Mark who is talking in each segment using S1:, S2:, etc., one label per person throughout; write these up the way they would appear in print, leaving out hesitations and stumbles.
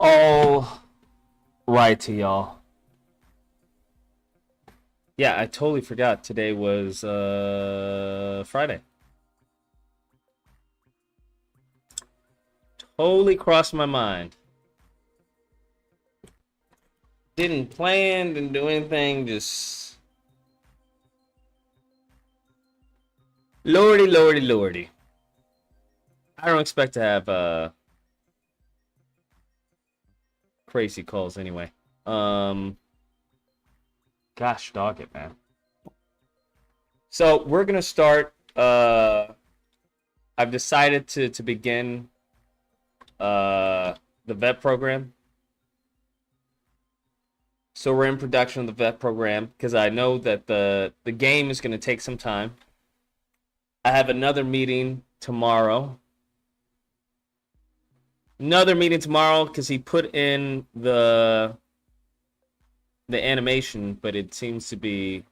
S1: All right, y'all. Yeah, I totally forgot today was Friday. Totally crossed my mind. Didn't plan, didn't do anything, just lordy, lordy, lordy. I don't expect to have crazy calls anyway. Gosh, dog it, man. So we're gonna start. I've decided to begin the vet program. So we're in production of the vet program because I know that the game is gonna take some time. I have another meeting tomorrow. Because he put in the animation, but it seems to be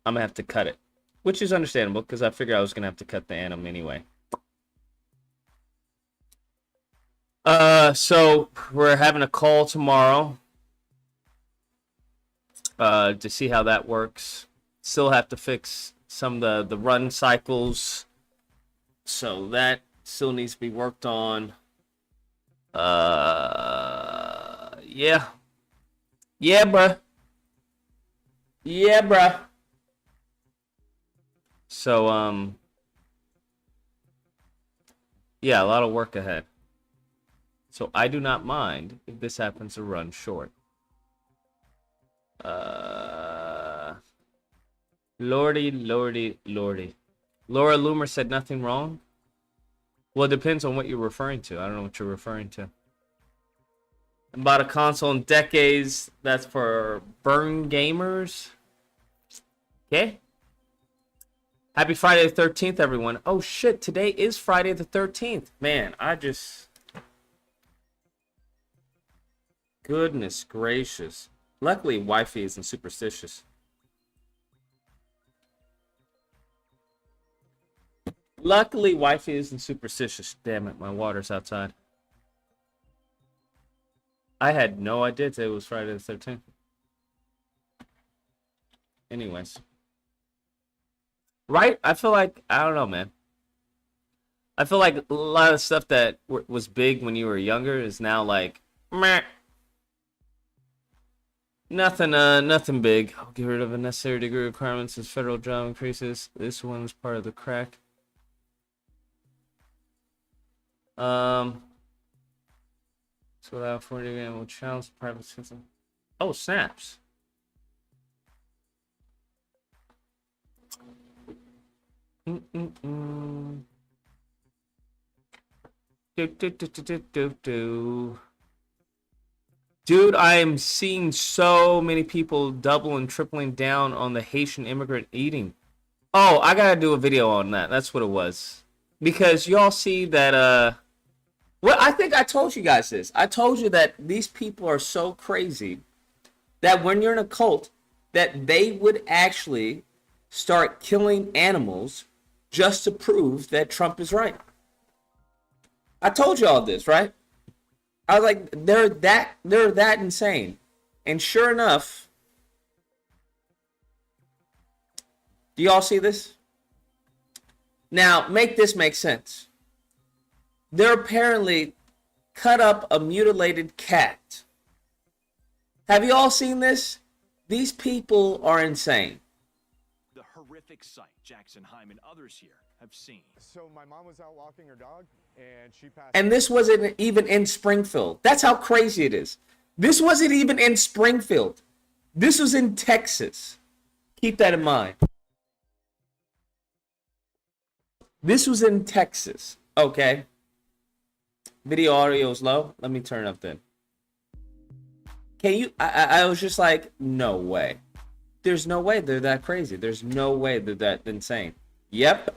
S1: I'm gonna have to cut it, which is understandable because I figured I was gonna have to cut the anim anyway. So we're having a call tomorrow to see how that works. Still have to fix some of the run cycles, so that still needs to be worked on. Yeah, bruh. So, yeah, a lot of work ahead. So I do not mind if this happens to run short. Lordy. Laura Loomer said nothing wrong. Well, it depends on what you're referring to. I don't know what you're referring to. About a console in decades. That's for burn gamers. Okay. Happy Friday the 13th, everyone. Oh, shit. Today is Friday the 13th. Man, Goodness gracious. Luckily, wifey isn't superstitious. Damn it, my water's outside. I had no idea today was Friday the 13th. Anyways. Right? I feel like, I don't know, man. I feel like a lot of stuff that was big when you were younger is now like, meh. Nothing big. I'll get rid of unnecessary degree requirements as federal job increases. This one's part of the crack. So without 40 will challenge private citizen. Oh, snaps. Dude, I am seeing so many people double and tripling down on the Haitian immigrant eating. Oh, I gotta do a video on that. That's what it was. Because y'all see that, well, I think I told you guys this. I told you that these people are so crazy that when you're in a cult, that they would actually start killing animals just to prove that Trump is right. I told you all this, right? I was like, they're that insane. And sure enough, do y'all see this? Now, make this make sense. They're apparently cut up a mutilated cat. Have you all seen this? These people are insane.
S2: The horrific sight Jackson Heim and others here have seen.
S3: So my mom was out walking her dog and she passed.
S1: And this wasn't even in Springfield. That's how crazy it is. This wasn't even in Springfield. This was in Texas. Keep that in mind. This was in Texas. Okay. Video audio is low. Let me turn it up then. Can you? I was just like, no way. There's no way they're that crazy. There's no way they're that insane. Yep.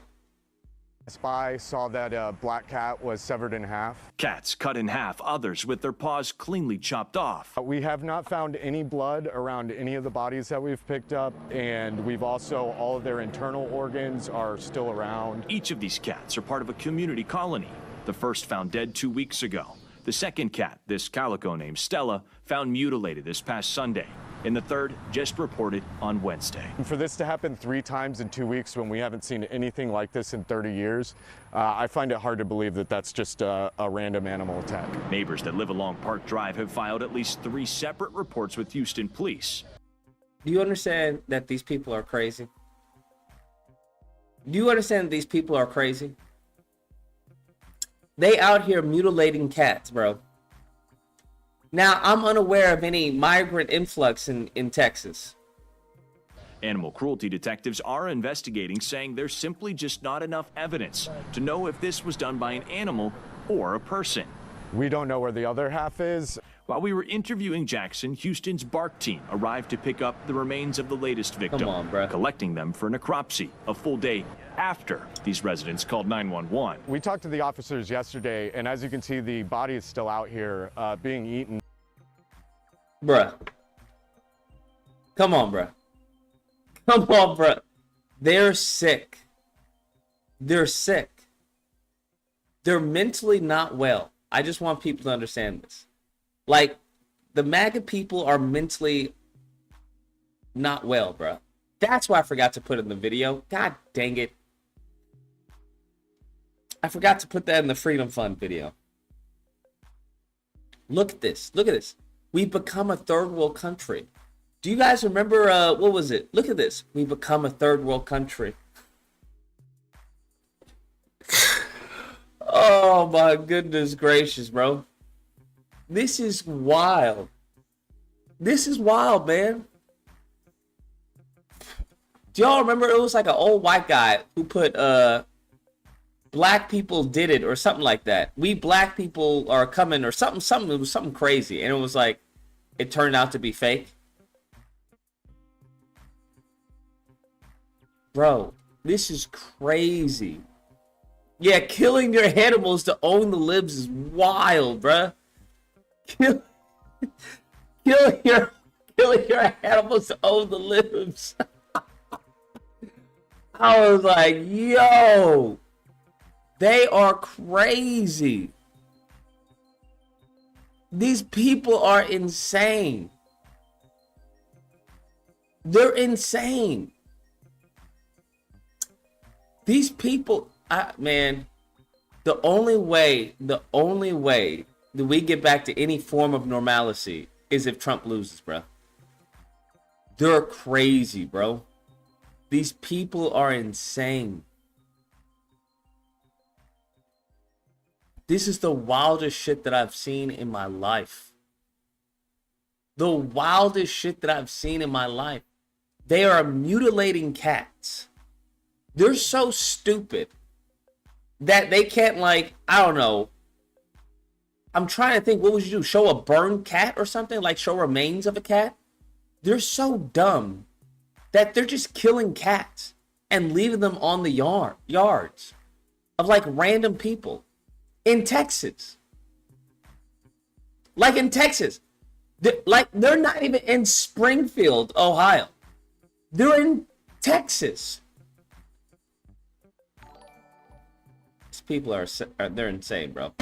S3: A spy saw that a black cat was severed in half.
S2: Cats cut in half, others with their paws cleanly chopped off.
S3: We have not found any blood around any of the bodies that we've picked up, and we've also, all of their internal organs are still around.
S2: Each of these cats are part of a community colony. The first found dead 2 weeks ago. The second cat, this calico named Stella, found mutilated this past Sunday. And the third just reported on Wednesday.
S3: And for this to happen 3 times in 2 weeks when we haven't seen anything like this in 30 years, I find it hard to believe that that's just a random animal attack.
S2: Neighbors that live along Park Drive have filed at least 3 separate reports with Houston police.
S1: Do you understand that these people are crazy? Do you understand that these people are crazy? They out here mutilating cats, bro. Now, I'm unaware of any migrant influx in Texas.
S2: Animal cruelty detectives are investigating, saying there's simply just not enough evidence to know if this was done by an animal or a person.
S3: We don't know where the other half is.
S2: While we were interviewing Jackson, Houston's BARC team arrived to pick up the remains of the latest victim,
S1: Come on, bruh.
S2: collecting them for necropsy a full day after these residents called 911.
S3: We talked to the officers yesterday, and as you can see, the body is still out here being eaten.
S1: Bruh. Come on, bruh. Come on, bruh. They're sick. They're sick. They're mentally not well. I just want people to understand this. Like, the MAGA people are mentally not well, bruh. That's why I forgot to put it in the video. God dang it. I forgot to put that in the Freedom Fund video. Look at this. Look at this. We've become a third world country. Do you guys remember, what was it? Look at this. We've become a third world country. Oh my goodness gracious, bro. This is wild. This is wild, man. Do y'all remember it was like an old white guy who put black people did it or something like that. We black people are coming or something. It was something crazy. And it was like, it turned out to be fake. Bro, this is crazy. Yeah, killing your animals to own the libs is wild, bruh. Killing your animals to own the libs. I was like, yo, they are crazy. These people are insane. They're insane. These people, man, the only way that we get back to any form of normalcy is if Trump loses, bro. They're crazy, bro. These people are insane. This is the wildest shit that I've seen in my life. The wildest shit that I've seen in my life. They are mutilating cats. They're so stupid that they can't, like, I don't know. I'm trying to think, what would you do? Show a burned cat or something? Like show remains of a cat? They're so dumb that they're just killing cats and leaving them on the yards of like random people in Texas. Like in Texas. They're not even in Springfield, Ohio. They're in Texas. These people they're insane, bro.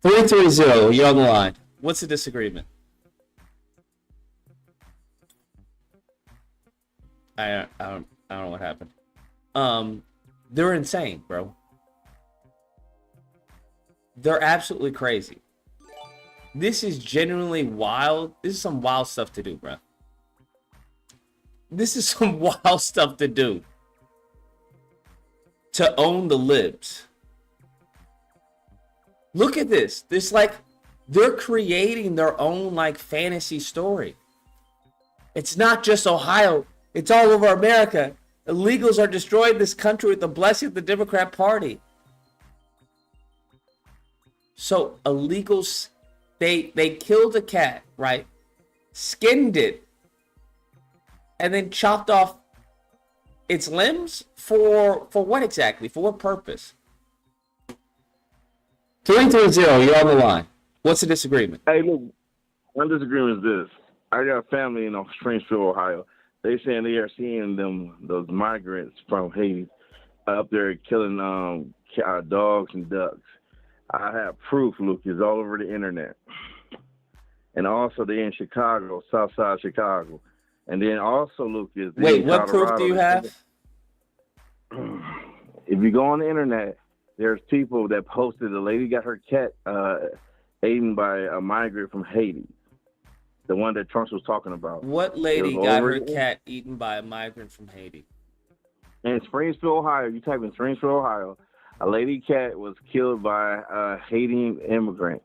S1: 330, you're on the line. What's the disagreement? I don't know what happened. They're insane, bro. They're absolutely crazy. This is genuinely wild. This is some wild stuff to do, bro. This is some wild stuff to do. To own the libs. Look at this. This, like, they're creating their own, like, fantasy story. It's not just Ohio. It's all over America. Illegals are destroying this country with the blessing of the Democrat Party. So illegals, they killed a cat, right? Skinned it. And then chopped off its limbs for what exactly? For what purpose? 330, you're on the line. What's the disagreement?
S4: Hey, look, my disagreement is this. I got family in Springfield, Ohio. They saying they are seeing those migrants from Haiti up there killing dogs and ducks. I have proof, Lucas, all over the internet. And also they're in Chicago, South Side Chicago. And then also, Lucas,
S1: Wait, what proof do you have?
S4: If you go on the internet, there's people that posted a lady got her cat eaten by a migrant from Haiti. The one that Trump was talking about.
S1: What lady got her cat eaten by a migrant from Haiti?
S4: In Springfield, Ohio, you type in Springfield, Ohio, a lady cat was killed by a Haitian immigrant.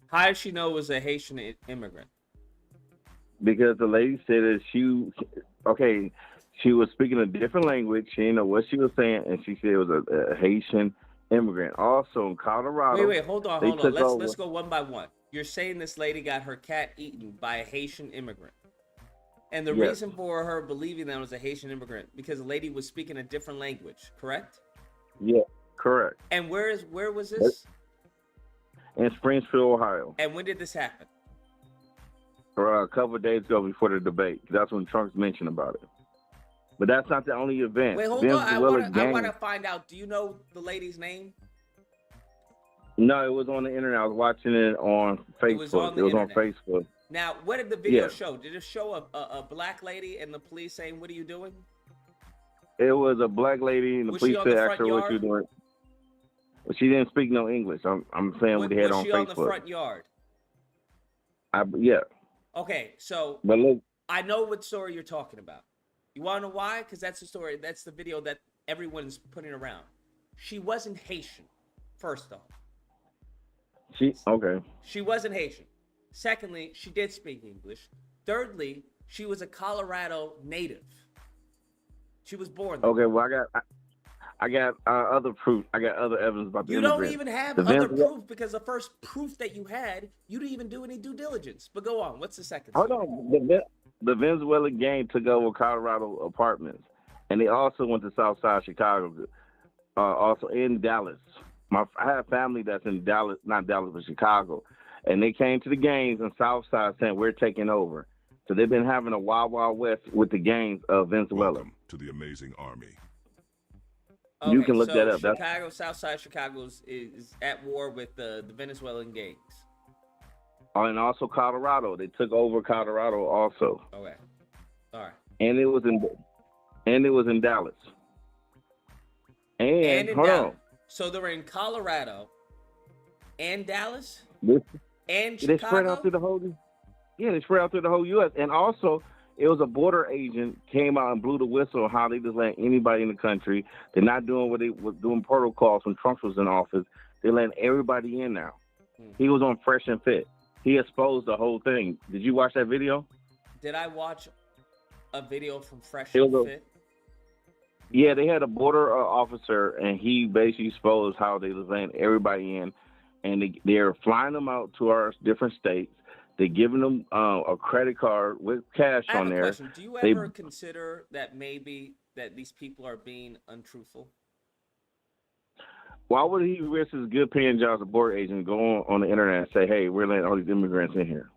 S1: How did she know it was a Haitian immigrant?
S4: Because the lady said that she was speaking a different language. She didn't know what she was saying, and she said it was a Haitian immigrant. Also in Colorado.
S1: Wait, hold on. Let's go one by one. You're saying this lady got her cat eaten by a Haitian immigrant. And the reason for her believing that it was a Haitian immigrant, because the lady was speaking a different language, correct?
S4: Yeah, correct.
S1: And where was this?
S4: In Springfield, Ohio.
S1: And when did this happen?
S4: For a couple of days ago before the debate. That's when Trump mentioned about it. But that's not the only event.
S1: Wait, hold on. I want to find out. Do you know the lady's name?
S4: No, it was on the internet. I was watching it on Facebook. It was on Facebook.
S1: Now, what did the video show? Did it show a black lady and the police saying, "What are you doing?"
S4: It was a black lady and the police said, "Ask her what you're doing." But she didn't speak no English. I'm saying what they had on Facebook. Was she on the front yard? Yeah.
S1: Okay, so
S4: but look,
S1: I know what story you're talking about. You want to know why? Because that's the story. That's the video that everyone's putting around. She wasn't Haitian, first off. She wasn't Haitian. Secondly, she did speak English. Thirdly, she was a Colorado native. She was born there.
S4: Okay, well, I got other proof. I got other evidence about the immigrant.
S1: You don't even have other proof because the first proof that you had, you didn't even do any due diligence. But go on. What's the second?
S4: Hold on. The Venezuelan gang took over Colorado apartments, and they also went to South Side Chicago, also in Dallas. I have family that's in Dallas, not Dallas, but Chicago, and they came to the gangs in South Side saying we're taking over. So they've been having a wild, wild west with the gangs of Venezuela.
S5: Welcome to the amazing army.
S1: Okay,
S4: you can look that up.
S1: Chicago, South Side Chicago is at war with the Venezuelan gangs.
S4: And also Colorado. They took over Colorado also.
S1: Okay. All right.
S4: And it was in Dallas. And hold on.
S1: So they were in Colorado and Dallas and Chicago.
S4: They spread out through the whole. Yeah, they spread out through the whole U.S. And also, it was a border agent came out and blew the whistle on how they just let anybody in the country. They're not doing what they was doing protocols when Trump was in office. They're letting everybody in now. He was on Fresh and Fit. He exposed the whole thing. Did you watch that video?
S1: Did I watch a video from Fresh and Fit?
S4: Yeah, they had a border officer, and he basically exposed how they was letting everybody in, and they're flying them out to our different states. They're giving them a credit card with cash on there.
S1: Question. Do you ever consider that maybe that these people are being untruthful?
S4: Why would he risk his good paying job as a border agent, go on the internet and say, "Hey, we're letting all these immigrants in here"?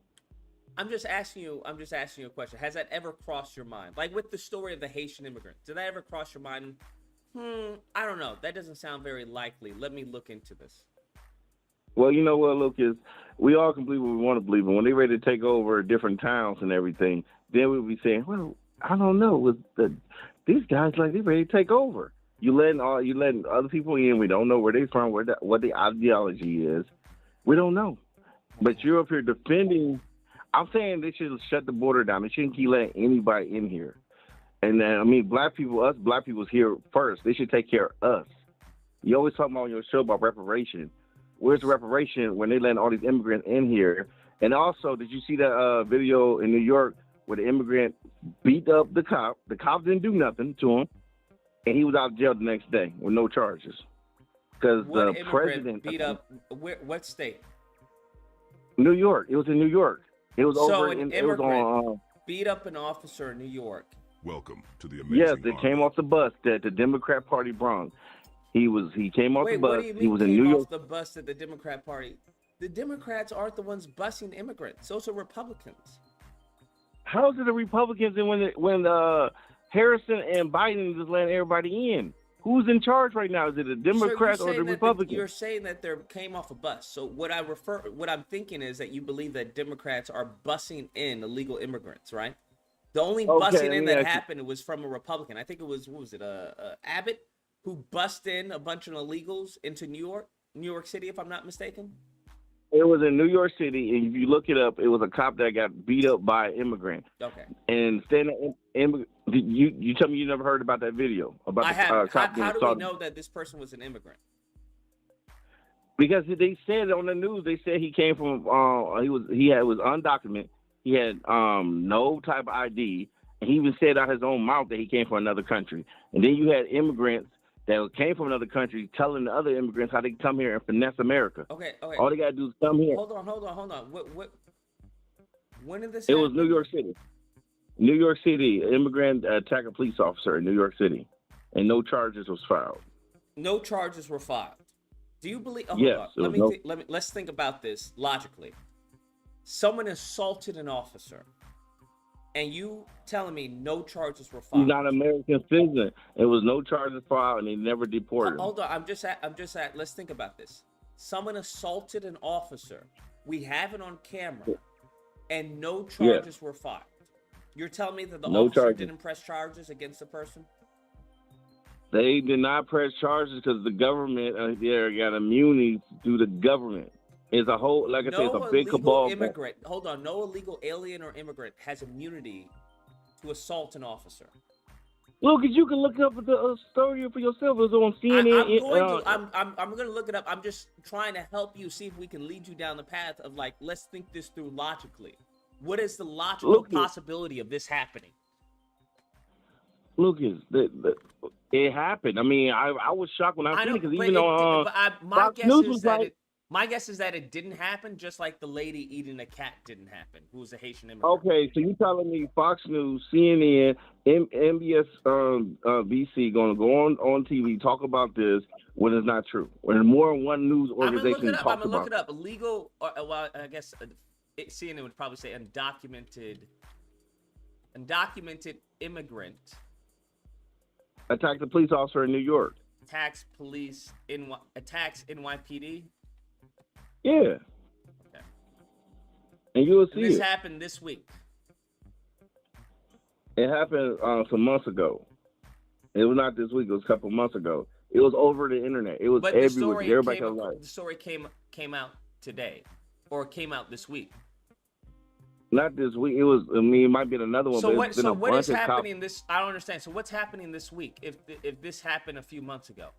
S1: I'm just asking you a question. Has that ever crossed your mind? Like with the story of the Haitian immigrant, did that ever cross your mind? I don't know. That doesn't sound very likely. Let me look into this.
S4: Well, you know what, Lucas? We all can believe what we want to believe, but when they're ready to take over different towns and everything, then we'll be saying, "Well, I don't know. These guys like they ready to take over." You letting other people in. We don't know where they from, what the ideology is. We don't know. But you're up here defending. I'm saying they should shut the border down. They shouldn't keep letting anybody in here. And I mean, black people's here first. They should take care of us. You always talk about on your show about reparations. Where's the reparation when they letting all these immigrants in here? And also, did you see that video in New York where the immigrant beat up the cop? The cop didn't do nothing to him, and he was out of jail the next day with no charges. Because the president
S1: beat up what state?
S4: New York. It was in New York. It was
S1: beat up an officer in New York.
S5: Welcome to the amazing
S4: Yes, they came off the bus that the Democrat Party brought. He came off the bus.
S1: What do you mean
S4: he was in New York.
S1: Off the bus at the Democrat Party. The Democrats aren't the ones busing immigrants. Those are Republicans.
S4: How is it the Republicans and when Harrison and Biden just letting everybody in? Who's in charge right now? Is it the Democrats or the Republicans?
S1: You're saying that they came off a bus. So what I'm thinking is that you believe that Democrats are busing in illegal immigrants, right? The only busing in that happened was from a Republican. I think it was, what was it, Abbott, who bussed in a bunch of illegals into New York City, if I'm not mistaken.
S4: It was in New York City, and if you look it up, it was a cop that got beat up by an immigrant.
S1: Okay.
S4: And you tell me you never heard about that video about
S1: I
S4: the
S1: have.
S4: cop
S1: How do we
S4: assaulted?
S1: know that this person was an immigrant?
S4: Because they said on the news, they said he came from was undocumented. He had no type of ID, and he even said out his own mouth that he came from another country. And then you had immigrants that came from another country telling the other immigrants how they come here and finesse America.
S1: Okay.
S4: All they gotta do is come here.
S1: Hold on. What? When did this happen?
S4: It was New York City. New York City, immigrant attacked a police officer in New York City, and no charges was filed.
S1: No charges were filed. Do you believe?
S4: Yes.
S1: Let's think about this logically. Someone assaulted an officer, and you telling me no charges were filed?
S4: He's not an American citizen. It was no charges filed, and they never deported him.
S1: Hold on. I'm just at. Let's think about this. Someone assaulted an officer. We have it on camera, and no charges were filed. You're telling me that the officer didn't press charges against the person?
S4: They did not press charges because the government got immunity through the government. It's a whole, like I said, it's a big cabal.
S1: Hold on, no illegal alien or immigrant has immunity to assault an officer.
S4: Look, you can look up the story for yourself. It's on CNN.
S1: I'm going to look it up. I'm just trying to help you see if we can lead you down the path of, like, let's think this through logically. What is the logical possibility of this happening?
S4: Lucas, it happened. I mean, I was shocked when I seen it because even though
S1: my guess is that it didn't happen, just like the lady eating a cat didn't happen, who was a Haitian immigrant.
S4: Okay, so you telling me Fox News, CNN, MBS, VC going to go on TV talk about this when it's not true? When more than one news organization talks about it.
S1: I'm gonna look it up. Illegal, well, I guess CNN would probably say undocumented immigrant
S4: attacked a police officer in New York.
S1: Attacks NYPD.
S4: Yeah.
S1: Okay.
S4: And you will see
S1: this happened this week.
S4: It happened some months ago. It was not this week. It was a couple months ago. It was over the internet. It was everywhere. Everybody was like,
S1: the story came out today, or came out this week.
S4: Not this week. It was. I mean, it might be another one.
S1: So what is happening this? I don't understand. So what's happening this week? If this happened a few months ago.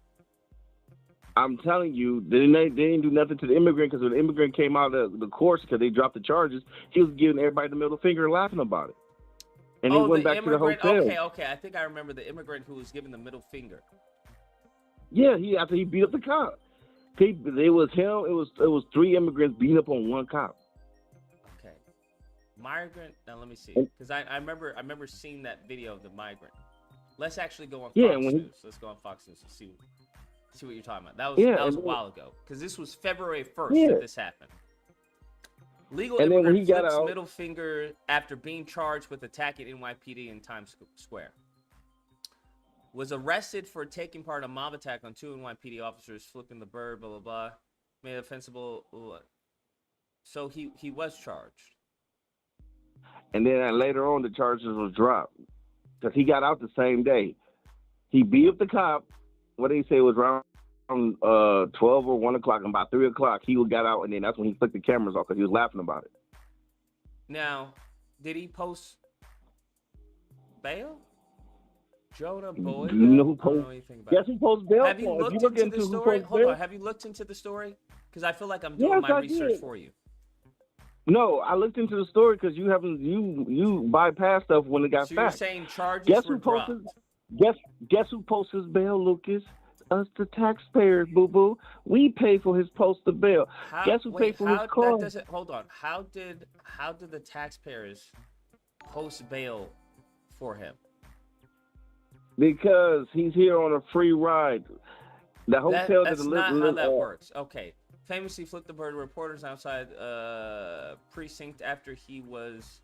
S4: I'm telling you, they didn't do nothing to the immigrant because when the immigrant came out of the course because they dropped the charges, he was giving everybody the middle finger and laughing about it. And he went back to the hotel.
S1: Okay. I think I remember the immigrant who was giving the middle finger.
S4: Yeah, after he beat up the cop. It was him. It was 3 immigrants beating up on 1 cop.
S1: Okay. Migrant. Now let me see, because I remember seeing that video of the migrant. Let's actually go on Fox News. Let's go on Fox News and see what you're talking about. That was a while ago, because this was February 1st that this happened. Legal immigrant flips middle finger after being charged with attacking NYPD in Times Square. Was arrested for taking part in a mob attack on 2 NYPD officers, flipping the bird, blah, blah, blah. Made offensible. So he was charged.
S4: And then later on, the charges was dropped because he got out the same day. He beat up the cop. What did he say was around 12 or 1 o'clock, and about 3 o'clock, he got out, and then that's when he flicked the cameras off because he was laughing about it.
S1: Now, did he post bail? Jonah Boyd?
S4: Yes, he posted bail.
S1: Have you looked into the story? Hold on. Have you looked into the story? Because I feel like I'm doing my research for you.
S4: No, I looked into the story because you bypassed stuff when it got
S1: so
S4: facts.
S1: You're saying charges were dropped.
S4: Guess who posts his bail, Lucas? Us, the taxpayers, boo-boo. We pay for his posted bail. Guess who paid for his car?
S1: Hold on. How did the taxpayers post bail for him?
S4: Because he's here on a free ride. The hotel
S1: that's not how that works. Okay. Famously flipped the bird. Reporters outside precinct after he was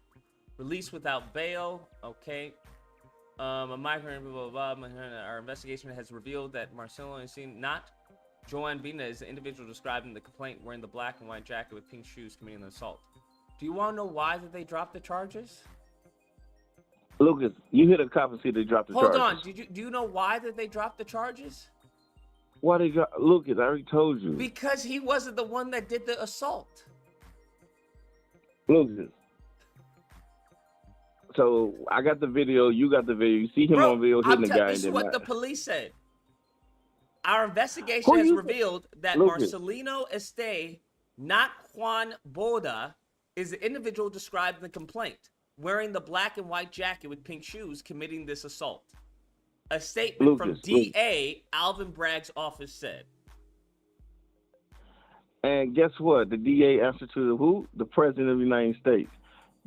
S1: released without bail. Okay. A migrant, blah, blah, blah. Our investigation has revealed that Marcelo is seen not Joanne Vina is the individual described in the complaint wearing the black and white jacket with pink shoes committing the assault. Do you want to know why that they dropped the charges?
S4: Lucas, you hit a cop and see they dropped the charges.
S1: Hold on. Do you know why that they dropped the charges?
S4: Why they got Lucas? I already told you.
S1: Because he wasn't the one that did the assault.
S4: Lucas. So I got the video. You got the video. You see him on video hitting the guy.
S1: This is what the police said. Our investigation has revealed that Marcelino Este, not Juan Boda, is the individual described in the complaint, wearing the black and white jacket with pink shoes, committing this assault. A statement from DA Alvin Bragg's office said.
S4: And guess what? The DA answered to who? The President of the United States.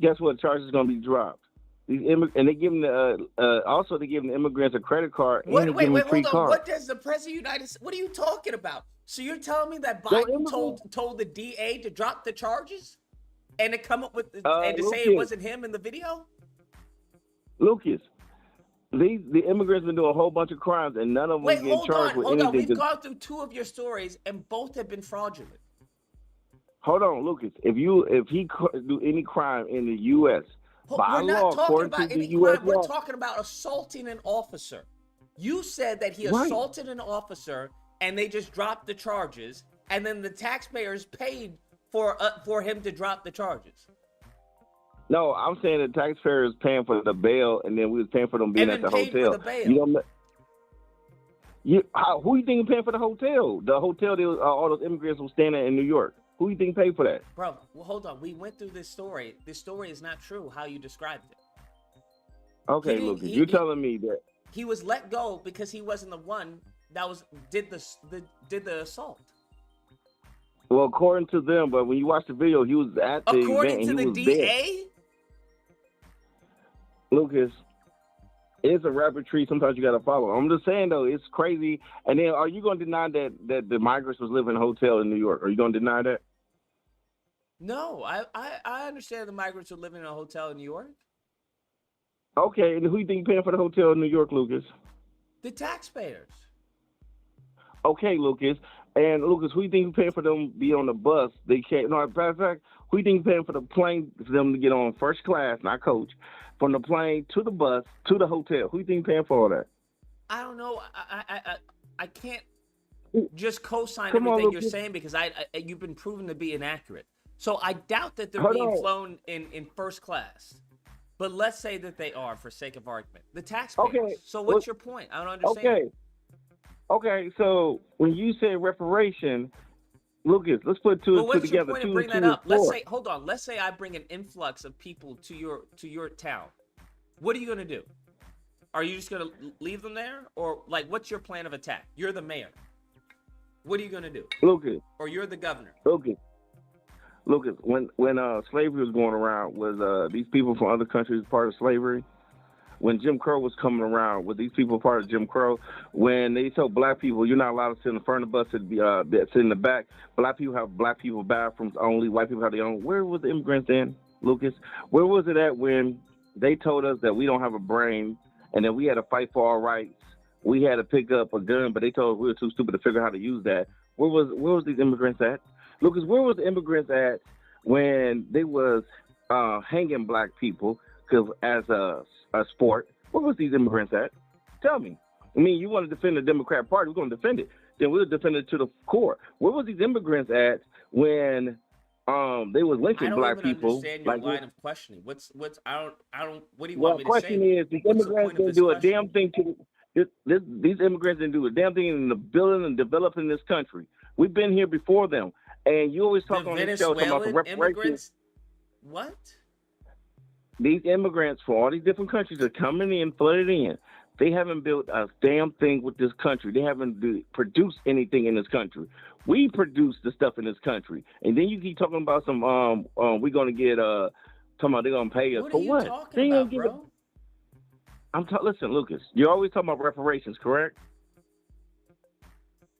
S4: Guess what? Charges are going to be dropped. And they give them also they give the immigrants a credit card.
S1: Wait, hold on. What does the President of the United States? What are you talking about? So you're telling me that Biden told the DA to drop the charges and to come up with and to say it wasn't him in the video?
S4: Lucas, the immigrants been doing a whole bunch of crimes and none of them get charged with anything.
S1: Hold on. We've gone through two of your stories and both have been fraudulent.
S4: Hold on, Lucas. If he do any crime in the U.S. by law, according to the U.S. law,
S1: we're talking about assaulting an officer. You said that he assaulted an officer and they just dropped the charges, and then the taxpayers paid for him to drop the charges.
S4: No, I'm saying the taxpayers paying for the bail, and then we was paying for them being at the hotel.
S1: For the bail.
S4: Who you think paying for the hotel? The hotel all those immigrants were staying at in New York. Who do you think paid for that?
S1: Bro, well, hold on. We went through this story. This story is not true how you described it.
S4: Okay, Lucas, you're telling me that
S1: he was let go because he wasn't the one that did the assault.
S4: Well, according to them, but when you watch the video, he was at the
S1: according
S4: event.
S1: To the DA?
S4: Lucas, it's a rabbit tree. Sometimes you got to follow. I'm just saying, though, it's crazy. And then are you going to deny that the migrants was living in a hotel in New York? Are you going to deny that?
S1: No, I understand the migrants are living in a hotel in New York.
S4: Okay, and who do you think paying for the hotel in New York, Lucas?
S1: The taxpayers.
S4: Okay, Lucas. And Lucas, who do you think paying for them to be on the bus? They can't. No, matter of fact, who do you think paying for the plane for them to get on first class, not coach, from the plane to the bus to the hotel? Who do you think paying for all that?
S1: I don't know. I can't just co-sign everything you're saying because you've been proven to be inaccurate. So I doubt that they're being flown in first class. But let's say that they are, for sake of argument. The taxpayers. Okay. So what's your point? I don't understand.
S4: Okay. So when you say reparation, Lucas, let's put two and two together.
S1: What's your point of bringing that up? Let's say, hold on. Let's say I bring an influx of people to your town. What are you gonna do? Are you just gonna leave them there, or like, what's your plan of attack? You're the mayor. What are you gonna do,
S4: Lucas?
S1: Or you're the governor?
S4: Lucas, when slavery was going around, was these people from other countries part of slavery? When Jim Crow was coming around, were these people part of Jim Crow? When they told black people, you're not allowed to sit in the front of the bus, sit in the back. Black people have black people bathrooms only. White people have their own. Where was the immigrants then, Lucas? Where was it at when they told us that we don't have a brain and that we had to fight for our rights? We had to pick up a gun, but they told us we were too stupid to figure out how to use that. Where was these immigrants at? Lucas, where was the immigrants at when they was hanging black people as a sport? Where was these immigrants at? Tell me. I mean, you want to defend the Democrat Party, we're going to defend it. Then we'll defend it to the core. Where was these immigrants at when they was linking black people? I don't even understand your
S1: line of questioning. What's I don't. What do you want me to say?
S4: The question is, the immigrants didn't do a damn thing to these immigrants didn't do a damn thing in the building and developing this country. We've been here before them. And you always talk on this show about the reparations.
S1: What?
S4: These immigrants from all these different countries are coming in, flooded in. They haven't built a damn thing with this country. They haven't produced anything in this country. We produce the stuff in this country. And then you keep talking about some, we're going to get, talking about they're going to pay us. For what?
S1: What are you talking about, bro?
S4: Listen, Lucas, you're always talking about reparations, correct?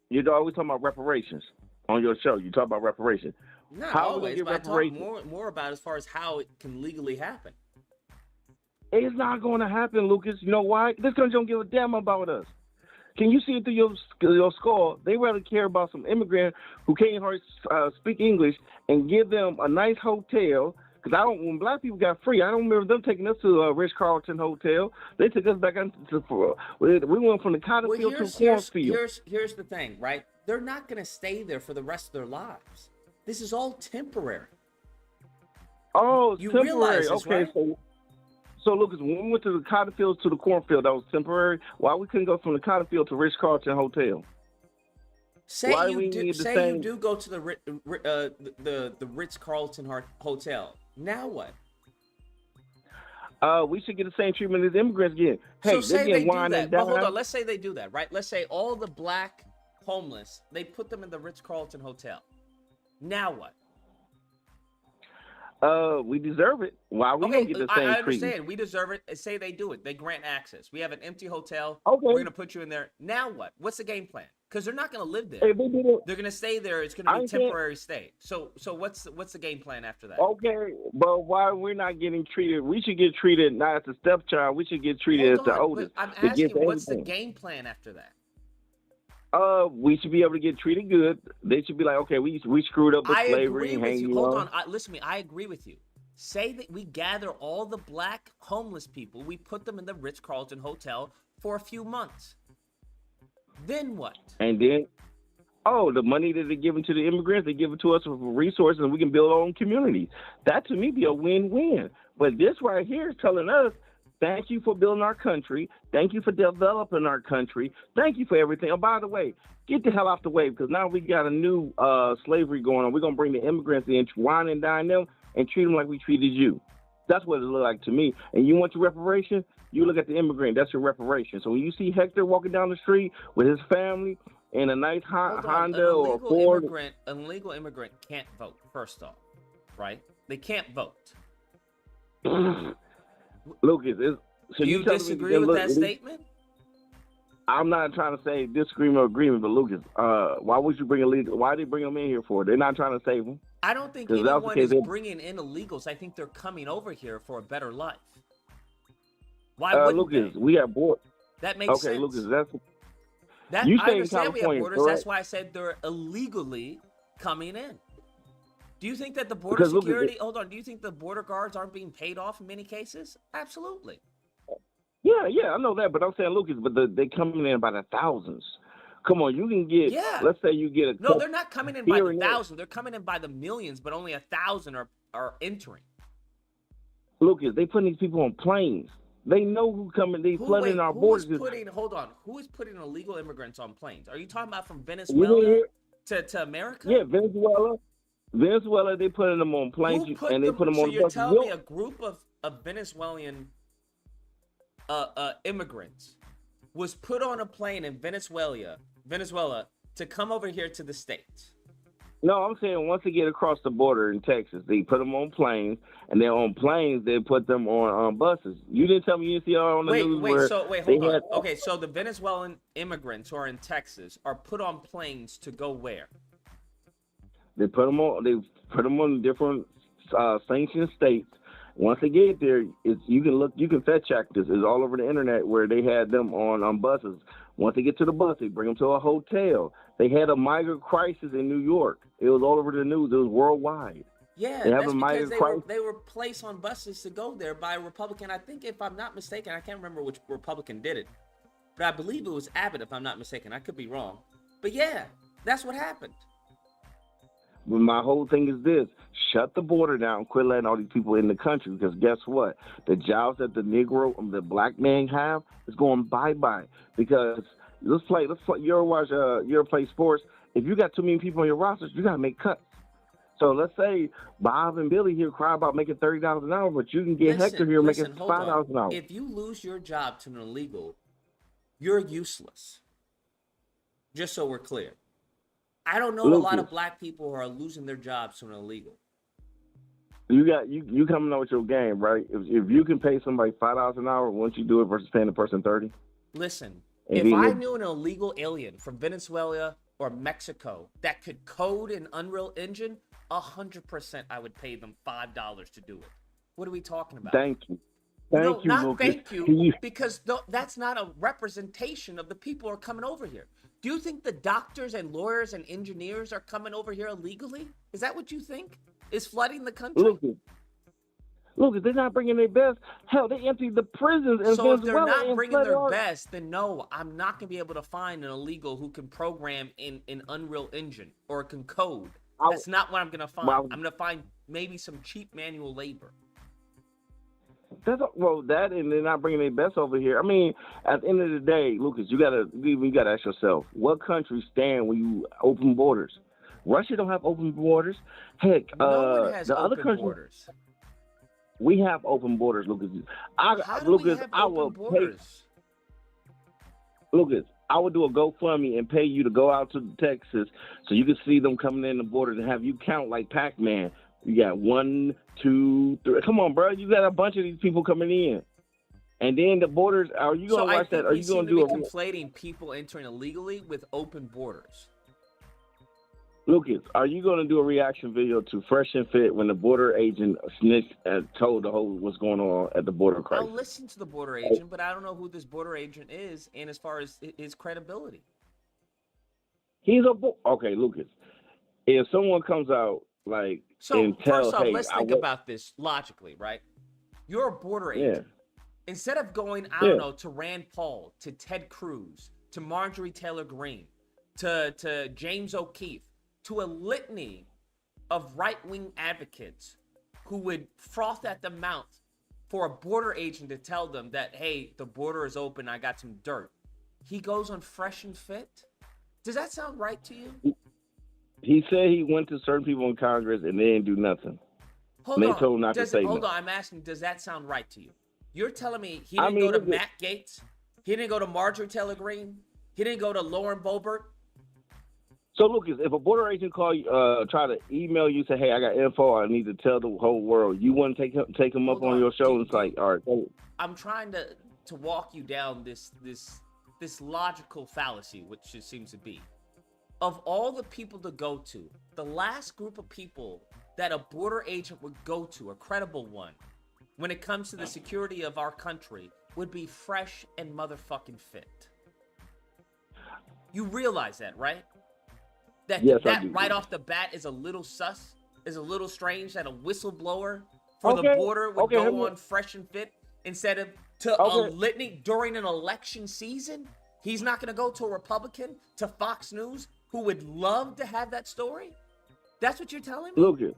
S4: You're always talking about reparations. On your show, you talk about reparations.
S1: Not always, but I talk more about as far as how it can legally happen.
S4: It's not going to happen, Lucas. You know why? This country don't give a damn about us. Can you see it through your skull? They rather care about some immigrant who can't hardly speak English and give them a nice hotel. Because when black people got free, I don't remember them taking us to a Ritz-Carlton hotel. They took us back we went from the cotton field to the cornfield.
S1: Here's the thing, right? They're not going to stay there for the rest of their lives. This is all temporary.
S4: Oh, it's
S1: you
S4: temporary.
S1: Realize this,
S4: Okay,
S1: right?
S4: So Lucas, when we went to the cotton fields to the cornfield, that was temporary. Why we couldn't go from the cotton field to Ritz-Carlton hotel?
S1: Say you do go to the Ritz-Carlton hotel. Now what?
S4: We should get the same treatment as immigrants get. Hey,
S1: so say they do that.
S4: But
S1: hold on, let's say they do that, right? Let's say all the black homeless, they put them in the Ritz-Carlton hotel. Now what?
S4: We deserve it. Why we don't get the same treatment?
S1: I understand. We deserve it. Say they do it. They grant access. We have an empty hotel.
S4: Okay.
S1: We're going to put you in there. Now what? What's the game plan? Because they're not going to live there.
S4: Hey, they're
S1: going to stay there. It's going to be a temporary stay. So what's the game plan after that?
S4: Okay, but why we're not getting treated? We should get treated not as a stepchild. We should get treated as the oldest.
S1: I'm asking, what's the game plan after that?
S4: We should be able to get treated good. They should be like, okay, we screwed up with slavery and hanging you.
S1: Hold on, listen to me. I agree with you. Say that we gather all the black homeless people, we put them in the Ritz-Carlton hotel for a few months. Then what?
S4: And then, the money that they're giving to the immigrants, they give it to us for resources, and we can build our own communities. That to me be a win-win. But this right here is telling us, thank you for building our country. Thank you for developing our country. Thank you for everything. Oh, by the way, get the hell off the way, because now we got a new slavery going on. We're going to bring the immigrants in, wine and dine them, and treat them like we treated you. That's what it looked like to me. And you want your reparation? You look at the immigrant. That's your reparation. So when you see Hector walking down the street with his family in a nice Honda or Ford.
S1: An illegal immigrant can't vote, first off, right? They can't vote.
S4: Lucas,
S1: do you disagree with that statement?
S4: I'm not trying to say disagreement or agreement, but Lucas, why would you bring illegal? Why they bring them in here for? They're not trying to save them.
S1: I don't think anyone is bringing in illegals. I think they're coming over here for a better life. Why wouldn't
S4: Lucas,
S1: they?
S4: We have borders.
S1: That makes sense.
S4: Okay, Lucas,
S1: I understand we have borders. Right? That's why I said they're illegally coming in. Do you think that the border security? Hold on. Do you think the border guards aren't being paid off in many cases? Absolutely.
S4: Yeah, I know that, but I'm saying, Lucas, but they coming in by the thousands. Come on, you can get. Yeah. Let's say you get a.
S1: No, they're not coming in by the thousands. They're coming in by the millions, but only 1,000 are entering.
S4: Lucas, they putting these people on planes. They know who coming. They flooding our borders.
S1: Hold on. Who is putting illegal immigrants on planes? Are you talking about from Venezuela to America?
S4: Yeah, Venezuela. Venezuela, they putting them on planes and they put them on. So
S1: you're telling me a group of Venezuelan immigrants was put on a plane in Venezuela to come over here to the States?
S4: No, I'm saying once they get across the border in Texas, they put them on planes, and then on planes they put them on buses. You didn't tell me you didn't see on the news
S1: hold on. Okay, so the Venezuelan immigrants who are in Texas are put on planes to go where?
S4: They put them on different sanctioned states. Once they get there, you can fact check this. It's all over the internet where they had them on buses. Once they get to the bus, they bring them to a hotel. They had a migrant crisis in New York. It was all over the news. It was worldwide.
S1: Yeah, that's because they were placed on buses to go there by a Republican. I think, if I'm not mistaken, I can't remember which Republican did it, but I believe it was Abbott, if I'm not mistaken. I could be wrong. But yeah, that's what happened.
S4: But my whole thing is this: shut the border down, quit letting all these people in the country. Because guess what? The jobs that the black man have is going bye-bye. Because let's play. You ever play sports? If you got too many people on your rosters, you got to make cuts. So let's say Bob and Billy here cry about making $30 an hour, but you can get Hector here making $5 an hour.
S1: If you lose your job to an illegal, you're useless. Just so we're clear. I don't know a lot of black people who are losing their jobs to an illegal.
S4: You coming out with your game, right? If you can pay somebody $5 an hour, won't you do it versus paying the person $30?
S1: Listen, if I knew an illegal alien from Venezuela or Mexico that could code an Unreal Engine, 100% I would pay them $5 to do it. What are we talking about?
S4: Thank you. Thank you,
S1: not
S4: Lucas.
S1: thank you, because that's not a representation of the people who are coming over here. Do you think the doctors and lawyers and engineers are coming over here illegally? Is that what you think? Is flooding the country?
S4: Lucas, they're not bringing their best. Hell, they emptied the prisons in
S1: So if they're
S4: Venezuela
S1: not
S4: and
S1: bringing
S4: flooded
S1: their
S4: all.
S1: best, then no, I'm not going to be able to find an illegal who can program in an Unreal Engine or can code. That's not what I'm going to find. I'm going to find maybe some cheap manual labor.
S4: That and they're not bringing their best over here. I mean, at the end of the day, Lucas, you gotta ask yourself, what countries stand when you open borders? Russia don't have open borders. Heck,
S1: No one has
S4: the other
S1: open
S4: countries.
S1: borders.
S4: We have open borders, Lucas.
S1: How do we have open borders?
S4: Lucas, I would do a GoFundMe and pay you to go out to Texas so you can see them coming in the border and have you count like Pac-Man. You got 1, 2, 3. Come on, bro. You got a bunch of these people coming in. And then the borders, are you going to watch that? Are you going to do
S1: conflating people entering illegally with open borders?
S4: Lucas, are you going to do a reaction video to Fresh and Fit when the border agent snitched and told the whole what's going on at the border crisis?
S1: I'll listen to the border agent, but I don't know who this border agent is and as far as his credibility.
S4: He's okay, Lucas. If someone comes out and tells,
S1: first off,
S4: hey,
S1: let's think about this logically, right? You're a border agent. Instead of going, I don't know, to Rand Paul, to Ted Cruz, to Marjorie Taylor Greene, to James O'Keefe, to a litany of right-wing advocates who would froth at the mouth for a border agent to tell them that, hey, the border is open, I got some dirt. He goes on Fresh and Fit? Does that sound right to you?
S4: He said he went to certain people in Congress and they didn't do nothing.
S1: Hold on.
S4: Told him not to say
S1: hold
S4: nothing.
S1: on, I'm asking, does that sound right to you? You're telling me he didn't go to Matt Gaetz? He didn't go to Marjorie Taylor Greene? He didn't go to Lauren Boebert?
S4: So, Lucas, if a border agent call you, try to email you, say, hey, I got info, I need to tell the whole world, you want to take him up on your show? And it's like, all right.
S1: I'm trying to walk you down this logical fallacy, which it seems to be. Of all the people to go to, the last group of people that a border agent would go to, a credible one, when it comes to the security of our country, would be Fresh and motherfucking Fit. You realize that, right? That right off the bat is a little sus, is a little strange that a whistleblower for the border would go on Fresh and Fit instead of to a litany during an election season. He's not going to go to a Republican, to Fox News, who would love to have that story? That's what you're telling me?
S4: Lucas.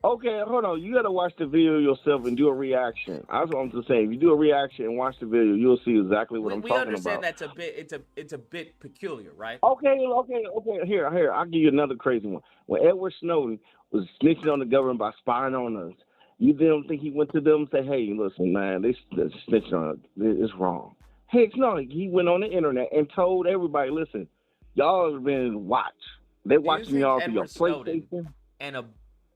S4: Okay, hold on. You got to watch the video yourself and do a reaction. That's what I'm just saying. If you do a reaction and watch the video, you'll see exactly what I'm talking about.
S1: We understand that's it's a bit peculiar, right?
S4: Okay. Here. I'll give you another crazy one. When Edward Snowden was snitching on the government by spying on us, you don't think he went to them and said, hey, listen, man, they snitching on us. It's wrong. Heck no. He went on the internet and told everybody, listen, y'all have been watched. They're watching y'all through your PlayStation.
S1: And a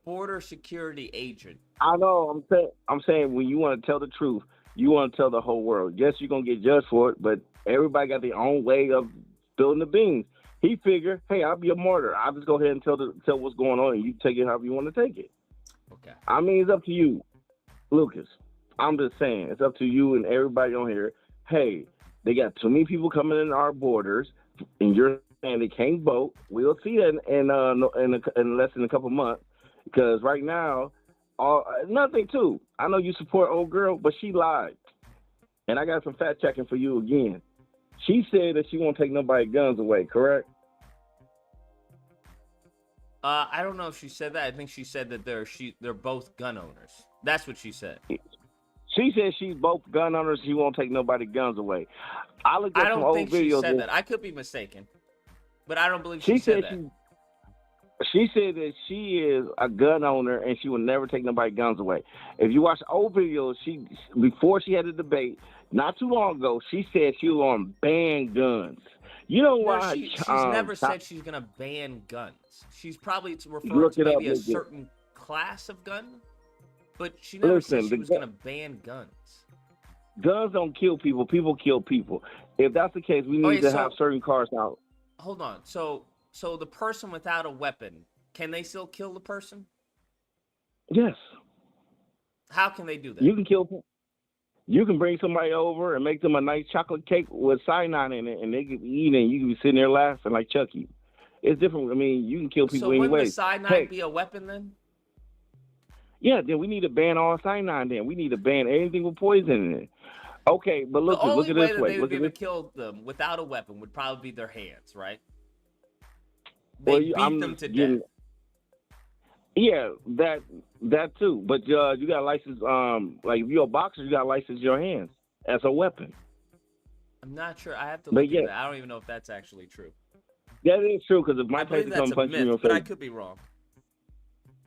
S1: border security agent.
S4: I know. I'm saying when you want to tell the truth, you want to tell the whole world. Yes, you're gonna get judged for it, but everybody got their own way of spilling the beans. He figured, hey, I'll be a martyr. I'll just go ahead and tell what's going on, and you take it however you want to take it.
S1: Okay.
S4: I mean, it's up to you, Lucas. I'm just saying, it's up to you and everybody on here. Hey, they got too many people coming in our borders, and you're saying they can't vote. We'll see that in less than a couple months. Because right now, nothing too. I know you support old girl, but she lied. And I got some fact checking for you again. She said that she won't take nobody's guns away, correct?
S1: I don't know if she said that. I think she said that they're both gun owners. That's what she said.
S4: She said she's both gun owners. She won't take nobody's guns away. I looked at some old videos. I don't think she said that.
S1: I could be mistaken, but I don't believe she said that.
S4: She said that she is a gun owner and she will never take nobody's guns away. If you watch old videos, before she had a debate not too long ago, she said she was going to ban guns. You know why?
S1: She's never said she's going to ban guns. She's probably referring to maybe a certain class of gun, but she never said she was going to ban guns.
S4: Guns don't kill people. People kill people. If that's the case, we need to have certain cars out.
S1: Hold on. So the person without a weapon, can they still kill the person?
S4: Yes.
S1: How can they do that?
S4: You can kill. You can bring somebody over and make them a nice chocolate cake with cyanide in it, and they can eat it, and you can be sitting there laughing like Chucky. It's different. I mean, you can kill people
S1: So
S4: anyway.
S1: wouldn't the cyanide be a weapon then?
S4: Yeah, then we need to ban all cyanide then. We need to ban anything with poison in it. Okay, but look at this way.
S1: The only way that they would be able to kill them without a weapon would probably be their hands, right? They beat them to death.
S4: Yeah, that too. But you got to license, like if you're a boxer, you got to license your hands as a weapon.
S1: I'm not sure. I have to look into that. I don't even know if that's actually true.
S4: That is true, because if Mike Tyson comes punch you in your face,
S1: but I could be wrong.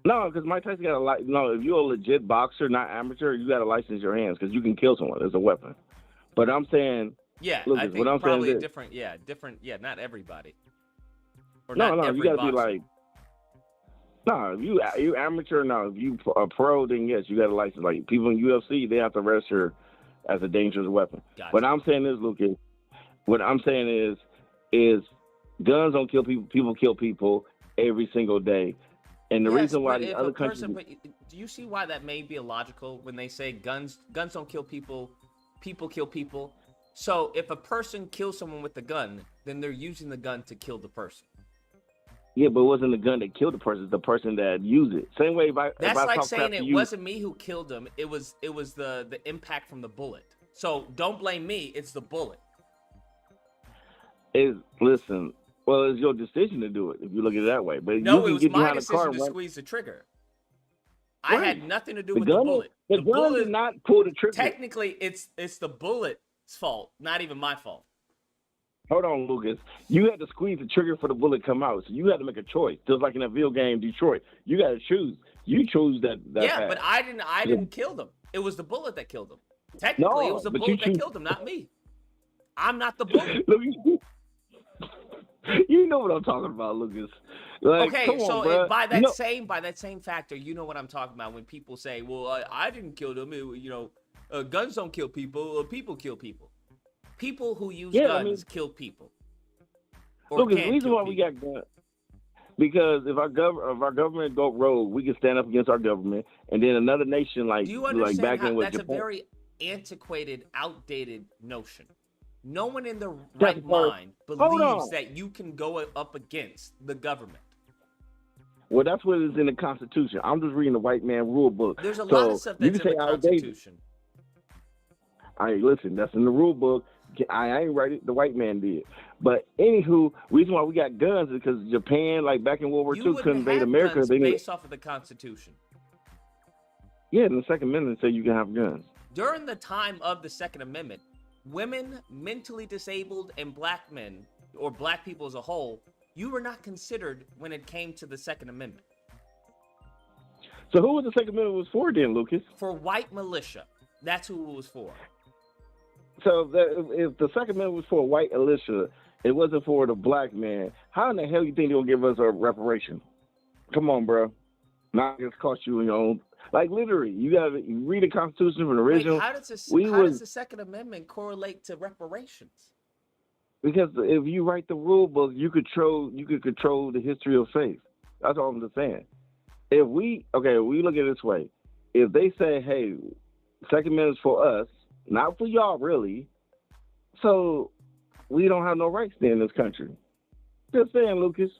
S4: No, because Mike Tyson got a no. If you're a legit boxer, not amateur, you got to license your hands because you can kill someone as a weapon. But I'm saying,
S1: yeah,
S4: look,
S1: I think
S4: what I'm
S1: probably
S4: saying
S1: different. Yeah, not everybody. Or
S4: no,
S1: not
S4: you got to
S1: boxer.
S4: be like, no. If you amateur, no. If you a pro, then yes, you got a license. Like people in UFC, they have to register as a dangerous weapon.
S1: Gotcha.
S4: What I'm saying is, Lucas, what I'm saying is guns don't kill people. People kill people every single day. And the reason why the other countries...
S1: do you see why that may be illogical when they say guns don't kill people, people kill people? So if a person kills someone with a gun, then they're using the gun to kill the person.
S4: Yeah, but it wasn't the gun that killed the person; it's the person that used it. Same way,
S1: That's like saying it wasn't me who killed him; it was the impact from the bullet. So don't blame me; it's the bullet.
S4: Listen. Well, it's your decision to do it if you look at it that way. But
S1: no,
S4: you can
S1: it was
S4: get
S1: my
S4: behind
S1: decision to squeeze the trigger. I had nothing to do with the bullet.
S4: The gun did not pull the trigger.
S1: Technically, it's the bullet's fault, not even my fault.
S4: Hold on, Lucas. You had to squeeze the trigger for the bullet to come out, so you had to make a choice. Just like in a video game, Detroit, you got to choose. You chose that.
S1: Yeah, but I didn't kill them. It was the bullet that killed them. Technically, it was the bullet that killed them, not me. I'm not the bullet.
S4: You know what I'm talking about, Lucas. Like,
S1: okay, so
S4: on,
S1: by that same factor, you know what I'm talking about when people say, "Well, I didn't kill them." Guns don't kill people. People kill people. People who use guns kill people.
S4: Look, the reason why we got guns because if our government go rogue, we can stand up against our government, and then another nation like
S1: do you understand
S4: back in with
S1: that's
S4: Japan.
S1: A very antiquated, outdated notion. No one in their right mind believes that you can go up against the government.
S4: Well, that's what is in the Constitution. I'm just reading the white man rule book.
S1: There's a lot of stuff that's in the Constitution.
S4: Listen, that's in the rule book. I ain't write it. The white man did. But anywho, reason why we got guns is because Japan, like back in World War II, couldn't invade America.
S1: They based off of the Constitution.
S4: Yeah, in the Second Amendment say you can have guns.
S1: During the time of the Second Amendment, women, mentally disabled, and black men, or black people as a whole, you were not considered when it came to the Second Amendment.
S4: So who was the Second Amendment was for then, Lucas?
S1: For white militia. That's who it was for.
S4: So if the Second Amendment was for white militia, it wasn't for the black man, how in the hell you think they're going to give us a reparation? Come on, bro. Not just cost you your own. Like, literally, you got to read the Constitution from the original.
S1: Wait, how does the Second Amendment correlate to reparations? Because
S4: if you write the rule book, you could control the history of faith. That's all I'm just saying. If we look at it this way. If they say, hey, Second Amendment is for us, not for y'all, really, so we don't have no rights then in this country. Just saying, Lucas.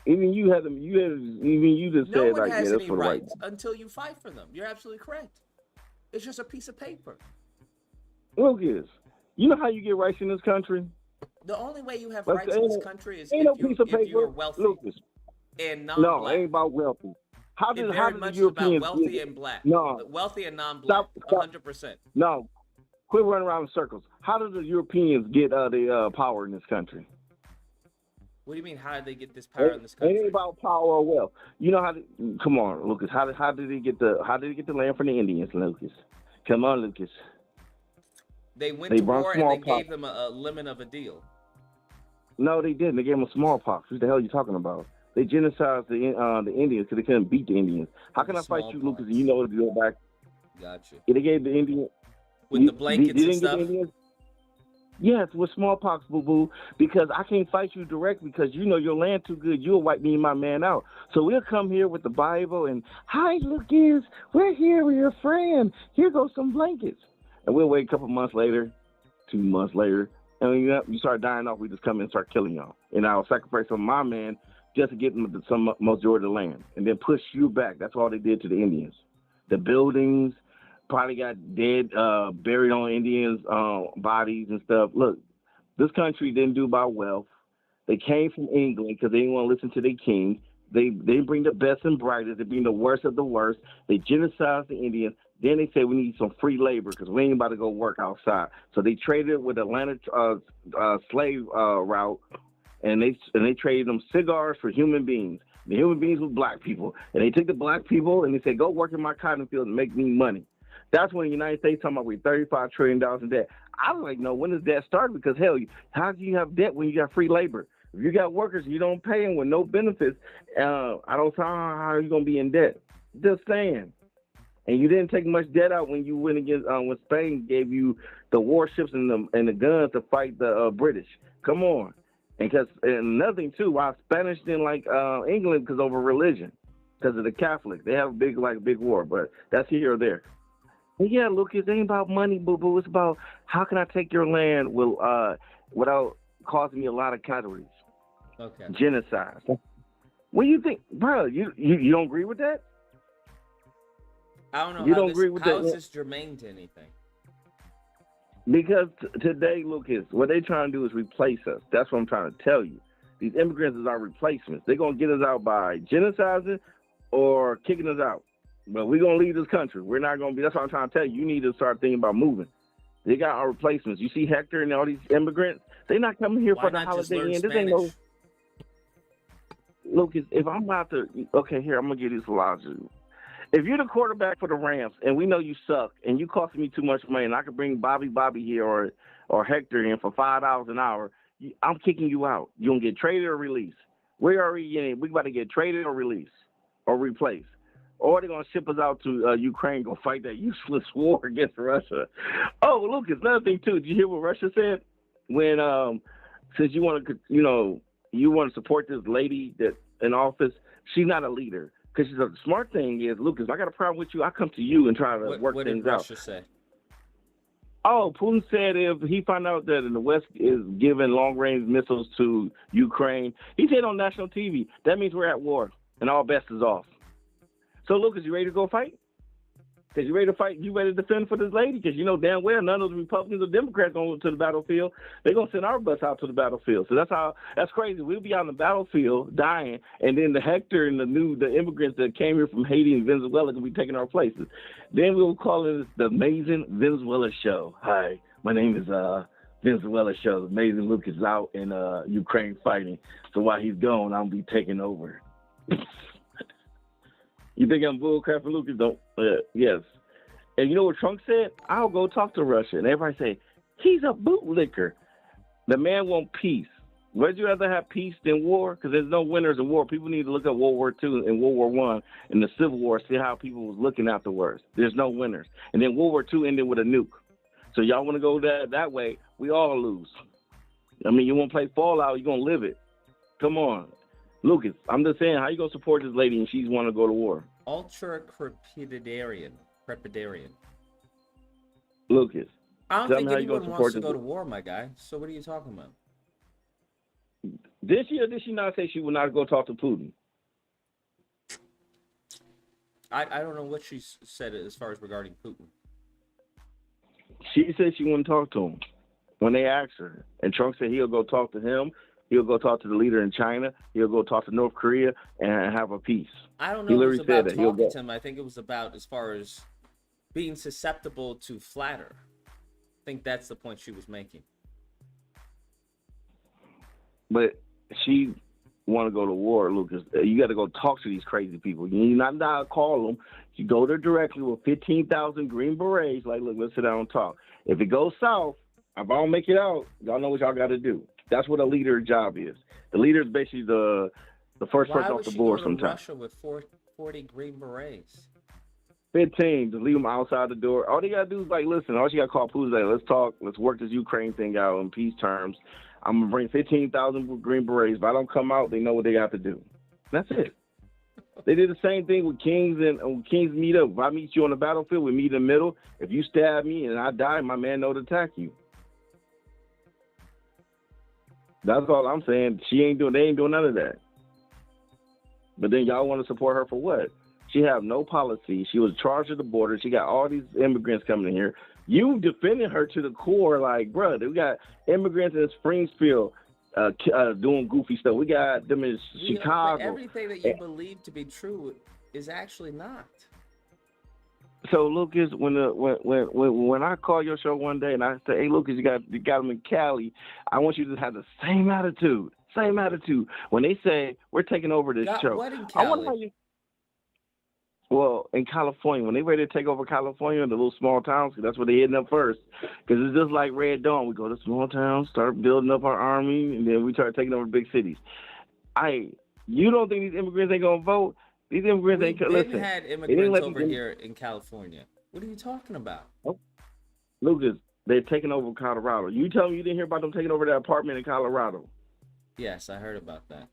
S4: Even you just
S1: no
S4: said
S1: one
S4: like,
S1: has
S4: yeah, that's
S1: any
S4: for the
S1: rights until you fight for them. You're absolutely correct. It's just a piece of paper.
S4: Lucas, you know how you get rights in this country?
S1: The only way you have rights in this country is if you're wealthy.
S4: Lucas.
S1: And non-black.
S4: No, it ain't about wealthy. How did
S1: the Europeans about wealthy and black?
S4: No,
S1: wealthy and non-black. 100%.
S4: No, quit running around in circles. How did the Europeans get the power in this country?
S1: What do you mean? How did they get this power in this country?
S4: It ain't about power or wealth. You know how? Come on, Lucas. How did they get the land from the Indians, Lucas? Come on, Lucas.
S1: They went to war and they gave them a lemon of a deal.
S4: No, they didn't. They gave them smallpox. What the hell are you talking about? They genocided the Indians because they couldn't beat the Indians. How can I fight you, Lucas, and you know to go back?
S1: Gotcha.
S4: Yeah, they gave the Indians...
S1: With the blankets and stuff?
S4: Yes, with smallpox, boo-boo, because I can't fight you direct because you know your land too good. You'll wipe me and my man out. So we'll come here with the Bible and, hi, Lucas, we're here with your friend. Here goes some blankets. And we'll wait a couple months later, 2 months later, and you start dying off. We just come in and start killing y'all. And I'll sacrifice some of my men just to get them some majority of the land, and then push you back. That's all they did to the Indians. The buildings probably got dead, buried on Indians' bodies and stuff. Look, this country didn't do about wealth. They came from England because they didn't want to listen to their king. They bring the best and brightest. They bring the worst of the worst. They genocide the Indians. Then they say we need some free labor because we ain't about to go work outside. So they traded with Atlanta slave route, and they traded them cigars for human beings. The human beings were black people, and they took the black people and they said, "Go work in my cotton field and make me money." That's when the United States talking about we're $35 trillion in debt. I was like, no, when does debt start? Because hell, how do you have debt when you got free labor? If you got workers, you don't pay them with no benefits. I don't know how are you gonna be in debt. Just saying. And you didn't take much debt out when you went against when Spain gave you the warships and the guns to fight the British. Come on. And another thing too, why Spanish didn't like England because over religion, because of the Catholics. They have a big war, but that's here or there. And yeah, look, it ain't about money, boo-boo. It's about how can I take your land without causing me a lot of casualties.
S1: Okay.
S4: Genocide. What do you think, bro? You don't agree with that?
S1: I don't know.
S4: You don't agree with that?
S1: How is this germane to anything?
S4: Because today, Lucas, what they trying to do is replace us. That's what I'm trying to tell you. These immigrants is our replacements. They're going to get us out by genociding or kicking us out. But we're going to leave this country. We're not going to be. That's what I'm trying to tell you. You need to start thinking about moving. They got our replacements. You see Hector and all these immigrants? They're not coming here for the holiday inn. This ain't no. Lucas, if I'm about to. Okay, here, I'm going to give you this logic. If you're the quarterback for the Rams and we know you suck and you costing me too much money and I could bring Bobby here or Hector in for $5 an hour, I'm kicking you out. You're going to get traded or released. We about to get traded or released or replaced. Or they're going to ship us out to Ukraine, go fight that useless war against Russia. Oh, Lucas, another thing, too. Did you hear what Russia said? When, since you want to, you want to support this lady that's in office, she's not a leader. Because the smart thing is, Lucas, I got a problem with you. I come to you and try to work things out.
S1: What did Russia say?
S4: Oh, Putin said if he found out that the West is giving long-range missiles to Ukraine, he said on national TV, that means we're at war and all bets is off. So, Lucas, you ready to go fight? Because you ready to fight? You ready to defend for this lady? Because you know damn well none of the Republicans or Democrats going to the battlefield. They're going to send our butts out to the battlefield. So that's crazy. We'll be on the battlefield dying, and then the Hector and the immigrants that came here from Haiti and Venezuela will be taking our places. Then we'll call it the Amazing Venezuela Show. Hi, my name is Venezuela Show. Amazing Lucas is out in Ukraine fighting. So while he's gone, I'll be taking over. You think I'm bullcrap for Lucas? Don't. Yes. And you know what Trump said? I'll go talk to Russia. And everybody say, he's a bootlicker. The man wants peace. Would you rather have peace than war? Because there's no winners in war. People need to look at World War II and World War I and the Civil War, see how people was looking afterwards. There's no winners. And then World War II ended with a nuke. So y'all want to go that way, we all lose. I mean, you want to play Fallout, you're going to live it. Come on. Lucas, I'm just saying, how you going to support this lady and she's want to go to war?
S1: Ultra-crepidarian.
S4: Lucas.
S1: I don't think anyone wants to go to war, my guy. So what are you talking about?
S4: Did she not say she would not go talk to Putin?
S1: I don't know what she said as far as regarding Putin.
S4: She said she wouldn't talk to him when they asked her. And Trump said he'll go talk to him. He'll go talk to the leader in China. He'll go talk to North Korea and have a peace.
S1: I don't know if it was about talking to him. I think it was about as far as being susceptible to flatter. I think that's the point she was making.
S4: But she want to go to war, Lucas. You got to go talk to these crazy people. You not call them. You go there directly with 15,000 Green Berets. Like, look, let's sit down and talk. If it goes south, if I don't make it out, y'all know what y'all got to do. That's what a leader's job is. The leader is basically the first person off the board sometimes.
S1: Why would she go to Russia with 40 Green Berets?
S4: 15, just leave them outside the door. All they got to do is, like, listen, all you got to call Putin is, like, let's talk. Let's work this Ukraine thing out in peace terms. I'm going to bring 15,000 Green Berets. If I don't come out, they know what they got to do. That's it. They did the same thing with Kings and Kings meet up. If I meet you on the battlefield, we meet in the middle. If you stab me and I die, my man know to attack you. That's all I'm saying. They ain't doing none of that. But then y'all want to support her for what? She have no policy. She was charged at the border. She got all these immigrants coming in here. You defended her to the core, like, bro, we got immigrants in Springfield doing goofy stuff. We got them in Chicago.
S1: Everything that you believe to be true is actually not.
S4: So Lucas, when I call your show one day and I say, "Hey Lucas, you got them in Cali," I want you to have the same attitude. Same attitude. When they say we're taking over this show,
S1: what in Cali?
S4: I wonder how you. Well, in California, when they ready to take over California, the little small towns, that's where they hitting up first. Because it's just like Red Dawn. We go to small towns, start building up our army, and then we start taking over big cities. You don't think these immigrants ain't gonna vote? These immigrants ain't gonna listen.
S1: We've had immigrants over here in California. What are you talking about?
S4: Oh, Lucas, they're taking over Colorado. You tell me you didn't hear about them taking over that apartment in Colorado?
S1: Yes, I heard about that.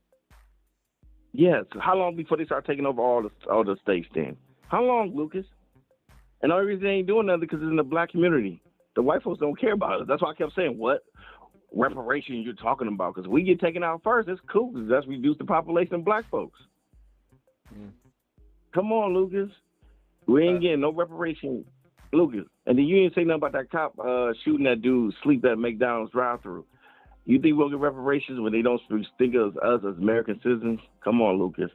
S4: Yes. How long before they start taking over all the states then? How long, Lucas? And the only reason they ain't doing nothing because it's in the black community. The white folks don't care about it. That's why I kept saying, what reparations you're talking about? Because we get taken out first. It's cool because that's reduced the population of black folks. Come on, Lucas. We ain't getting no reparation, Lucas. And then you didn't say nothing about that cop shooting that dude sleep at McDonald's drive-thru. You think we'll get reparations when they don't think of us as American citizens? Come on, Lucas.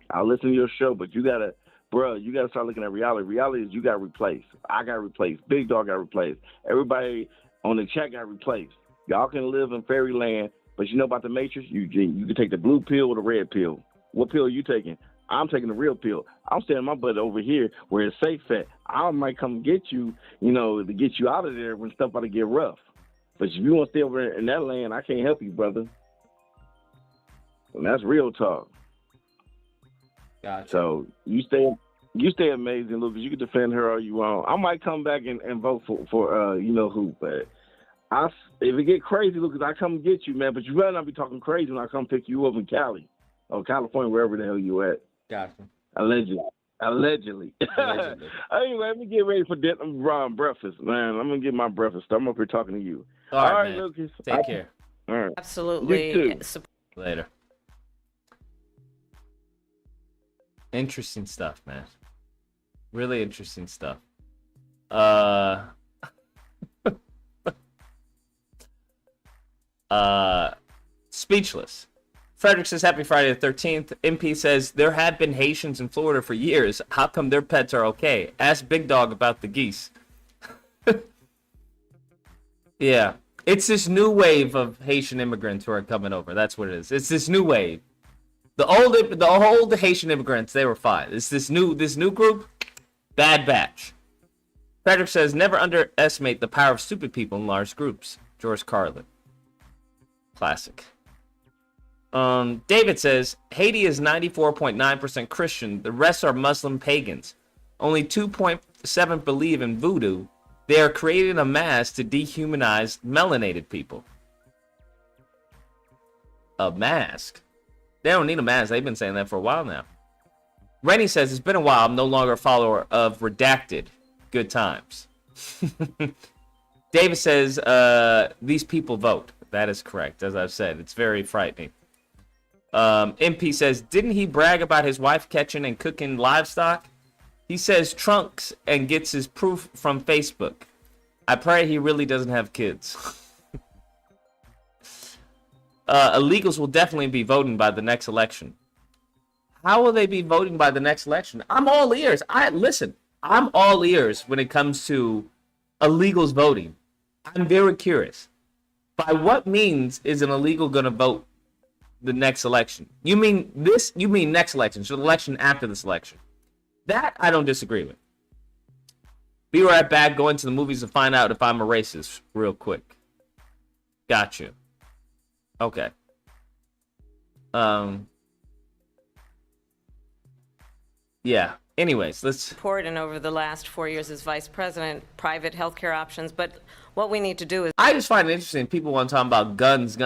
S4: I'll listen to your show, but you gotta start looking at reality. Reality is you got replaced. I got replaced. Big Dog got replaced. Everybody on the chat got replaced. Y'all can live in fairyland, but you know about the Matrix? You can take the blue pill or the red pill. What pill are you taking? I'm taking the real pill. I'm standing my butt over here where it's safe at. I might come get you, to get you out of there when stuff about to get rough. But if you want to stay over in that land, I can't help you, brother. And that's real talk.
S1: Gotcha.
S4: So you stay amazing, Lucas. You can defend her all you want. I might come back and vote for who, but if it get crazy, Lucas, I come get you, man. But you better not be talking crazy when I come pick you up in Cali or California, wherever the hell you at.
S1: Gotcha.
S4: Allegedly. Anyway, let me get ready for breakfast, man. I'm gonna get my breakfast. I'm up here talking to you.
S1: All right, man.
S4: Lucas.
S1: Take care.
S4: All right.
S6: Absolutely.
S4: You too.
S1: Later. Interesting stuff, man. Really interesting stuff. Speechless. Frederick says, happy Friday the 13th. MP says, there have been Haitians in Florida for years. How come their pets are okay? Ask Big Dog about the geese. Yeah. It's this new wave of Haitian immigrants who are coming over. That's what it is. It's this new wave. The old Haitian immigrants, they were fine. It's this new group, bad batch. Frederick says, never underestimate the power of stupid people in large groups. George Carlin. Classic. David says, Haiti is 94.9% Christian. The rest are Muslim pagans. Only 2.7% believe in voodoo. They are creating a mask to dehumanize melanated people. A mask? They don't need a mask. They've been saying that for a while now. Rennie says, it's been a while. I'm no longer a follower of Redacted. Good times. David says, these people vote. That is correct. As I've said, it's very frightening. MP says, didn't he brag about his wife catching and cooking livestock? He says trunks and gets his proof from Facebook. I pray he really doesn't have kids. Illegals will definitely be voting by the next election. How will they be voting by the next election? I'm all ears. I'm all ears when it comes to illegals voting. I'm very curious. By what means is an illegal going to vote the next election? You mean next election, so the election after this election. That I don't disagree with. Be right back. Go into the movies to find out if I'm a racist real quick. Got you. Okay. Yeah. Anyways, let's
S6: Important over the last 4 years as vice president, private healthcare options. But what we need to do is
S1: I just find it interesting. People want to talk about guns,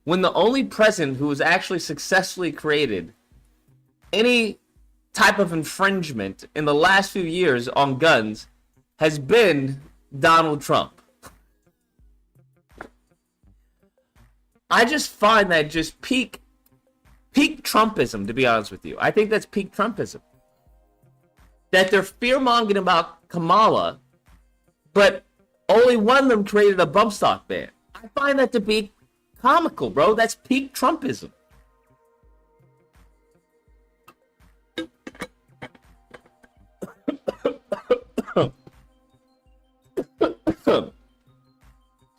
S1: when the only president who was actually successfully created any type of infringement in the last few years on guns has been Donald Trump. I just find that just peak Trumpism, to be honest with you. I think that's peak Trumpism. That they're fear-mongering about Kamala, but only one of them created a bump stock ban. I find that to be comical, bro. That's peak Trumpism.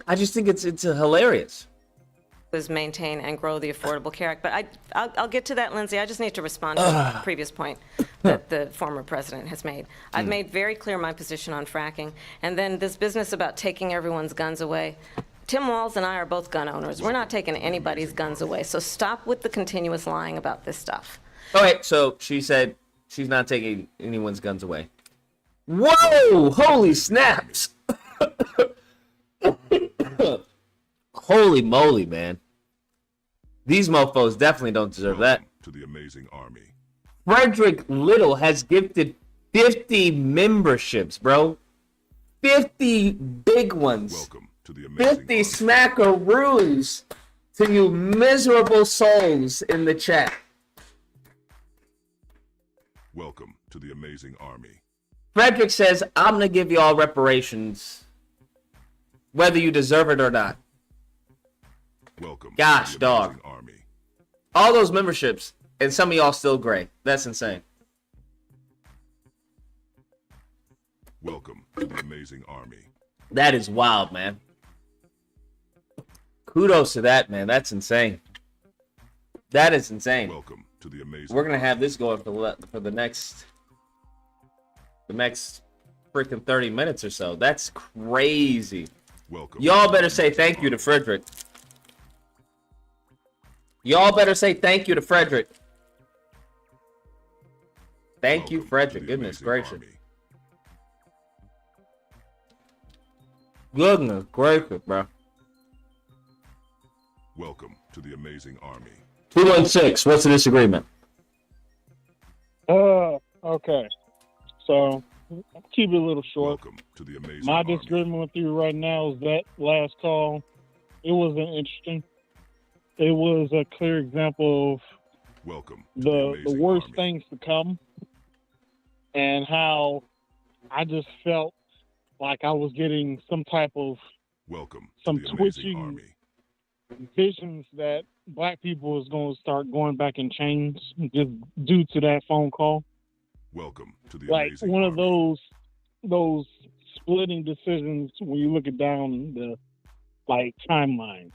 S1: I just think it's hilarious.
S6: Was maintain and grow the Affordable Care Act. But I'll get to that, Lindsay. I just need to respond to the previous point that the former president has made. I've made very clear my position on fracking. And then this business about taking everyone's guns away. Tim Walz and I are both gun owners. We're not taking anybody's guns away. So stop with the continuous lying about this stuff.
S1: All right, so she said she's not taking anyone's guns away. Whoa! Holy snaps! Holy moly, man. These mofos definitely don't deserve that.
S5: To the amazing army.
S1: Frederick Little has gifted 50 memberships, bro. 50 big ones.
S5: Welcome to the amazing
S1: 50
S5: army.
S1: smackaroos to you miserable souls in the chat.
S5: Welcome to the amazing army.
S1: Frederick says, I'm going to give you all reparations, whether you deserve it or not.
S5: Welcome.
S1: Gosh,
S5: to the amazing
S1: dog.
S5: army.
S1: All those memberships, and some of y'all still gray. That's insane.
S5: Welcome to the amazing army.
S1: That is wild, man. Kudos to that, man. That's insane. That is insane.
S5: Welcome to the amazing.
S1: We're gonna have this going for the next freaking 30 minutes or so. That's crazy.
S5: Welcome.
S1: Y'all better say thank you to Frederick. Y'all better say thank you to Frederick. Thank you,
S5: Welcome to
S1: Frederick.
S5: the
S1: Goodness
S5: amazing
S1: gracious.
S5: army.
S1: Goodness gracious, bro.
S5: Welcome to the amazing army.
S1: 216, what's the disagreement?
S7: Okay. So, I'll keep it a little short.
S5: Welcome to the amazing
S7: My
S5: army.
S7: disagreement with you right now is that last call, it wasn't interesting. It was a clear example of
S5: Welcome to
S7: the
S5: amazing
S7: worst
S5: army.
S7: things to come and how I just felt like I was getting some type of
S5: Welcome
S7: some
S5: to the amazing
S7: twitching
S5: army.
S7: visions that black people is going to start going back in chains just due to that phone call.
S5: Welcome to the
S7: Like
S5: amazing
S7: one
S5: army.
S7: of those splitting decisions when you look it down the like timelines.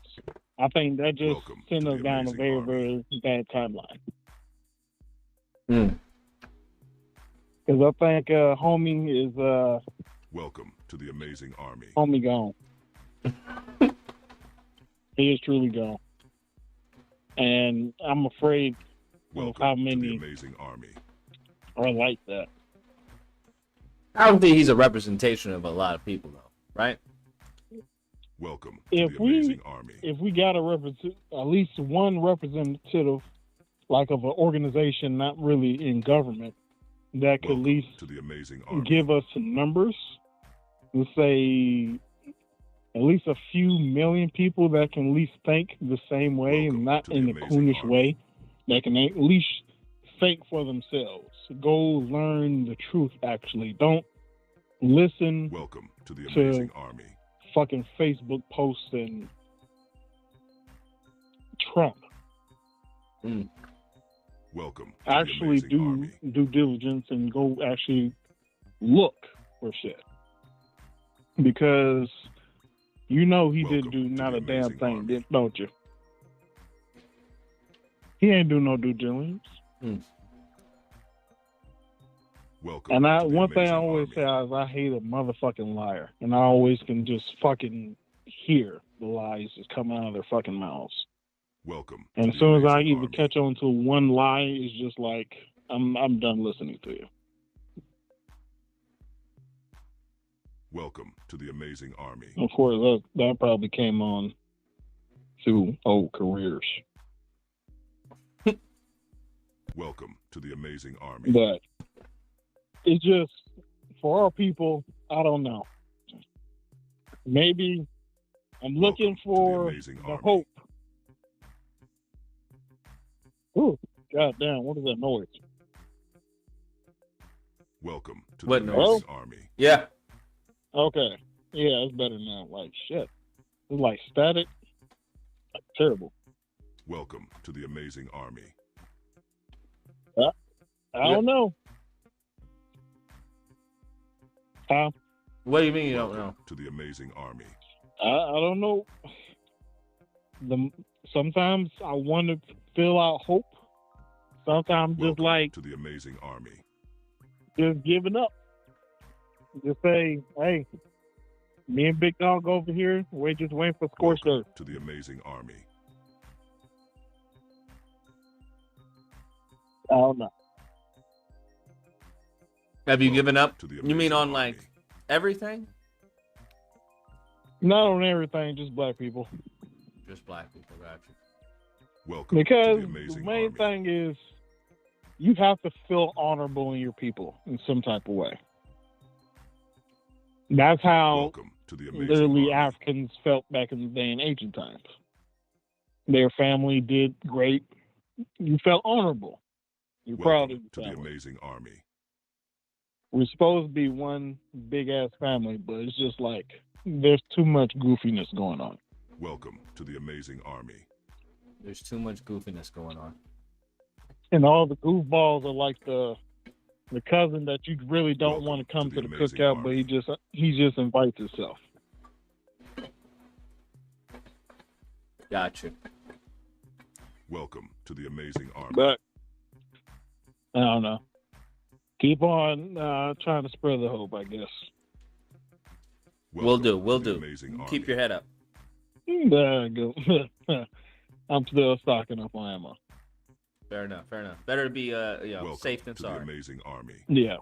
S7: I think that just
S5: Welcome
S7: sent
S5: to
S7: us
S5: the
S7: down a
S5: amazing
S7: very,
S5: army.
S7: very bad timeline.
S1: Mm.
S7: Because I think homie is
S5: Welcome to the amazing army.
S7: homie gone. He is truly gone. And I'm afraid
S5: Welcome
S7: how
S5: to the
S7: many
S5: amazing army.
S7: are like that.
S1: I don't think he's a representation of a lot of people, though, right?
S5: Welcome
S7: If
S5: to the
S7: we-
S5: amazing army.
S7: If we got a at least one representative, like of an organization not really in government, that could at
S5: Welcome
S7: least
S5: to the amazing army.
S7: give us some numbers, let's say at least a few million people that can at least think the same way
S5: Welcome
S7: and not
S5: to the
S7: in a
S5: amazing
S7: coonish
S5: army.
S7: way, that can at least think for themselves. Go learn the truth, actually. Don't listen
S5: Welcome to the
S7: to-
S5: amazing army.
S7: fucking Facebook posts and Trump.
S5: Welcome to
S7: Actually
S5: the amazing army.
S7: due diligence and go actually look for shit. Because you know he
S5: Welcome
S7: didn't do
S5: to
S7: not
S5: the
S7: a damn
S5: amazing
S7: thing,
S5: army.
S7: don't you? He ain't do no due diligence.
S5: Welcome
S7: And
S5: to the
S7: one thing I
S5: amazing
S7: always
S5: army.
S7: say is I hate a motherfucking liar. And I always can just fucking hear the lies just coming out of their fucking mouths.
S5: Welcome.
S7: And
S5: to
S7: as
S5: the
S7: soon as I
S5: amazing
S7: even
S5: army.
S7: catch on to one lie, it's just like I'm done listening to you.
S5: Welcome to the amazing army.
S7: Of course, that probably came on through old careers.
S5: Welcome to the amazing army.
S7: But it's just for our people. I don't know. Maybe I'm looking for the hope. Ooh, goddamn! What is that noise?
S5: Welcome to
S1: What
S5: the
S1: noise?
S5: amazing army.
S1: Yeah.
S7: Okay, yeah, it's better now. Like shit, it's like static. Like, terrible.
S5: Welcome to the amazing army.
S7: I don't know. Huh?
S1: What do you mean you don't
S5: Welcome
S1: know?
S5: to the amazing army.
S7: I don't know. Sometimes I want to fill out hope. Sometimes just
S5: Welcome
S7: like
S5: to the amazing army.
S7: just giving up. Just say, hey, me and Big Dog over here, we're just waiting for scorched earth.
S5: Welcome to the amazing army.
S7: I don't know.
S1: Have you given up?
S5: To the
S1: You mean
S5: amazing
S1: on
S5: army.
S1: like everything?
S7: Not on everything, just black people.
S1: Just black people, got you.
S5: Welcome
S7: Because
S5: to the
S7: the
S5: amazing
S7: main
S5: army.
S7: thing is you have to feel honorable in your people in some type of way. That's how
S5: Welcome to the amazing
S7: literally
S5: army.
S7: Africans felt back in the day in ancient times. Their family did great. You felt honorable. You're proud of
S5: Welcome to
S7: your
S5: the
S7: family.
S5: amazing army.
S7: We're supposed to be one big ass family, but it's just like there's too much goofiness going on.
S5: Welcome to the amazing army.
S1: There's too much goofiness going on.
S7: And all the goofballs are like the cousin that you really don't
S5: Welcome
S7: want to come
S5: to
S7: to
S5: the
S7: the
S5: amazing
S7: cookout,
S5: army.
S7: but he just invites himself.
S1: Got you.
S5: Welcome to the amazing army.
S7: But I don't know. Keep on trying to spread the hope, I guess.
S1: We'll do.
S5: Welcome
S1: We'll
S5: to the
S1: do.
S5: amazing
S1: Keep
S5: army.
S1: your head up.
S7: There you go. I'm still stocking up on ammo.
S1: Fair enough. Fair enough. Better to be
S5: Welcome
S1: safe than
S5: to
S1: sorry.
S5: the amazing army.
S7: Yeah.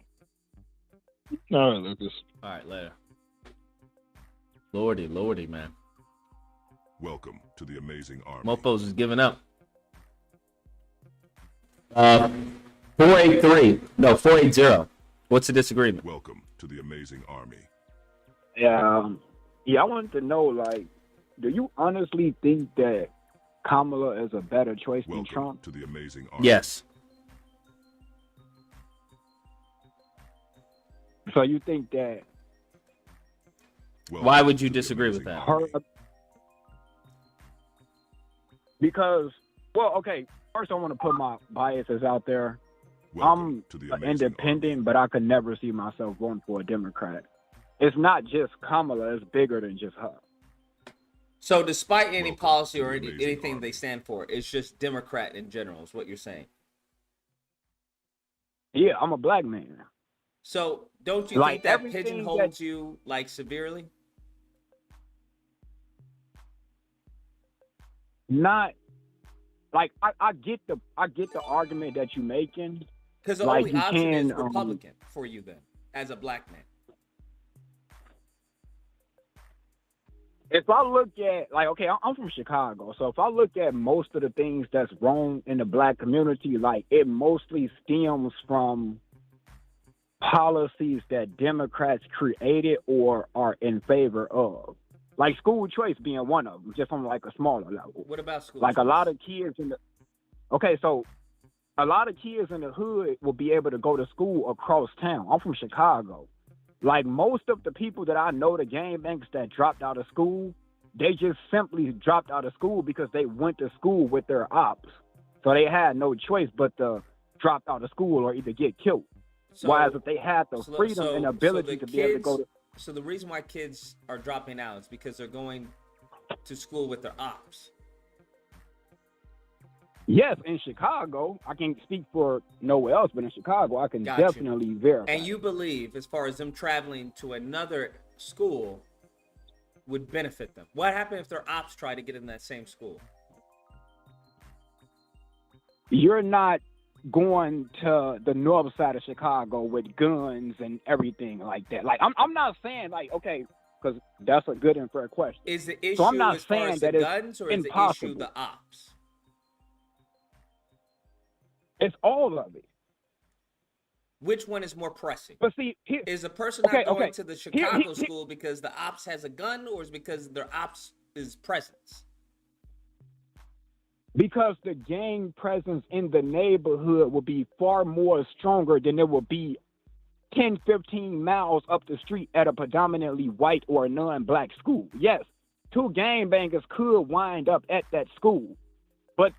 S7: All right, Lucas.
S1: All right, later. Lordy, man.
S5: Welcome to the amazing army.
S1: Mofos is giving up. 480. What's the disagreement?
S5: Welcome to the amazing army.
S8: Yeah, I wanted to know, like, do you honestly think that Kamala is a better choice than
S5: Welcome
S8: Trump?
S5: to the amazing army.
S1: Yes.
S8: So you think that
S5: Welcome
S1: Why would you
S5: to the
S1: disagree with
S5: amazing
S1: that?
S5: army.
S8: her? Because, well, okay, first I want to put my biases out there.
S5: Welcome
S8: I'm
S5: to the
S8: an
S5: amazing
S8: independent,
S5: army.
S8: but I could never see myself voting for a Democrat. It's not just Kamala; it's bigger than just her.
S1: So despite any
S5: Welcome
S1: policy
S5: to
S1: or
S5: the amazing
S1: anything
S5: army.
S1: they stand for, it's just Democrat in general is what you're saying.
S8: Yeah, I'm a black man.
S1: So don't you
S8: Like,
S1: think that
S8: everything
S1: pigeonholes you like severely?
S8: Not like I get the argument that you're making.
S1: Because the
S8: Like,
S1: only
S8: you
S1: option is
S8: can,
S1: Republican for you then, as a black man.
S8: If I look at, like, okay, I'm from Chicago, so if I look at most of the things that's wrong in the black community, like, it mostly stems from policies that Democrats created or are in favor of. Like school choice being one of them, just on like a smaller level.
S1: What about school
S8: Like
S1: choice?
S8: a lot of kids in the, okay, so a lot of kids in the hood will be able to go to school across town. I'm from Chicago. Like most of the people that I know, the gang banks that dropped out of school, they just simply dropped out of school because they went to school with their ops. So they had no choice but to drop out of school or either get killed.
S1: So-
S8: Whereas if they had the
S1: so-
S8: freedom
S1: so-
S8: and
S1: so
S8: ability
S1: the
S8: to be able to go
S1: kids-
S8: to...
S1: So the reason why kids are dropping out is because they're going to school with their ops.
S8: Yes, in Chicago, I can't speak for nowhere else, but in Chicago, I can
S1: Gotcha.
S8: definitely verify.
S1: And you believe, as far as them traveling to another school, would benefit them. What happens if their ops try to get in that same school?
S8: You're not going to the north side of Chicago with guns and everything like that. Like, I'm not saying, like, okay, because that's a good and fair question.
S1: Is the issue
S8: So I'm not
S1: as far
S8: saying
S1: as the
S8: that it's
S1: guns, or is the
S8: impossible.
S1: issue the ops?
S8: It's all of it.
S1: Which one is more pressing?
S8: But see,
S1: Is a person not going to the Chicago
S8: Here-
S1: school because the ops has a gun, or is because their ops is presence?
S8: because the gang presence in the neighborhood will be far more stronger than it will be 10, 15 miles up the street at a predominantly white or non-black school. Yes, two gangbangers could wind up at that school, but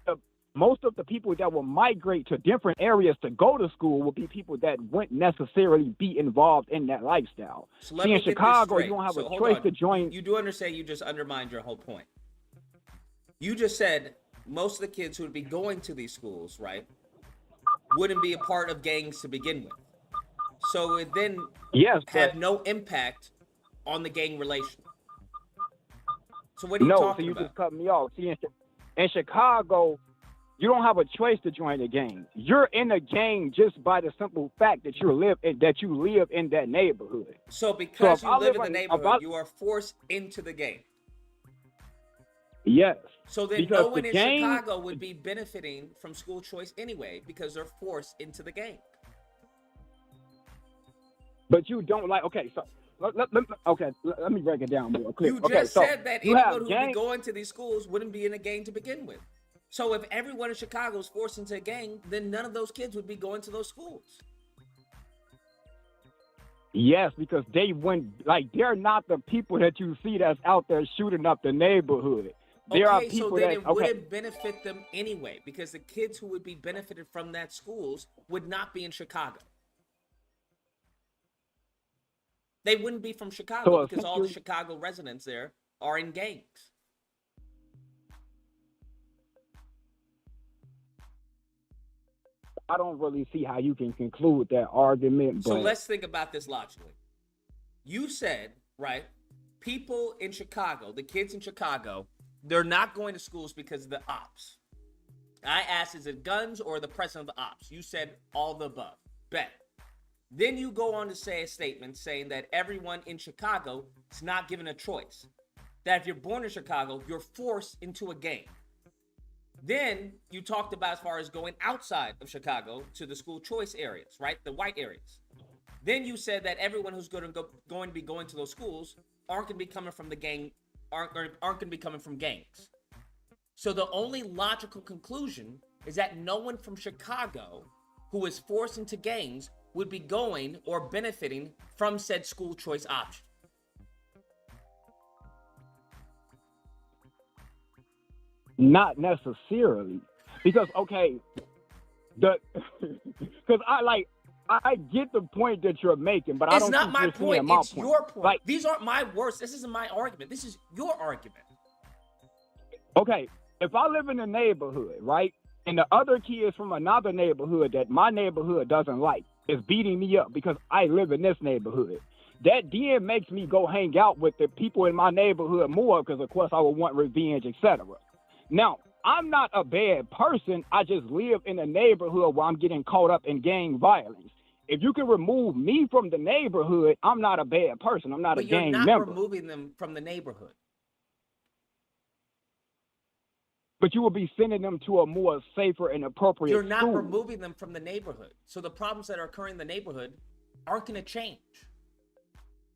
S8: most of the people that will migrate to different areas to go to school will be people that wouldn't necessarily be involved in that lifestyle.
S1: So let
S8: See,
S1: me
S8: in
S1: get this
S8: Chicago,
S1: straight.
S8: you don't have
S1: So
S8: a
S1: hold
S8: choice
S1: on.
S8: to join.
S1: You do understand you just undermined your whole point. You just said most of the kids who would be going to these schools, right, wouldn't be a part of gangs to begin with. So it then
S8: Yes,
S1: have
S8: but
S1: no impact on the gang relation. So what are you
S8: no, so
S1: talking
S8: you
S1: about?
S8: just cut me off. See, in Chicago, you don't have a choice to join a gang. You're in a gang just by the simple fact that you live in that neighborhood.
S1: So because
S8: if
S1: you
S8: I
S1: live in
S8: live
S1: the
S8: in- if
S1: neighborhood,
S8: I-
S1: you are forced into the gang.
S8: Yes.
S1: So then
S8: Because
S1: no
S8: the
S1: one in
S8: gang-
S1: Chicago would be benefiting from school choice anyway because they're forced into the gang.
S8: But you don't like. Okay, so let me break it down more clear.
S1: You
S8: Okay,
S1: just
S8: so
S1: said that
S8: you
S1: anyone
S8: have
S1: who would be
S8: gang.
S1: going to these schools wouldn't be in a gang to begin with. So if everyone in Chicago is forced into a gang, then none of those kids would be going to those schools.
S8: Yes, because they wouldn't like. They're not the people that you see that's out there shooting up the neighborhood. There are
S1: Okay,
S8: people
S1: so then
S8: that
S1: it wouldn't benefit them anyway because the kids who would be benefited from that schools would not be in Chicago. They wouldn't be from Chicago
S8: So
S1: because all the
S8: essentially-
S1: Chicago residents there are in gangs.
S8: I don't really see how you can conclude that argument.
S1: So
S8: But
S1: let's think about this logically. You said, right, people in Chicago, the kids in Chicago, they're not going to schools because of the ops. I asked, is it guns or the presence of the ops? You said all the above. Bet. Then you go on to say a statement saying that everyone in Chicago is not given a choice. That if you're born in Chicago, you're forced into a gang. Then you talked about as far as going outside of Chicago to the school choice areas, right? The white areas. Then you said that everyone who's going to be going to those schools aren't going to be coming from the gang, aren't going to be coming from gangs. So the only logical conclusion is that no one from Chicago who is forced into gangs would be going or benefiting from said school choice option.
S8: not necessarily, because because I get the point that you're making, but I
S1: It's
S8: don't
S1: not
S8: think
S1: my
S8: you're
S1: point,
S8: seeing my
S1: it's your point.
S8: Like,
S1: These aren't my words. This isn't my argument. This is your argument.
S8: okay, if I live in a neighborhood, right, and the other kids from another neighborhood that my neighborhood doesn't like is beating me up because I live in this neighborhood, that then makes me go hang out with the people in my neighborhood more because, of course, I would want revenge, etc. Now, I'm not a bad person. I just live in a neighborhood where I'm getting caught up in gang violence. If you can remove me from the neighborhood, I'm not a bad person. I'm not
S1: But
S8: a
S1: you're
S8: gang
S1: not
S8: member.
S1: removing them from the neighborhood.
S8: But you will be sending them to a more safer and appropriate
S1: You're not
S8: school.
S1: removing them from the neighborhood. So the problems that are occurring in the neighborhood aren't going to change.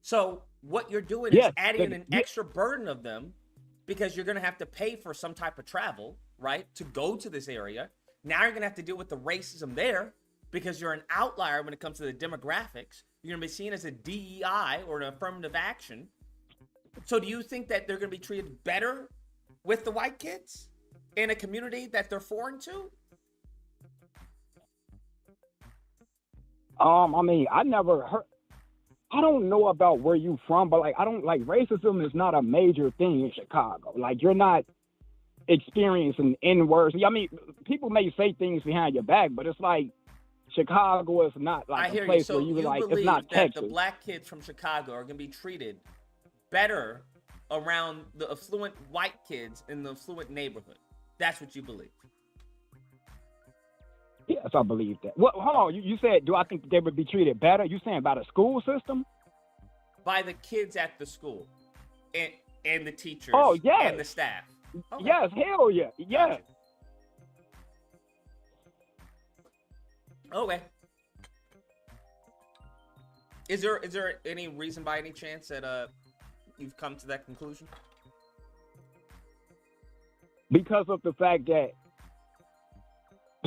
S1: So what you're doing is adding an extra burden of them because you're going to have to pay for some type of travel, right, to go to this area. Now you're going to have to deal with the racism there because you're an outlier when it comes to the demographics. You're going to be seen as a DEI or an affirmative action. So do you think that they're going to be treated better with the white kids in a community that they're foreign to?
S8: I mean, I never heard. I don't know about where you from, but I don't racism is not a major thing in Chicago. Like, you're not experiencing N-words. I mean, people may say things behind your back, but it's like Chicago is not
S1: I
S8: a
S1: hear
S8: place
S1: you. So
S8: where you
S1: you
S8: like. It's
S1: believe
S8: not
S1: that
S8: Texas.
S1: the black kids from Chicago are going to be treated better around the affluent white kids in the affluent neighborhood. That's what you believe.
S8: Yes, I believe that. Well, hold on. You said, do I think they would be treated better? You saying about a school system?
S1: By the kids at the school and the teachers
S8: Oh, yes.
S1: and the staff. Okay.
S8: Yes, hell yeah. Yes.
S1: Okay. Is there any reason by any chance that you've come to that conclusion?
S8: Because of the fact that,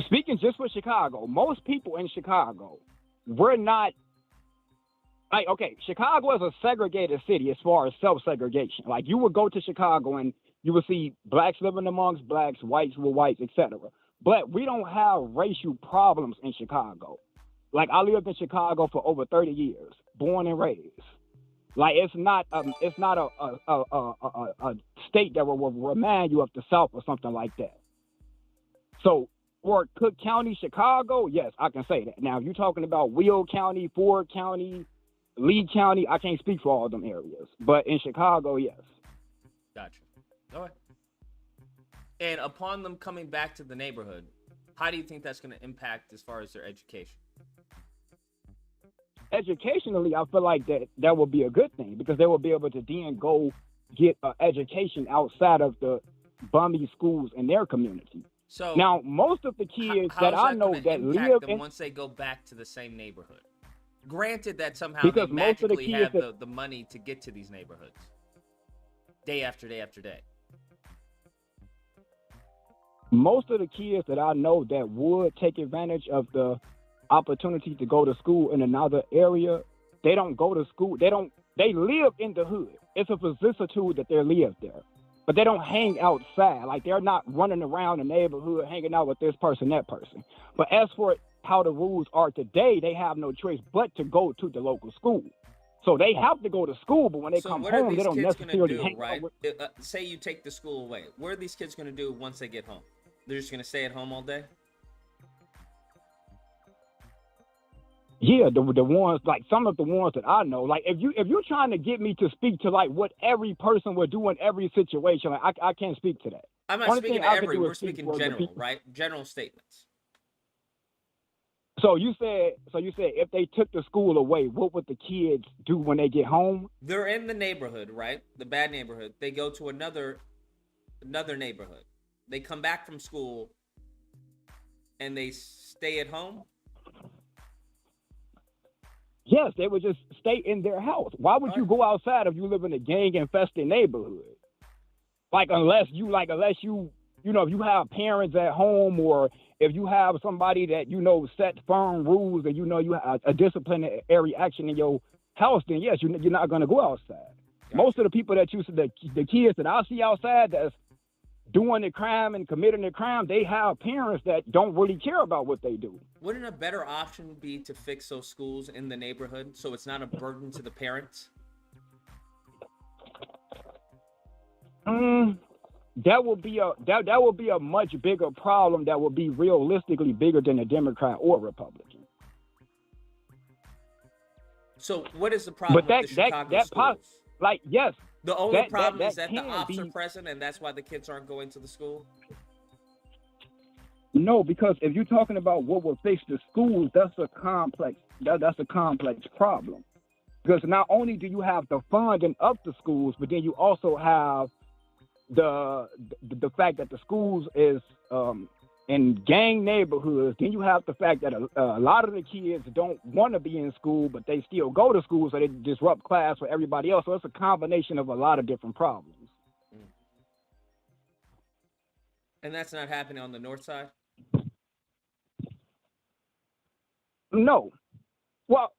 S8: speaking just for Chicago, most people in Chicago, we're not, like, okay, Chicago is a segregated city as far as self-segregation. Like, you would go to Chicago and you would see blacks living amongst blacks, whites with whites, etc. But we don't have racial problems in Chicago. Like, I lived in Chicago for over 30 years, born and raised. Like, it's not a state that will remind you of the South or something like that. So for Cook County, Chicago, yes, I can say that. Now, if you're talking about Will County, Ford County, Lee County, I can't speak for all of them areas. But in Chicago, yes.
S1: Gotcha. All right. And upon them coming back to the neighborhood, how do you think that's going to impact as far as their education?
S8: Educationally, I feel like that would be a good thing because they will be able to then go get an education outside of the bummy schools in their community.
S1: So
S8: now, most of the kids that I know that live in,
S1: once they go back to the same neighborhood, granted that somehow
S8: because
S1: they
S8: most of the
S1: magically
S8: kids
S1: have the money to get to these neighborhoods day after day after day.
S8: Most of the kids that I know that would take advantage of the opportunity to go to school in another area, they don't go to school. They live in the hood. It's a vicissitude that they live there, but they don't hang outside. Like, they're not running around the neighborhood hanging out with this person, that person. But as for how the rules are today, they have no choice but to go to the local school. So they have to go to school, but when they come home, they don't necessarily hang out with.
S1: Say you take the school away. What are these kids going to do once they get home? They're just going to stay at home all day?
S8: Yeah, the ones, like some of the ones that I know, like if you're trying to get me to speak to like what every person would do in every situation, like I can't speak to that.
S1: I'm not speaking to every, we're speaking general, right? General statements.
S8: So you said if they took the school away, what would the kids do when they get home?
S1: They're in the neighborhood, right? The bad neighborhood. They go to another neighborhood. They come back from school and they stay at home.
S8: Yes, they would just stay in their house. Why would you go outside if you live in a gang-infested neighborhood? Like, unless you if you have parents at home, or if you have somebody that, set firm rules and you have a disciplinary action in your house, then yes, you're not going to go outside. Gotcha. Most of the people that the kids that I see outside that's doing the crime and committing the crime, they have parents that don't really care about what they do.
S1: Wouldn't a better option be to fix those schools in the neighborhood so it's not a burden to the parents?
S8: That would be a much bigger problem that would be realistically bigger than a Democrat or Republican.
S1: So what is the problem with the Chicago schools?
S8: Yes.
S1: The only problem is that the ops are present, and that's why the kids aren't going to the school?
S8: No, because if you're talking about what will fix the schools, that's a complex problem. Because not only do you have the funding of the schools, but then you also have the fact that the schools is in gang neighborhoods. Then you have the fact that a lot of the kids don't want to be in school, but they still go to school, so they disrupt class for everybody else. So it's a combination of a lot of different problems.
S1: And that's not happening on the north side?
S8: No. Well,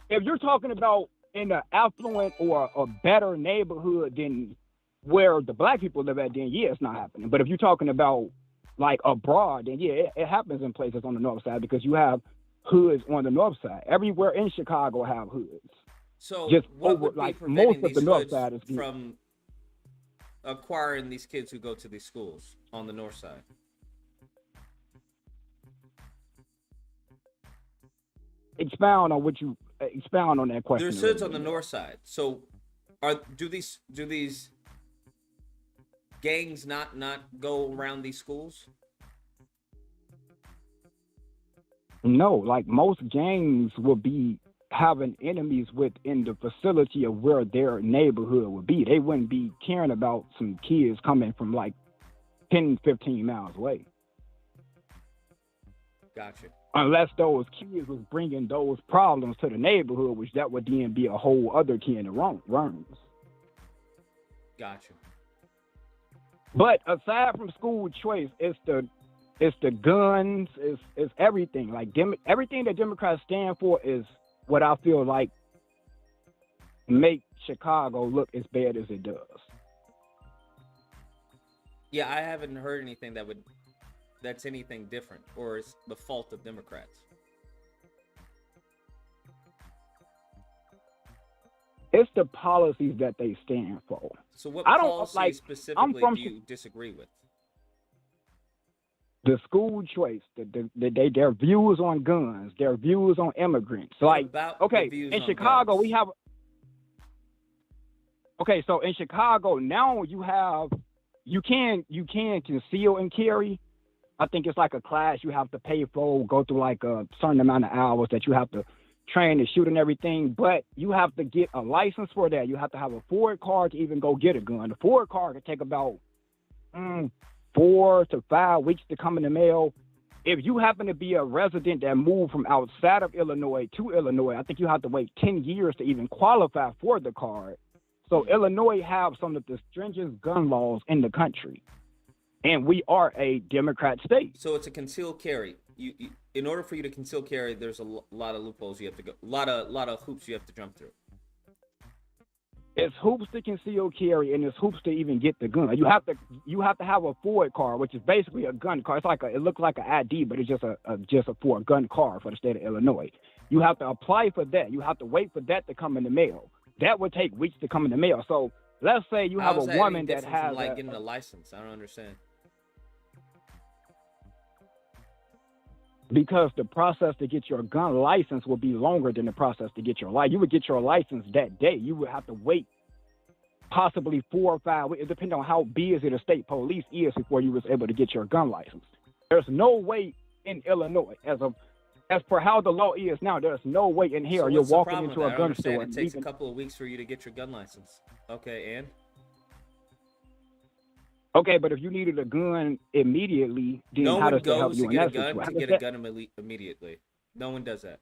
S8: if you're talking about in an affluent or a better neighborhood than where the black people live at, then yeah, it's not happening. But if you're talking about like abroad, then yeah, it happens in places on the north side because you have hoods on the north side. Everywhere in Chicago have hoods.
S1: So
S8: just
S1: what
S8: over,
S1: would be
S8: like
S1: preventing
S8: most of the
S1: these
S8: north
S1: hoods
S8: side is
S1: from acquiring these kids who go to these schools on the north side?
S8: Expound on that question.
S1: There's hoods on the north side. So do these gangs not go around these schools?
S8: No, like most gangs will be having enemies within the facility of where their neighborhood would be. They wouldn't be caring about some kids coming from like 10, 15 miles away.
S1: Gotcha.
S8: unless those kids was bringing those problems to the neighborhood, which that would then be a whole other can of worms.
S1: Gotcha.
S8: But aside from school choice, it's the guns, it's everything. Like everything that Democrats stand for is what I feel like make Chicago look as bad as it does.
S1: Yeah, I haven't heard anything that's anything different, or it's the fault of Democrats.
S8: It's the policies that they stand for.
S1: So what
S8: I don't
S1: policy
S8: like.
S1: specifically do you disagree with?
S8: The school choice, their views on guns, their views on immigrants. So
S1: What
S8: like,
S1: about
S8: okay,
S1: the views
S8: in
S1: on
S8: Chicago
S1: guns?
S8: we have. Okay, so in Chicago now you can conceal and carry. I think it's like a class you have to pay for, go through like a certain amount of hours that you have to train and shoot and everything, but you have to get a license for that. You have to have a Ford card to even go get a gun. The Ford card can take about 4 to 5 weeks to come in the mail. If you happen to be a resident that moved from outside of Illinois to Illinois, I think you have to wait 10 years to even qualify for the card. So Illinois have some of the stringent gun laws in the country, and we are a Democrat state.
S1: So it's a concealed carry. You in order for you to conceal carry, there's a lot of loopholes you have to go, a lot of hoops you have to jump through.
S8: It's hoops to conceal carry, and it's hoops to even get the gun. You have to have a Ford card, which is basically a gun card. It's like it looks like an ID, but it's just a for a gun card for the state of Illinois. You have to apply for that. You have to wait for that to come in the mail. That would take weeks to come in the mail. So let's say you have a woman that has
S1: like getting a license. I don't understand.
S8: Because the process to get your gun license will be longer than the process to get your license. You would get your license that day. You would have to wait possibly 4 or 5 weeks. It depends on how busy the state police is before you was able to get your gun license. There's no way in Illinois, as per how the law is now, there's no way in here
S1: So
S8: you're
S1: what's the
S8: walking
S1: problem
S8: into
S1: with
S8: a
S1: that? I
S8: gun
S1: understand
S8: store.
S1: it takes a couple of weeks for you to get your gun license. Okay, and?
S8: Okay, but if you needed a gun immediately, then
S1: No
S8: how
S1: one
S8: does that help
S1: goes
S8: you
S1: to
S8: in
S1: get a
S8: that
S1: gun
S8: situation?
S1: to get a gun immediately. No one does that.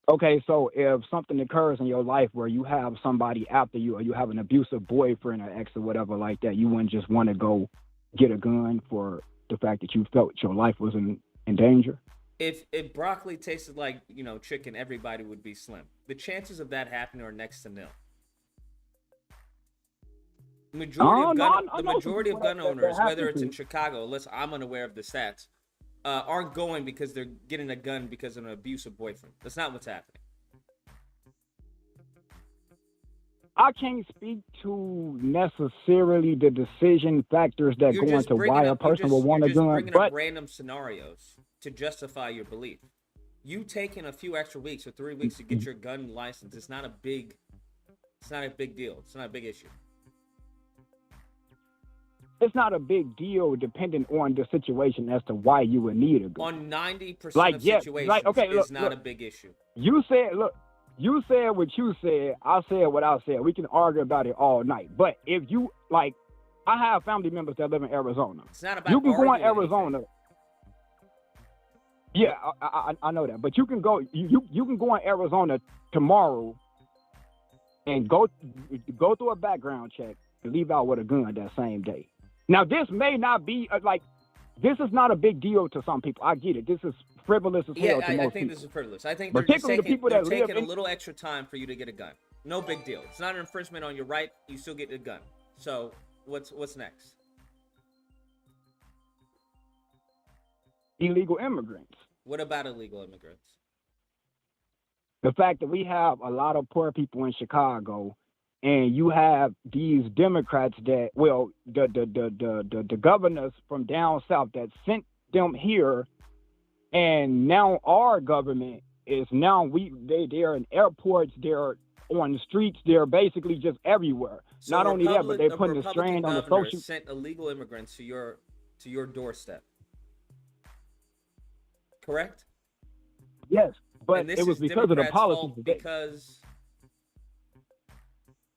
S8: Okay, so if something occurs in your life where you have somebody after you, or you have an abusive boyfriend or ex or whatever like that, you wouldn't just want to go get a gun for the fact that you felt your life was in danger?
S1: If broccoli tasted like, chicken, everybody would be slim. The chances of that happening are next to nil. The majority of gun owners, whether it's in Chicago, unless I'm unaware of the stats, aren't going because they're getting a gun because of an abusive boyfriend. That's not what's happening.
S8: I can't speak to necessarily the decision factors that go into why a person will want a gun,
S1: bringing up random scenarios to justify your belief. You taking a few extra weeks or 3 weeks to get your gun license, it's not a big deal. It's not a big issue.
S8: It's not a big deal depending on the situation as to why you would need a gun.
S1: On 90% of situations, it's not a big issue.
S8: You said what you said, I said what I said. We can argue about it all night. But if you, I have family members that live in Arizona.
S1: It's not about
S8: you can go in
S1: arguing
S8: Arizona.
S1: anything.
S8: Yeah, I know that. But you can go in Arizona tomorrow and go through a background check and leave out with a gun that same day. Now, this may not be, this is not a big deal to some people. I get it. This is frivolous as hell to most people.
S1: I think this is frivolous. I think they're taking a little extra time for you to get a gun. No big deal. It's not an infringement on your right. You still get a gun. So what's next?
S8: Illegal immigrants.
S1: What about illegal immigrants?
S8: The fact that we have a lot of poor people in Chicago, and you have these Democrats that, the governors from down south that sent them here, and now our government is they're in airports, they're on the streets, they're basically just everywhere.
S1: So
S8: not only that, but they're putting a strain on the social.
S1: Sent illegal immigrants to your doorstep. Correct?
S8: Yes, but it was because of the policies.
S1: Because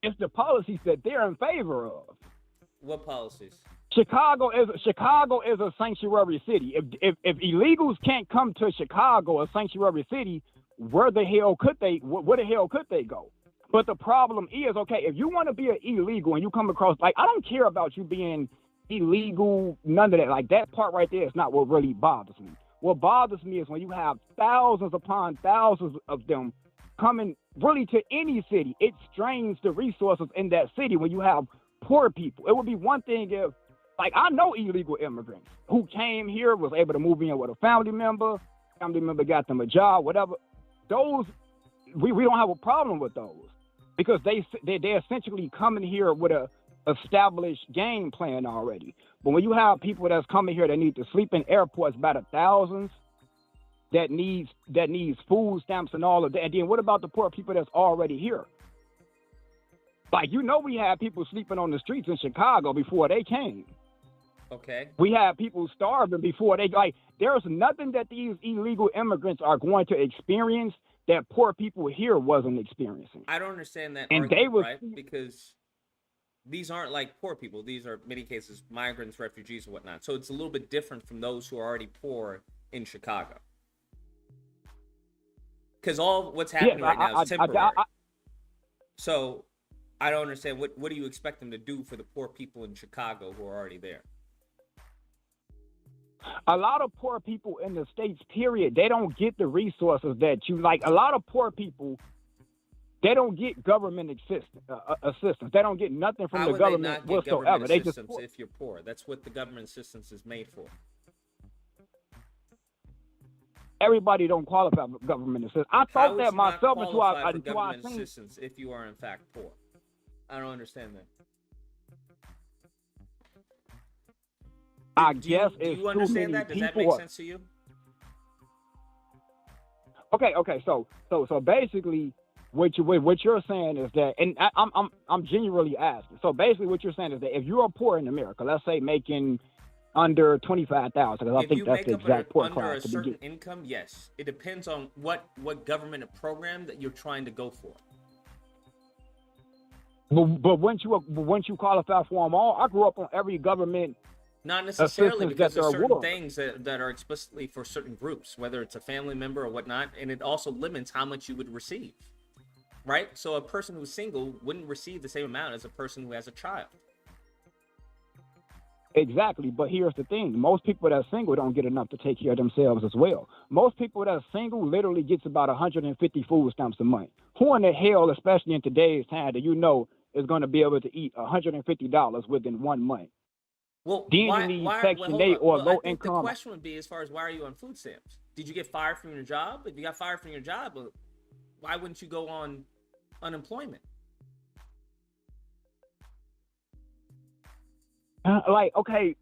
S8: it's the policies that they're in favor of.
S1: What policies?
S8: Chicago is a sanctuary city. If illegals can't come to Chicago, a sanctuary city, where the hell could they go? But the problem is, okay, if you want to be an illegal and you come across, like, I don't care about you being illegal, none of that. Like, that part right there is not what really bothers me. What bothers me is when you have thousands upon thousands of them coming really to any city. It strains the resources in that city when you have poor people. It would be one thing if, like, I know illegal immigrants who came here, was able to move in with a family member got them a job, whatever. Those, we don't have a problem with those because they're essentially coming here with a established game plan already. But when you have people that's coming here that need to sleep in airports by the thousands, that needs food stamps and all of that, and then what about the poor people that's already here? Like, you know, we had people sleeping on the streets in Chicago before they came.
S1: Okay.
S8: We had people starving before they, like, there's nothing that these illegal immigrants are going to experience that poor people here wasn't experiencing.
S1: I don't understand that
S8: And
S1: argument,
S8: they was,
S1: right? Because these aren't like poor people. These are, in many cases, migrants, refugees, and whatnot. So it's a little bit different from those who are already poor in Chicago. Because all what's happening right now is temporary. So I don't understand, what do you expect them to do for the poor people in Chicago who are already there?
S8: A lot of poor people in the States, period, they don't get the resources that you like. A lot of poor people, they don't get government assistance. They don't get nothing from the government whatsoever.
S1: They just if you're poor. That's what the government assistance is made for.
S8: Everybody don't qualify for government assistance. I thought that myself
S1: until I seen assistance if you are in fact poor. I don't understand that.
S8: Do you
S1: understand that? Does that make sense to you?
S8: Okay. So basically, what you're saying is that, and I'm genuinely asking. So basically, what you're saying is that if you are poor in America, let's say making under 25,000, because I think that's the exact poor class.
S1: Under a certain income, yes. It depends on what government program that you're trying to go for.
S8: But once you qualify for them all, I grew up on every government.
S1: Not necessarily, because there's certain things that are explicitly for certain groups, whether it's a family member or whatnot, and it also limits how much you would receive, right? So a person who's single wouldn't receive the same amount as a person who has a child.
S8: Exactly, but here's the thing. Most people that are single don't get enough to take care of themselves as well. Most people that are single literally gets about 150 food stamps a month. Who in the hell, especially in today's time, that you know is going to be able to eat $150 within 1 month?
S1: Well,
S8: Section 8 or low income.
S1: The question would be, as far as why are you on food stamps? Did you get fired from your job? If you got fired from your job, why wouldn't you go on unemployment?
S8: Okay,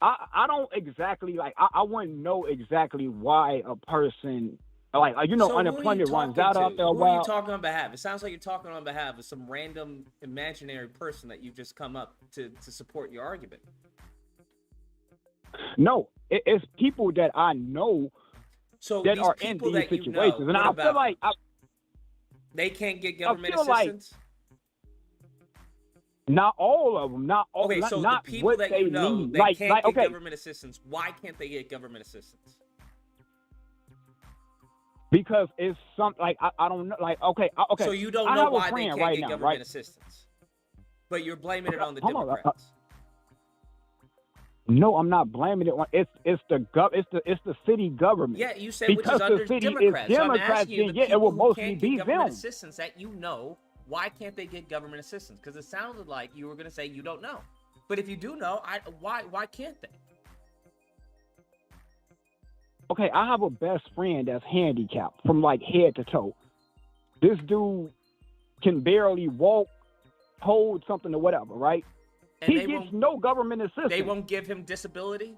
S8: I don't exactly, I wouldn't know exactly why a person, so unemployment runs out there.
S1: Who are you talking on behalf? It sounds like you're talking on behalf of some random imaginary person that you've just come up to support your argument.
S8: No, it's people that I know that are in these situations. And I feel like
S1: they can't get government assistance?
S8: Not all of them. Not all.
S1: Okay, so
S8: not
S1: the people that you know
S8: need.
S1: that can't get government assistance, why can't they get government assistance?
S8: Because it's something I don't know. Okay.
S1: So you don't know why they can't get government assistance, but you're blaming it on the Democrats.
S8: No, I'm not blaming it on. It's the city government.
S1: Yeah, you said because which is under Democrats. So I'm asking you, the people
S8: it will
S1: who
S8: mostly
S1: can't
S8: be
S1: get government
S8: them.
S1: assistance that you know, why can't they get government assistance? Because it sounded like you were going to say you don't know. But if you do know, why can't they?
S8: Okay, I have a best friend that's handicapped from head to toe. This dude can barely walk, hold something or whatever, right? And he gets no government assistance.
S1: They won't give him disability?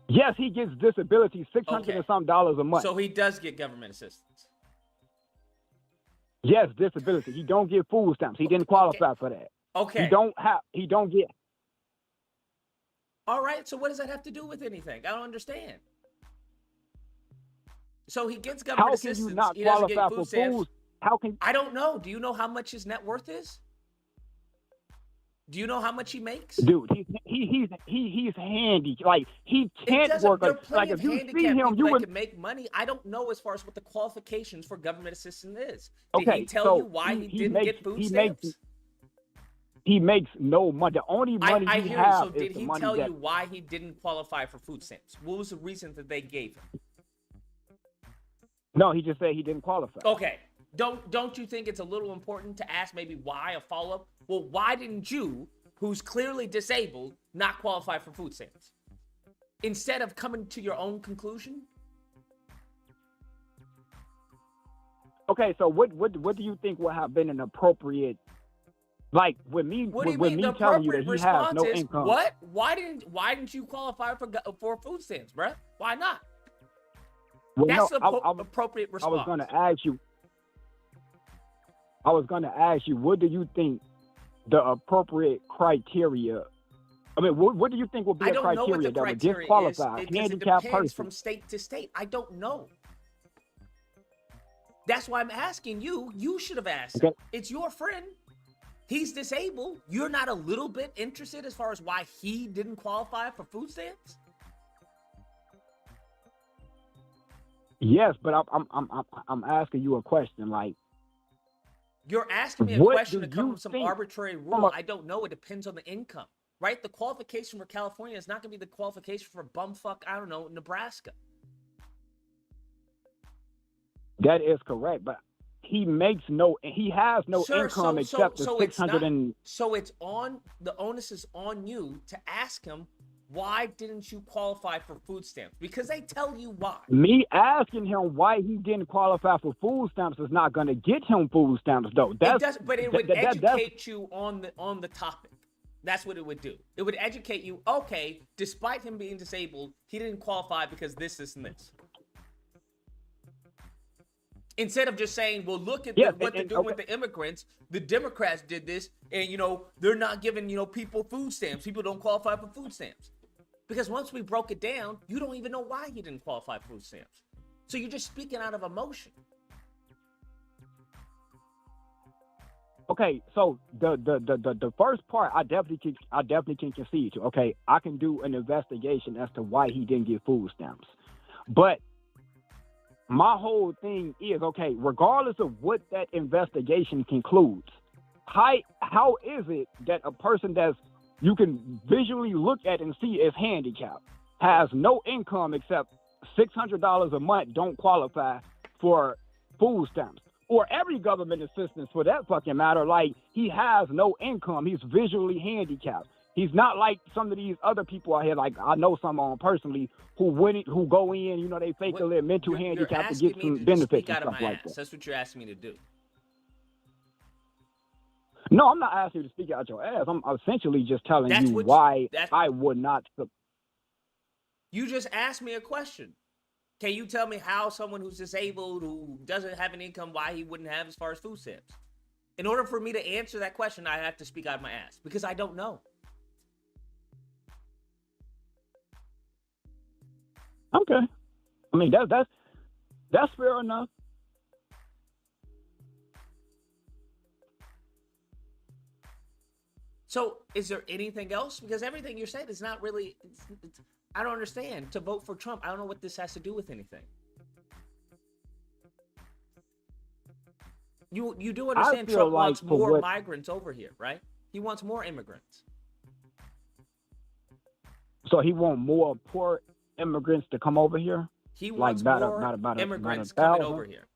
S8: Yes, he gets disability, $600 and some dollars a month.
S1: So he does get government assistance.
S8: Yes, disability. He don't get food stamps. He didn't qualify for that.
S1: Okay.
S8: He don't get.
S1: All right. So what does that have to do with anything? I don't understand. So he gets government assistance.
S8: How can you not
S1: he doesn't
S8: qualify
S1: get
S8: for
S1: food stamps.
S8: food? How can?
S1: I don't know. Do you know how much his net worth is? Do you know how much he makes?
S8: Dude, he's handy. Like he can't work.
S1: There are plenty
S8: Like
S1: of
S8: if you see
S1: handicapped
S8: him,
S1: people
S8: you
S1: that
S8: would.
S1: can make money. I don't know as far as what the qualifications for government assistance is. Did
S8: Okay,
S1: he tell
S8: so
S1: you why he didn't
S8: makes,
S1: get food stamps?
S8: He makes no money. The only money
S1: I
S8: he
S1: hear
S8: has
S1: you. So
S8: is
S1: did
S8: the
S1: he
S8: money
S1: tell
S8: that.
S1: you why he didn't qualify for food stamps? What was the reason that they gave him?
S8: No, he just said he didn't qualify.
S1: Okay. Don't you think it's a little important to ask maybe why, a follow-up? Well, why didn't you, who's clearly disabled, not qualify for food stamps? Instead of coming to your own conclusion?
S8: Okay, so what do you think would have been an appropriate, like with me?
S1: What do you
S8: with
S1: mean?
S8: me
S1: The
S8: telling you that
S1: appropriate
S8: he has
S1: response
S8: no
S1: is
S8: income.
S1: what? Why didn't you qualify for food stamps, bruh? Why not?
S8: Well,
S1: That's
S8: no,
S1: the appropriate response.
S8: I was going to ask you. What do you think the appropriate criteria? I mean, what do you think would be
S1: I
S8: a
S1: don't know what the
S8: criteria that would
S1: criteria
S8: disqualify
S1: is
S8: a
S1: because it
S8: handicapped
S1: depends
S8: person?
S1: from state to state. I don't know. That's why I'm asking you. You should have asked him.
S8: Okay.
S1: It's your friend. He's disabled. You're not a little bit interested as far as why he didn't qualify for food stamps?
S8: Yes, but I'm asking you a question. Like,
S1: You're asking me a
S8: what
S1: question
S8: do
S1: to come
S8: you
S1: from some
S8: think
S1: arbitrary
S8: from
S1: rule.
S8: a-
S1: I don't know. It depends on the income, right? The qualification for California is not going to be the qualification for bumfuck, I don't know, Nebraska.
S8: that is correct, but he has no
S1: Sir,
S8: income except the 600 and.
S1: So it's on, the onus is on you to ask him, why didn't you qualify for food stamps? Because they tell you why.
S8: Me asking him why he didn't qualify for food stamps is not going to get him food stamps, though.
S1: But it would educate you on the topic. That's what it would do. It would educate you, okay, despite him being disabled, he didn't qualify because this, and this. Instead of just saying, well, look at what they're doing with the immigrants. The Democrats did this, and, they're not giving, people food stamps. People don't qualify for food stamps. Because once we broke it down, you don't even know why he didn't qualify for food stamps. So you're just speaking out of emotion.
S8: Okay, so the first part I definitely can concede to. Okay, I can do an investigation as to why he didn't get food stamps. But my whole thing is, okay, regardless of what that investigation concludes, how is it that a person that's you can visually look at and see is handicapped, has no income except $600 a month, don't qualify for food stamps or every government assistance for that fucking matter? Like, he has no income. He's visually handicapped. He's not like some of these other people out here. Like, I know some of them personally who go in, they fake a little mental handicap to get some benefits and stuff like that.
S1: That's what you're asking me to do.
S8: No, I'm not asking you to speak out your ass. I'm essentially just telling you why I would not.
S1: You just asked me a question. Can you tell me how someone who's disabled, who doesn't have an income, why he wouldn't have as far as food stamps? In order for me to answer that question, I have to speak out of my ass because I don't know.
S8: Okay. I mean, that's fair enough.
S1: So is there anything else? Because everything you're saying is not really, I don't understand. To vote for Trump, I don't know what this has to do with anything. You do understand Trump wants more migrants over here, right? He wants more immigrants.
S8: So he wants more poor immigrants to come over here?
S1: He wants more immigrants coming over here.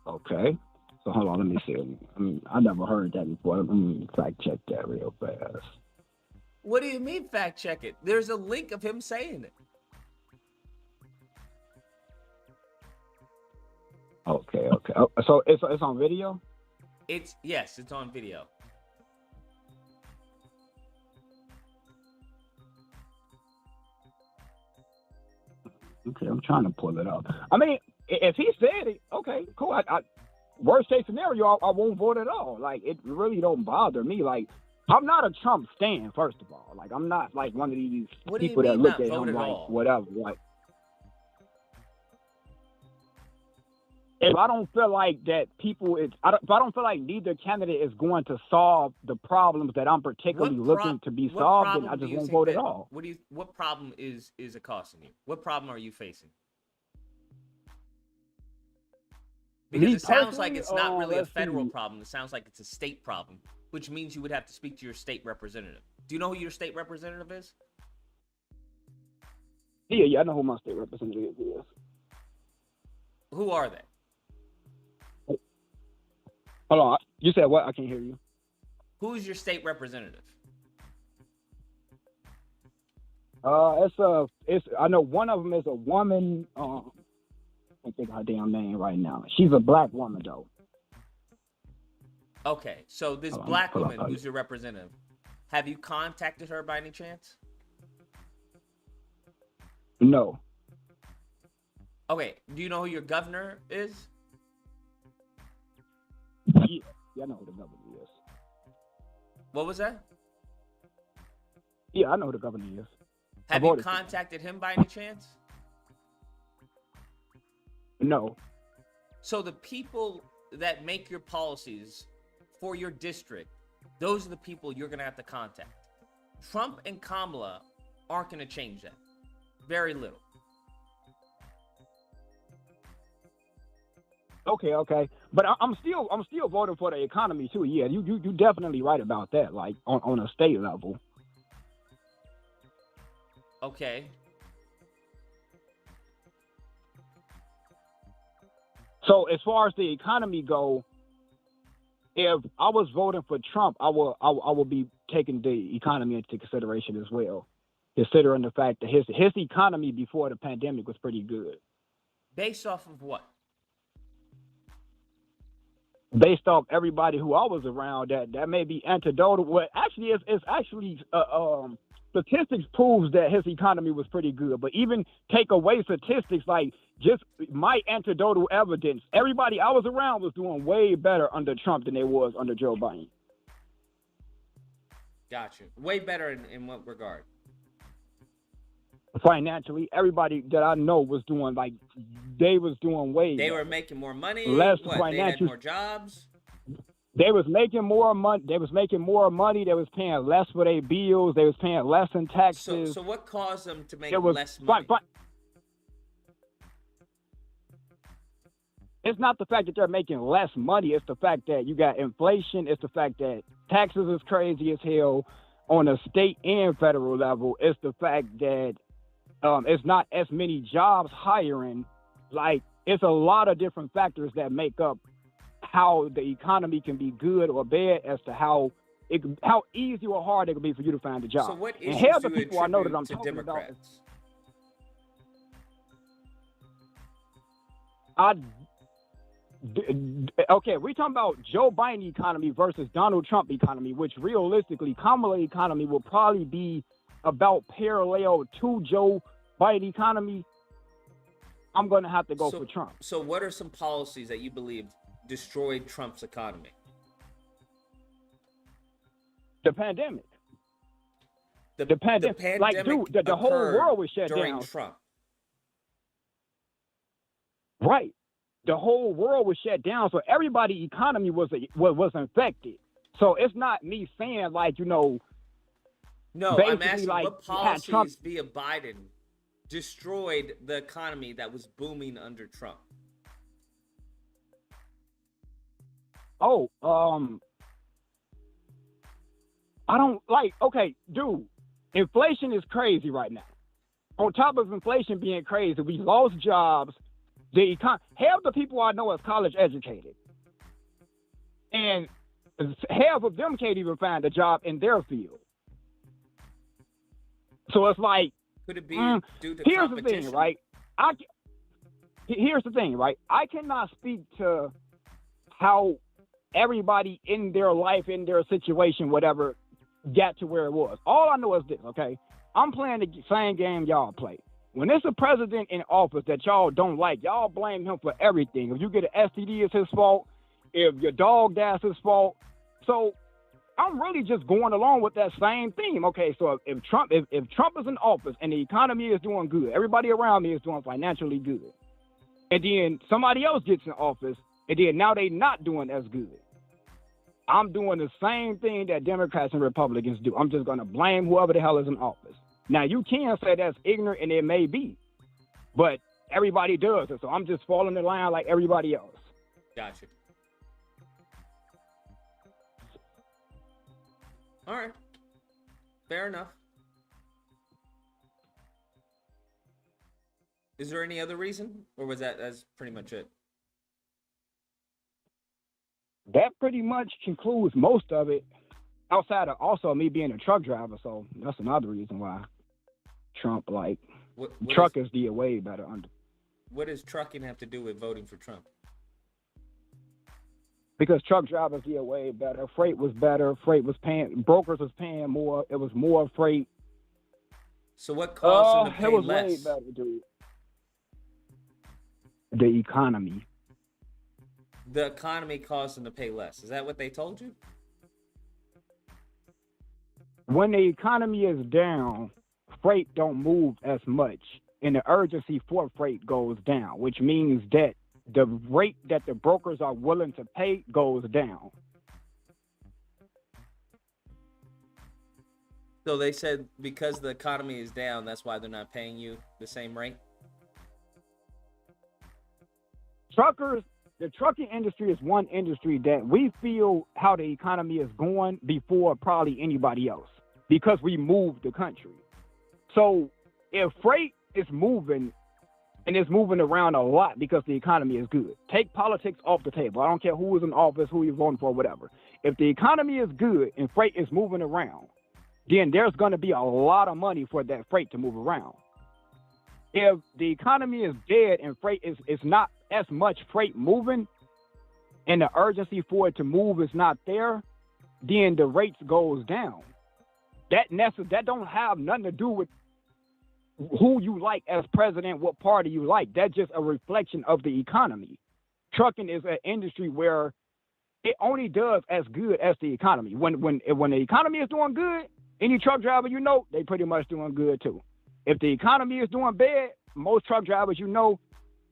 S8: Okay. So hold on, let me see. I never heard that before. Let me fact check that real fast.
S1: What do you mean fact check it? There's a link of him saying it.
S8: Okay. Oh, so it's on video?
S1: Yes, it's on video.
S8: Okay, I'm trying to pull it up. I mean, if he said it, okay, cool. I worst case scenario, I won't vote at all. Like, it really don't bother me. Like, I'm not a Trump stan, first of all. Like, I'm not like one of these people that look at him like whatever. Like, if I don't feel like that people, if I don't feel like neither candidate is going to solve the problems that I'm particularly looking to be solved, then I just won't vote at all.
S1: What problem is it costing you? What problem are you facing? Because it sounds like it's not really a federal problem. It sounds like it's a state problem, which means you would have to speak to your state representative. Do you know who your state representative is?
S8: Yeah, I know who my state representative is.
S1: Who are they?
S8: Hold on. You said what? I can't hear you.
S1: Who's your state representative?
S8: I know one of them is a woman. I can't think of her damn name right now. She's a black woman though.
S1: Okay, so this black woman who's your representative, have you contacted her by any chance?
S8: No.
S1: Okay, do you know who your governor is?
S8: Yeah, I know who the governor is.
S1: What was that?
S8: Yeah, I know who the governor is.
S1: Have you contacted him by any chance?
S8: No.
S1: So the people that make your policies for your district, those are the people you're going to have to contact. Trump and Kamala aren't going to change that. Very little.
S8: Okay. But I'm still voting for the economy too. Yeah, you definitely right about that. Like on a state level.
S1: Okay.
S8: So as far as the economy go, if I was voting for Trump, I will be taking the economy into consideration as well, considering the fact that his economy before the pandemic was pretty good.
S1: Based off of what?
S8: Based off everybody who I was around, that may be anecdotal. What actually is statistics proves that his economy was pretty good. But even take away statistics, like just my anecdotal evidence, everybody I was around was doing way better under Trump than they was under Joe Biden.
S1: Gotcha. Way better in what regard?
S8: Financially, everybody that I know was doing they was doing way.
S1: They were making more money.
S8: Less
S1: financial. They had more jobs.
S8: They was making more money. They was making more money. They was paying less for their bills. They was paying less in taxes.
S1: So what caused them to make less money?
S8: It's not the fact that they're making less money. It's the fact that you got inflation. It's the fact that taxes is crazy as hell on a state and federal level. It's the fact that it's not as many jobs hiring. Like, it's a lot of different factors that make up how the economy can be good or bad as to how easy or hard it can be for you to find a job.
S1: So what
S8: and
S1: issues
S8: here are the
S1: do you
S8: people I know that I'm
S1: attribute to
S8: talking
S1: Democrats?
S8: Okay, we're talking about Joe Biden economy versus Donald Trump economy, which realistically, Kamala economy will probably be about parallel to Joe Biden economy. I'm going to have to go for Trump.
S1: So what are some policies that you believe destroyed Trump's economy?
S8: The pandemic.
S1: The
S8: pandemic. Like, dude, the whole world was shut
S1: during
S8: down.
S1: Trump.
S8: Right. The whole world was shut down, so everybody's economy was infected. So it's not me saying
S1: No, I'm asking what policies via Biden destroyed the economy that was booming under Trump?
S8: I don't okay, dude, inflation is crazy right now. On top of inflation being crazy, we lost jobs. Half the people I know is college educated. And half of them can't even find a job in their field. So it's like,
S1: could it be due to
S8: here's
S1: competition?
S8: the thing, right? Here's the thing, right? I cannot speak to how everybody in their life, in their situation, whatever, got to where it was. All I know is this, okay? I'm playing the same game y'all play. When it's a president in office that y'all don't like, y'all blame him for everything. If you get an STD, it's his fault. If your dog dies, it's his fault. So I'm really just going along with that same theme. Okay, so if Trump is in office and the economy is doing good, everybody around me is doing financially good. and then somebody else gets in office, and then now they not doing as good. I'm doing the same thing that Democrats and Republicans do. I'm just going to blame whoever the hell is in office. Now, you can say that's ignorant, and it may be, but everybody does it, so I'm just falling in line like everybody else.
S1: Gotcha. All right. Fair enough. Is there any other reason, or was that's pretty much it?
S8: That pretty much concludes most of it, outside of also me being a truck driver, so that's another reason why Trump, like, truckers did way better under.
S1: What does trucking have to do with voting for Trump?
S8: Because truck drivers did way better. Freight was better. Brokers was paying more. It was more freight.
S1: So what caused them to pay
S8: it was
S1: less?
S8: way better, dude. The economy.
S1: The economy caused them to pay less. Is that what they told you?
S8: When the economy is down, freight don't move as much, and the urgency for freight goes down, which means that the rate that the brokers are willing to pay goes down.
S1: So they said because the economy is down, that's why they're not paying you the same rate? The trucking industry is one industry that we feel how the economy is going before probably anybody else, because we move the country. So if freight is moving, and it's moving around a lot because the economy is good. Take politics off the table. I don't care who is in office, who you're voting for, whatever. If the economy is good and freight is moving around, then there's going to be a lot of money for that freight to move around. If the economy is dead and freight is not as much freight moving, and the urgency for it to move is not there, then the rates goes down. That don't have nothing to do with who you like as president, what party you like. That's just a reflection of the economy. Trucking is an industry where it only does as good as the economy. When the economy is doing good, any truck driver you know, they pretty much doing good too. If the economy is doing bad, most truck drivers you know,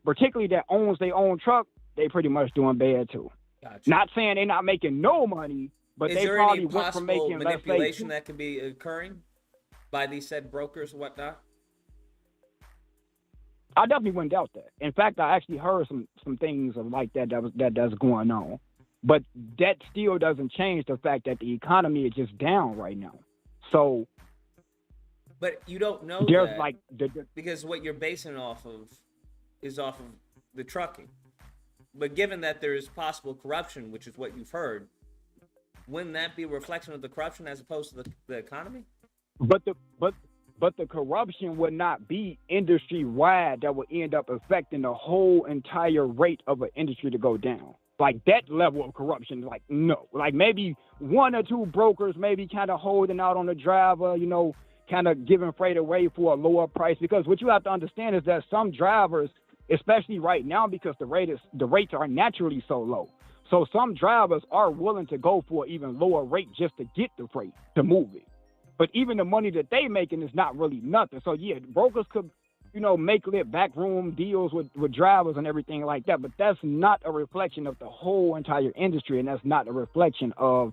S1: particularly that owns their own truck, they pretty much doing bad too. Gotcha.
S8: Not saying they're not making no money, but
S1: is
S8: they
S1: there
S8: probably
S1: any
S8: went from
S1: possible
S8: making
S1: manipulation that could be occurring by these said brokers and whatnot?
S8: I definitely wouldn't doubt that. In fact, I actually heard some things like that's going on. But that still doesn't change the fact that the economy is just down right now. So,
S1: but you don't know
S8: there's
S1: that
S8: like
S1: because what you're basing it off of is off of the trucking. But given that there is possible corruption, which is what you've heard, wouldn't that be a reflection of the corruption as opposed to the economy?
S8: But the corruption would not be industry-wide that would end up affecting the whole entire rate of an industry to go down. Like that level of corruption, like no. Like maybe one or two brokers maybe kind of holding out on the driver, you know, kind of giving freight away for a lower price. Because what you have to understand is that some drivers, especially right now because the rates are naturally so low. So some drivers are willing to go for an even lower rate just to get the freight, to move it. But even the money that they making is not really nothing. So yeah, brokers could, you know, make backroom deals with drivers and everything like that. But that's not a reflection of the whole entire industry, and that's not a reflection of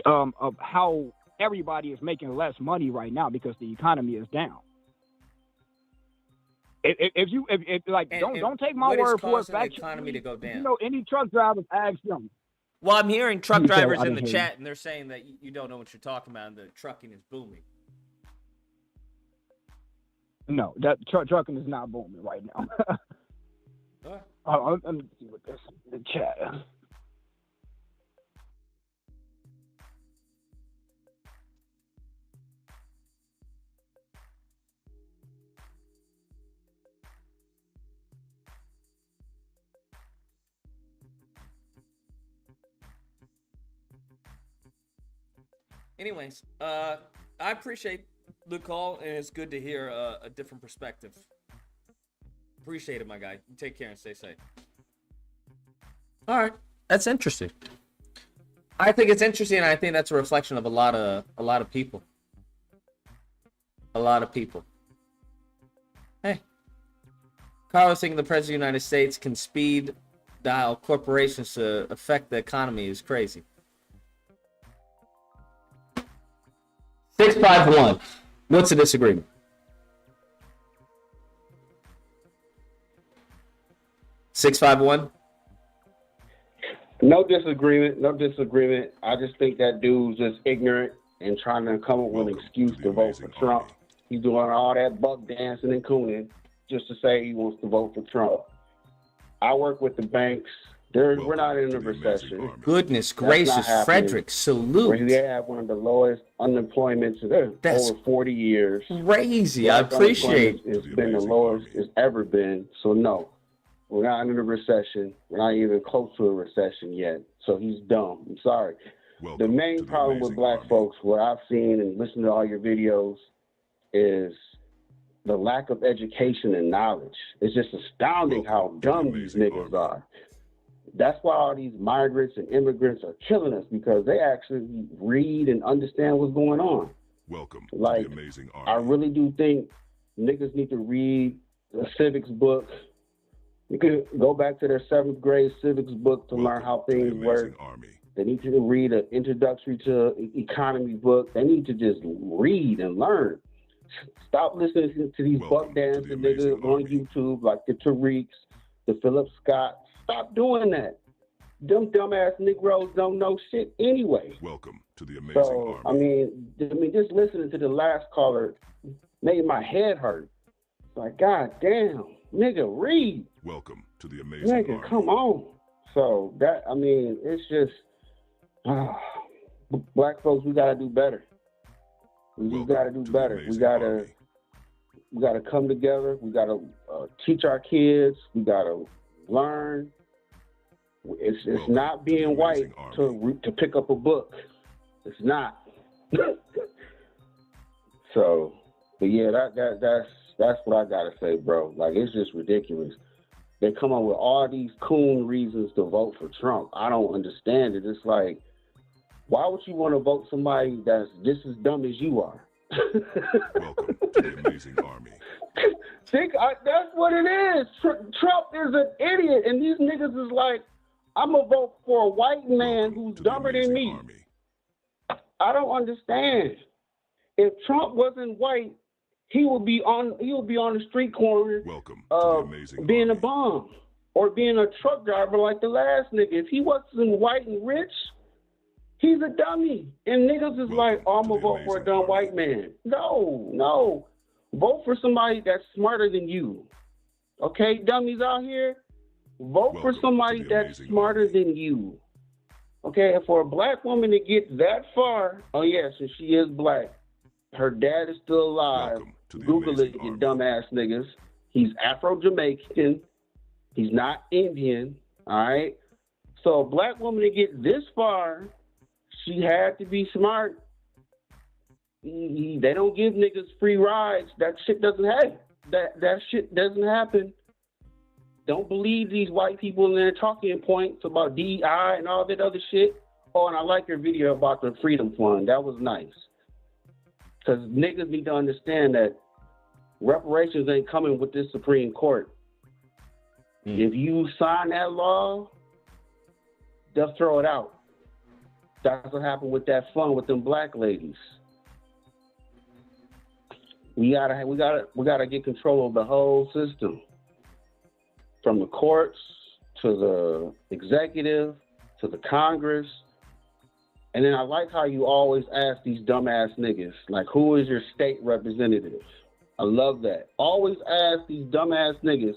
S8: how everybody is making less money right now because the economy is down. Don't take my word for it.
S1: The economy to go down.
S8: You know, any truck drivers ask them.
S1: Well, I'm hearing truck drivers in the chat, and they're saying that you don't know what you're talking about, and the trucking is booming.
S8: No, that trucking is not booming right now. Let me see what this in the chat.
S1: Anyways, I appreciate the call, and it's good to hear a different perspective. Appreciate it, my guy. You take care and stay safe. All right, that's interesting. I think it's interesting, and I think that's a reflection of a lot of people. A lot of people. Hey, Carlos thinking the president of the United States can speed dial corporations to affect the economy is crazy. 651. What's the disagreement? $651.
S9: No disagreement. No disagreement. I just think that dude's just ignorant and trying to come up with an excuse to vote for Trump. He's doing all that buck dancing and cooning just to say he wants to vote for Trump. I work with the banks. We're not in a recession.
S1: Goodness gracious, Frederick, salute.
S9: We have one of the lowest unemployments in over 40 years.
S1: Crazy. I appreciate it.
S9: It's been the lowest it's ever been. So no, we're not in a recession. We're not even close to a recession yet. So he's dumb. I'm sorry. The main problem with black folks, what I've seen and listened to all your videos, is the lack of education and knowledge. It's just astounding how dumb these niggas are. That's why all these migrants and immigrants are killing us, because they actually read and understand what's going on.
S5: Welcome
S9: like,
S5: to the Amazing Army.
S9: I really do think niggas need to read a civics book. You could go back to their 7th grade civics book to learn how things work. They need to read an introductory to economy book. They need to just read and learn. Stop listening to these buck dancing niggas on YouTube like the Tariqs, the Philip Scott. Stop doing that. Them dumbass Negroes don't know shit anyway.
S5: Welcome to the Amazing
S9: Army. I mean, just listening to the last caller made my head hurt. Like, God damn, nigga, read.
S5: Welcome to the Amazing Army.
S9: Nigga, come on. So that, I mean, it's just, black folks, we gotta do better. We just gotta do better. We gotta come together. We gotta teach our kids. We gotta learn. It's not being white to pick up a book. It's not. So, but yeah, that's what I gotta say, bro. Like, it's just ridiculous. They come up with all these coon reasons to vote for Trump. I don't understand it. It's like, why would you want to vote somebody that's just as dumb as you are?
S5: Welcome to the Amazing Army.
S9: That's what it is. Trump is an idiot, and these niggas is like, I'm gonna vote for a white man who's dumber than me. I don't understand. If Trump wasn't white, he would be on the street corner being a bum or being a truck driver like the last nigga. If he wasn't white and rich, he's a dummy. And niggas is like, oh, I'm gonna vote for a dumb white man. No. Vote for somebody that's smarter than you. Okay, dummies out here? Vote for somebody that's smarter than you. Okay, and for a black woman to get that far, oh yes, and she is black. Her dad is still alive. Google it, you dumbass niggas. He's Afro-Jamaican. He's not Indian, all right? So a black woman to get this far, she had to be smart. They don't give niggas free rides. That shit doesn't happen. That shit doesn't happen. Don't believe these white people and their talking points about DEI and all that other shit. Oh, and I like your video about the Freedom Fund. That was nice. Because niggas need to understand that reparations ain't coming with this Supreme Court. If you sign that law, they'll throw it out. That's what happened with that fund with them black ladies. We gotta get control of the whole system, from the courts to the executive to the Congress. And then I like how you always ask these dumbass niggas, like, who is your state representative? I love that. Always ask these dumbass niggas,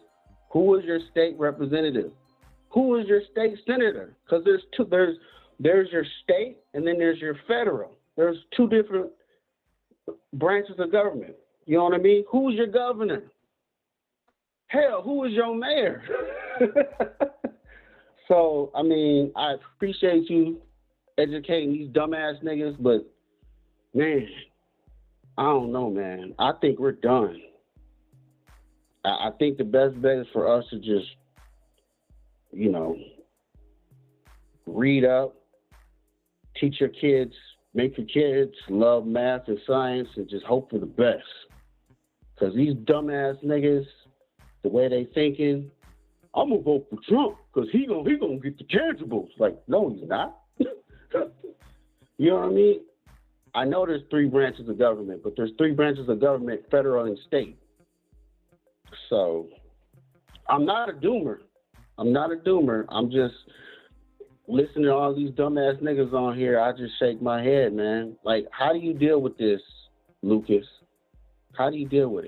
S9: who is your state representative? Who is your state senator? Because there's your state and then there's your federal. There's two different branches of government. You know what I mean? Who's your governor? Hell, who is your mayor? So, I mean, I appreciate you educating these dumbass niggas, but man, I don't know, man. I think we're done. I think the best bet is for us to just, read up, teach your kids, make your kids love math and science, and just hope for the best. Because these dumbass niggas, the way they thinking, I'm gonna vote for Trump because he gonna get the tangibles. Like, no, he's not. You know what I mean? I know there's 3 branches of government, but there's 3 branches of government, federal and state. So I'm not a doomer. I'm just listening to all these dumbass niggas on here. I just shake my head, man. Like, how do you deal with this, Lucas? How do you deal with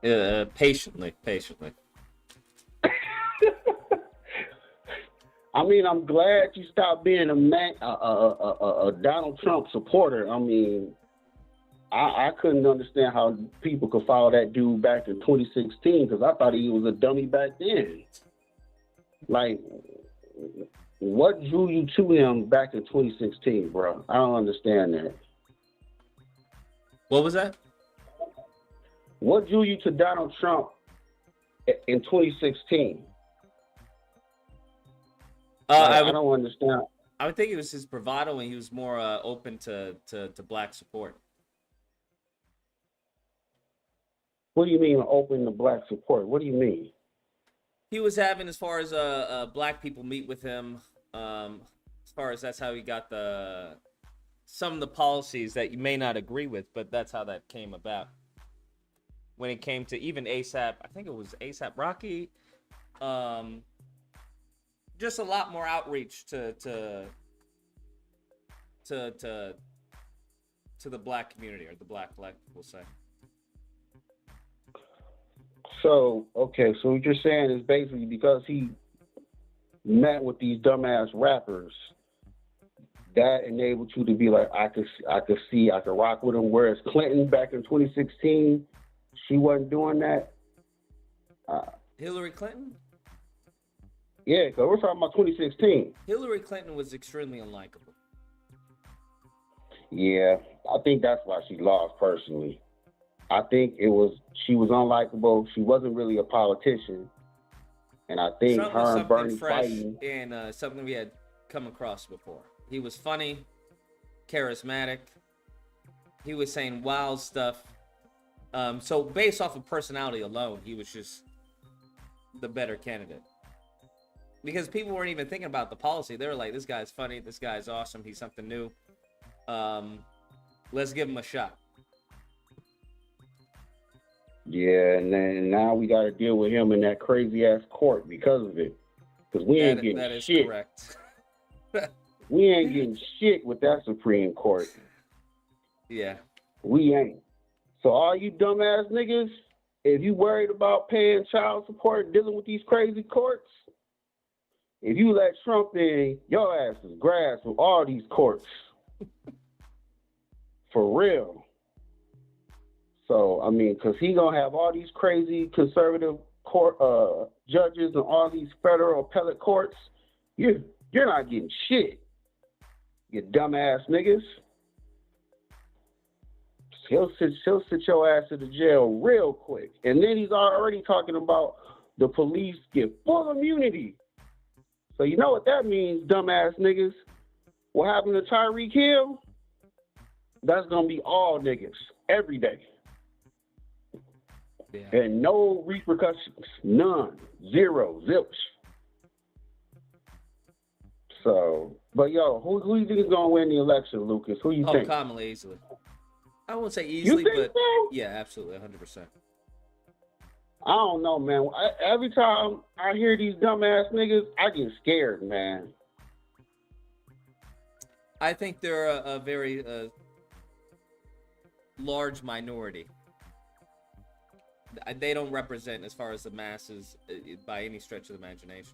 S9: it?
S1: Patiently.
S9: I mean, I'm glad you stopped being a Donald Trump supporter. I mean, I couldn't understand how people could follow that dude back in 2016 because I thought he was a dummy back then. Like, what drew you to him back in 2016, bro? I don't understand that.
S1: What was that?
S9: What drew you to Donald Trump in 2016? I don't understand.
S1: I would think it was his bravado and he was more open to black support.
S9: What do you mean open to black support? What do you mean?
S1: He was having, as far as black people meet with him, as far as that's how he got some of the policies that you may not agree with, but that's how that came about. When it came to even ASAP, I think it was ASAP Rocky, just a lot more outreach to the black community, or the black people say.
S9: So, okay, so what you're saying is basically because he met with these dumbass rappers, that enabled you to be like, I could rock with him. Whereas Clinton back in 2016, she wasn't doing that.
S1: Hillary Clinton?
S9: Yeah, because we're talking about 2016.
S1: Hillary Clinton was extremely unlikable.
S9: Yeah, I think that's why she lost personally. I think she was unlikable. She wasn't really a politician. And I think her and Bernie fighting.
S1: And something we had come across before. He was funny, charismatic. He was saying wild stuff. So based off of personality alone, he was just the better candidate. Because people weren't even thinking about the policy. They were like, this guy's funny, this guy's awesome, he's something new. Let's give him a shot.
S9: Yeah, and then now we got to deal with him in that crazy ass court because of it. Because we ain't getting shit.
S1: That is correct.
S9: We ain't getting shit with that Supreme Court.
S1: Yeah.
S9: We ain't. So all you dumbass niggas, if you worried about paying child support and dealing with these crazy courts, if you let Trump in, your ass is grass with all these courts. For real. So, I mean, because he going to have all these crazy conservative court judges and all these federal appellate courts, you're not getting shit. You dumbass niggas. He'll sit your ass in the jail real quick. And then he's already talking about the police get full immunity. So you know what that means, dumbass niggas? What happened to Tariq Hill? That's going to be all niggas every day. Yeah. And no repercussions. None. Zero. Zilch. So, but yo, who you think is going to win the election, Lucas? Who you think?
S1: Oh, Kamala easily. I won't say easily, but so? Yeah, absolutely, 100%.
S9: I don't know, man. Every time I hear these dumbass niggas, I get scared, man.
S1: I think they're a very large minority. They don't represent, as far as the masses, by any stretch of the imagination.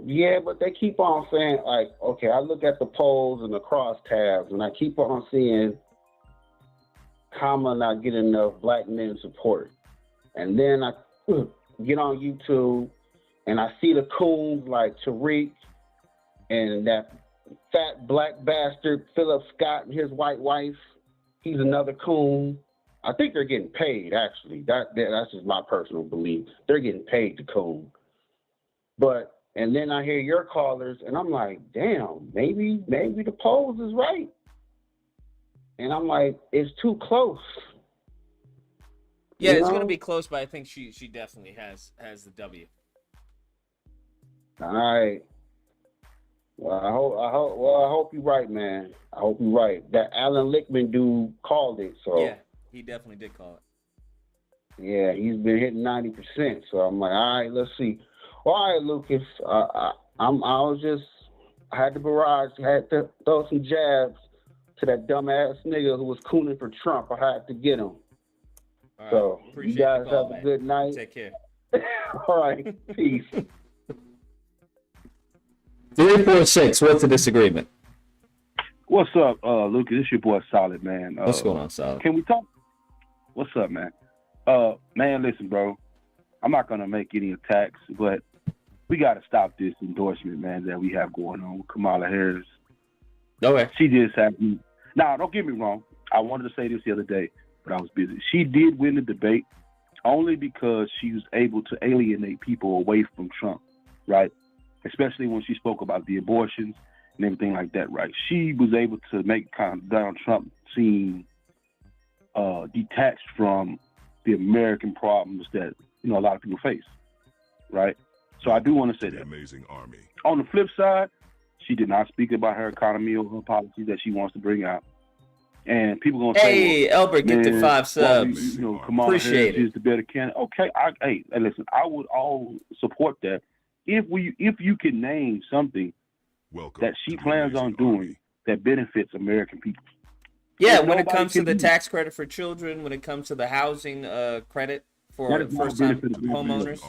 S9: Yeah, but they keep on saying, like, okay, I look at the polls and the crosstabs, and I keep on seeing Kamala not getting enough black men support. And then I get on YouTube, and I see the coons like Tariq and that fat black bastard Philip Scott and his white wife. He's another coon. I think they're getting paid, actually. That's just my personal belief. They're getting paid to coon. And then I hear your callers, and I'm like, damn, maybe the polls is right. And I'm like, it's too close.
S1: Yeah, it's gonna be close, but I think she definitely has the W.
S9: All right. Well, I hope you're right, man. I hope you're right. That Allan Litchman dude called it, so
S1: Yeah, he definitely did call it.
S9: yeah, he's been hitting 90%. So I'm like, all right, let's see. All right, Lucas. I had the barrage. I had to throw some jabs to that dumbass nigga who was cooning for Trump. I had to get him.
S1: All right.
S9: So
S1: Appreciate
S9: you guys
S1: the call,
S9: have a
S1: man.
S9: good night.
S1: Take care.
S9: All right, peace.
S1: 346. What's the disagreement?
S10: What's up, Lucas? This your boy Solid, man.
S1: What's going on, Solid?
S10: Can we talk? What's up, man? Man, listen, bro. I'm not gonna make any attacks, but we gotta stop this endorsement, man, that we have going on with Kamala Harris.
S1: Okay.
S10: She just had me. Now, don't get me wrong. I wanted to say this the other day, but I was busy. She did win the debate only because she was able to alienate people away from Trump, right? Especially when she spoke about the abortions and everything like that, right? She was able to make kind of Donald Trump seem detached from the American problems that, a lot of people face, right? So I do want to say that.
S5: Amazing Army.
S10: On the flip side, she did not speak about her economy or her policies that she wants to bring out. And people gonna say,
S1: "Hey, Albert, get the 5 subs.
S10: Kamala
S1: Appreciate
S10: Harris
S1: it.
S10: is the better candidate." Okay, hey, listen, I would all support that if you can name something that she plans on doing that benefits American people.
S1: Yeah,
S10: If
S1: when it
S10: nobody
S1: comes to
S10: can
S1: the
S10: do
S1: tax credit for children, when it comes to the housing credit for first-time homeowners.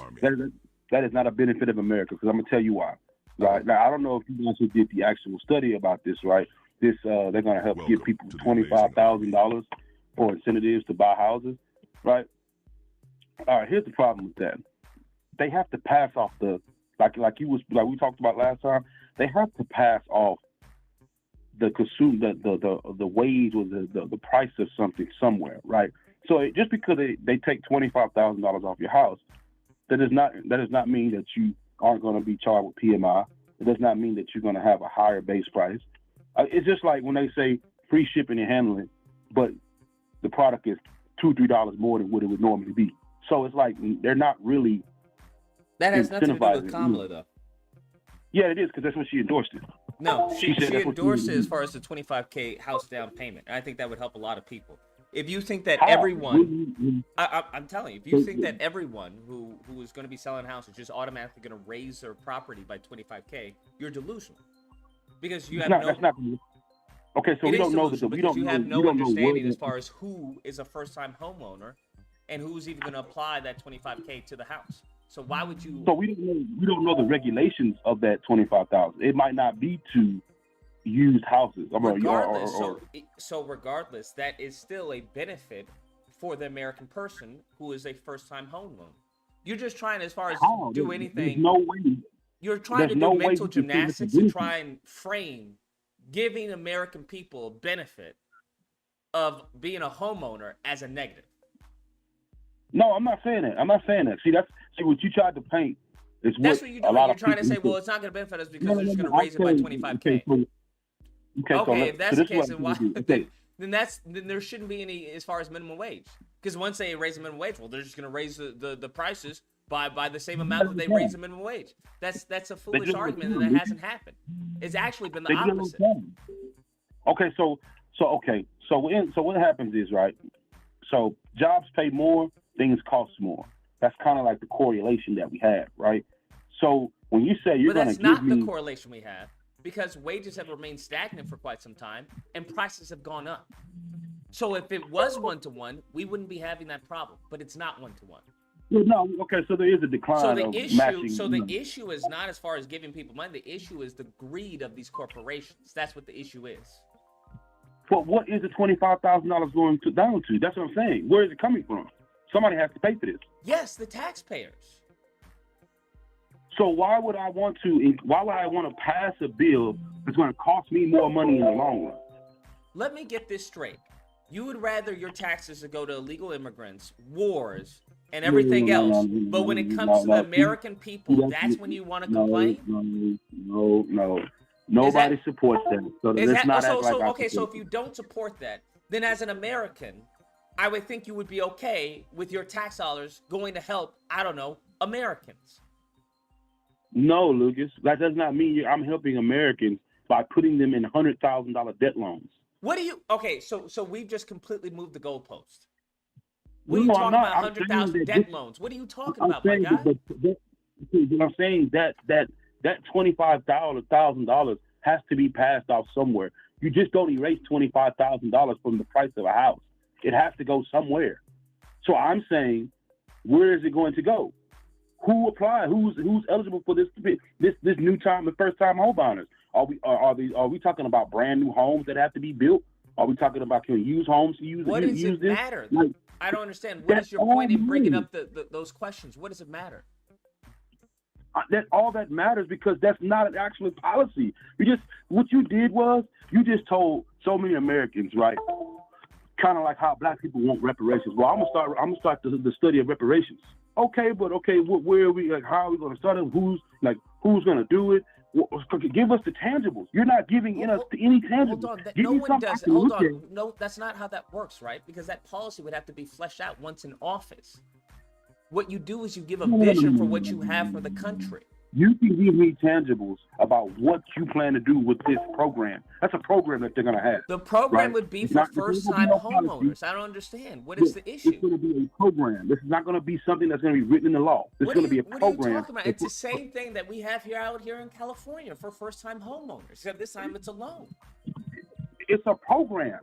S10: That is not a benefit of America, because I'm gonna tell you why. Right now, I don't know if you guys did the actual study about this, right? This they're gonna help give people $25,000 for incentives to buy houses, right? All right, here's the problem with that. They have to pass off the like we talked about last time. They have to pass off the wage or the price of something somewhere, right? So just because they take $25,000 off your house, that does not mean that you aren't going to be charged with PMI. It does not mean that you're going to have a higher base price. It's just like when they say free shipping and handling, but the product is $2-3 more than what it would normally be. So it's like they're not really.
S1: That has nothing to do with Kamala, though.
S10: Yeah, it is, because that's what she endorsed it.
S1: No, she endorsed it as far as the $25K house down payment. And I think that would help a lot of people. If you think that everyone, I'm telling you, if you think that everyone who is going to be selling a house is just automatically going to raise their property by $25K, you're delusional. Because you have
S10: okay, so we don't know that
S1: you have no understanding as far as who is a first-time homeowner and who's even going to apply that $25K to the house. So why would you?
S10: So we don't know the regulations of that $25,000. It might not be to used houses.
S1: Regardless, that is still a benefit for the American person who is a first-time homeowner. You're just trying, as far as do anything.
S10: There's no way.
S1: You're trying to do mental gymnastics to try and frame giving American people a benefit of being a homeowner as a negative.
S10: No, I'm not saying that. See what you tried to paint is what
S1: that's what you're doing. You're trying to say, well, it's not going to benefit us because they're just going to raise it by $25K. Okay, if that's the case, then why? Then there shouldn't be any as far as minimum wage. Because once they raise the minimum wage, well, they're just going to raise the prices by the same amount that they raise the minimum wage. That's a foolish argument, and that hasn't happened. It's actually been the opposite.
S10: Okay, so what happens is, right? So jobs pay more, things cost more. That's kind of like the correlation that we have, right? So when you say you're going to give me...
S1: But that's not the correlation we have, because wages have remained stagnant for quite some time, and prices have gone up. So if it was one-to-one, we wouldn't be having that problem, but it's not one-to-one.
S10: No, okay, so there is a decline matching.
S1: So the issue is not as far as giving people money. The issue is the greed of these corporations. That's what the issue is.
S10: But what is the $25,000 going down to? That's what I'm saying. Where is it coming from? Somebody has to pay for this.
S1: Yes, the taxpayers.
S10: So why would I want to pass a bill that's going to cost me more money in the long run?
S1: Let me get this straight. You would rather your taxes to go to illegal immigrants, wars, and everything else. But when it comes to the American people, that's when you want to complain?
S10: No. Nobody supports that. So let's not act like
S1: okay, so if you don't support that, then as an American, I would think you would be okay with your tax dollars going to help, I don't know, Americans.
S10: No, Lucas, that does not mean I'm helping Americans by putting them in $100,000 debt loans.
S1: What do you? Okay, so we've just completely moved the goalpost. What are you talking about? 100,000 debt loans. What are you talking about, my guy?
S10: I'm saying that $25,000 has to be passed off somewhere. You just don't erase $25,000 from the price of a house. It has to go somewhere. So I'm saying, where is it going to go? Who applied? Who's eligible for this new time and first time home buyers? Are we talking about brand new homes that have to be built? Are we talking about can we use homes to use?
S1: What does it matter? Like, I don't understand. What is your point in bringing up those questions? What does it matter?
S10: That all that matters because that's not an actual policy. What you did was you just told so many Americans, right? Kind of like how black people want reparations. Well, I'm gonna start the study of reparations. Okay, where are we? Like, how are we gonna start it? Who's gonna do it? Give us the tangibles. You're not giving us any tangibles.
S1: Hold on, no one does. Hold on, no, that's not how that works, right? Because that policy would have to be fleshed out once in office. What you do is you give a vision for what you have for the country.
S10: You can give me tangibles about what you plan to do with this program. That's a program that they're going to have.
S1: The program would be for first-time homeowners. I don't understand. What is the issue?
S10: It's going to be a program. This is not going to be something that's going to be written in the law. It's going to be a program.
S1: What are you talking about? It's the same thing that we have out here in California for first-time homeowners, except this time it's a loan.
S10: It's a program.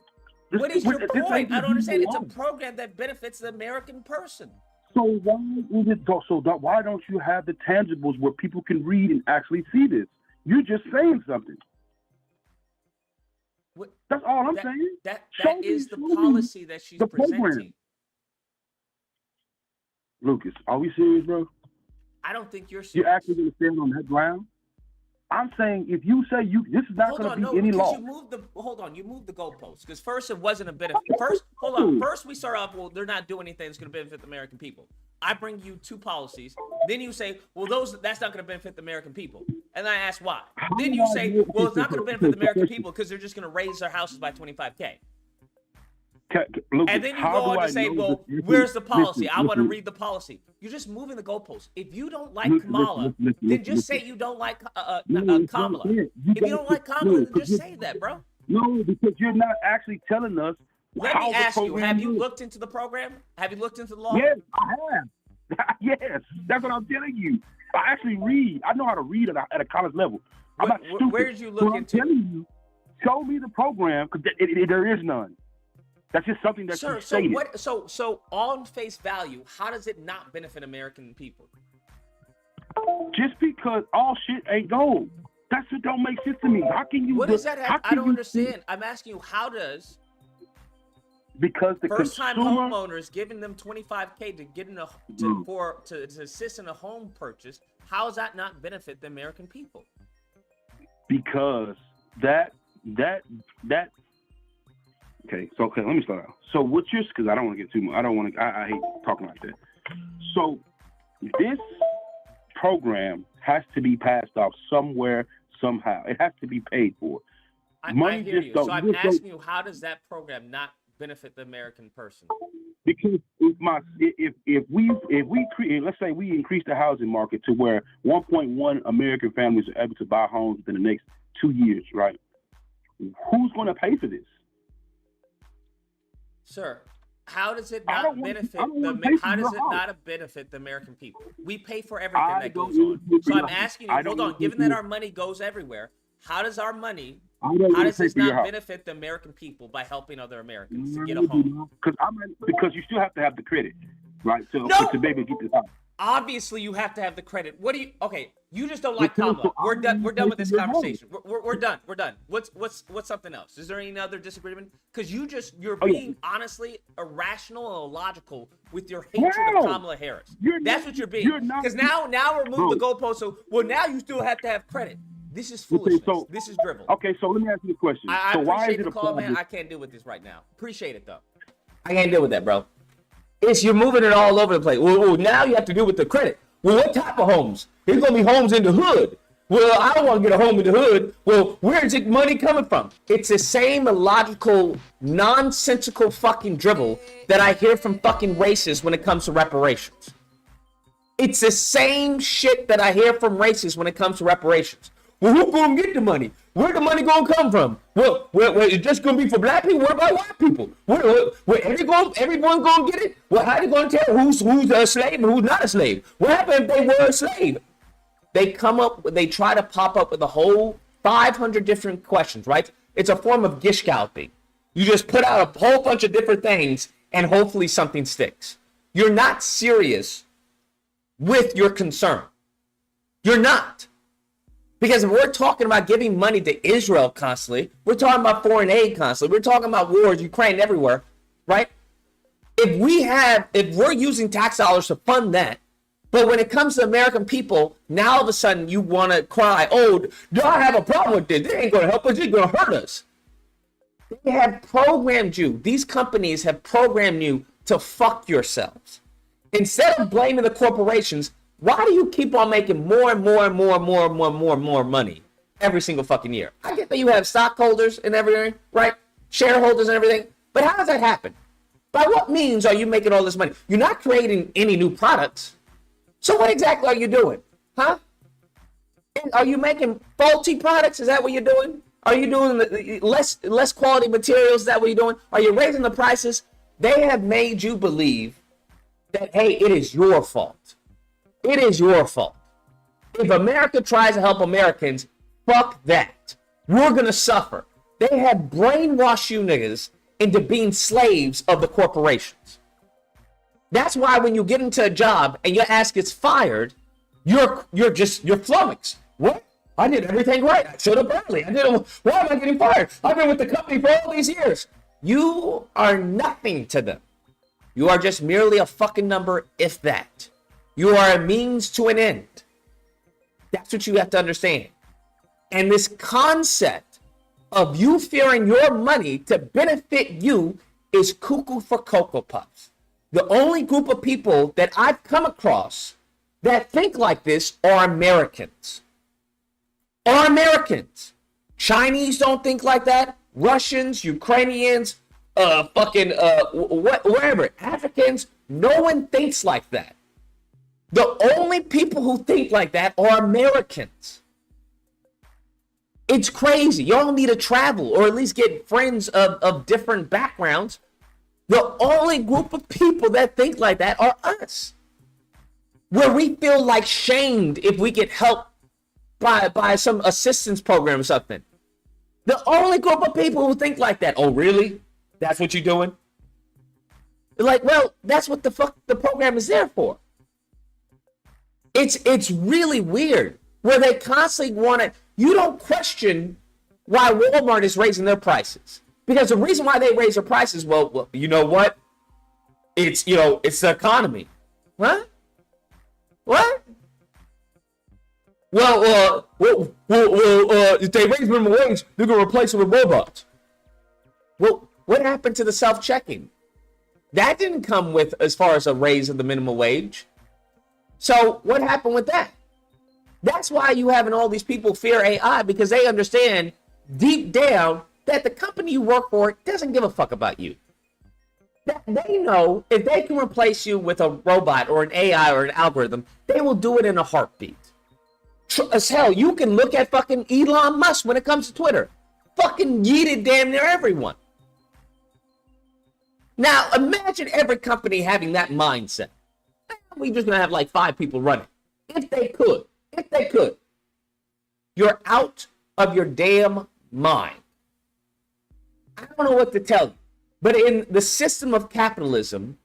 S1: What is your point? I don't understand. It's a program that benefits the American person.
S10: So why don't you have the tangibles where people can read and actually see this? You're just saying something. That's all I'm saying.
S1: That is the policy that she's presenting.
S10: Lucas, are we serious, bro?
S1: I don't think you're serious.
S10: You're actually going to stand on that ground? I'm saying if you say this is not going to be any law.
S1: You moved the goalposts. Because first it wasn't a benefit. First we start off, well, they're not doing anything that's going to benefit the American people. I bring you two policies. Then you say, well, that's not going to benefit the American people. And I ask why. Then you say, well, it's not going to benefit the American people because they're just going to raise their houses by $25K. And then you go on to say, well, where's the policy? I want to read the policy. You're just moving the goalposts. If you don't like Kamala, then just say you don't like Kamala. If you don't like Kamala, then just say that, bro.
S10: No, because you're not actually telling us.
S1: Let me ask you, have you looked into the program? Have you looked into the law?
S10: Yes, I have. Yes, that's what I'm telling you. I actually read. I know how to read at a college level. I'm not stupid.
S1: Where did you look into?
S10: I'm telling you, show me the program because there is none. That's just something that you stated.
S1: So on face value, how does it not benefit American people?
S10: Just because all shit ain't gold. That's what don't make sense to me. How can you?
S1: What does that have? I don't understand. I'm asking you, how does?
S10: Because the
S1: first-time homeowners giving them $25K to get to assist in a home purchase, how does that not benefit the American people?
S10: Because that. Okay, let me start out. So because I don't want to get too much. I hate talking like that. So this program has to be passed off somewhere, somehow. It has to be paid for.
S1: I hear you. So I'm asking you, how does that program not benefit the American person?
S10: Because if we create, let's say we increase the housing market to where 1.1 American families are able to buy homes within the next 2 years, right? Who's going to pay for this?
S1: Sir, how does it not benefit the American people? We pay for everything that goes on. So I'm asking you, hold on, given that our money goes everywhere, how does our money, how does this not benefit the American people by helping other Americans to get a home?
S10: Because you still have to have the credit, right? To be able to get this house.
S1: Obviously, you have to have the credit. You just don't like Kamala. We're done with this conversation. We're done. What's something else? Is there any other disagreement? Because you're being honestly irrational and illogical with your hatred of Kamala Harris. That's what you're being. Because now we're moving the goalpost. So now you still have to have credit. This is foolishness. This is drivel.
S10: Okay, so let me ask you a question.
S1: I appreciate the call, man. I can't deal with this right now. Appreciate it though. I can't deal with that, bro. You're moving it all over the place. Well, now you have to deal with the credit. Well, what type of homes? There's gonna be homes in the hood. Well, I don't want to get a home in the hood. Well, where's the money coming from? It's the same illogical, nonsensical fucking dribble that I hear from fucking racists when it comes to reparations. It's the same shit that I hear from racists when it comes to reparations. Well, who's going to get the money? Where the money going to come from? Well, it's just going to be for black people? What about white people? Everyone going to get it? Well, how are they going to tell who's a slave and who's not a slave? What happened if they were a slave? They try to pop up with a whole 500 different questions, right? It's a form of gish scalping. You just put out a whole bunch of different things and hopefully something sticks. You're not serious with your concern. You're not. Because if we're talking about giving money to Israel constantly, we're talking about foreign aid constantly, we're talking about wars, Ukraine, everywhere, right? If we're using tax dollars to fund that, but when it comes to American people, now all of a sudden you want to cry, oh, do I have a problem with this? They ain't going to help us. They're going to hurt us. They have programmed you. These companies have programmed you to fuck yourselves. Instead of blaming the corporations, why do you keep on making more and more and more and more and more and more and more money every single fucking year? I get that you have stockholders and everything, right? Shareholders and everything. But how does that happen? By what means are you making all this money? You're not creating any new products. So what exactly are you doing? Huh? Are you making faulty products? Is that what you're doing? Are you doing less quality materials? Is that what you're doing? Are you raising the prices? They have made you believe that, hey, it is your fault. It is your fault. If America tries to help Americans, fuck that. We're going to suffer. They have brainwashed you niggas into being slaves of the corporations. That's why when you get into a job and your ass gets fired, you're flummoxed. What? I did everything right. I showed up early. Why am I getting fired? I've been with the company for all these years. You are nothing to them. You are just merely a fucking number, if that. You are a means to an end. That's what you have to understand. And this concept of you fearing your money to benefit you is cuckoo for Cocoa Puffs. The only group of people that I've come across that think like this are Americans. Are Americans. Chinese don't think like that. Russians, Ukrainians, wherever. Africans, no one thinks like that. The only people who think like that are Americans. It's crazy. Y'all need to travel or at least get friends of different backgrounds. The only group of people that think like that are us. Where we feel like shamed if we get help by some assistance program or something. The only group of people who think like that. Oh, really? That's what you're doing? They're like, well, that's what the fuck the program is there for. It's really weird where they constantly want to. You don't question why Walmart is raising their prices. Because the reason why they raise their prices, well, you know what? It's the economy. What? What? Well, if they raise minimum wage, they're going to replace it with robots. Well, what happened to the self-checking? That didn't come with as far as a raise of the minimum wage. So what happened with that? That's why you having all these people fear AI, because they understand deep down that the company you work for doesn't give a fuck about you. They know if they can replace you with a robot or an AI or an algorithm, they will do it in a heartbeat. As hell, you can look at fucking Elon Musk when it comes to Twitter. Fucking yeeted damn near everyone. Now, imagine every company having that mindset. We're just going to have like 5 people running. If they could. You're out of your damn mind. I don't know what to tell you. But in the system of capitalism,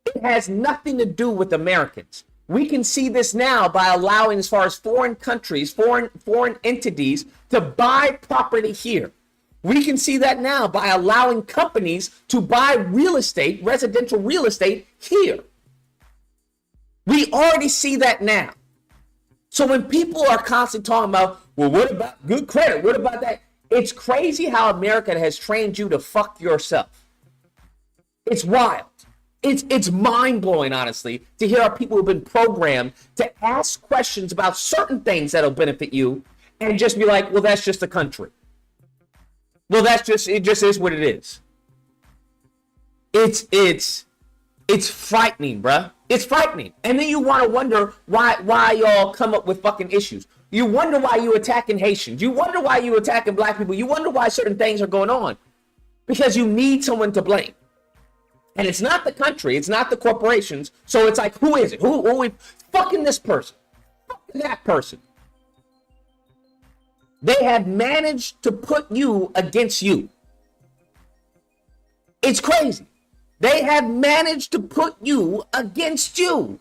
S1: it has nothing to do with Americans. We can see this now by allowing, as far as foreign countries, foreign entities to buy property here. We can see that now by allowing companies to buy real estate, residential real estate here. We already see that now. So when people are constantly talking about, well, what about good credit? What about that? It's crazy how America has trained you to fuck yourself. It's wild.
S11: It's mind-blowing, honestly, to hear how people have been programmed to ask questions about certain things that'll benefit you and just be like, well, that's just the country. Well, it just is what it is. It's frightening, bruh. It's frightening. And then you want to wonder why y'all come up with fucking issues. You wonder why you attacking Haitians. You wonder why you attacking black people. You wonder why certain things are going on. Because you need someone to blame. And it's not the country, it's not the corporations. So it's like, who is it? Who are we fucking this person? Fucking that person. They have managed to put you against you. It's crazy. They have managed to put you against you.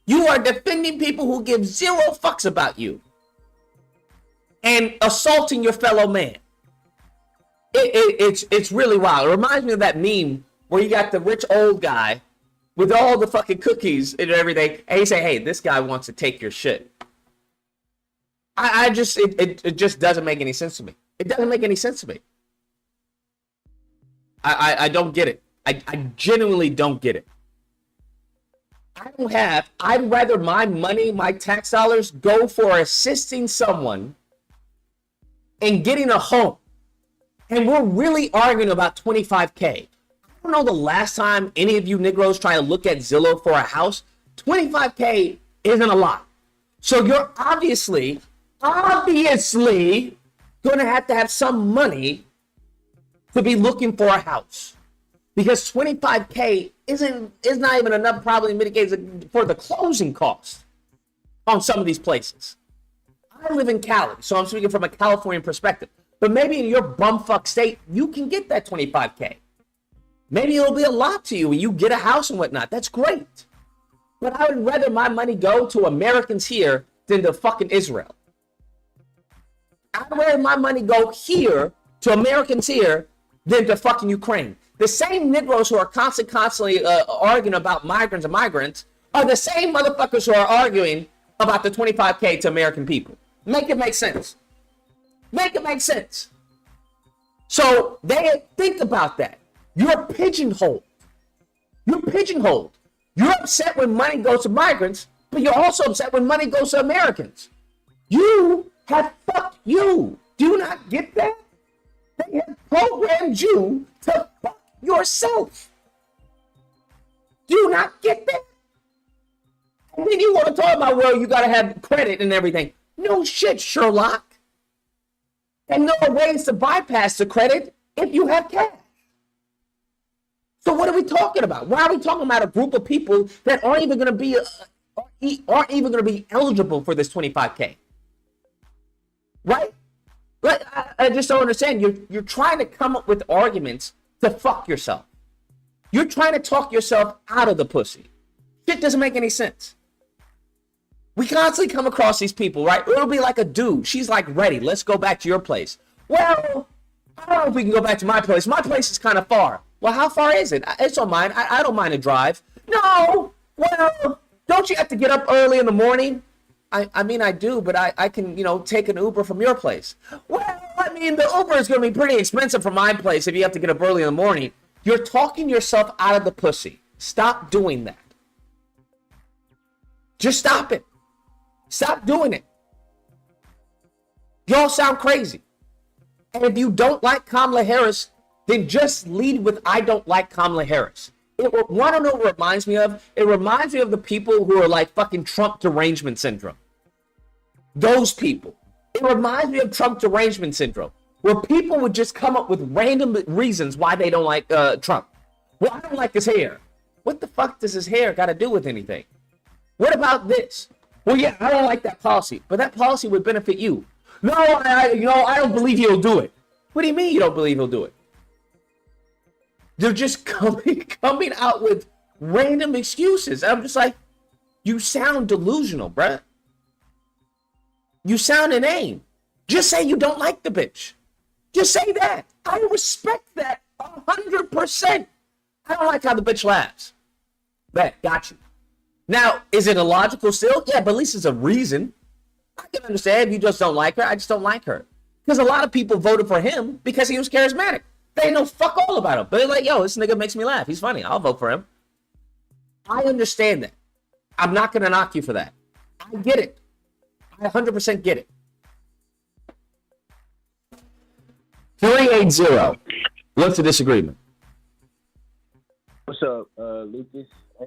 S11: You are defending people who give zero fucks about you and assaulting your fellow man. It's really wild. It reminds me of that meme where you got the rich old guy with all the fucking cookies and everything, and you say, hey, this guy wants to take your shit. It just doesn't make any sense to me. It doesn't make any sense to me. I don't get it. I genuinely don't get it. I'd rather my money, my tax dollars go for assisting someone in getting a home. And we're really arguing about $25K. I don't know the last time any of you Negroes try to look at Zillow for a house. $25K isn't a lot. So you're obviously going to have some money to be looking for a house. Because $25K is not even enough probably mitigates for the closing cost on some of these places. I live in Cali, so I'm speaking from a Californian perspective. But maybe in your bumfuck state, you can get that $25K. Maybe it'll be a lot to you and you get a house and whatnot. That's great. But I would rather my money go to Americans here than to fucking Israel. I'd rather my money go here to Americans here than to fucking Ukraine. The same Negroes who are constantly arguing about migrants and migrants are the same motherfuckers who are arguing about the $25K to American people. Make it make sense. Make it make sense. So they think about that. You're pigeonholed. You're pigeonholed. You're upset when money goes to migrants, but you're also upset when money goes to Americans. You have fucked you. Do you not get that? They have programmed you to fuck yourself. Do you not get that? And then you want to talk about, well, you got to have credit and everything. No shit, Sherlock. And there are ways to bypass the credit if you have cash. So what are we talking about? Why are we talking about a group of people that aren't even going to be eligible for this $25K? Right? I just don't understand. You're trying to come up with arguments to fuck yourself. You're trying to talk yourself out of the pussy. Shit doesn't make any sense. We constantly come across these people, right? It'll be like a dude. She's like, ready. Let's go back to your place. Well, I don't know if we can go back to my place. My place is kind of far. Well, how far is it? It's on mine. I don't mind a drive. No. Well, don't you have to get up early in the morning? I mean, I do, but I can, take an Uber from your place. Well, I mean, the Uber is going to be pretty expensive from my place if you have to get up early in the morning. You're talking yourself out of the pussy. Stop doing that. Just stop it. Stop doing it. Y'all sound crazy. And if you don't like Kamala Harris, then just lead with, I don't like Kamala Harris. Want to know what it reminds me of? It reminds me of the people who are like fucking Trump derangement syndrome. Those people. It reminds me of Trump derangement syndrome, where people would just come up with random reasons why they don't like Trump. Well, I don't like his hair. What the fuck does his hair got to do with anything? What about this? Well, yeah, I don't like that policy, but that policy would benefit you. No, I don't believe he'll do it. What do you mean you don't believe he'll do it? They're just coming out with random excuses. I'm just like, you sound delusional, bruh. You sound inane. Just say you don't like the bitch. Just say that. I respect that 100%. I don't like how the bitch laughs. Bet, got you. Now, is it illogical still? Yeah, but at least it's a reason. I can understand if you just don't like her. I just don't like her. Because a lot of people voted for him because he was charismatic. They know fuck all about him. But they're like, yo, this nigga makes me laugh. He's funny. I'll vote for him. I understand that. I'm not going to knock you for that. I get it. I 100% get it. 380. What's the disagreement?
S12: What's up, Lucas? I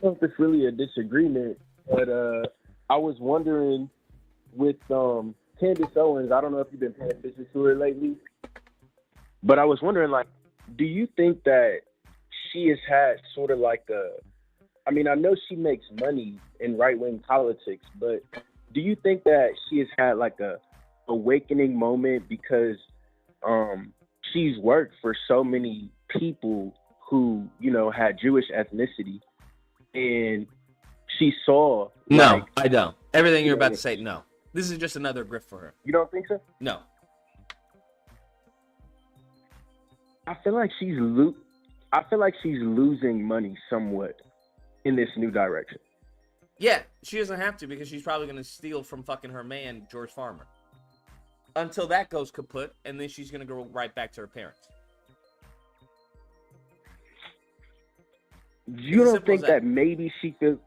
S12: don't know if it's really a disagreement, but I was wondering with Candace Owens, I don't know if you've been paying attention to her lately, but I was wondering, like, do you think that she has had sort of like I know she makes money in right-wing politics, but do you think that she has had like a awakening moment because she's worked for so many people who, had Jewish ethnicity, and she saw...
S11: No, I don't. Everything you're about to say, no. This is just another grift for her.
S12: You don't think so?
S11: No.
S12: I feel like she's losing money somewhat in this new direction.
S11: Yeah, she doesn't have to because she's probably going to steal from fucking her man, George Farmer. Until that goes kaput, and then she's going to go right back to her parents.
S12: You don't think that maybe she feels...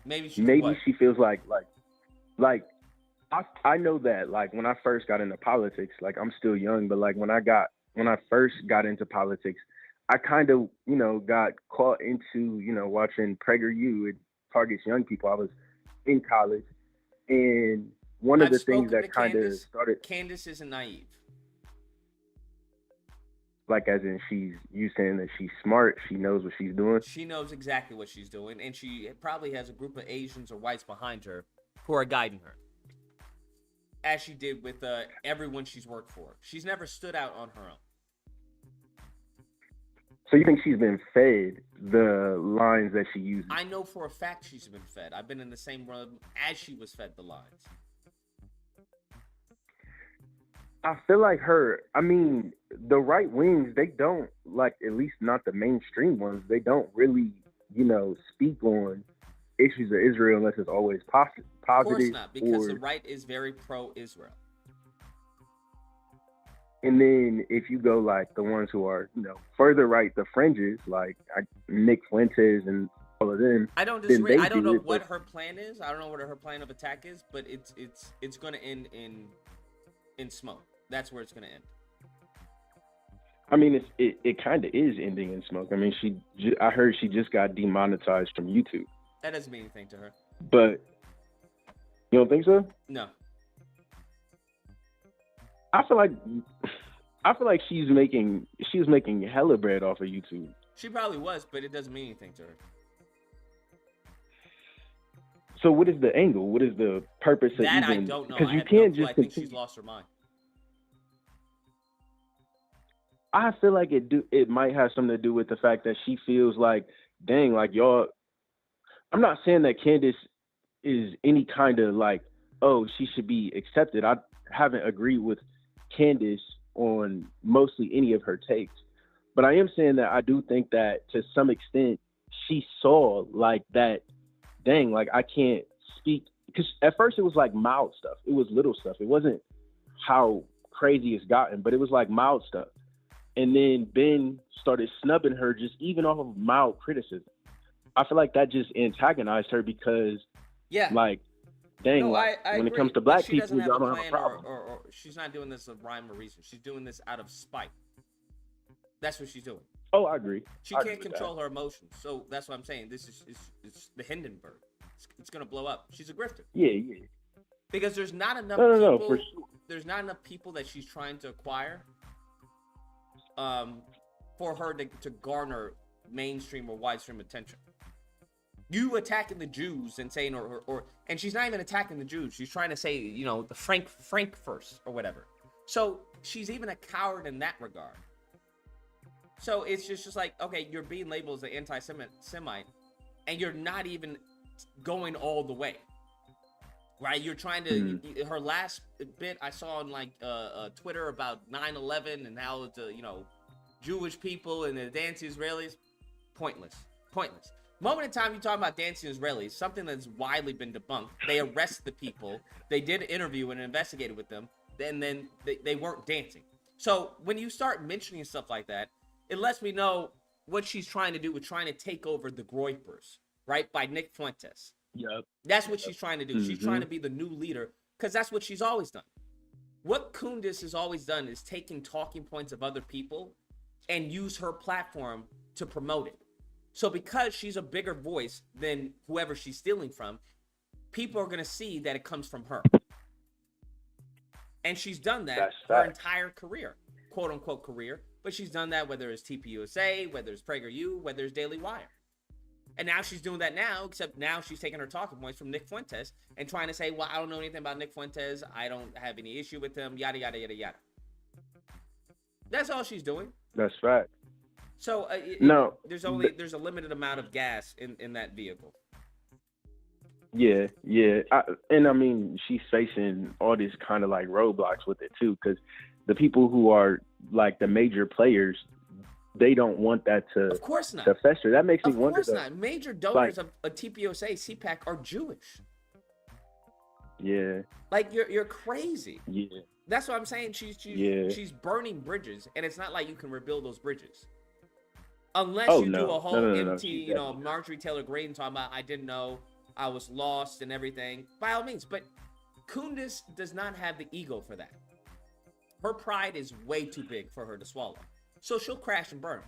S11: Maybe
S12: she feels like I know that, like, when I first got into politics, like, I'm still young, but like when I first got into politics, I kind of, got caught into, watching PragerU. It targets young people. I was in college, and one of the things that kind of started...
S11: Candace isn't naive.
S12: Like, as in, you saying that she's smart, she knows what she's doing?
S11: She knows exactly what she's doing, and she probably has a group of Asians or whites behind her who are guiding her. As she did with everyone she's worked for. She's never stood out on her own.
S12: So you think she's been fed the lines that she uses?
S11: I know for a fact she's been fed. I've been in the same room as she was fed the lines.
S12: I feel like the right wings, they don't, like, at least not the mainstream ones, they don't really, speak on issues of Israel unless it's always positive.
S11: Of course not, because the right is very pro-Israel.
S12: And then if you go, like, the ones who are, further right, the fringes, like Nick Fuentes and all of them.
S11: I don't disagree. I don't know what her plan is. I don't know what her plan of attack is, but it's going to end in smoke. That's where it's going to end.
S12: I mean, it kind of is ending in smoke. I mean, I heard she just got demonetized from YouTube.
S11: That doesn't mean anything to her.
S12: But you don't think so?
S11: No.
S12: I feel like she was making hella bread off of YouTube.
S11: She probably was, but it doesn't mean anything to her.
S12: So what is the angle? What is the purpose of
S11: that?
S12: Even,
S11: I don't know.
S12: Because you can't just.
S11: I think she's lost her mind.
S12: I feel like it might have something to do with the fact that she feels like, dang, like y'all. I'm not saying that Candace is any kind of like, oh, she should be accepted. I haven't agreed with Candace on mostly any of her takes, but I am saying that I do think that to some extent she saw like that, dang, like I can't speak, because at first it was like mild stuff. It was little stuff. It wasn't how crazy it's gotten, but it was like mild stuff. And then Ben started snubbing her just even off of mild criticism. I feel like that just antagonized her because, like, dang,
S11: no,
S12: like,
S11: I
S12: when
S11: agree,
S12: it comes to black people,
S11: y'all
S12: don't have a problem.
S11: Or she's not doing this of rhyme or reason. She's doing this out of spite. That's what she's doing.
S12: Oh, I agree.
S11: She can't control her emotions. So that's what I'm saying. This is the Hindenburg. It's going to blow up. She's a grifter.
S12: Yeah.
S11: Because there's not enough people.
S12: No, for sure.
S11: There's not enough people that she's trying to acquire for her to garner mainstream or widestream attention. You attacking the Jews and saying, and she's not even attacking the Jews. She's trying to say, the Frank first or whatever. So she's even a coward in that regard. So it's just like, okay, you're being labeled as an anti-Semite, and you're not even going all the way, right? You're trying to. Her last bit I saw on like Twitter about 9/11 and how it's Jewish people and the dancing Israelis, pointless. Moment in time you talk about dancing Israelis, something that's widely been debunked. They arrested the people. They did an interview and investigated with them. And then they weren't dancing.
S1: So when you start mentioning stuff like that, it lets me know what she's trying to do with trying to take over the Groypers, right? By Nick Fuentes.
S12: Yep.
S1: That's what she's trying to do. She's trying to be the new leader because that's what she's always done. What Candace has always done is taking talking points of other people and use her platform to promote it. So because she's a bigger voice than whoever she's stealing from, people are going to see that it comes from her. And she's done that her entire career, quote unquote career. But she's done that whether it's TPUSA, whether it's PragerU, whether it's Daily Wire. And now she's doing that now, except now she's taking her talking points from Nick Fuentes and trying to say, well, I don't know anything about Nick Fuentes. I don't have any issue with him, yada, yada, yada, yada. That's all she's doing.
S12: That's right.
S1: So there's a limited amount of gas in that vehicle.
S12: Yeah. I mean, she's facing all these kind of like roadblocks with it too, because the people who are like the major players, they don't want that to,
S1: of course not,
S12: to fester. That makes me wonder.
S1: Of course not. Major donors of a TPOSA, CPAC are Jewish.
S12: Yeah.
S1: Like you're crazy.
S12: Yeah.
S1: That's what I'm saying. She's burning bridges, and it's not like you can rebuild those bridges. Unless you do a whole empty, Marjorie Taylor Greene talking about, I didn't know, I was lost and everything. By all means, but Candace does not have the ego for that. Her pride is way too big for her to swallow. So she'll crash and burn.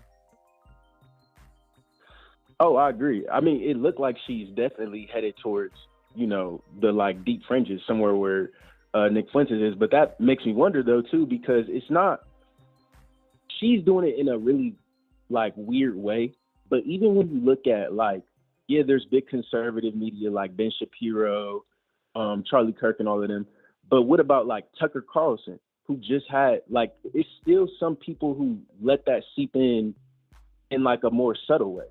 S12: Oh, I agree. I mean, it looked like she's definitely headed towards, the like deep fringes, somewhere where Nick Fuentes is. But that makes me wonder though too, because it's not, she's doing it in a really like weird way. But even when you look at like, yeah, there's big conservative media like Ben Shapiro, Charlie Kirk and all of them. But what about like Tucker Carlson, who just had like, it's still some people who let that seep in like a more subtle way.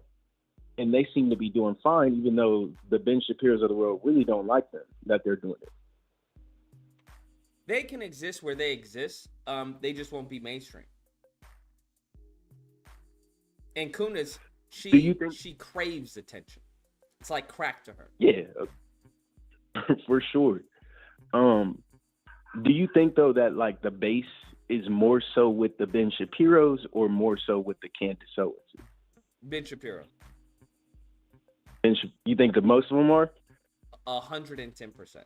S12: And they seem to be doing fine, even though the Ben Shapiros of the world really don't like them, that they're doing it.
S1: They can exist where they exist. They just won't be mainstream. And Candace, she craves attention. It's like crack to her.
S12: Yeah, for sure. Do you think though that like the base is more so with the Ben Shapiros or more so with the Candace Owens?
S1: Ben Shapiro.
S12: You think that most of them are?
S1: 110%.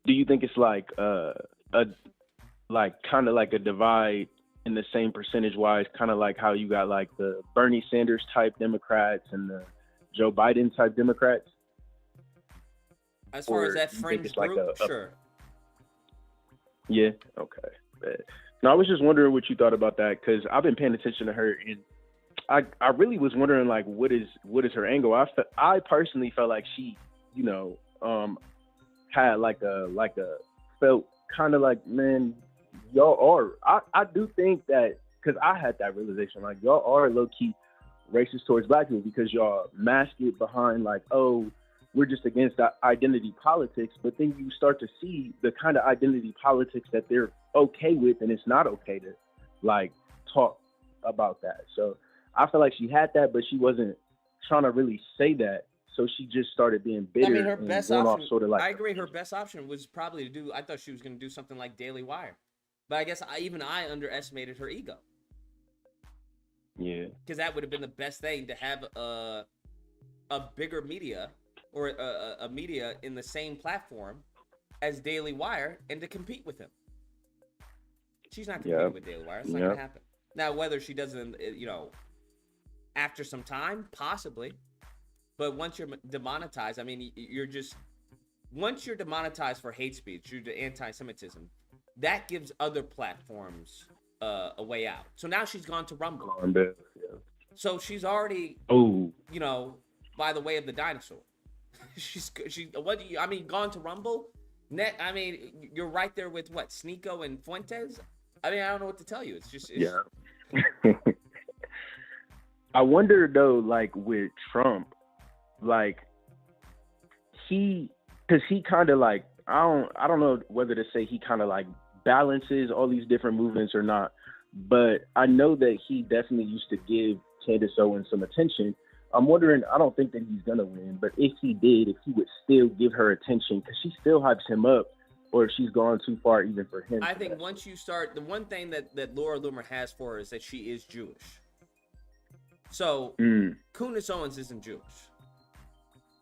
S12: Do you think it's like kind of like a divide in the same percentage wise, kind of like how you got like the Bernie Sanders type Democrats and the Joe Biden type Democrats?
S1: As far as that fringe group, sure.
S12: Yeah. Okay. No, I was just wondering what you thought about that, because I've been paying attention to her, and I really was wondering like what is her angle. I personally felt like she, had like a felt kind of like, man, y'all are. I do think that, because I had that realization, like y'all are low key racist towards black people because y'all mask it behind like, oh, we're just against identity politics. But then you start to see the kind of identity politics that they're okay with, and it's not okay to like talk about that. So I feel like she had that, but she wasn't trying to really say that. So she just started being bitter.
S1: I mean, her best option,
S12: sort of like,
S1: I agree, her best option was probably to do, I thought she was going to do something like Daily Wire. But I guess I underestimated her ego.
S12: Yeah.
S1: Because that would have been the best thing, to have a bigger media, or a media in the same platform as Daily Wire, and to compete with him. She's not competing with Daily Wire. It's not going to happen. Now, whether she doesn't, after some time, possibly. But once you're demonetized, I mean, once you're demonetized for hate speech due to anti-Semitism, that gives other platforms a way out. So now she's gone to Rumble. So she's already, by the way of the dinosaur. Gone to Rumble. You're right there with what, Sneeko and Fuentes. I mean, I don't know what to tell you.
S12: I wonder though, like with Trump, like because he kind of like, I don't know whether to say he kind of like balances all these different movements or not, but I know that he definitely used to give Candace Owens some attention. I'm wondering, I don't think that he's gonna win, but if he did, if he would still give her attention, because she still hypes him up or if she's gone too far even for him.
S1: I think once you start, the one thing that Laura Loomer has for her is that she is Jewish. So Candace Owens isn't Jewish.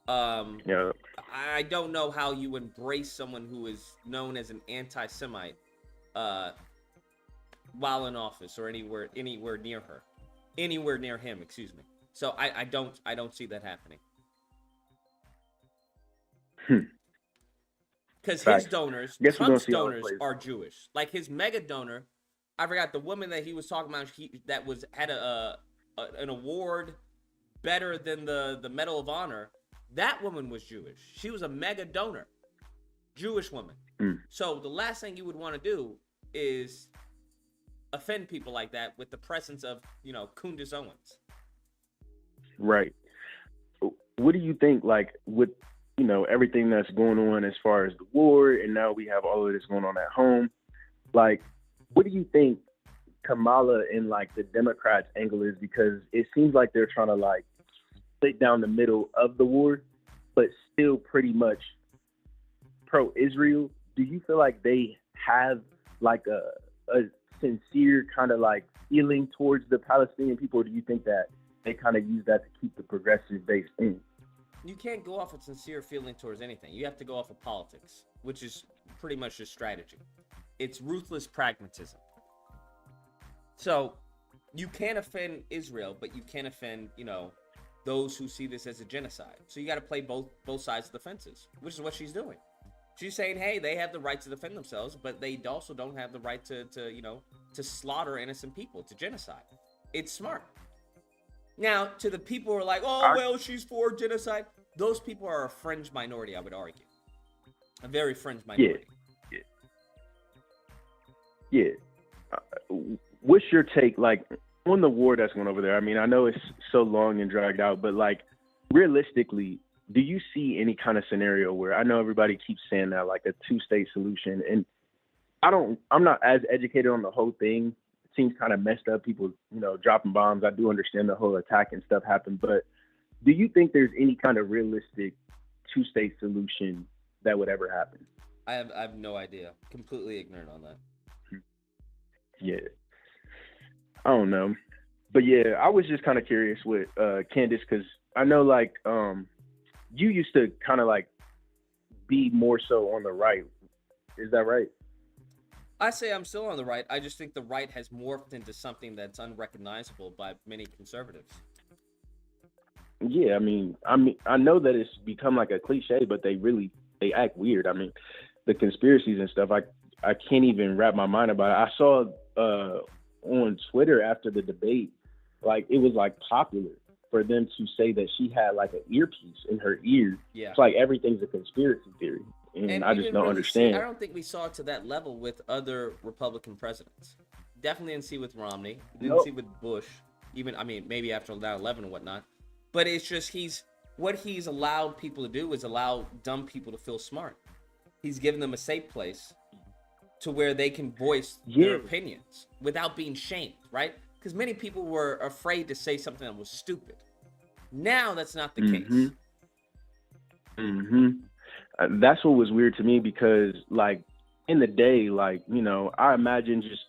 S12: Yeah.
S1: I don't know how you embrace someone who is known as an anti-Semite while in office or anywhere near her, anywhere near him. Excuse me. So I don't see that happening. Because his donors, Trump's donors, are Jewish. Like his mega donor, I forgot the woman that he was talking about. That had an award better than the Medal of Honor. That woman was Jewish. She was a mega donor, Jewish woman. So the last thing you would want to do is offend people like that with the presence of, Candace Owens.
S12: Right. What do you think, like, with, everything that's going on as far as the war, and now we have all of this going on at home, like, what do you think Kamala and, like, the Democrats' angle is? Because it seems like they're trying to, like, split down the middle of the war, but still pretty much pro-Israel. Do you feel like they have, like, a sincere kind of, like, feeling towards the Palestinian people, or do you think that they kind of use that to keep the progressive base in?
S1: You can't go off a sincere feeling towards anything. You have to go off of politics, which is pretty much just strategy. It's ruthless pragmatism. So you can't offend Israel, but you can't offend, those who see this as a genocide. So you got to play both sides of the fences, which is what she's doing. She's saying, hey, they have the right to defend themselves, but they also don't have the right to slaughter innocent people, to genocide. It's smart. Now, to the people who are like, oh, well, she's for genocide, those people are a fringe minority, I would argue. A very fringe minority.
S12: Yeah. What's your take, like, on the war that's going over there? I mean, I know it's so long and dragged out, but, like, realistically, do you see any kind of scenario where, I know everybody keeps saying that, like, a two-state solution, and I'm not as educated on the whole thing. It seems kind of messed up, people, dropping bombs. I do understand the whole attack and stuff happened, but do you think there's any kind of realistic two-state solution that would ever happen?
S1: I have no idea. Completely ignorant on that.
S12: Yeah. I don't know. But yeah, I was just kind of curious with Candace, because I know, like, you used to kind of, like, be more so on the right. Is that right?
S1: I say I'm still on the right. I just think the right has morphed into something that's unrecognizable by many conservatives.
S12: Yeah, I mean, I know that it's become like a cliche, but they they act weird. I mean, the conspiracies and stuff, I can't even wrap my mind about it. I saw on Twitter after the debate, like, it was, like, popular for them to say that she had, like, an earpiece in her ear.
S1: Yeah.
S12: It's like everything's a conspiracy theory. And I just don't understand.
S1: I don't think we saw it to that level with other Republican presidents. Definitely didn't see with Romney. Didn't see with Bush. Even, I mean, maybe after 9/11 and whatnot. But it's just what he's allowed people to do is allow dumb people to feel smart. He's given them a safe place to where they can voice their opinions without being shamed, right? Because many people were afraid to say something that was stupid. Now that's not the case.
S12: That's what was weird to me, because, like, in the day, like, I imagine just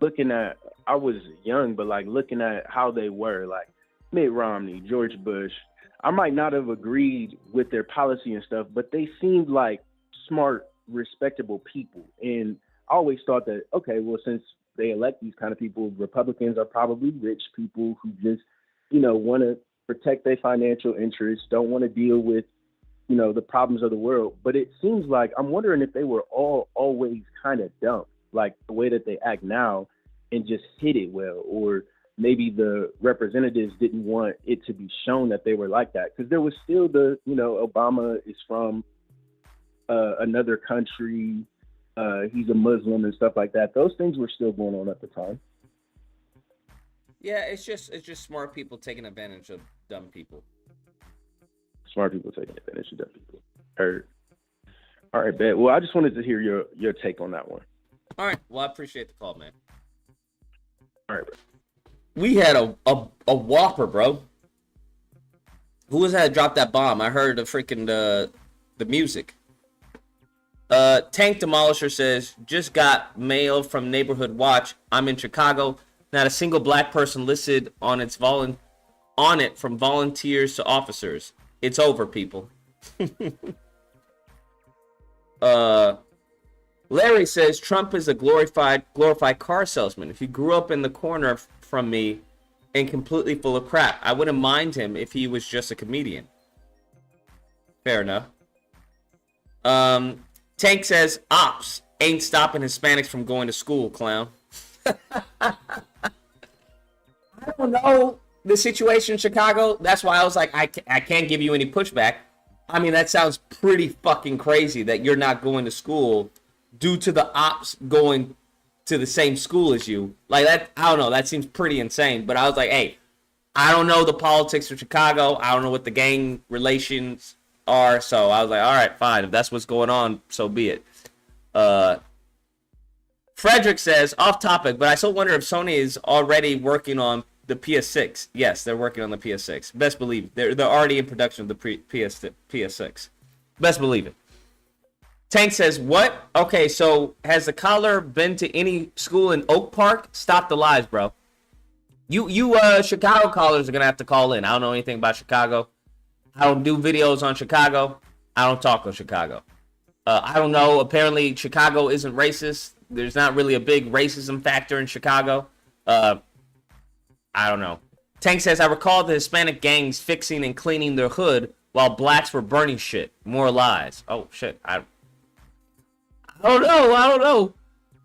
S12: looking at, I was young, but, like, looking at how they were, like, Mitt Romney, George Bush, I might not have agreed with their policy and stuff, but they seemed like smart, respectable people. And I always thought that, okay, well, since they elect these kind of people, Republicans are probably rich people who just, want to protect their financial interests, don't want to deal with, the problems of the world. But it seems like, I'm wondering if they were all always kind of dumb, like the way that they act now, and just hid it well, or maybe the representatives didn't want it to be shown that they were like that. Because there was still Obama is from another country, he's a Muslim and stuff like that. Those things were still going on at the time.
S1: Yeah, it's just smart people taking advantage of dumb people.
S12: Smart people taking advantage of dumb people. Heard. All right, bet. Well, I just wanted to hear your take on that one.
S1: All right. Well, I appreciate the call, man.
S12: All right, bro.
S11: We had a whopper, bro. Who was that that dropped that bomb? I heard the freaking the music.
S1: Tank Demolisher says, just got mail from Neighborhood Watch. I'm in Chicago. Not a single black person listed on it from volunteers to officers. It's over, people. Larry says, Trump is a glorified car salesman. If he grew up in the corner from me and completely full of crap, I wouldn't mind him if he was just a comedian. Fair enough. Tank says, ops ain't stopping Hispanics from going to school, clown. I don't know the situation in Chicago. That's why I was like, I can't give you any pushback. I mean, that sounds pretty fucking crazy that you're not going to school due to the ops going to the same school as you. Like, that, I don't know, that seems pretty insane. But I was like, hey, I don't know the politics of Chicago. I don't know what the gang relations are. So I was like, all right, fine. If that's what's going on, so be it. Frederick says, off topic, but I still wonder if Sony is already working on the PS6. Yes, they're working on the PS6. Best believe it. They're already in production of the PS6. Best believe it. Tank says, what? Okay, so has the caller been to any school in Oak Park? Stop the lies, bro. You Chicago callers are going to have to call in. I don't know anything about Chicago. I don't do videos on Chicago. I don't talk on Chicago. I don't know. Apparently, Chicago isn't racist. There's not really a big racism factor in Chicago. I don't know. Tank says, I recall the Hispanic gangs fixing and cleaning their hood while blacks were burning shit. More lies. Oh, shit. I don't know.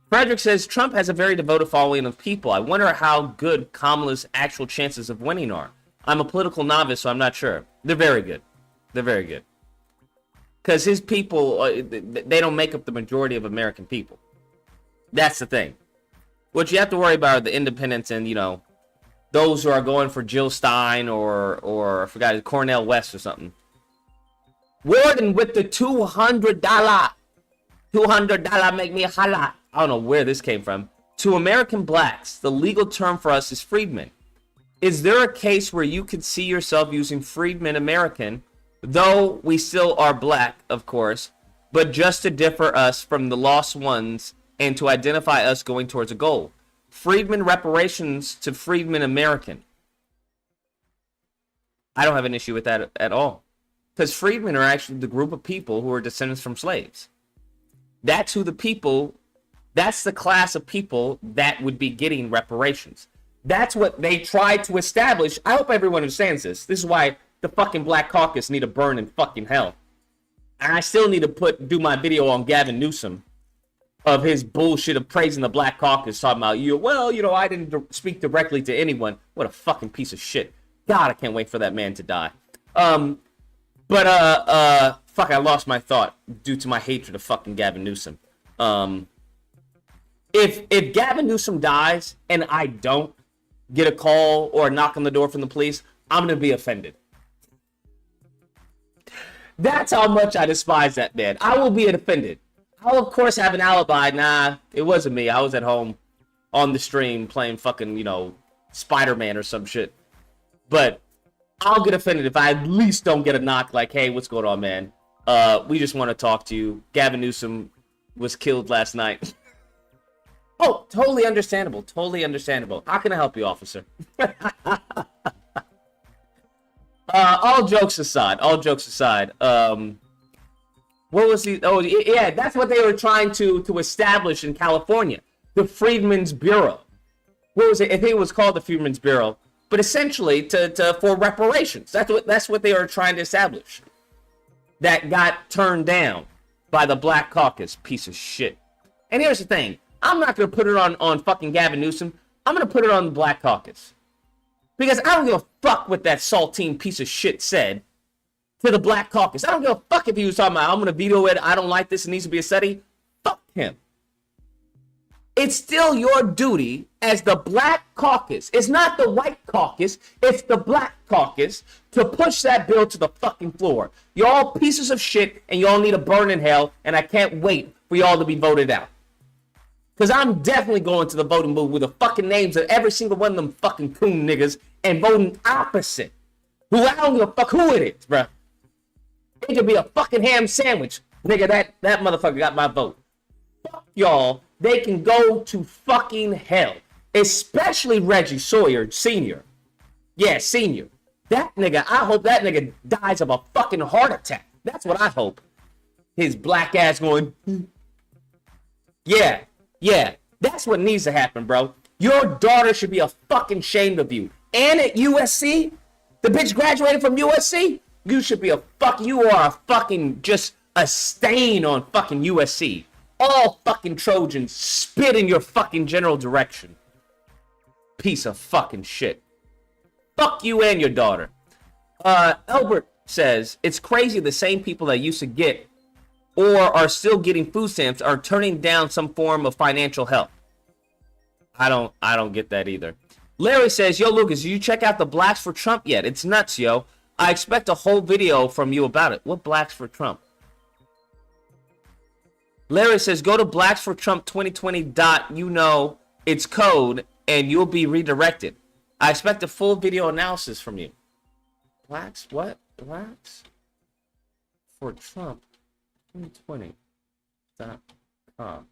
S1: Frederick says, Trump has a very devoted following of people. I wonder how good Kamala's actual chances of winning are. I'm a political novice, so I'm not sure. They're very good. Because his people, they don't make up the majority of American people. That's the thing. What you have to worry about are the independents and, those who are going for Jill Stein or I forgot, Cornel West or something. Warden with the $200. $200 make me holla. I don't know where this came from. To American blacks, the legal term for us is freedmen. Is there a case where you could see yourself using freedmen American, though we still are black, of course, but just to differ us from the lost ones and to identify us going towards a goal? Freedmen reparations to freedmen American. I don't have an issue with that at all. Because freedmen are actually the group of people who are descendants from slaves. That's the class of people that would be getting reparations. That's what they tried to establish. I hope everyone understands this. This is why the fucking Black Caucus need to burn in fucking hell. And I still need to do my video on Gavin Newsom of his bullshit of praising the Black Caucus, talking about, I didn't speak directly to anyone. What a fucking piece of shit. God, I can't wait for that man to die. Fuck, I lost my thought due to my hatred of fucking Gavin Newsom. If Gavin Newsom dies and I don't get a call or a knock on the door from the police, I'm gonna be offended. That's how much I despise that man. I will be offended. I'll of course have an alibi. Nah, it wasn't me. I was at home on the stream playing fucking, Spider-Man or some shit. But I'll get offended if I at least don't get a knock like, hey, what's going on, man? We just want to talk to you. Gavin Newsom was killed last night. Oh, totally understandable. How can I help you, officer? All jokes aside. What was the? Oh, yeah, that's what they were trying to establish in California, the Freedmen's Bureau. What was it? I think it was called the Freedmen's Bureau, but essentially for reparations. That's what they were trying to establish. That got turned down by the Black Caucus, piece of shit. And here's the thing: I'm not gonna put it on fucking Gavin Newsom. I'm gonna put it on the Black Caucus because I don't give a fuck what that saltine piece of shit said to the Black Caucus. I don't give a fuck if he was talking about, I'm going to veto it, I don't like this, it needs to be a study. Fuck him. It's still your duty as the Black Caucus. It's not the White Caucus, it's the Black Caucus to push that bill to the fucking floor. Y'all pieces of shit and y'all need to burn in hell, and I can't wait for y'all to be voted out. Because I'm definitely going to the voting booth with the fucking names of every single one of them fucking coon niggas and voting opposite. Who I don't give a fuck who it is, bruh. It could be a fucking ham sandwich.
S11: Nigga, that motherfucker got my vote. Fuck y'all. They can go to fucking hell. Especially Reggie Sawyer, Sr. Yeah, Sr. That nigga, I hope that nigga dies of a fucking heart attack. That's what I hope. His black ass going, yeah. That's what needs to happen, bro. Your daughter should be a fucking ashamed of you. And at USC, the bitch graduated from USC. You should be you are a fucking just a stain on fucking USC. All fucking Trojans spit in your fucking general direction. Piece of fucking shit. Fuck you and your daughter. Albert says, it's crazy the same people that used to get or are still getting food stamps are turning down some form of financial help. I don't get that either. Larry says, yo, Lucas, did you check out the Blacks for Trump yet? It's nuts, yo. I expect a whole video from you about it. What Blacks for Trump? Larry says, go to blacksfortrump2020. It's code, and you'll be redirected. I expect a full video analysis from you. Blacks? What? Blacks for Trump 2020.com.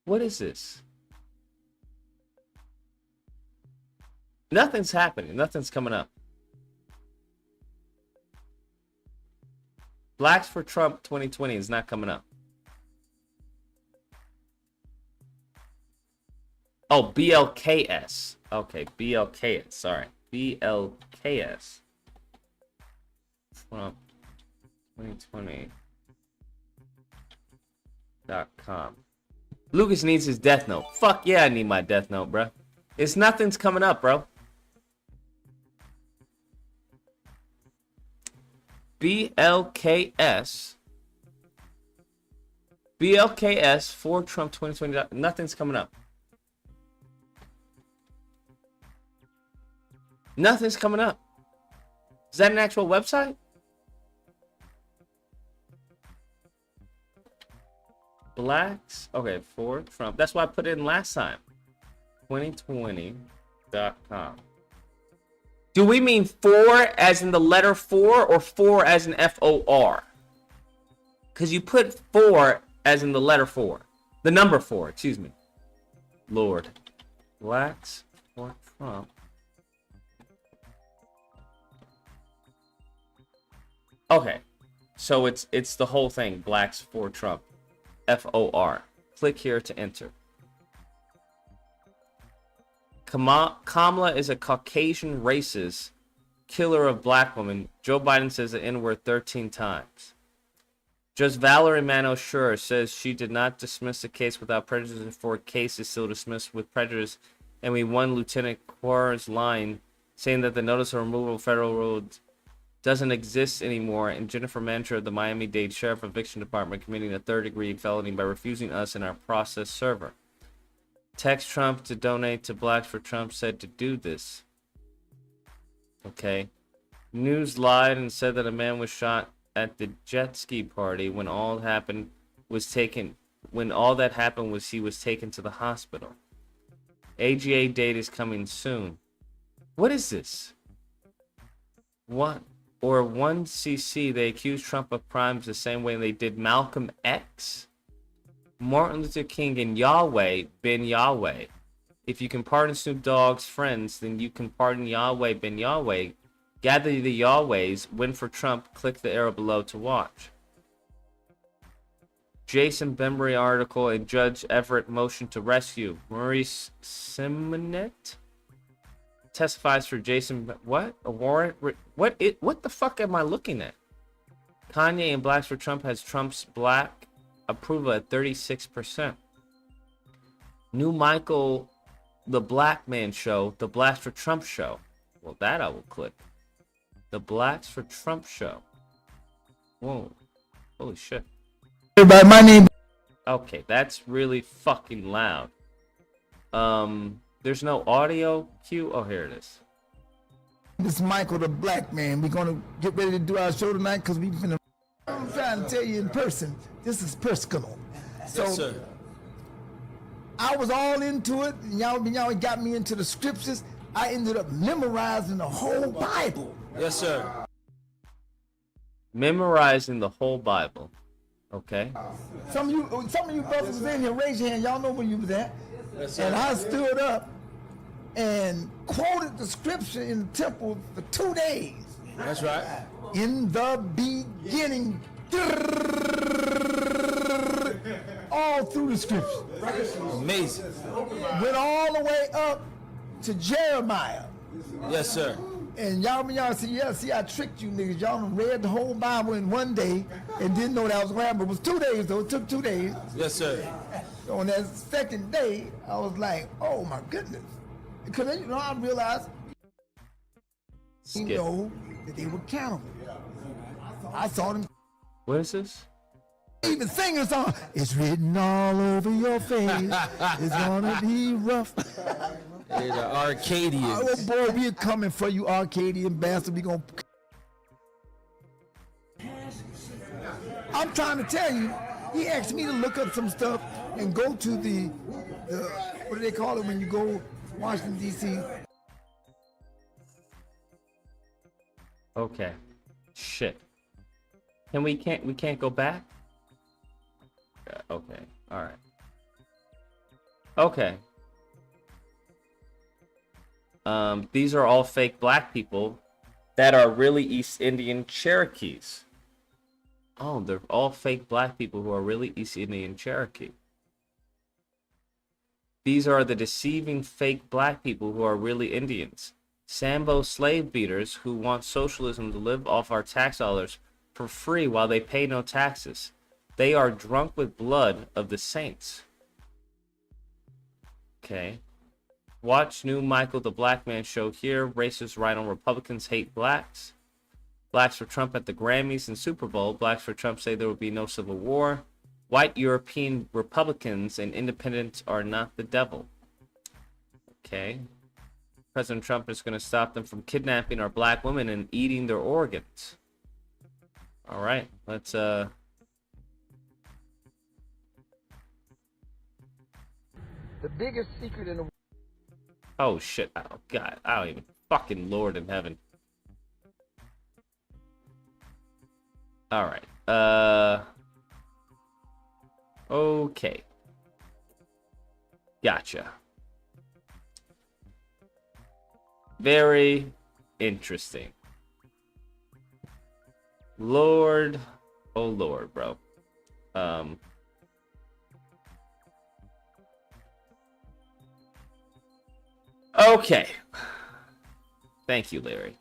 S11: What is this? Nothing's happening. Nothing's coming up. Blacks for Trump 2020 is not coming up. Oh, BLKS. Okay, BLKS. Sorry. BLKS. Trump 2020.com. Lucas needs his death note. Fuck yeah, I need my death note, bro. Nothing's coming up, bro. BLKS for Trump 2020. Nothing's coming up. Nothing's coming up. Is that an actual website? Blacks. Okay, for Trump. That's why I put it in last time. 2020.com. Do we mean 4 as in the letter 4 or 4 as in FOR? Because you put 4 as in the letter 4. The number 4, excuse me. Lord. Blacks for Trump. Okay. So it's the whole thing. Blacks for Trump. FOR. Click here to enter. Kamala is a Caucasian racist killer of black women. Joe Biden says the N-word 13 times. Judge Valerie Mano-Schur says she did not dismiss the case without prejudice for a case is still dismissed with prejudice. And we won Lieutenant Quar's line saying that the notice of removal of federal roads doesn't exist anymore, and Jennifer Mantra of the Miami-Dade Sheriff Eviction Department committing a third-degree felony by refusing us in our process server. Text Trump to donate to Blacks for Trump said to do this. Okay. News lied and said that a man was shot at the jet ski party when all that happened was he was taken to the hospital. AGA date is coming soon. What is this? What? Or 1cc, they accused Trump of crimes the same way they did Malcolm X, Martin Luther King, and Yahweh ben Yahweh. If you can pardon Snoop Dogg's friends, then you can pardon Yahweh ben Yahweh. Gather the Yahwehs, win for Trump, click the arrow below to watch. Jason Bembry article and Judge Everett motion to rescue. Maurice Simonet testifies for Jason. What? A warrant? What the fuck am I looking at? Kanye and Blacks for Trump has Trump's black approval at 36%. New Michael, the Black Man show, the Blacks for Trump show. Well, that I will click. The Blacks for Trump show. Whoa. Holy shit.
S13: Everybody, my name.
S11: Okay, that's really fucking loud. There's no audio cue. Oh, here it is.
S13: This is Michael, the Black Man. We're gonna get ready to do our show tonight because we've been. I'm trying to tell you in person. This is personal. So, yes, sir. I was all into it. And y'all got me into the scriptures. I ended up memorizing the whole Bible.
S14: Yes, sir.
S1: Memorizing the whole Bible. Okay.
S13: Some of you brothers was in here, raise your hand. Y'all know where you was at. And I stood up and quoted the scripture in the temple for 2 days.
S14: That's right.
S13: In the beginning, all through the scripture.
S14: Amazing.
S13: Went all the way up to Jeremiah.
S14: Yes, sir.
S13: And y'all see, yeah, see, I tricked you niggas. Y'all done read the whole Bible in 1 day and didn't know that was going to happen. It was 2 days, though. It took 2 days.
S14: Yes, sir.
S13: So on that second day, I was like, oh, my goodness. Because, I realized, you know, that they were cannibals. I saw them.
S1: What is this?
S13: Even singing a song. It's written all over your face. It's gonna be rough.
S14: Hey, the Arcadians.
S13: Oh boy, we're coming for you, Arcadian bastard. We gonna. I'm trying to tell you. He asked me to look up some stuff and go to the what do they call it when you go Washington D.C.
S1: Okay. Shit. We can't go back? Okay. All right. Okay. These are all fake black people that are really East Indian Cherokees. Oh, they're all fake black people who are really East Indian Cherokee. These are the deceiving fake black people who are really Indians. Sambo slave beaters who want socialism to live off our tax dollars for free while they pay no taxes. They are drunk with blood of the saints. Okay. Watch new Michael the Black Man show here. Racists write on Republicans hate blacks. Blacks for Trump at the Grammys and Super Bowl. Blacks for Trump say there will be no civil war. White European Republicans and independents are not the devil. Okay. President Trump is going to stop them from kidnapping our black women and eating their organs. All right. Let's
S13: The biggest secret in the
S1: Oh shit. Oh god. I don't even fucking Lord in heaven. All right. Okay. Gotcha. Very interesting. Lord, oh Lord, bro. Okay. Thank you, Larry.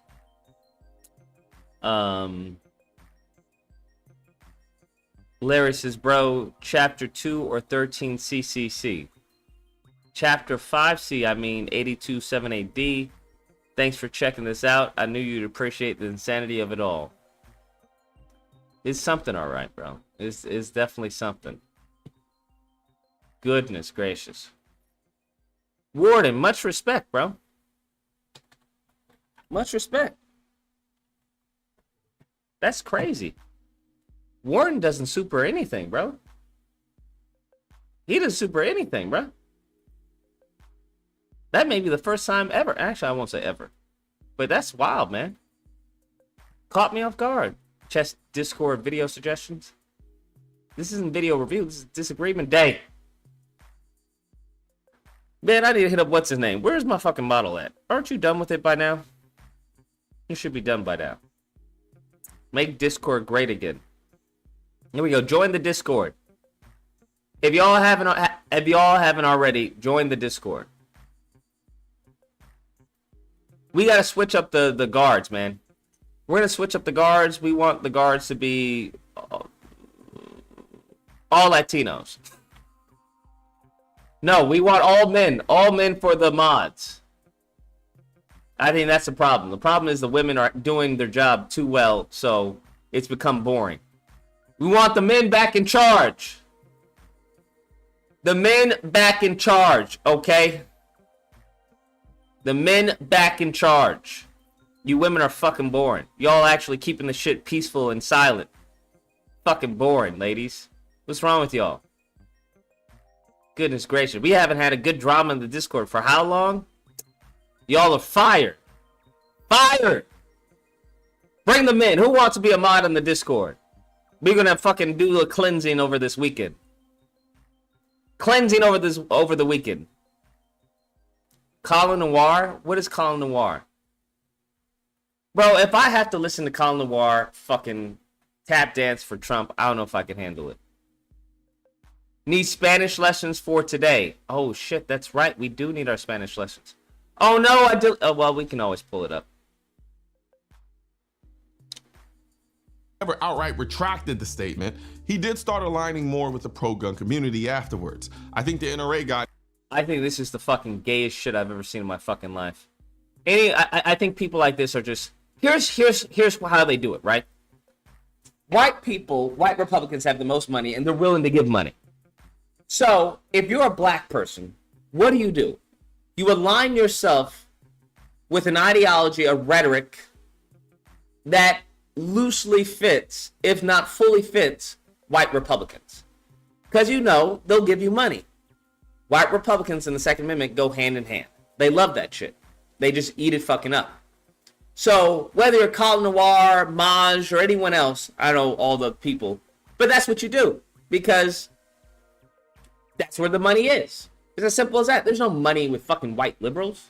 S1: Larry says, bro, chapter 2 or 13 CCC. Chapter 5C, I mean 8278D. Thanks for checking this out. I knew you'd appreciate the insanity of it all. It's something, all right, bro. It's definitely something. Goodness gracious. Warden, much respect, bro. Much respect. That's crazy. Warden doesn't super anything, bro. He doesn't super anything, bro. That may be the first time ever. Actually, I won't say ever. But that's wild, man. Caught me off guard. Chess Discord video suggestions. This isn't video review. This is disagreement day. Man, I need to hit up what's his name. Where's my fucking model at? Aren't you done with it by now? You should be done by now. Make Discord great again. Here we go. Join the Discord. If y'all haven't already, join the Discord. We gotta switch up the guards, man. We're gonna switch up the guards. We want the guards to be all Latinos. No, we want all men. All men for the mods. I think that's the problem. The problem is the women are doing their job too well, so it's become boring. We want the men back in charge. The men back in charge, okay? The men back in charge. You women are fucking boring. Y'all actually keeping the shit peaceful and silent. Fucking boring, ladies. What's wrong with y'all? Goodness gracious. We haven't had a good drama in the Discord for how long? Y'all are fired. Fired! Bring them in. Who wants to be a mod on the Discord? We're gonna fucking do a cleansing over this weekend. Cleansing over the weekend. Colin Noir? What is Colin Noir? Bro, if I have to listen to Colin Noir fucking tap dance for Trump, I don't know if I can handle it. Need Spanish lessons for today. Oh shit, that's right. We do need our Spanish lessons. Oh no, I do. Oh, well, we can always pull it up.
S15: Never outright retracted the statement, he did start aligning more with the pro-gun community afterwards. I think the NRA guy...
S1: I think this is the fucking gayest shit I've ever seen in my fucking life. I think people like this are just... Here's how they do it, right? White Republicans have the most money, and they're willing to give money. So, if you're a black person, what do? You align yourself with an ideology, a rhetoric, that loosely fits, if not fully fits, white Republicans. Because they'll give you money. White Republicans and the Second Amendment go hand in hand. They love that shit. They just eat it fucking up. So, whether you're Colin Noir, Maj, or anyone else, I know all the people, but that's what you do. Because that's where the money is. It's as simple as that. There's no money with fucking white liberals.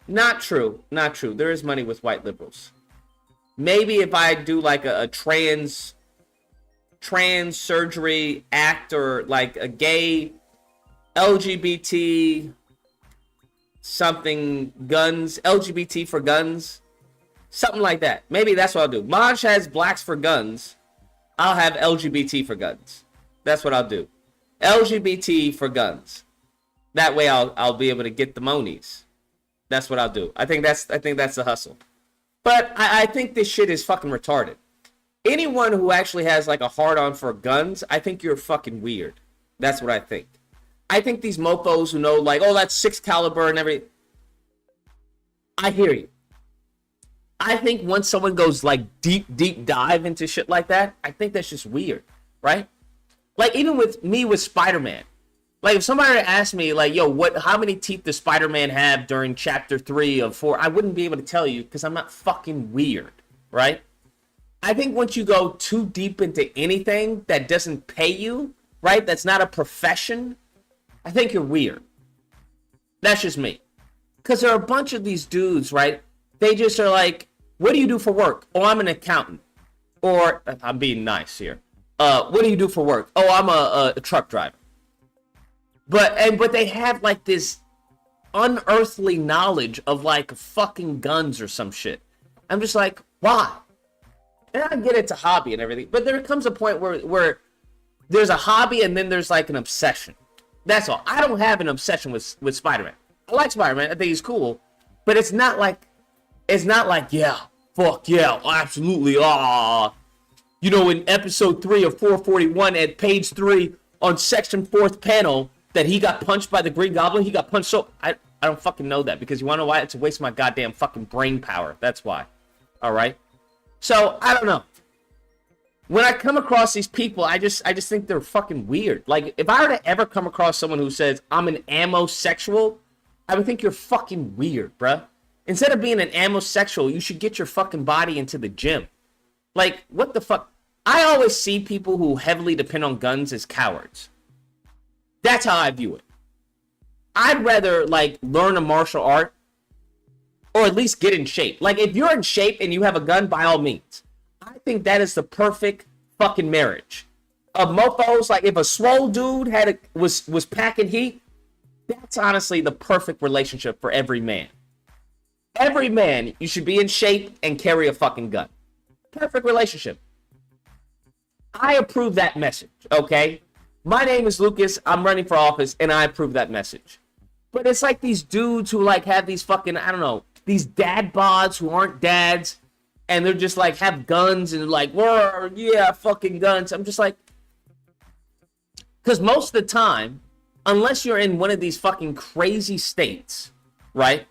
S1: Not true. Not true. There is money with white liberals. Maybe if I do like a trans surgery act, or like a gay LGBT something guns, LGBT for guns, something like that. Maybe that's what I'll do. Maj has blacks for guns. I'll have LGBT for guns. That's what I'll do. LGBT for guns. That way I'll be able to get the monies. That's what I'll do. I think that's the hustle. But I think this shit is fucking retarded. Anyone who actually has like a hard-on for guns, I think you're fucking weird. That's what I think. I think these mofos who know like, oh, that's 6 caliber and everything. I hear you. I think once someone goes like deep dive into shit like that, I think that's just weird, right? Like even with me with Spider-Man. Like if somebody asked me like, yo, how many teeth does Spider-Man have during chapter 3 of 4? I wouldn't be able to tell you because I'm not fucking weird, right? I think once you go too deep into anything that doesn't pay you, right? That's not a profession. I think you're weird. That's just me. Because there are a bunch of these dudes, right? They just are like, what do you do for work? Oh, I'm an accountant. Or, I'm being nice here. What do you do for work? Oh, I'm a truck driver. But they have like this unearthly knowledge of like fucking guns or some shit. I'm just like, why? And I get it's a hobby and everything, but there comes a point where there's a hobby and then there's like an obsession. That's all. I don't have an obsession with Spider-Man. I like Spider-Man. I think he's cool, but it's not like, yeah, fuck yeah, absolutely, in episode 3 of 441 at page 3 on section 4th panel, that he got punched by the Green Goblin. He got punched. So I don't fucking know that, because you want to know why? It's a waste of my goddamn fucking brain power. That's why. All right. So I don't know. When I come across these people, I just think they're fucking weird. Like if I were to ever come across someone who says I'm an amosexual, I would think you're fucking weird, bruh. Instead of being an amosexual, you should get your fucking body into the gym. Like what the fuck? I always see people who heavily depend on guns as cowards. That's how I view it. I'd rather like learn a martial art, or at least get in shape. Like if you're in shape and you have a gun, by all means. I think that is the perfect fucking marriage. Of mofos, like if a swole dude was packing heat, that's honestly the perfect relationship for every man. Every man, you should be in shape and carry a fucking gun. Perfect relationship. I approve that message, okay? My name is Lucas, I'm running for office, and I approve that message. But it's like these dudes who like have these fucking, I don't know, these dad bods who aren't dads, and they're just like have guns and like, whoa, yeah, fucking guns. I'm just like, because most of the time, unless you're in one of these fucking crazy states, right,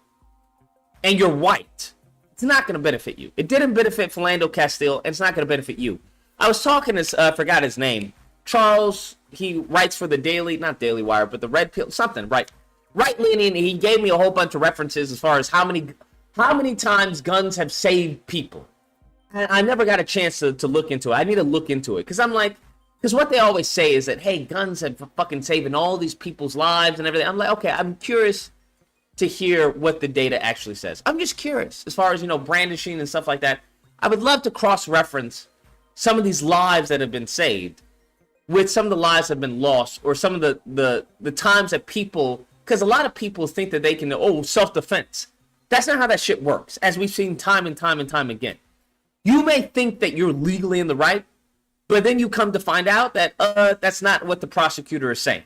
S1: and you're white, it's not going to benefit you. It didn't benefit Philando Castile, and it's not going to benefit you. I was talking to, I forgot his name, Charles. He writes for the not Daily Wire, but the Red Pill, something, right? Right-leaning. He gave me a whole bunch of references as far as how many
S11: how many times guns have saved people. I never got a chance to look into it. I need to look into it because I'm like, because what they always say is that, hey, guns have fucking saving all these people's lives and everything. I'm like, okay, I'm curious to hear what the data actually says. I'm just curious as far as, brandishing and stuff like that. I would love to cross-reference some of these lives that have been saved with some of the lives that have been lost, or some of the times that people, because a lot of people think that they can, self-defense. That's not how that shit works, as we've seen time and time and time again. You may think that you're legally in the right, but then you come to find out that that's not what the prosecutor is saying.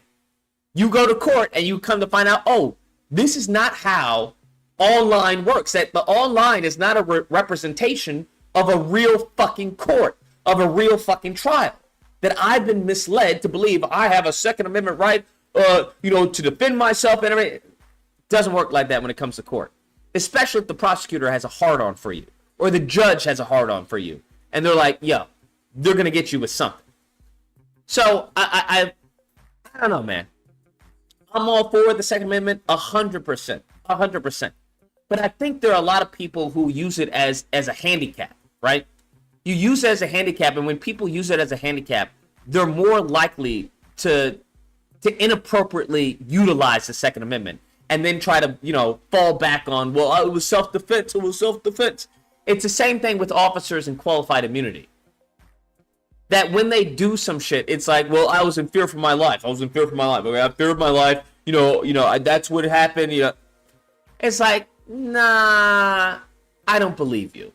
S11: You go to court and you come to find out, this is not how online works. That the online is not a representation of a real fucking court, of a real fucking trial. That I've been misled to believe I have a Second Amendment right, to defend myself and everything. It doesn't work like that when it comes to court. Especially if the prosecutor has a hard-on for you, or the judge has a hard-on for you, and they're like, they're gonna get you with something. So I don't know, man. I'm all for the Second Amendment, 100%, 100%. But I think there are a lot of people who use it as a handicap, right? You use it as a handicap, and when people use it as a handicap, they're more likely to inappropriately utilize the Second Amendment and then try to, fall back on, it was self-defense, it was self-defense. It's the same thing with officers and qualified immunity. That when they do some shit, it's like, I was in fear for my life. I was in fear for my life. Okay, I have fear of my life. That's what happened. It's like, nah, I don't believe you.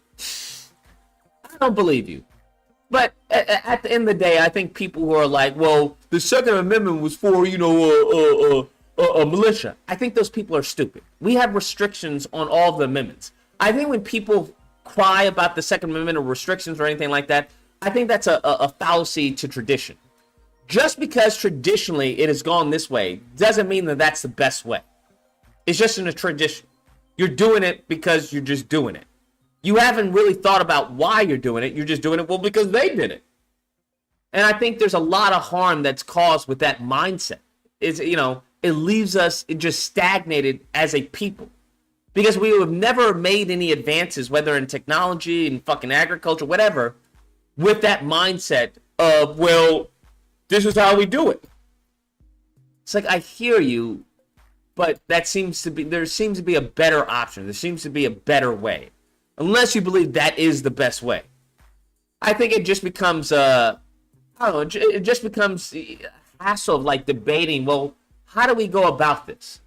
S11: I don't believe you. But at the end of the day, I think people who are like, the Second Amendment was for, a militia. I think those people are stupid. We have restrictions on all of the amendments. I think when people cry about the Second Amendment or restrictions or anything like that, I think that's a fallacy to tradition. Just because traditionally it has gone this way doesn't mean that that's the best way. It's just in a tradition. You're doing it because you're just doing it. You haven't really thought about why you're doing it. You're just doing it, because they did it. And I think there's a lot of harm that's caused with that mindset. It leaves us just stagnated as a people. Because we have never made any advances, whether in technology, in fucking agriculture, whatever, with that mindset of, this is how we do it. It's like, I hear you, but there seems to be a better option. There seems to be a better way. Unless you believe that is the best way. I think it just becomes, it just becomes a hassle of like debating, how do we go about this?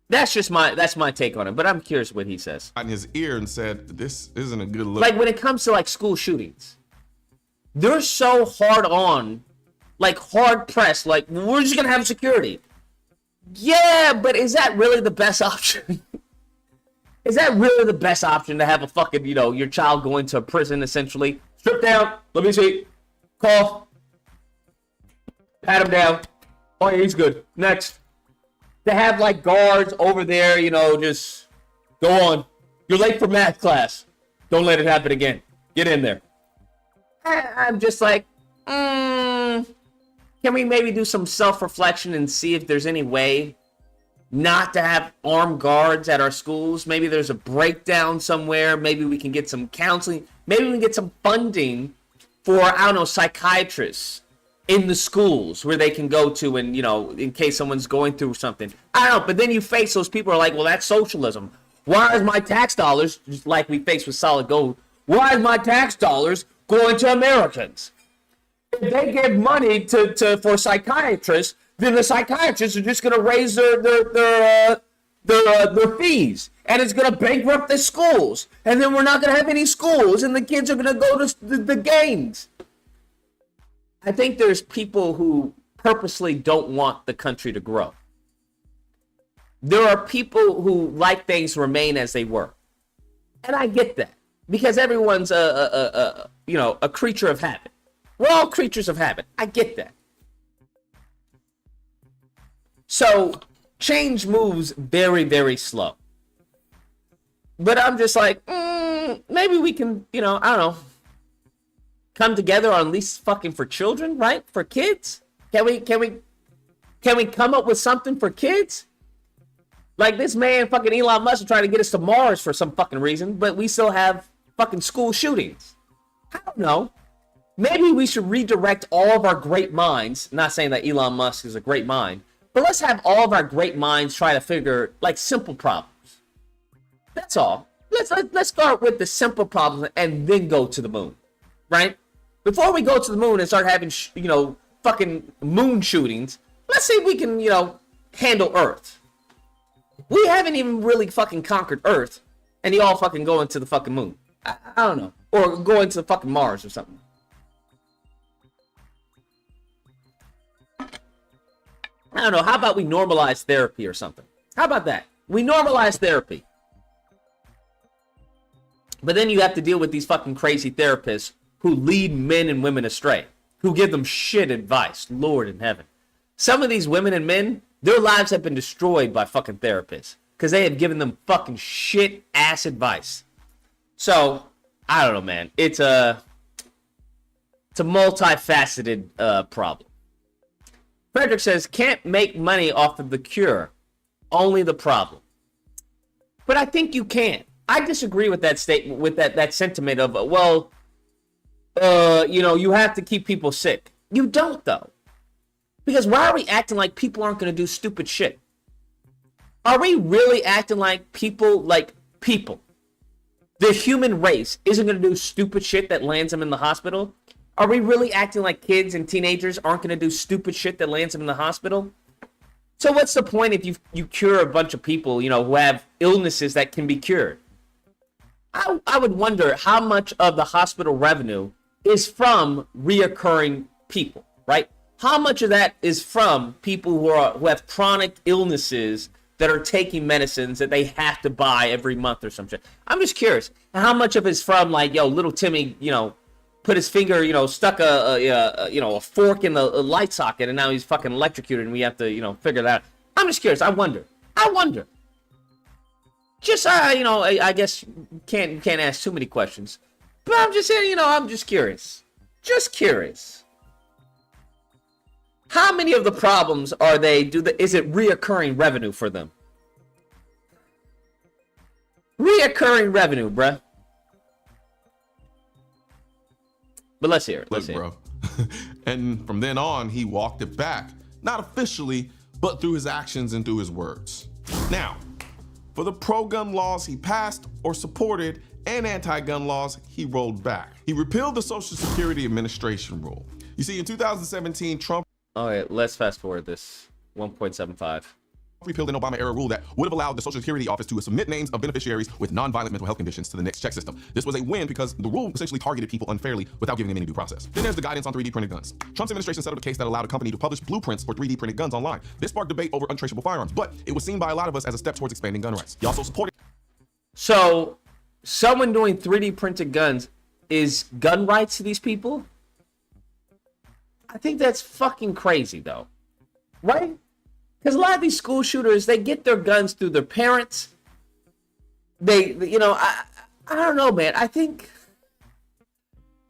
S11: That's my take on it, but I'm curious what he says.
S15: In his ear and said, this isn't a good look.
S11: Like when it comes to like school shootings, they're so hard on, like hard pressed, like we're just gonna have security. Yeah, but is that really the best option? Is that really the best option to have a fucking, your child going to a prison essentially? Strip down, let me see, cough, pat him down. Oh yeah, he's good. Next. To have like guards over there, just go on. You're late for math class. Don't let it happen again. Get in there. I'm just like, can we maybe do some self-reflection and see if there's any way not to have armed guards at our schools? Maybe there's a breakdown somewhere. Maybe we can get some counseling. Maybe we can get some funding for, psychiatrists in the schools where they can go to and, in case someone's going through something. I don't know, but then you face those people who are like, that's socialism. Why is my tax dollars, just like we face with Solid Gold, why is my tax dollars going to Americans? If they give money for psychiatrists, then the psychiatrists are just going to raise their fees. And it's going to bankrupt the schools. And then we're not going to have any schools, and the kids are going to go to the gangs. I think there's people who purposely don't want the country to grow. There are people who like things remain as they were. And I get that. Because everyone's a creature of habit. We're all creatures of habit. I get that. So change moves very, very slow. But I'm just like, maybe we can, I don't know, come together on at least fucking for children, right? For kids? Can we come up with something for kids? Like this man, fucking Elon Musk, is trying to get us to Mars for some fucking reason, but we still have fucking school shootings. I don't know. Maybe we should redirect all of our great minds. Not saying that Elon Musk is a great mind, but let's have all of our great minds try to figure like simple problems. That's all. Let's start with the simple problems and then go to the moon, right? Before we go to the moon and start having fucking moon shootings, let's see if we can handle Earth. We haven't even really fucking conquered Earth, and y'all fucking going to the fucking moon. I don't know, or going to the fucking Mars or something. I don't know. How about we normalize therapy or something? How about that? We normalize therapy. But then you have to deal with these fucking crazy therapists who lead men and women astray, who give them shit advice. Lord in heaven. Some of these women and men, their lives have been destroyed by fucking therapists because they have given them fucking shit ass advice. So, I don't know, man. It's a multifaceted problem. Frederick says, can't make money off of the cure, only the problem. But I think you can. I disagree with that statement, with that sentiment of, you have to keep people sick. You don't, though. Because why are we acting like people aren't going to do stupid shit? Are we really acting like people, the human race isn't going to do stupid shit that lands them in the hospital? Are we really acting like kids and teenagers aren't going to do stupid shit that lands them in the hospital? So what's the point if you cure a bunch of people, who have illnesses that can be cured? I would wonder how much of the hospital revenue is from reoccurring people, right? How much of that is from people who have chronic illnesses that are taking medicines that they have to buy every month or some shit? I'm just curious. How much of it's from little Timmy, put his finger, stuck a fork in the light socket, and now he's fucking electrocuted, and we have to, figure that out. I'm just curious. I wonder. Just, I guess you can't ask too many questions, but I'm just saying, I'm just curious. Just curious. How many of the problems are is it reoccurring revenue for them? Reoccurring revenue, bruh. But let's hear it.
S15: Bro. And from then on, he walked it back. Not officially, but through his actions and through his words. Now, for the pro-gun laws he passed or supported and anti-gun laws he rolled back. He repealed the Social Security Administration rule. You see, in 2017, Trump...
S11: All right, let's fast forward this. 1.75.
S15: Repealed an Obama-era rule that would have allowed the Social Security Office to submit names of beneficiaries with non-violent mental health conditions to the next check system. This was a win because the rule essentially targeted people unfairly without giving them any due process. Then there's the guidance on 3D printed guns. Trump's administration settled a case that allowed a company to publish blueprints for 3D printed guns online. This sparked debate over untraceable firearms, but it was seen by a lot of us as a step towards expanding gun rights. He also supported...
S11: So, someone doing 3D printed guns is gun rights to these people? I think that's fucking crazy, though. Right? Because a lot of these school shooters, they get their guns through their parents. I don't know, man. I think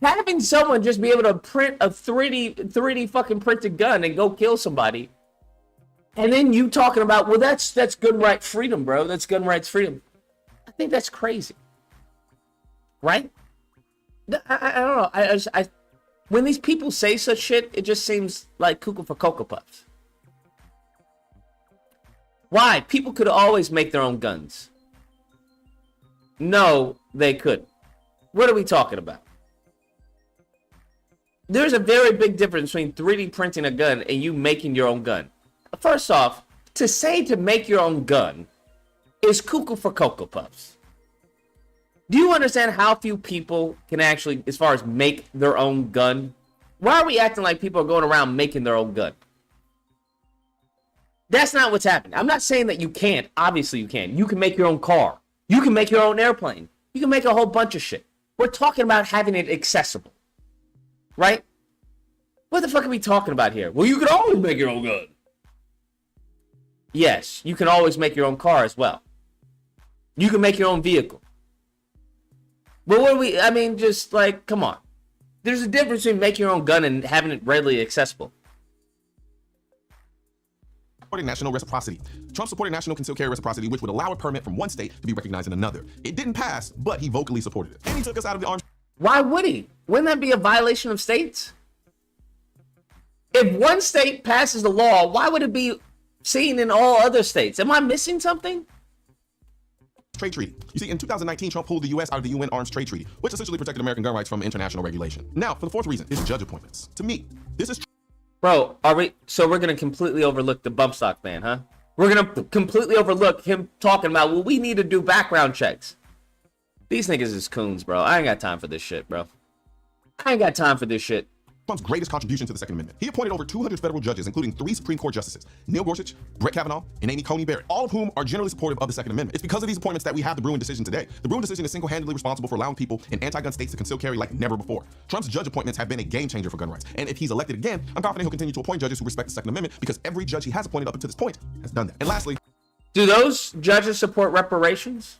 S11: having someone just be able to print a 3D fucking printed gun and go kill somebody, and then you talking about, well, that's gun right freedom, bro. That's gun rights freedom. I think that's crazy, right? I don't know. When these people say such shit, it just seems like cuckoo for Cocoa Puffs. Why? People could always make their own guns. No, they couldn't. What are we talking about? There's a very big difference between 3D printing a gun and you making your own gun. First off, to say to make your own gun is cuckoo for Cocoa Puffs. Do you understand how few people can actually, as far as make their own gun? Why are we acting like people are going around making their own gun? That's not what's happening. I'm not saying that you can't. Obviously you can. You can make your own car. You can make your own airplane. You can make a whole bunch of shit. We're talking about having it accessible. Right? What the fuck are we talking about here? Well, you can always make your own gun. Yes, you can always make your own car as well. You can make your own vehicle. But just like, come on. There's a difference between making your own gun and having it readily accessible.
S15: supporting national reciprocity. Trump supported national concealed carry reciprocity, which would allow a permit from one state to be recognized in another. It didn't pass, but he vocally supported it. And he took us out of the arms.
S11: Why would he? Wouldn't that be a violation of states? If one state passes the law, why would it be seen in all other states? Am I missing something?
S15: Trade treaty. You see, in 2019, Trump pulled the U.S. out of the UN Arms Trade Treaty, which essentially protected American gun rights from international regulation. Now, for the fourth reason, is judge appointments. To me, this is...
S11: Bro, we're going to completely overlook the bump stock ban, huh? We're going to completely overlook him talking about, well, we need to do background checks. These niggas is coons, bro. I ain't got time for this shit, bro. I ain't got time for this shit.
S15: Trump's greatest contribution to the Second Amendment. He appointed over 200 federal judges, including 3 Supreme Court justices, Neil Gorsuch, Brett Kavanaugh, and Amy Coney Barrett, all of whom are generally supportive of the Second Amendment. It's because of these appointments that we have the Bruin decision today. The Bruin decision is single-handedly responsible for allowing people in anti-gun states to conceal carry like never before. Trump's judge appointments have been a game changer for gun rights. And if he's elected again, I'm confident he'll continue to appoint judges who respect the Second Amendment, because every judge he has appointed up until this point has done that. And lastly,
S11: do those judges support reparations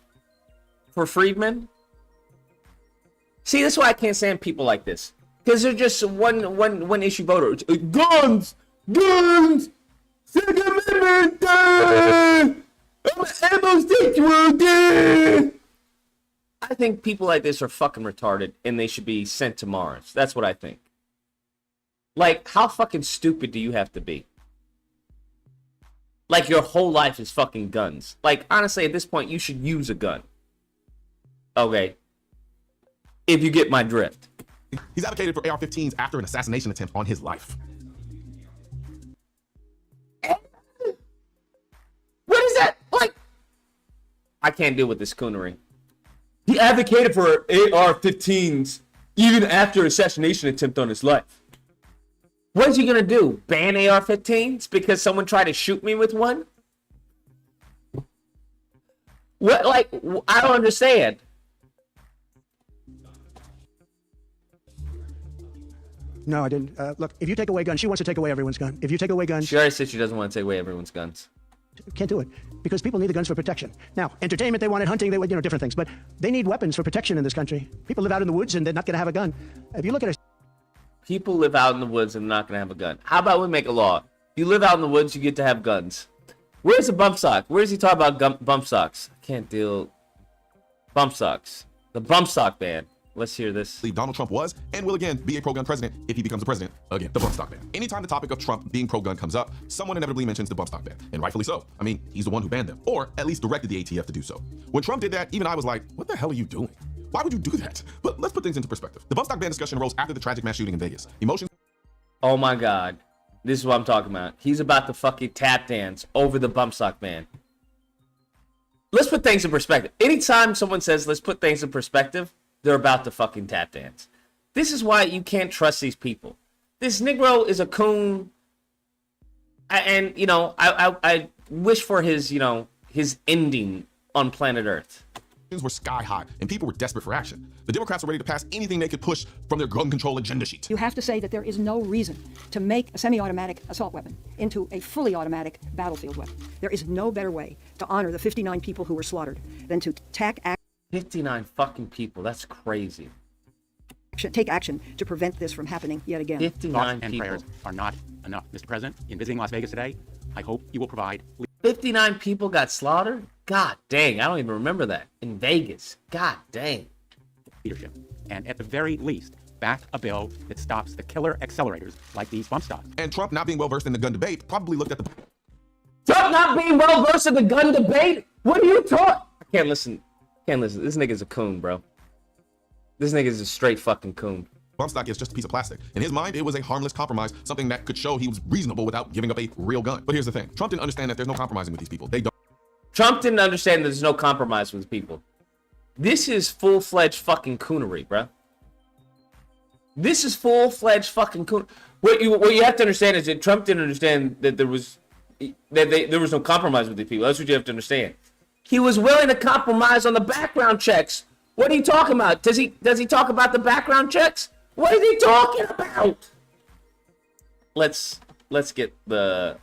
S11: for freedmen? See, that's why I can't stand people like this. Because they're just one issue voter. Guns! Guns! Second Amendment! I'm an homosexual! I think people like this are fucking retarded and they should be sent to Mars. That's what I think. Like, how fucking stupid do you have to be? Like, your whole life is fucking guns. Like, honestly, at this point, you should use a gun. Okay. If you get my drift.
S15: He's advocated for AR-15s after an assassination attempt on his life.
S11: What is that? Like, I can't deal with this coonery. He advocated for AR-15s even after assassination attempt on his life. What is he gonna do? Ban AR-15s because someone tried to shoot me with one? What? Like, I don't understand.
S16: No, I didn't. Look, if you take away guns, she wants to take away everyone's gun. If you take away guns...
S11: She already said she doesn't want to take away everyone's guns.
S16: Can't do it, because people need the guns for protection. Now, entertainment, they wanted hunting, they want, different things, but they need weapons for protection in this country. People live out in the woods and they're not going to have a gun. If you look at
S11: People live out in the woods and they're not going to have a gun. How about we make a law? If you live out in the woods, you get to have guns. Where's the bump sock? Where's he talking about bump socks? I can't deal. Bump socks. The bump sock ban. Let's hear this.
S15: Donald Trump was and will again be a pro-gun president if he becomes the president again. The bump stock ban. Anytime the topic of Trump being pro-gun comes up, someone inevitably mentions the bump stock ban, and rightfully so. I mean, he's the one who banned them, or at least directed the ATF to do so. When Trump did that, even I was like, what the hell are you doing? Why would you do that? But let's put things into perspective. The bump stock ban discussion arose after the tragic mass shooting in Vegas. Emotions.
S11: Oh my God. This is what I'm talking about. He's about to fucking tap dance over the bump stock ban. Let's put things in perspective. Anytime someone says, let's put things in perspective, they're about to fucking tap dance. This is why you can't trust these people. This Negro is a coon. And, I wish for his, his ending on planet Earth.
S15: Were sky high and people were desperate for action. The Democrats were ready to pass anything they could push from their gun control agenda sheet.
S17: You have to say that there is no reason to make a semi-automatic assault weapon into a fully automatic battlefield weapon. There is no better way to honor the 59 people who were slaughtered than to take action.
S11: 59 fucking people. That's crazy.
S17: Take action to prevent this from happening yet again.
S11: 59
S18: and
S11: people.
S18: prayers are not enough. Mr. President, in visiting Las Vegas today, I hope you will provide
S11: 59 people got slaughtered? God dang, I don't even remember that. In Vegas. God dang.
S18: leadership, and at the very least, back a bill that stops the killer accelerators like these bump stocks.
S15: And Trump, not being well-versed in the gun debate, probably looked at the...
S11: Trump not being well-versed in the gun debate? What are you talking? I can't listen. This nigga's a coon, bro. This nigga's a straight fucking coon.
S15: Bump stock is just a piece of plastic. In his mind, it was a harmless compromise, something that could show he was reasonable without giving up a real gun. But here's the thing. Trump didn't understand that there's no compromising with these people. They don't.
S11: Trump didn't understand there's no compromise with people. This is full-fledged fucking coonery, bro. This is full-fledged fucking coon. What you have to understand is that Trump didn't understand that there was no compromise with these people. That's what you have to understand. He was willing to compromise on the background checks. What are you talking about? Does he talk about the background checks? What is he talking about? Let's get the...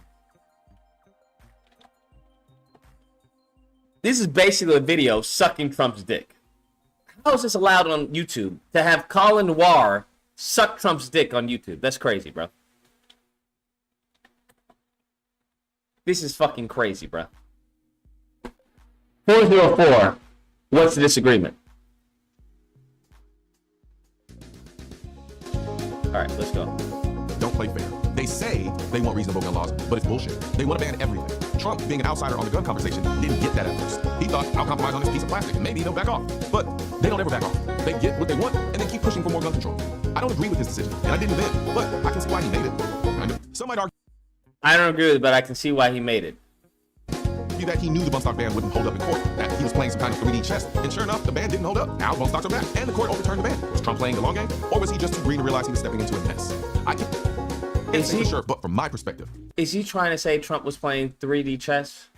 S11: This is basically a video sucking Trump's dick. How is this allowed on YouTube to have Colin Noir suck Trump's dick on YouTube? That's crazy, bro.
S1: This is fucking crazy, bro. 404. What's the disagreement? All right, let's go.
S15: Don't play fair. They say they want reasonable gun laws, but it's bullshit. They want to ban everything. Trump, being an outsider on the gun conversation, didn't get that at first. He thought, I'll compromise on this piece of plastic and maybe they'll back off. But they don't ever back off. They get what they want and then keep pushing for more gun control. I don't agree with his decision, and I didn't then, but I can see why he made it. Kind of. Some might argue
S1: I don't agree with it, but I can see why he made it.
S15: that he knew the bump stock ban wouldn't hold up in court, that he was playing some kind of 3D chess, and sure enough, the ban didn't hold up. Now bump stocks are back, and the court overturned the ban. Was Trump playing the long game, or was he just too green to realize he was stepping into a mess? I can't say for sure, but from my perspective,
S1: is he trying to say Trump was playing 3D chess?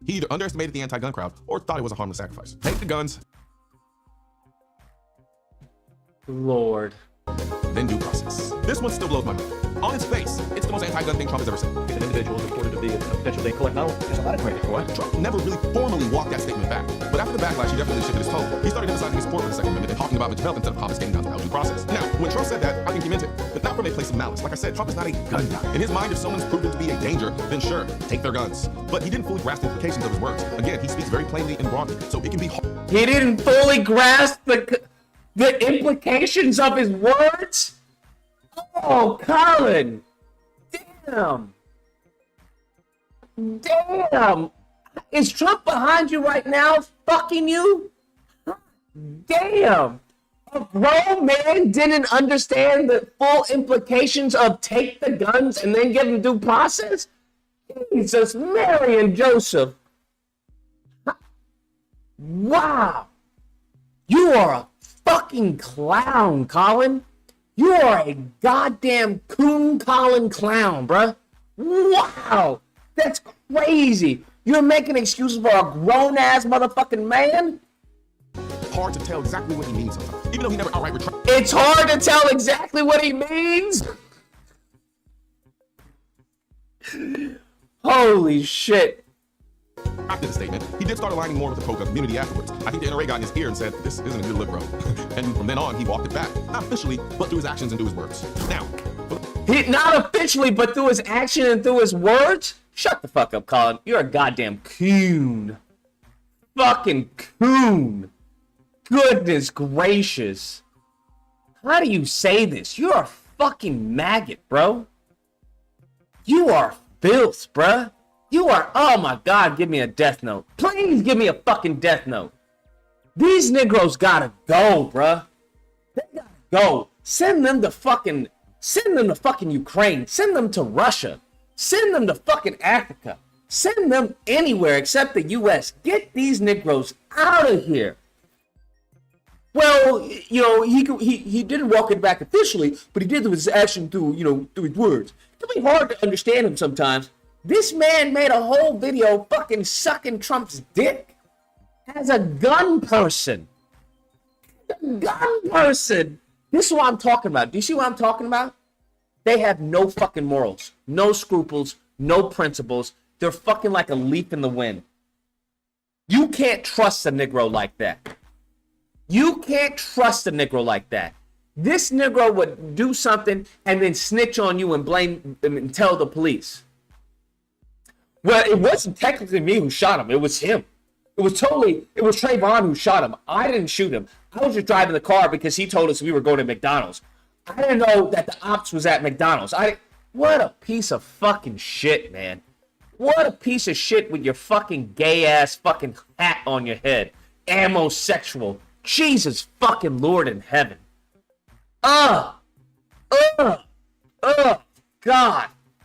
S15: He either underestimated the anti-gun crowd or thought it was a harmless sacrifice. Take the guns,
S1: Lord.
S15: then due process. This one still blows my mind. On its face, it's the most anti-gun thing Trump has ever said. If an individual is reported to be a potential debt collector, there's a lot of credit for it. Trump never really formally walked that statement back. But after the backlash, he definitely shifted his tone. He started emphasizing his support for the Second Amendment and talking about mental health instead of confiscating guns without due process. Now, when Trump said that, I think he meant it, but not from a place of malice. Like I said, Trump is not a gun guy. In his mind, if someone's proven to be a danger, then sure, take their guns. But he didn't fully grasp the implications of his words. Again, he speaks very plainly and broadly, so it can be hard.
S1: He didn't fully grasp the implications of his words? Oh, Colin. Damn. Damn. Is Trump behind you right now fucking you? Damn. A grown man didn't understand the full implications of take the guns and then give him due process? Jesus, Mary and Joseph. Wow. You are a fucking clown, Colin. You are a goddamn coon Colin clown, bruh. Wow. That's crazy. You're making excuses for a grown-ass motherfucking man?
S15: Hard to tell exactly what he means sometimes, even though he never outright retracted.
S1: It's hard to tell exactly what he means? Holy shit.
S15: After the statement, he did start aligning more with the pro-gun community afterwards. I think the NRA got in his ear and said, this isn't a good look, bro. And from then on, he walked it back. Not officially, but through his actions and through his words. Now,
S1: Not officially, but through his action and through his words? Shut the fuck up, Colin. You're a goddamn coon. Fucking coon. Goodness gracious. How do you say this? You're a fucking maggot, bro. You are filth, bruh. You are, oh my God, give me a death note. Please give me a fucking death note. These Negroes gotta go, bruh. They gotta go. Send them to fucking Ukraine. Send them to Russia. Send them to fucking Africa. Send them anywhere except the U.S. Get these Negroes out of here. Well, you know, he didn't walk it back officially, but he did with his action through his words. It can be hard to understand him sometimes. This man made a whole video fucking sucking Trump's dick as a gun person. Gun person. This is what I'm talking about. Do you see what I'm talking about? They have no fucking morals, no scruples, no principles. They're fucking like a leaf in the wind. You can't trust a Negro like that. You can't trust a Negro like that. This Negro would do something and then snitch on you and blame and tell the police. Well, it wasn't technically me who shot him. It was him. It was Trayvon who shot him. I didn't shoot him. I was just driving the car because he told us we were going to McDonald's. I didn't know that the ops was at McDonald's. What a piece of fucking shit, man. What a piece of shit with your fucking gay-ass fucking hat on your head. Amosexual. Jesus fucking Lord in heaven. God.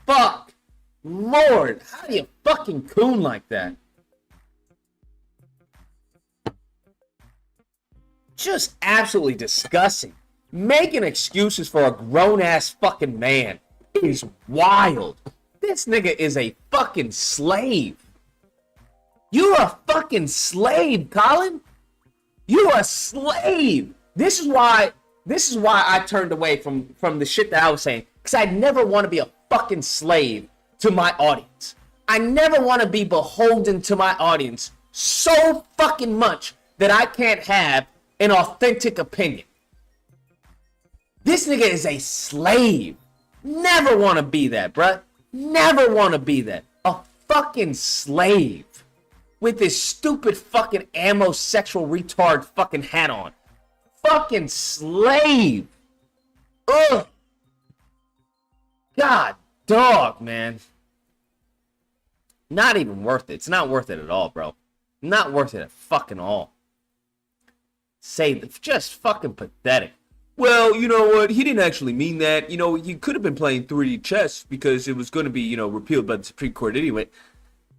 S1: Fuck. Lord, how do you fucking coon like that? Just absolutely disgusting. Making excuses for a grown-ass fucking man is wild. This nigga is a fucking slave. You're a fucking slave, Colin. You're a slave. This is why I turned away from the shit that I was saying. Because I never want to be a fucking slave to my audience. I never want to be beholden to my audience so fucking much that I can't have an authentic opinion. This nigga is a slave. Never want to be that, bruh. Never want to be that. A
S11: fucking slave with this stupid fucking amosexual retard fucking hat on. Fucking slave. Ugh. God, dog, man. Not even worth it. It's not worth it at all, bro. Not worth it at fucking all. Just fucking pathetic. Well, you know what? He didn't actually mean that. You know, he could have been playing 3D chess because it was going to be, you know, repealed by the Supreme Court anyway.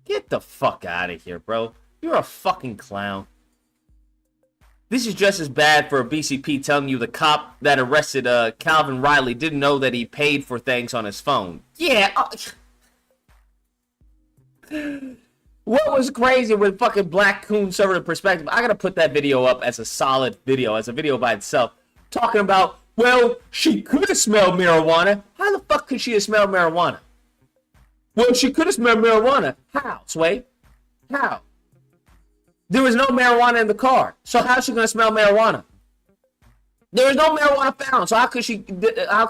S11: Get the fuck out of here, bro. You're a fucking clown. This is just as bad for a BCP telling you the cop that arrested Calvin Riley didn't know that he paid for things on his phone. Yeah. What was crazy with fucking black conservative perspective? I gotta put that video up as a solid video, as a video by itself. Talking about, well, she could have smelled marijuana. How the fuck could she have smelled marijuana? Well, she could have smelled marijuana. How, Sway? How? There was no marijuana in the car. So how's she gonna smell marijuana? There was no marijuana found. So how could she smell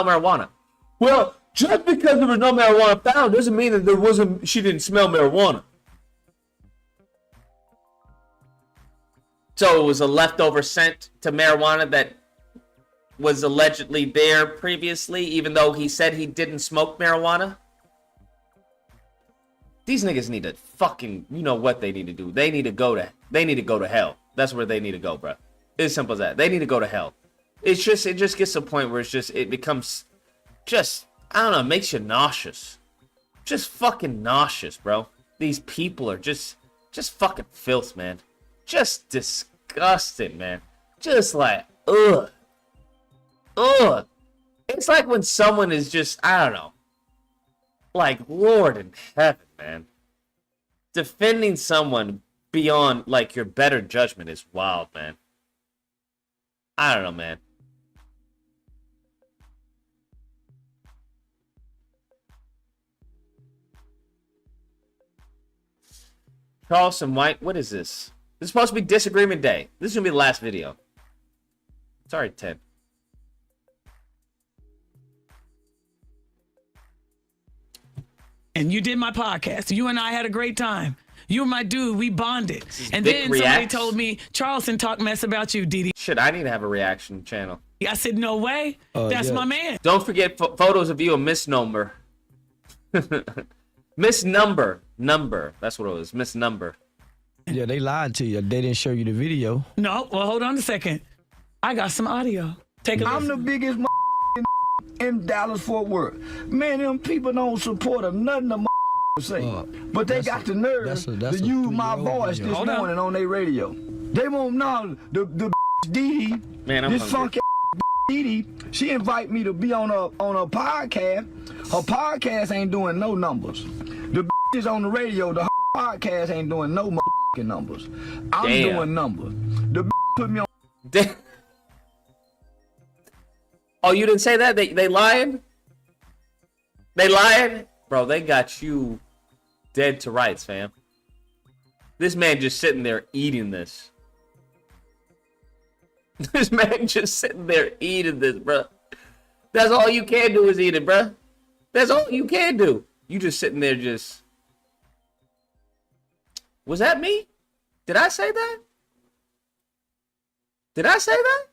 S11: marijuana? Well, just because there was no marijuana found doesn't mean that she didn't smell marijuana. So it was a leftover scent to marijuana that was allegedly there previously, even though he said he didn't smoke marijuana. These niggas need to fucking, you know what they need to do. They need to go to hell. That's where they need to go, bro. It's as simple as that. They need to go to hell. It just gets to a point where it becomes just, I don't know, it makes you nauseous. Just fucking nauseous, bro. These people are just fucking filth, man. Just disgusting, man. Just like, ugh. Ugh. It's like when someone is just, I don't know. Like, Lord in heaven, man. Defending someone beyond, like, your better judgment is wild, man. I don't know, man. Charleston White, what is this? This is supposed to be Disagreement Day. This is going to be the last video. Sorry, 10.
S19: And you did my podcast. You and I had a great time. You were my dude. We bonded. And
S11: Vic
S19: then
S11: reacts.
S19: somebody told me, Charleston talked mess about you, Didi.
S11: Shit, I need to have a reaction channel.
S19: I said, no way. That's my man.
S11: Don't forget photos of you a misnomer. Misnumber. Number. That's what it was. Misnumber.
S20: Yeah, they lied to you. They didn't show you the video.
S19: No, well, hold on a second. I got some audio. Take a
S13: I'm
S19: listen.
S13: the biggest in Dallas Fort Worth. Man, them people don't support nothing the say. But they got the nerve to use my voice this morning on their radio. They won't know the Didi.
S11: Man, I'm
S13: this
S11: hungry.
S13: funky Didi. She invite me to be on a podcast. Her podcast ain't doing no numbers. The is on the radio. The podcast ain't doing no numbers. I'm doing numbers. The put me on.
S11: Oh, you didn't say that? They lying? They lying? Bro, they got you dead to rights, fam. This man just sitting there eating this. This man just sitting there eating this, bro. That's all you can do is eat it, bro. That's all you can do. You just sitting there just... Was that me? Did I say that? Did I say that?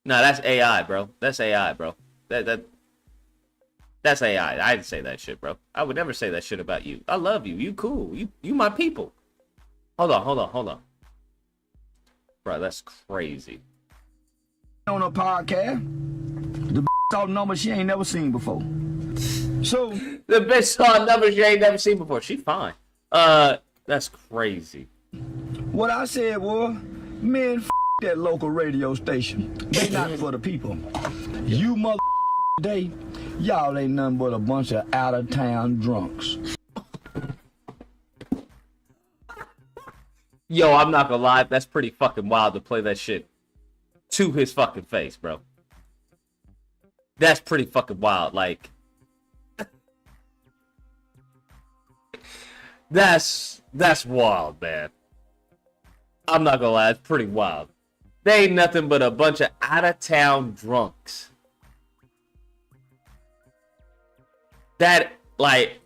S11: No, that's AI, bro. That's AI, bro. That's AI. I didn't say that shit, bro. I would never say that shit about you. I love you. You cool. You my people. Hold on. Bro, that's crazy.
S13: On a podcast, the saw numbers she ain't never seen before. So
S11: the bitch saw numbers she ain't never seen before. She fine. That's crazy.
S13: What I said was, man, that local radio station. They not for the people. You mother day, y'all ain't nothing but a bunch of out of town drunks.
S11: Yo, I'm not gonna lie, that's pretty fucking wild to play that shit to his fucking face, bro. That's pretty fucking wild. Like, that's wild, man. I'm not gonna lie, it's pretty wild. They ain't nothing but a bunch of out-of-town drunks. That, like,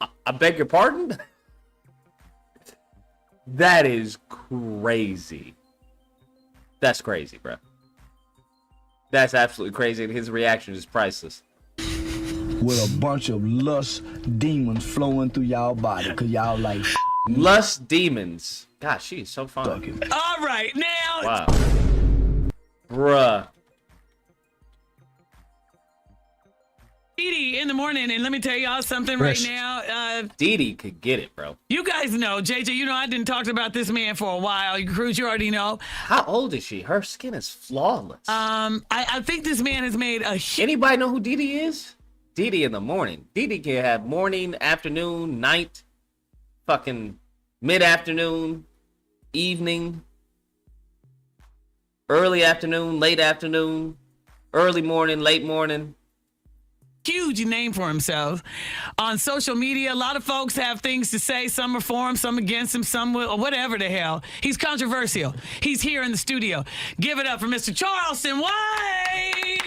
S1: I beg your pardon? That is crazy. That's crazy, bro. That's absolutely crazy, and his reaction is priceless.
S20: With a bunch of lust demons flowing through y'all body, cause y'all like
S1: lust demons. Gosh, she's so fun.
S19: All right, now.
S1: Wow. Bruh.
S19: Dee in the morning, and let me tell y'all something right now.
S1: Dee could get it, bro.
S19: You guys know, JJ, you know I didn't talk about this man for a while. Cruz, you already know.
S1: How old is she? Her skin is flawless.
S19: I think this man has made a...
S1: Anybody know who Dee is? Dee in the morning. Dee can have morning, afternoon, night, fucking mid-afternoon, evening, early afternoon, late afternoon, early morning, late morning.
S19: Huge name for himself on social media. A lot of folks have things to say. Some are for him, some against him, some will, whatever the hell. He's controversial. He's here in the studio. Give it up for Mr. Charleston White.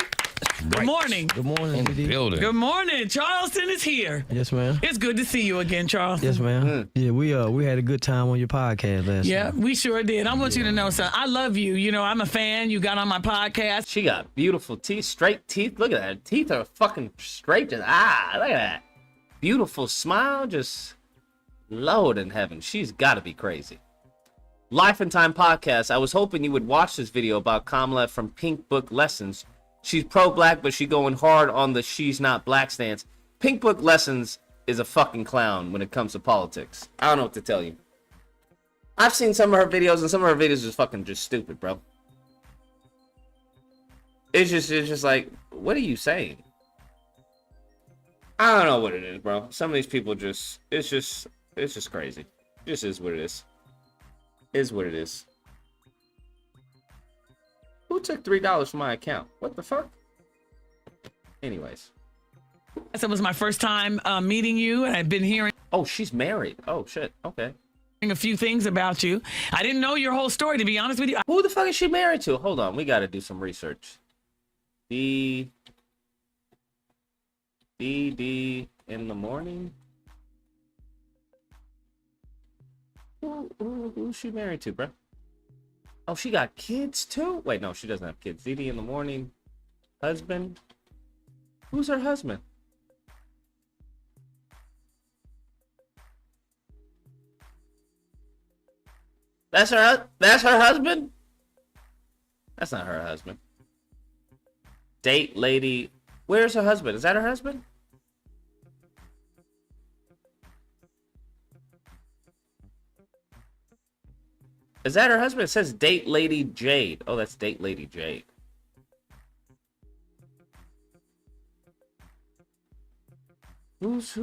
S19: Good morning.
S20: Good morning.
S14: Building.
S19: Good morning. Charleston is here.
S20: Yes, ma'am.
S19: It's good to see you again, Charleston.
S20: Yes, ma'am. Yeah, we had a good time on your podcast last
S19: Yeah,
S20: night.
S19: we sure did. I want you to know something. I love you. You know, I'm a fan. You got on my podcast.
S1: She got beautiful teeth, straight teeth. Look at that. Her teeth are fucking straight. Just, look at that. Beautiful smile. Just Lord in heaven. She's got to be crazy. Life and Time podcast. I was hoping you would watch this video about Kamala from Pink Book Lessons. She's pro-black, but she going hard on the she's not black stance. Pink Book Lessons is a fucking clown when it comes to politics. I don't know what to tell you. I've seen some of her videos, and some of her videos is fucking just stupid, bro. It's just like, what are you saying? I don't know what it is, bro. Some of these people just, it's just crazy. It just is what it is. It is what it is. Who took $3 from my account? What the fuck? Anyways.
S19: That was my first time meeting you, and I've been hearing...
S1: Oh, she's married. Oh, shit. Okay.
S19: A few things about you. I didn't know your whole story, to be honest with you.
S1: Who the fuck is she married to? Hold on. We got to do some research. D in the morning? Who's she married to, bro? Oh, she got kids too? Wait, no, she doesn't have kids. Dee in the morning. Husband? Who's her husband? That's her husband? That's not her husband. Date lady. Where's her husband? Is that her husband? Is that her husband? It says Date Lady Jade. Oh, that's Date Lady Jade. Who's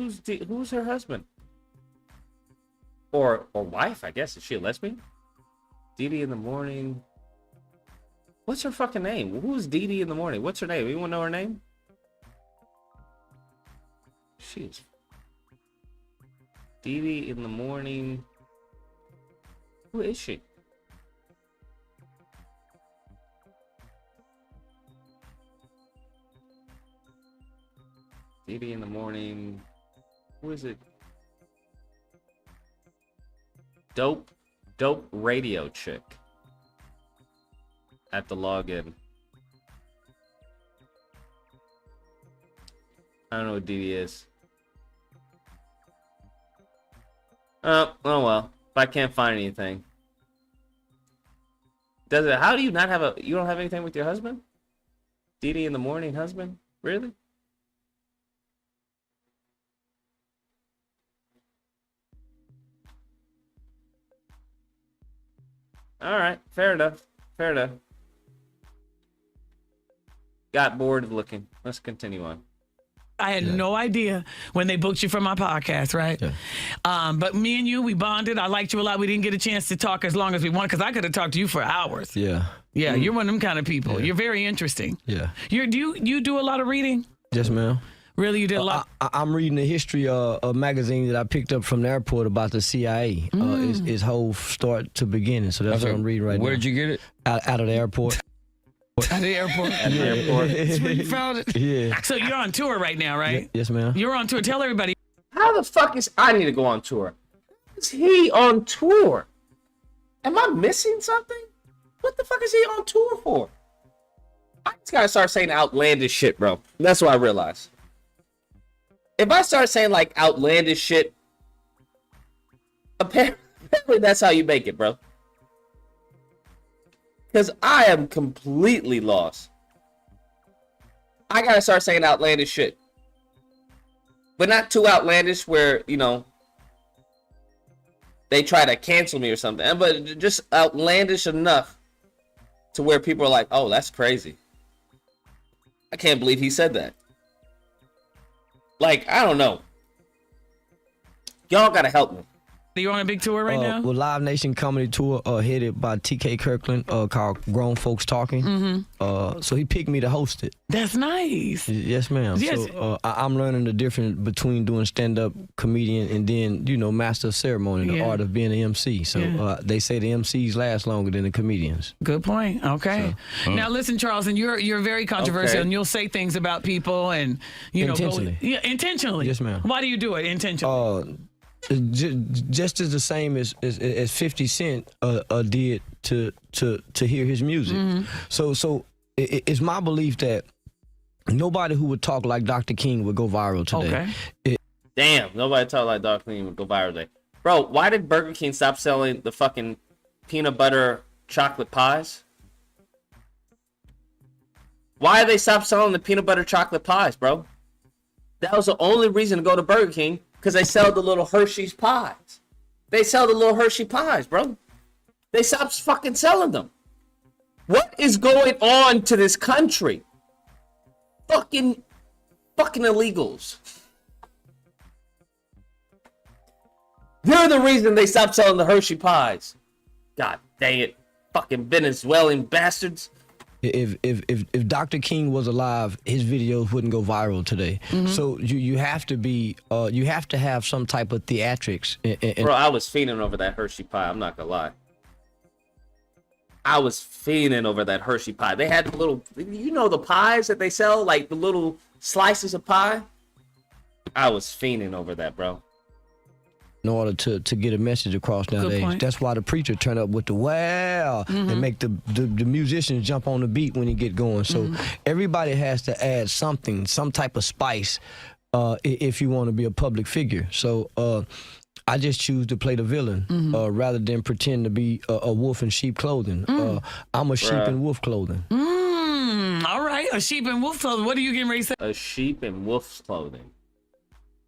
S1: her husband? Or wife, I guess. Is she a lesbian? Dee in the morning. What's her fucking name? Who's Dee in the morning? What's her name? Anyone know her name? She's Dee in the morning. Who is she? Dee in the morning. Who is it? Dope radio chick. At the login. I don't know what Dee is. Oh well. If I can't find anything. How do you not have you don't have anything with your husband? Dee in the morning husband? Really? All right, fair enough. Got bored of looking. Let's continue on.
S19: I had no idea when they booked you for my podcast, right? Yeah. But me and you, we bonded. I liked you a lot. We didn't get a chance to talk as long as we wanted because I could have talked to you for hours.
S20: Yeah.
S19: Yeah, you're one of them kind of people. Yeah. You're very interesting.
S20: Yeah.
S19: Do you do a lot of reading?
S20: Yes, ma'am.
S19: Really, you did a lot?
S20: I'm reading the history of a magazine that I picked up from the airport about the CIA. Its whole start to beginning. So that's what I'm reading right now.
S14: Where'd you get it?
S20: Out of the airport.
S19: At the airport?
S1: At the airport.
S19: That's where you found it?
S20: Yeah.
S19: So you're on tour right now, right?
S20: Yes, ma'am.
S19: You're on tour. Tell everybody.
S1: How the fuck is I need to go on tour? Is he on tour? Am I missing something? What the fuck is he on tour for? I just gotta start saying outlandish shit, bro. That's what I realized. If I start saying like outlandish shit, apparently that's how you make it, bro. Because I am completely lost. I gotta start saying outlandish shit. But not too outlandish where, you know, they try to cancel me or something. But just outlandish enough to where people are like, oh, that's crazy. I can't believe he said that. Like, I don't know. Y'all gotta help me.
S19: You're on a big tour right now?
S20: Well, Live Nation Comedy Tour headed by TK Kirkland called Grown Folks Talking.
S19: Mm-hmm.
S20: So he picked me to host it.
S19: That's nice.
S20: Yes, ma'am.
S19: Yes.
S20: So I'm learning the difference between doing stand-up comedian and then, you know, master of ceremony, the art of being an MC. So they say the MCs last longer than the comedians.
S19: Good point. Okay.
S20: So,
S19: now listen, Charleston, you're very controversial, and you'll say things about people, and you
S20: intentionally.
S19: know, intentionally.
S20: Yes, ma'am.
S19: Why do you do it intentionally?
S20: Just as the same as 50 Cent did to hear his music.
S19: Mm-hmm.
S20: So it's my belief that nobody who would talk like Dr. King would go viral today.
S19: Okay.
S1: Damn, nobody talk like Dr. King would go viral today. Bro, why did Burger King stop selling the fucking peanut butter chocolate pies? Why did they stop selling the peanut butter chocolate pies, bro? That was the only reason to go to Burger King. Because they sell the little Hershey's pies. They sell the little Hershey pies, bro. They stopped fucking selling them. What is going on to this country? Fucking illegals. They're the reason they stopped selling the Hershey pies. God dang it. Fucking Venezuelan bastards.
S20: If Dr. King was alive, his videos wouldn't go viral today.
S19: Mm-hmm.
S20: So you have to be you have to have some type of theatrics.
S1: Bro, I was fiending over that Hershey pie. I'm not gonna lie. I was fiending over that Hershey pie. They had the little, you know, the pies that they sell, like the little slices of pie. I was fiending over that, bro.
S20: In order to get a message across nowadays. That's why the preacher turn up with the wow and make the musicians jump on the beat when he get going. So everybody has to add something, some type of spice if you want to be a public figure. So I just choose to play the villain rather than pretend to be a wolf in sheep clothing. I'm a sheep in wolf clothing.
S19: All right, a sheep in wolf clothing. What are you getting ready to say?
S1: A sheep in wolf's clothing.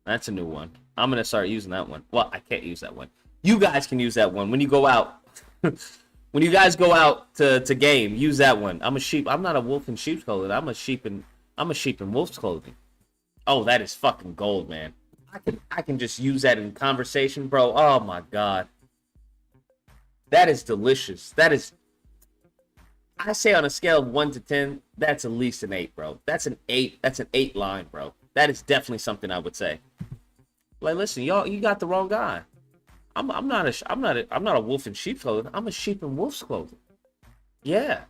S1: That's a new one. I'm going to start using that one. Well, I can't use that one. You guys can use that one. When you go out, when you guys go out to game, use that one. I'm a sheep. I'm not a wolf in sheep's clothing. I'm a sheep in wolf's clothing. Oh, that is fucking gold, man. I can just use that in conversation, bro. Oh my God. That is delicious. That is, I say on a scale of 1 to 10, that's at least an 8, bro. That's an 8. That's an 8 line, bro. That is definitely something I would say. Like, listen, y'all, you got the wrong guy. I'm not a wolf in sheep's clothing. I'm a sheep in wolf's clothing. Yeah,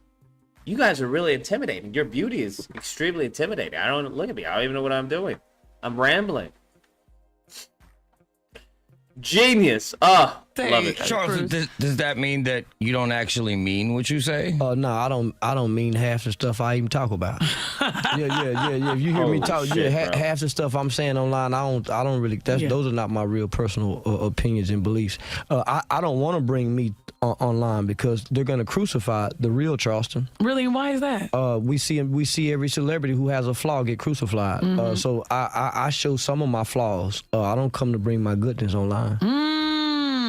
S1: you guys are really intimidating. Your beauty is extremely intimidating. I don't look at me. I don't even know what I'm doing. I'm rambling. Genius. Love it.
S21: Charles, does that mean that you don't actually mean what you say?
S20: No, I don't mean half the stuff I even talk about. Yeah. If you hear me talk, half the stuff I'm saying online, I don't really. Those are not my real personal opinions and beliefs. I don't want to bring me online because they're gonna crucify the real Charleston.
S19: Really? Why is that?
S20: We see every celebrity who has a flaw get crucified. So I show some of my flaws. I don't come to bring my goodness online.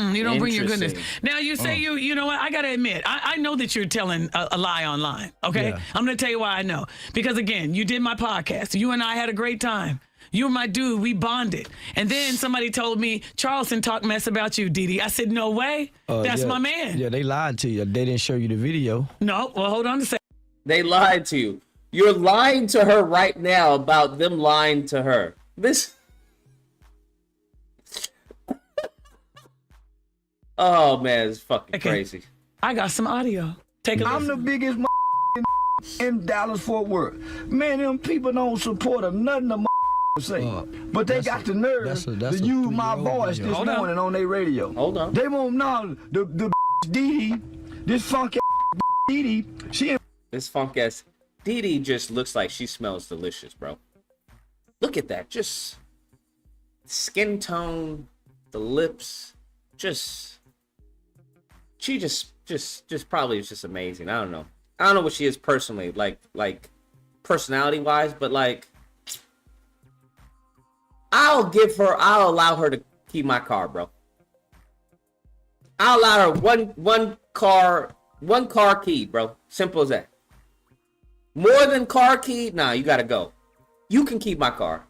S19: You don't bring your goodness. Now you say you know what? I gotta admit, I know that you're telling a lie online. Okay, I'm gonna tell you why I know. Because again, you did my podcast. You and I had a great time. You were my dude. We bonded. And then somebody told me Charleston talked mess about you, Didi. I said, no way. That's my man.
S20: Yeah, they lied to you. They didn't show you the video.
S19: No. Well, hold on a second.
S1: They lied to you. You're lying to her right now about them lying to her. This. Oh man, it's fucking crazy.
S19: I got some audio. Take a listen.
S13: I'm the biggest in Dallas Fort Worth. Man, them people don't support nothing say. But they got the nerve to use my voice this morning on their radio.
S1: Hold on.
S13: They won't know the Dee, this funk ass Dee, she.
S1: This funk ass Dee just looks like she smells delicious, bro. Look at that, just skin tone, the lips, she just probably is just amazing. I don't know what she is personally, like personality wise, but like I'll allow her to keep my car, bro. I'll allow her one car key, bro. Simple as that. More than car key, nah, you gotta go. You can keep my car,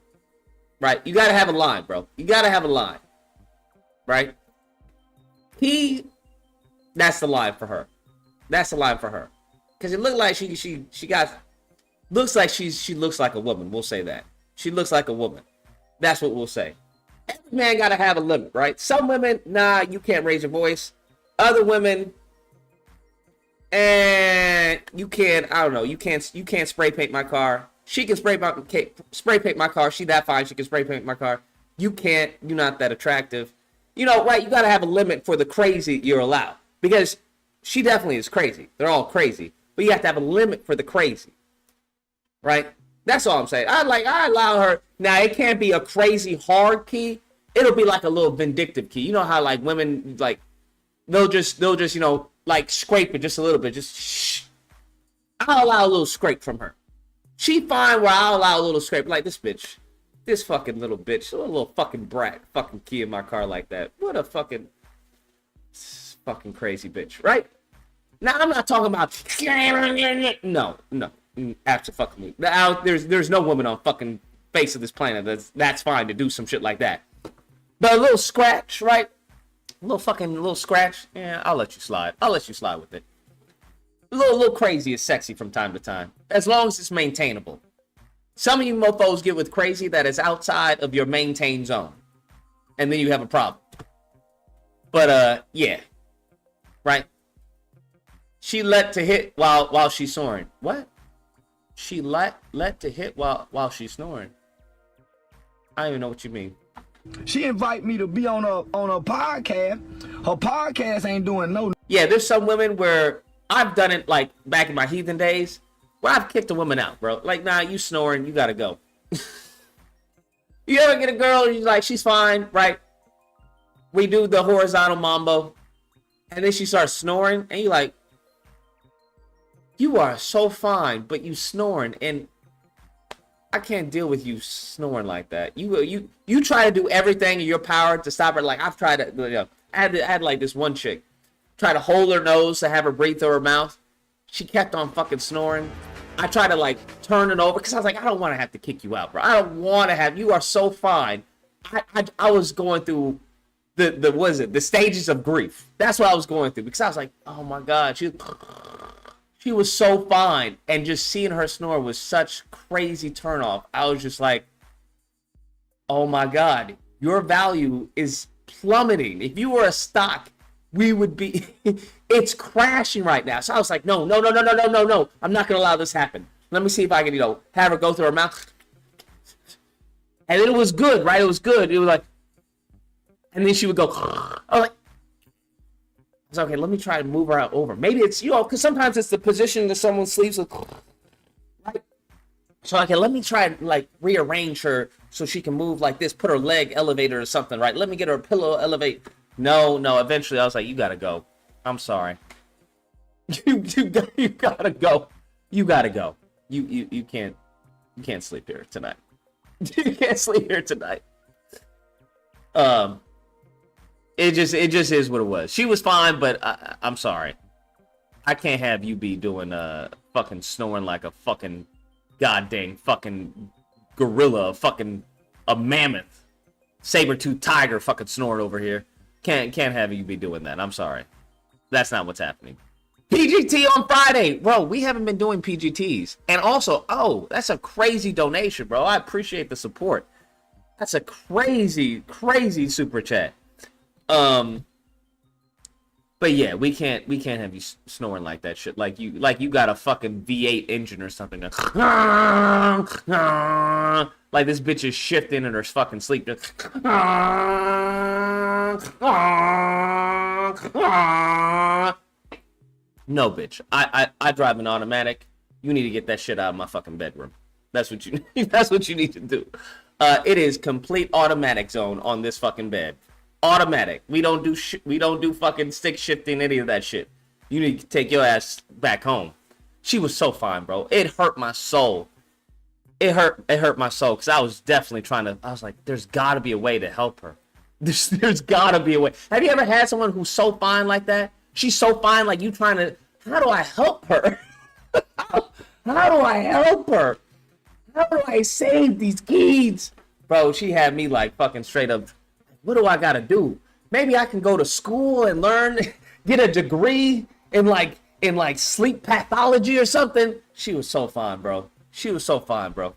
S1: right? You gotta have a line, bro. You gotta have a line, right? Key, that's the line for her. That's the line for her, because it looked like she looks like she looks like a woman. We'll say that she looks like a woman. That's what we'll say. Every man gotta have a limit, right? Some women, nah, you can't raise your voice. Other women, and you can't. I don't know. You can't spray paint my car. She can spray paint my car. She that fine. She can spray paint my car. You can't. You're not that attractive. You know, right? You gotta have a limit for the crazy you're allowed, because she definitely is crazy. They're all crazy, but you have to have a limit for the crazy, right? That's all I'm saying. I allow her. Now it can't be a crazy hard key. It'll be like a little vindictive key. You know how like women like they'll just you know like scrape it just a little bit. Just shh. I'll allow a little scrape from her. She fine where I'll allow a little scrape. Like this bitch, this fucking little bitch, a little fucking brat, fucking key in my car like that. What a fucking crazy bitch, right? Now I'm not talking about no. Absolutely. There's no woman on fucking face of this planet that's fine to do some shit like that. But a little scratch, right? A little scratch. Yeah, I'll let you slide. I'll let you slide with it. A little crazy is sexy from time to time, as long as it's maintainable. Some of you mofos get with crazy that is outside of your maintained zone, and then you have a problem. But yeah, right? She let to hit while she's soaring. What? She let to hit while she's snoring. I don't even know what you mean.
S13: She invite me to be on a podcast. Her podcast ain't doing no.
S1: Yeah, there's some women where I've done it like back in my heathen days where I've kicked a woman out, bro. Like, nah, you snoring, you gotta go. You ever get a girl, you're like, she's fine, right? We do the horizontal mambo, and then she starts snoring, and you're like, you are so fine, but you snoring, and I can't deal with you snoring like that. You try to do everything in your power to stop her. Like I've tried to, you know, I had like this one chick try to hold her nose to have her breathe through her mouth. She kept on fucking snoring. I tried to like turn it over because I was like, I don't want to have to kick you out, bro. I don't want to have. You are so fine. I was going through the stages of grief. That's what I was going through because I was like, oh my god, she was so fine, and just seeing her snore was such crazy turnoff. I was just like, oh my God, your value is plummeting. If you were a stock, we would be, it's crashing right now. So I was like, no. I'm not gonna allow this to happen. Let me see if I can, have her go through her mouth. And it was good, right? It was good. It was like, and then she would go, I was like, okay, let me try to move her out over. Maybe it's, because sometimes it's the position that someone sleeps with. Right? So, okay, let me try to, like, rearrange her so she can move like this, put her leg elevated or something, right? Let me get her a pillow elevate. No, eventually I was like, you gotta go. I'm sorry. You gotta go. You gotta go. You can't sleep here tonight. You can't sleep here tonight. It just is what it was. She was fine, but I'm sorry. I can't have you be doing fucking snoring like a fucking goddamn fucking gorilla, fucking a mammoth, saber-toothed tiger fucking snoring over here. Can't have you be doing that. I'm sorry. That's not what's happening. PGT on Friday. Bro, we haven't been doing PGTs. And also, that's a crazy donation, bro. I appreciate the support. That's a crazy super chat. But yeah, we can't have you snoring like that shit. Like you got a fucking V8 engine or something. Like this bitch is shifting in her fucking sleep. No, bitch. I drive an automatic. You need to get that shit out of my fucking bedroom. That's what you need to do. It is complete automatic zone on this fucking bed. Automatic. We don't do fucking stick shifting, any of that shit. You need to take your ass back home. She was so fine, bro. It hurt my soul. It hurt my soul because I was definitely I was like, there's gotta be a way to help her. There's gotta be a way. Have you ever had someone who's so fine like that? She's so fine, like you trying to, how do I help her? How do I help her? How do I save these kids? Bro, she had me like fucking straight up, what do I gotta do? Maybe I can go to school and learn, get a degree in like sleep pathology or something. She was so fine, bro. She was so fine, bro.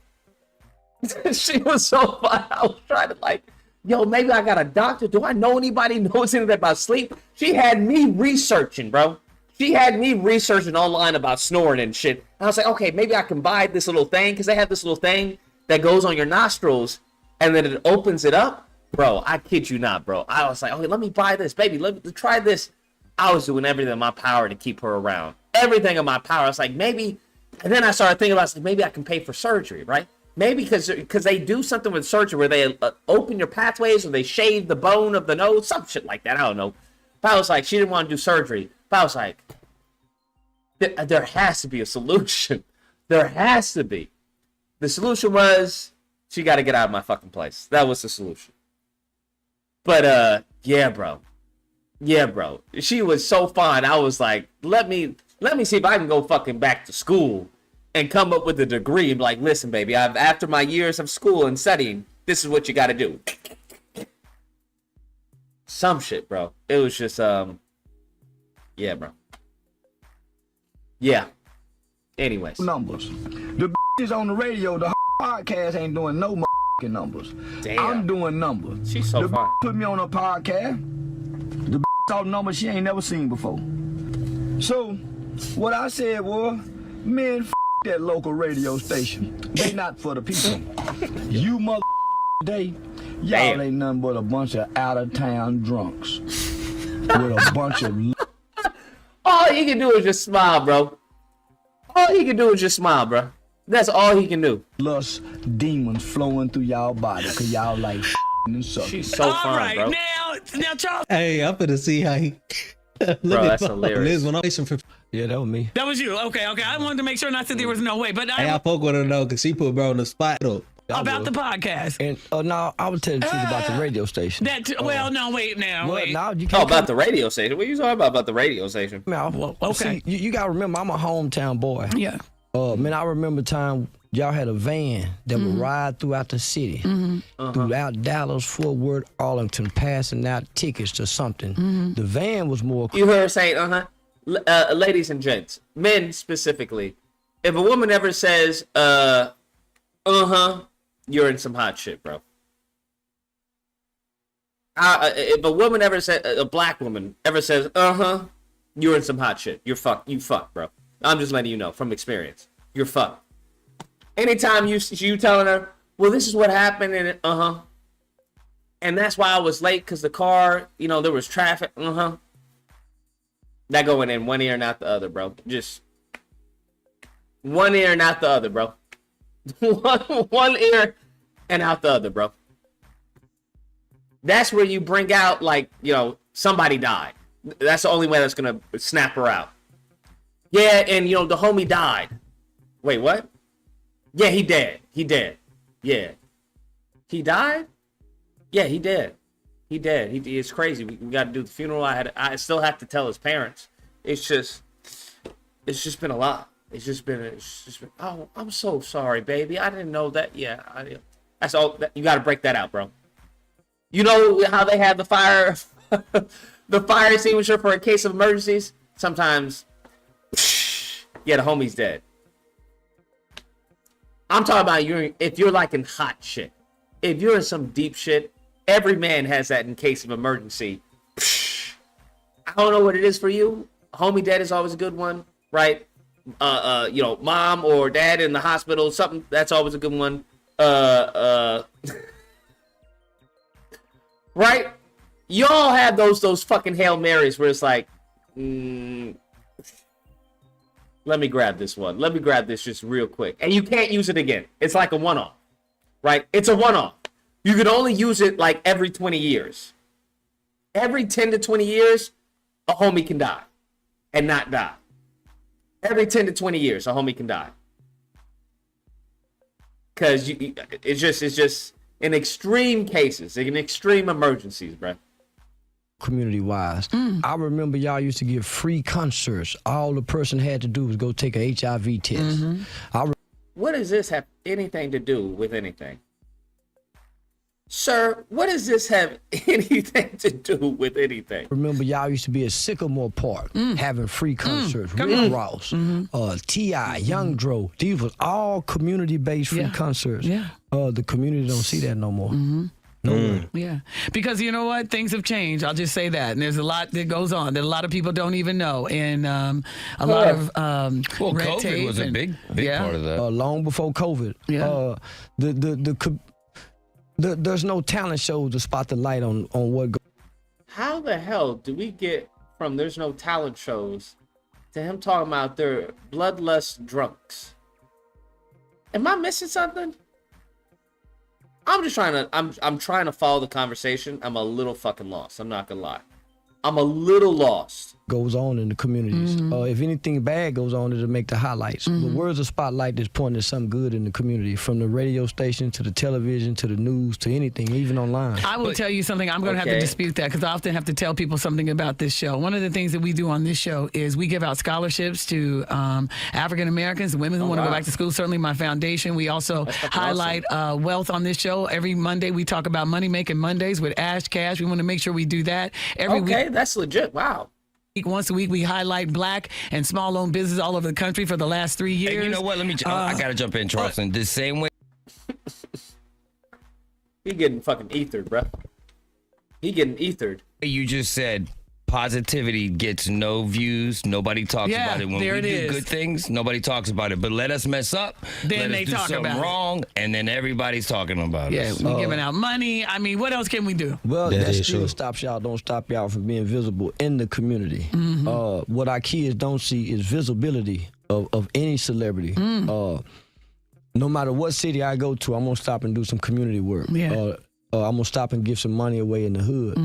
S1: She was so fine. I was trying to like, yo, maybe I got a doctor. Do I know anybody who knows anything about sleep? She had me researching, bro. She had me researching online about snoring and shit. And I was like, okay, maybe I can buy this little thing because they have this little thing that goes on your nostrils and then it opens it up. Bro, I kid you not, bro. I was like, okay, let me buy this, baby. Let me try this. I was doing everything in my power to keep her around. Everything in my power. I was like, maybe. And then I started thinking about, like, maybe I can pay for surgery, right? Maybe because they do something with surgery where they open your pathways or they shave the bone of the nose, some shit like that. I don't know. But I was like, she didn't want to do surgery. But I was like, there has to be a solution. There has to be. The solution was she got to get out of my fucking place. That was the solution. But yeah, bro. Yeah, bro. She was so fine. I was like, let me see if I can go fucking back to school and come up with a degree. I'm like, listen, baby, after my years of school and studying, this is what you got to do. Some shit, bro. It was just, yeah, bro. Yeah. Anyways.
S2: Numbers. The bitches on the radio, the podcast ain't doing no numbers.
S1: Damn.
S2: I'm doing numbers.
S1: She's so fine.
S2: Put me on a podcast. The saw numbers she ain't never seen before. So, what I said was, men, that local radio station. They not for the people. You mother today, y'all ain't nothing but a bunch of out-of-town drunks. With a bunch of...
S1: All he can do is just smile, bro. All he can do is just smile, bro. That's all he can do.
S2: Lust demons flowing through y'all body, cause y'all like and sucking.
S1: She's so fine,
S19: right,
S1: bro.
S19: Now, Charles.
S22: Hey, I'm finna see how he...
S1: Bro, that's hilarious.
S22: Yeah, that was me.
S19: That was you. Okay. I wanted to make sure not that there was no way, but
S22: Hey, I fuck with her though, cause she put bro on the spot though.
S19: about the podcast.
S20: And no, I was telling the truth about the radio station.
S19: No, wait now.
S20: Well,
S19: wait.
S20: now you can't
S1: about the radio station. What are you talking about the radio station?
S20: Man,
S19: okay.
S20: See, you gotta remember, I'm a hometown boy.
S19: Yeah.
S20: Man, I remember time y'all had a van that would ride throughout the city, throughout Dallas, Fort Worth, Arlington, passing out tickets to something. The van was more.
S1: You heard her say, ladies and gents, men specifically. If a woman ever says, you're in some hot shit, bro. If a woman ever says, a black woman ever says, you're in some hot shit. You fucked, bro. I'm just letting you know from experience. You're fucked. Anytime you telling her, well, this is what happened, and and that's why I was late because the car, there was traffic. That going in one ear and out the other, bro. Just one ear and out the other, bro. one ear and out the other, bro. That's where you bring out, like, somebody died. That's the only way that's gonna snap her out. Yeah, and the homie died. Wait, what? Yeah, he dead. Yeah. He died? Yeah, he dead. It's crazy. We got to do the funeral. I still have to tell his parents. It's just been a lot. It's just been. Oh, I'm so sorry, baby. I didn't know that. Yeah, that's all. You got to break that out, bro. You know how they have the fire, the fire extinguisher for a case of emergencies. Sometimes, yeah, the homie's dead. I'm talking about if you're like in hot shit. If you're in some deep shit, every man has that in case of emergency. I don't know what it is for you. Homie dad is always a good one, right? Mom or dad in the hospital, something that's always a good one. Right? Y'all have those fucking Hail Marys where it's like, let me grab this one. Let me grab this just real quick. And you can't use it again. It's like a one-off, right? It's a one-off. You can only use it like every 20 years. Every 10 to 20 years, a homie can die and not die. Every 10 to 20 years, a homie can die. Because it's just in extreme cases, in extreme emergencies, bro.
S20: Community-wise, I remember y'all used to give free concerts. All the person had to do was go take a HIV test.
S1: What does this have anything to do with anything? Sir, what does this have anything to do with anything?
S20: Remember, y'all used to be at Sycamore Park having free concerts. Rick Ross, T.I., Young Dro. These was all community-based free concerts. The community don't see that no more.
S19: Yeah, because you know what? Things have changed. I'll just say that. And there's a lot that goes on that a lot of people don't even know. And a lot of red
S21: COVID
S19: tape
S21: was a big part of that.
S20: Long before COVID. There's no talent shows to spot the light on what goes.
S1: How the hell do we get from there's no talent shows to him talking about their bloodlust drunks? Am I missing something? I'm trying to follow the conversation. I'm a little fucking lost. I'm not gonna lie. I'm a little lost.
S20: Goes on in the communities. If anything bad goes on, it'll make the highlights. But where's the spotlight that's pointing to something good in the community? From the radio station to the television to the news to anything, even online.
S19: I will tell you something. I'm going to have to dispute that because I often have to tell people something about this show. One of the things that we do on this show is we give out scholarships to African Americans, women who want to go back to school. Certainly my foundation. We also highlight wealth on this show. Every Monday we talk about Money Making Mondays with Ash Cash. We want to make sure we do that. Every week.
S1: That's legit. Wow.
S19: Once a week, we highlight black and small-owned businesses all over the country for the last 3 years.
S21: Hey, you know what? I gotta jump in, Charleston. The same way.
S1: He getting fucking ethered, bro. He getting ethered.
S21: You just said positivity gets no views. Nobody talks about it. When we do good things, nobody talks about it. But let us mess up.
S19: Then they talk about it.
S21: Let us do something wrong, and then everybody's talking about it.
S19: Yeah, we're giving out money. I mean, what else can we do?
S20: Well, that still stops y'all. Don't stop y'all from being visible in the community. What our kids don't see is visibility of any celebrity. No matter what city I go to, I'm gonna stop and do some community work. I'm gonna stop and give some money away in the hood.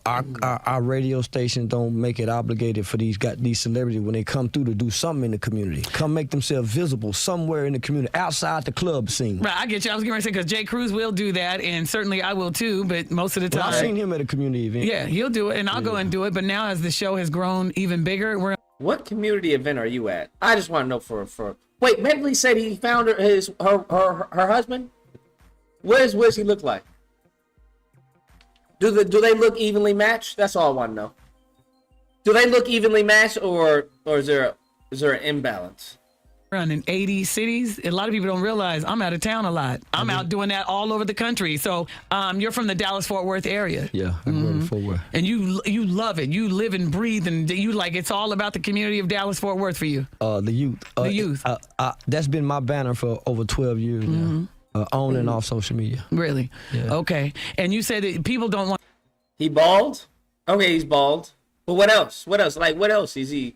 S20: Our radio station don't make it obligated for these celebrities when they come through to do something in the community. Come make themselves visible somewhere in the community, outside the club scene.
S19: Right, I get you. I was going to say, because Jay Cruz will do that, and certainly I will too, but most of the time.
S20: Well, I've seen him at a community event.
S19: Yeah, he'll do it, and I'll go and do it, but now as the show has grown even bigger,
S1: What community event are you at? I just want to know for Wait, Medley said he found her husband? What does he look like? Do they look evenly matched? That's all I want to know. Do they look evenly matched, or is there an imbalance?
S19: Run in 80 cities. A lot of people don't realize I'm out of town a lot. I'm out doing that all over the country. So you're from the Dallas-Fort Worth area.
S20: Yeah, I grew up in Fort Worth.
S19: And you love it. You live and breathe, and you like it's all about the community of Dallas-Fort Worth for you.
S20: The youth.
S19: The youth.
S20: That's been my banner for over 12 years now. On and off social media.
S19: Really?
S20: Yeah.
S19: Okay. And you said that people don't want.
S1: He bald? Okay, he's bald. But what else? What else? Like, what else? Is he...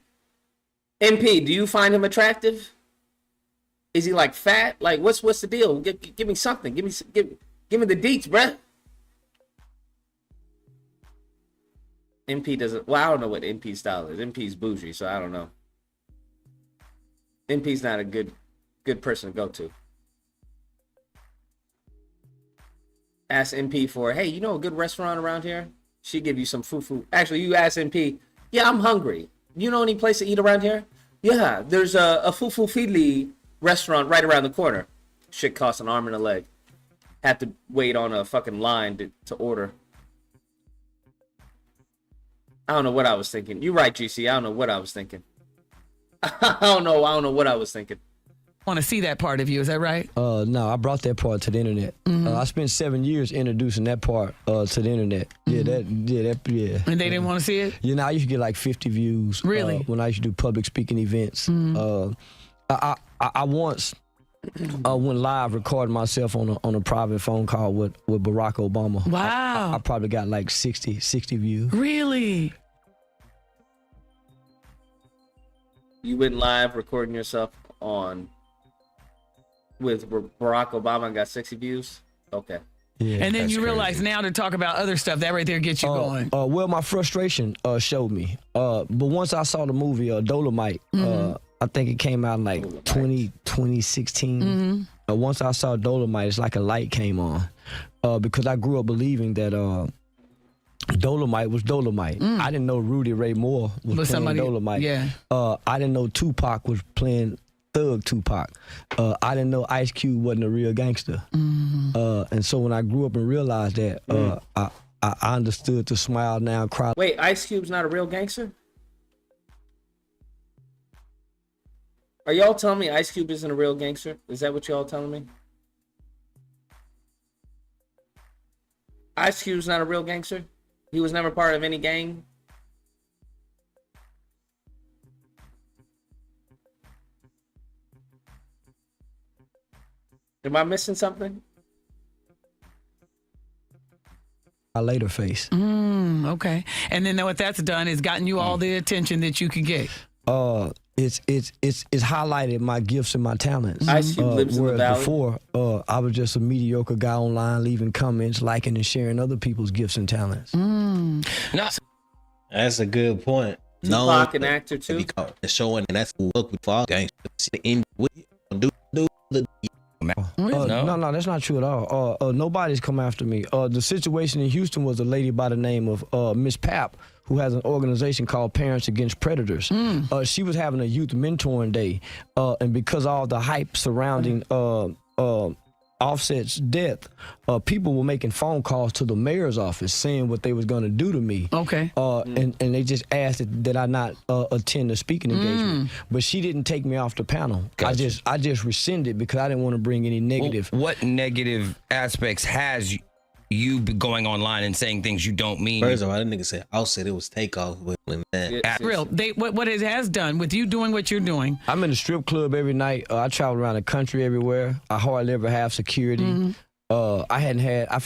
S1: MP, do you find him attractive? Is he, like, fat? Like, what's the deal? Give me something. Give me the deets, bruh. MP doesn't... Well, I don't know what MP's style is. MP's bougie, so I don't know. MP's not a good person to go to. Ask MP for, hey, you know a good restaurant around here? She give you some fufu. Actually, you ask MP, yeah, I'm hungry. You know any place to eat around here? Yeah, there's a fufu fidli restaurant right around the corner. Shit costs an arm and a leg. Have to wait on a fucking line to order. I don't know what I was thinking. You're right, GC. I don't know what I was thinking. I don't know what I was thinking.
S19: want to see that part of you. Is that right?
S20: No, I brought that part to the internet. I spent 7 years introducing that part to the internet. Yeah.
S19: And they didn't want to see it?
S20: You know, I used to get like 50 views.
S19: Really?
S20: When I used to do public speaking events. I once went live recording myself on a private phone call with Barack Obama.
S19: Wow.
S20: I probably got like 60 views.
S19: Really?
S1: You went live recording yourself with Barack Obama and got 60 views? Okay.
S20: Yeah,
S19: and then you realize now to talk about other stuff, that right there gets you going.
S20: Well, my frustration showed me. But once I saw the movie Dolomite, I think it came out in like 2016. Once I saw Dolomite, it's like a light came on. Because I grew up believing that Dolomite was Dolomite. I didn't know Rudy Ray Moore was playing Dolomite.
S19: Yeah.
S20: I didn't know Tupac was playing Thug Tupac. I didn't know Ice Cube wasn't a real gangster. And so when I grew up and realized that, I understood to smile now, cry.
S1: Wait, Ice Cube's not a real gangster? Are y'all telling me Ice Cube isn't a real gangster? Is that what y'all telling me? Ice Cube's not a real gangster? He was never part of any gang? Am I missing something?
S20: I later face.
S19: Okay. And then what that's done is gotten you all the attention that you could get.
S20: It's highlighted my gifts and my talents.
S1: Ice Cube lives in the valley.
S20: Before, I was just a mediocre guy online, leaving comments, liking and sharing other people's gifts and talents.
S22: That's a good point.
S1: Tupac, an actor too.
S22: Showing, and that's what we fall gangsters.
S20: No, that's not true at all. Nobody's come after me. The situation in Houston was a lady by the name of Miss Pap, who has an organization called Parents Against Predators. She was having a youth mentoring day, and because all the hype surrounding Offset's death, people were making phone calls to the mayor's office saying what they was going to do to me.
S19: Okay.
S20: And they just asked that I not attend the speaking engagement. But she didn't take me off the panel.
S21: Gotcha.
S20: I just rescinded because I didn't want to bring any negative.
S21: What negative aspects has you be going online and saying things you don't mean?
S22: First of all, that nigga said Offset, it was takeoff.
S19: Real. What it has done with you doing what you're doing.
S20: I'm in the strip club every night. I travel around the country everywhere. I hardly ever have security. I've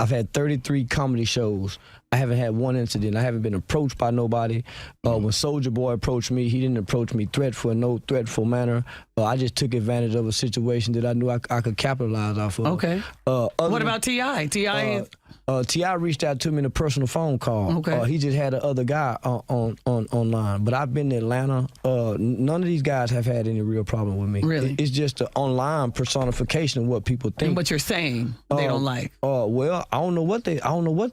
S20: had 33 comedy shows. I haven't had one incident. I haven't been approached by nobody. When Soulja Boy approached me, he didn't approach me in no threatful manner. I just took advantage of a situation that I knew I could capitalize off of.
S19: Okay. What about T.I.?
S20: T.I. reached out to me in a personal phone call.
S19: Okay.
S20: He just had the other guy online. But I've been to Atlanta. None of these guys have had any real problem with me.
S19: Really?
S20: It's just the online personification of what people think.
S19: And what you're saying they don't like.
S20: Well, I don't know what they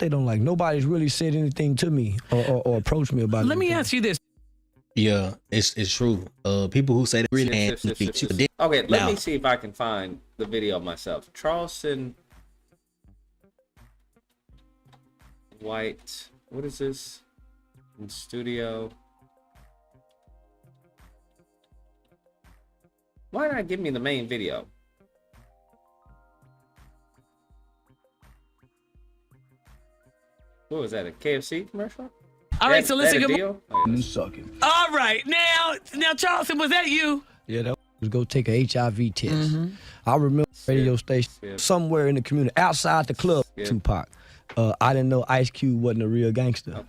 S20: don't like. Nobody's really said anything to me or approached me about it.
S19: Let me ask you this.
S22: Yeah, it's true. People who say they really
S1: Okay, let me see if I can find the video myself. Charleston White. What is this? In studio. Why not give me the main video? What was that? A KFC commercial?
S19: All right, so listen.
S20: All
S19: right, now, Charleston, was that you?
S20: Yeah, that was go take a HIV test. I remember radio station somewhere in the community, outside the club, Tupac. I didn't know Ice Cube wasn't a real gangster.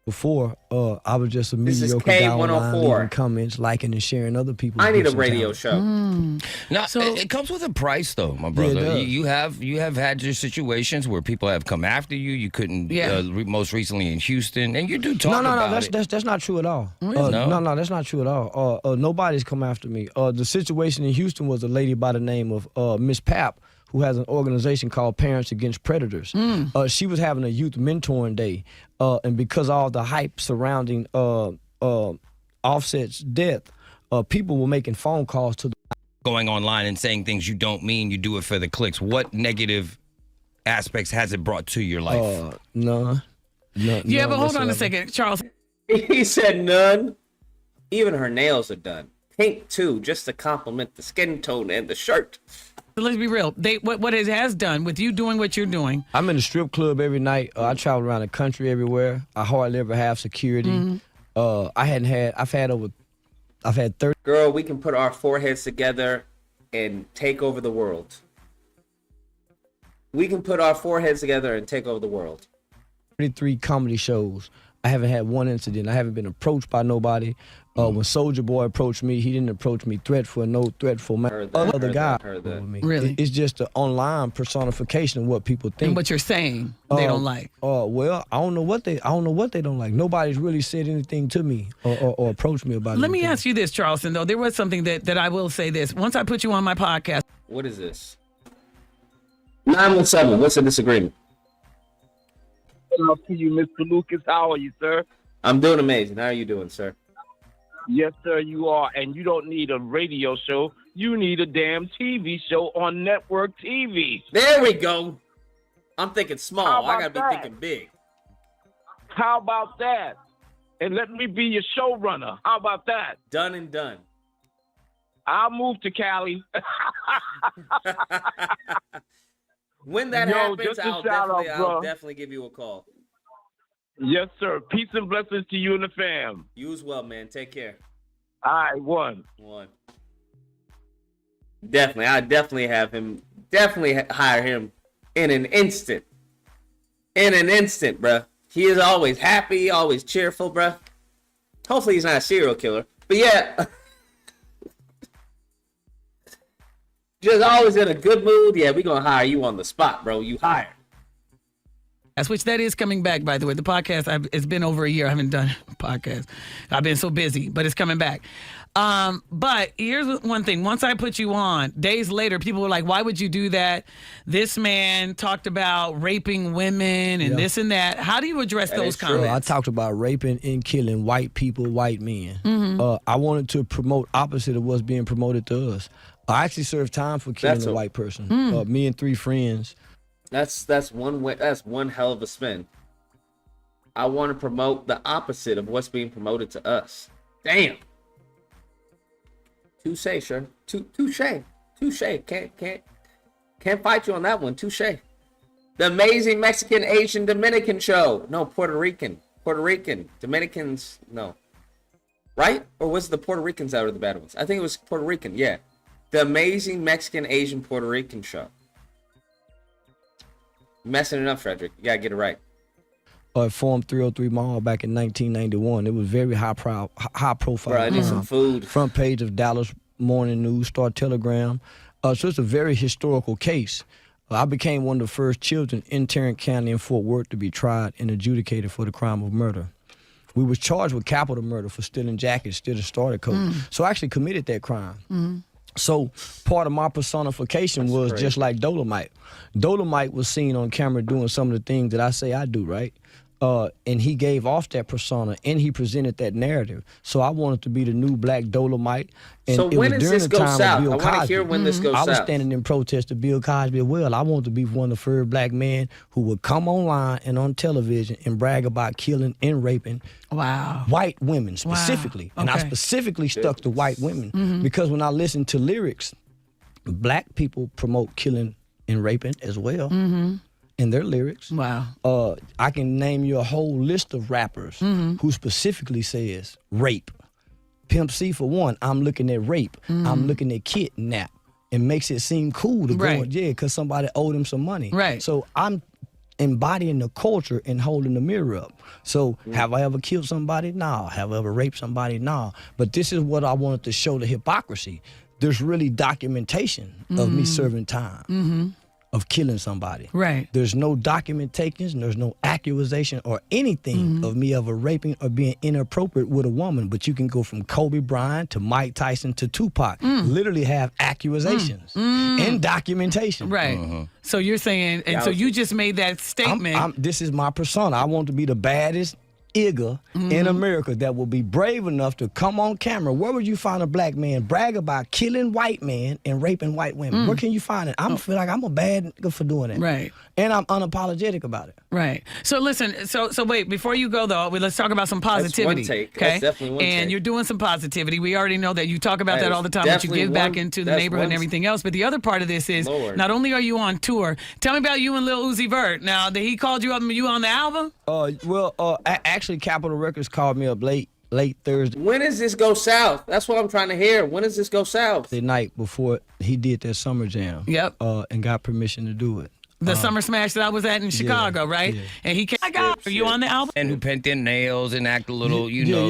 S20: Before, I was just a mediocre guy online, leaving comments, liking and sharing other people's.
S1: I need a radio show.
S21: Now, it comes with a price, though, my brother.
S20: Yeah,
S21: you have had your situations where people have come after you. You couldn't. Most recently in Houston, and you do talk about it.
S20: That's not true at all.
S21: No,
S20: that's not true at all. Nobody's come after me. The situation in Houston was a lady by the name of Miss Pap, who has an organization called Parents Against Predators. She was having a youth mentoring day, and because all the hype surrounding Offset's death, people were making phone calls to
S21: going online and saying things you don't mean. You do it for the clicks. What negative aspects has it brought to your life?
S20: None.
S19: Yeah, but hold on a second, Charles.
S1: He said none. Even her nails are done. pink too, just to complement the skin tone and the shirt.
S19: So let's be real. What it has done with you doing what you're doing.
S20: I'm in the strip club every night. I travel around the country everywhere. I hardly ever have security. I've had 30.
S1: Girl, we can put our foreheads together and take over the world. We can put our foreheads together and take over the world.
S20: 33 comedy shows. I haven't had one incident. I haven't been approached by nobody. When Soulja Boy approached me, he didn't approach me no threatful man. Other guy.
S19: Really?
S20: It's just an online personification of what people think.
S19: And what you're saying they don't like.
S20: Well, I don't know what they don't like. Nobody's really said anything to me or approached me about it.
S19: Let me ask you this, Charleston, though. There was something that I will say this. Once I put you on my podcast.
S1: What is this? 917, what's a disagreement?
S3: Hello to you, Mr. Lucas. How are you, sir?
S1: I'm doing amazing. How are you doing, sir?
S3: Yes, sir, you are. And you don't need a radio show. You need a damn TV show on network TV.
S1: There we go. I'm thinking small. I got to be thinking big.
S3: How about that? And let me be your showrunner. How about that?
S1: Done and done.
S3: I'll move to Cali.
S1: When that happens, I'll definitely give you a call.
S3: Yes, sir. Peace and blessings to you and the fam.
S1: You as well, man. Take care.
S3: All right, one.
S1: Definitely. I definitely hire him in an instant. In an instant, bruh. He is always happy, always cheerful, bruh. Hopefully he's not a serial killer. But yeah. Just always in a good mood. Yeah, we're going to hire you on the spot, bro. You hired.
S19: Which that is coming back, by the way. The podcast, it's been over a year. I haven't done a podcast. I've been so busy, but it's coming back. But here's one thing. Once I put you on, days later, people were like, why would you do that? This man talked about raping women and this and that. How do you address those comments?
S20: I talked about raping and killing white people, white men. I wanted to promote opposite of what's being promoted to us. I actually served time for killing a white person. Me and 3 friends.
S1: That's one way. That's one hell of a spin. I want to promote the opposite of what's being promoted to us. Damn. Touche, sure. Touche. Can't fight you on that one. Touche. The Amazing Mexican Asian Dominican Show. No, Puerto Rican. Dominicans. No. Right? Or was it the Puerto Ricans that were the bad ones? I think it was Puerto Rican. Yeah. The Amazing Mexican Asian Puerto Rican Show. Messing it up, Frederick. You gotta get it right.
S20: At Forum 303 Mall back in 1991. It was very high profile.
S1: Bro, I need some food.
S20: Front page of Dallas Morning News, Star Telegram. So it's a very historical case. I became one of the first children in Tarrant County in Fort Worth to be tried and adjudicated for the crime of murder. We was charged with capital murder for stealing jackets, stealing starter coats. So I actually committed that crime. So part of my personification was just like Dolomite. Dolomite was seen on camera doing some of the things that I say I do, right? And he gave off that persona and he presented that narrative. So I wanted to be the new black Dolomite. And
S1: so when does this go south? I want to hear when this goes south.
S20: I was standing in protest of Bill Cosby. Well, I want to be one of the first black men who would come online and on television and brag about killing and raping white women specifically. And I specifically stuck to white women because when I listened to lyrics, black people promote killing and raping as well. In their lyrics. I can name you a whole list of rappers who specifically says rape. Pimp C for one, I'm looking at rape. I'm looking at kidnap. It makes it seem cool to go in jail because somebody owed him some money. So I'm embodying the culture and holding the mirror up. So have I ever killed somebody? No. Have I ever raped somebody? No. But this is what I wanted to show the hypocrisy. There's really documentation of me serving time. Of killing somebody. There's no documentation, there's no accusation or anything of me ever raping or being inappropriate with a woman. But you can go from Kobe Bryant to Mike Tyson to Tupac. Literally have accusations and documentation.
S19: So you're saying, and so you just made that statement.
S20: This is my persona. I want to be the baddest nigga in America that will be brave enough to come on camera. Where would you find a black man brag about killing white men and raping white women? Where can you find it? I feel like I'm a bad nigga for doing it.
S19: Right.
S20: And I'm unapologetic about it.
S19: Right. So listen, so wait, before you go though, let's talk about some positivity.
S1: That's one take.
S19: Okay.
S1: That's definitely one
S19: and
S1: take.
S19: you're doing some positivity. We already know that you talk about
S1: That
S19: that
S1: is
S19: all the time, that you
S1: definitely
S19: give back
S1: one-
S19: into the
S1: that's
S19: neighborhood and
S1: one-
S19: everything else. But the other part of this is
S1: Lord.
S19: not only are you on tour, tell me about you and Lil Uzi Vert. Now, did he called you up and you on the album?
S20: Actually, Capitol Records called me up late Thursday.
S1: When does this go south? That's what I'm trying to hear. When does this go south?
S20: The night before he did that summer jam.
S19: Yep.
S20: And got permission to do it.
S19: The summer smash that I was at in Chicago, right?
S20: yeah.
S19: And he came, are you on the album?
S21: And who paint their nails and act a little,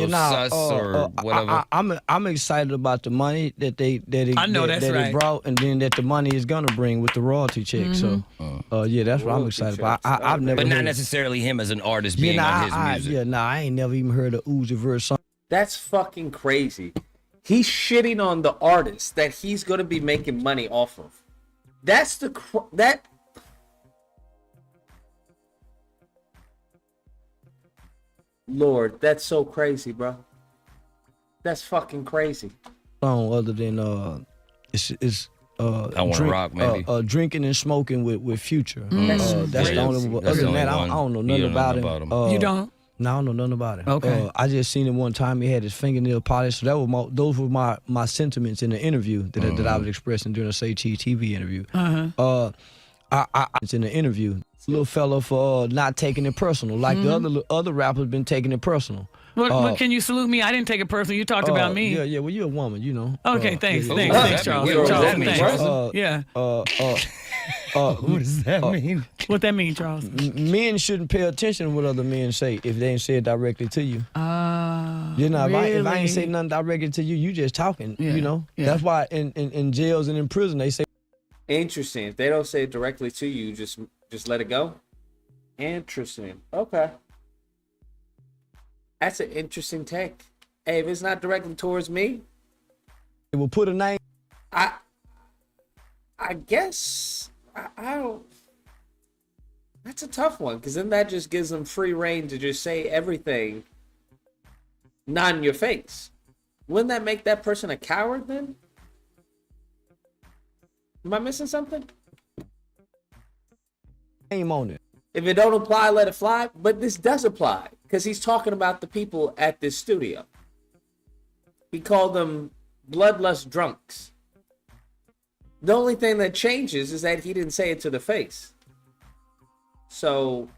S21: sus or whatever.
S20: I'm excited about the money that it brought, and then that the money is gonna bring with the royalty check. So, that's what I'm excited about. I've never,
S21: but not necessarily him as an artist being on his music.
S20: I ain't never even heard of Uzi Vert song.
S1: That's fucking crazy. He's shitting on the artist that he's gonna be making money off of. That's that. Lord, that's so crazy, bro. That's fucking crazy.
S20: Song other than it's
S21: I Wanna Rock, maybe.
S20: Drinking and smoking with Future. That's the only one. Other than that, I don't know nothing about him.
S19: You don't?
S20: No, I don't know nothing about it.
S19: Okay.
S20: I just seen him one time. He had his fingernail polished. So those were my sentiments in the interview that I was expressing during a Say Cheese TV interview. It's in the interview. Little fella for not taking it personal, like the other rappers been taking it personal.
S19: What can you salute me? I didn't take it personal. You talked about me.
S20: Yeah. Well, you're a woman, you know.
S19: Okay, thanks,
S20: yeah.
S19: thanks, Charles.
S21: What does that mean,
S19: Thanks.
S21: Charles?
S19: Yeah.
S21: What does that mean?
S19: What that mean, Charles?
S20: Men shouldn't pay attention to what other men say if they ain't said directly to you.
S19: Really?
S20: If I ain't say nothing directly to you, you just talking.
S19: Yeah.
S20: You know.
S19: Yeah.
S20: That's why in jails and in prison they say.
S1: Interesting. If they don't say it directly to you, just let it go. Interesting. Okay. That's an interesting take. Hey, if it's not directly towards me,
S20: it will put a name.
S1: I guess I don't. That's a tough one, because then that just gives them free reign to just say everything, not in your face. Wouldn't that make that person a coward then? Am I missing something?
S20: Name on it.
S1: If it don't apply, let it fly. But this does apply, because he's talking about the people at this studio. He called them bloodlust drunks. The only thing that changes is that he didn't say it to the face. So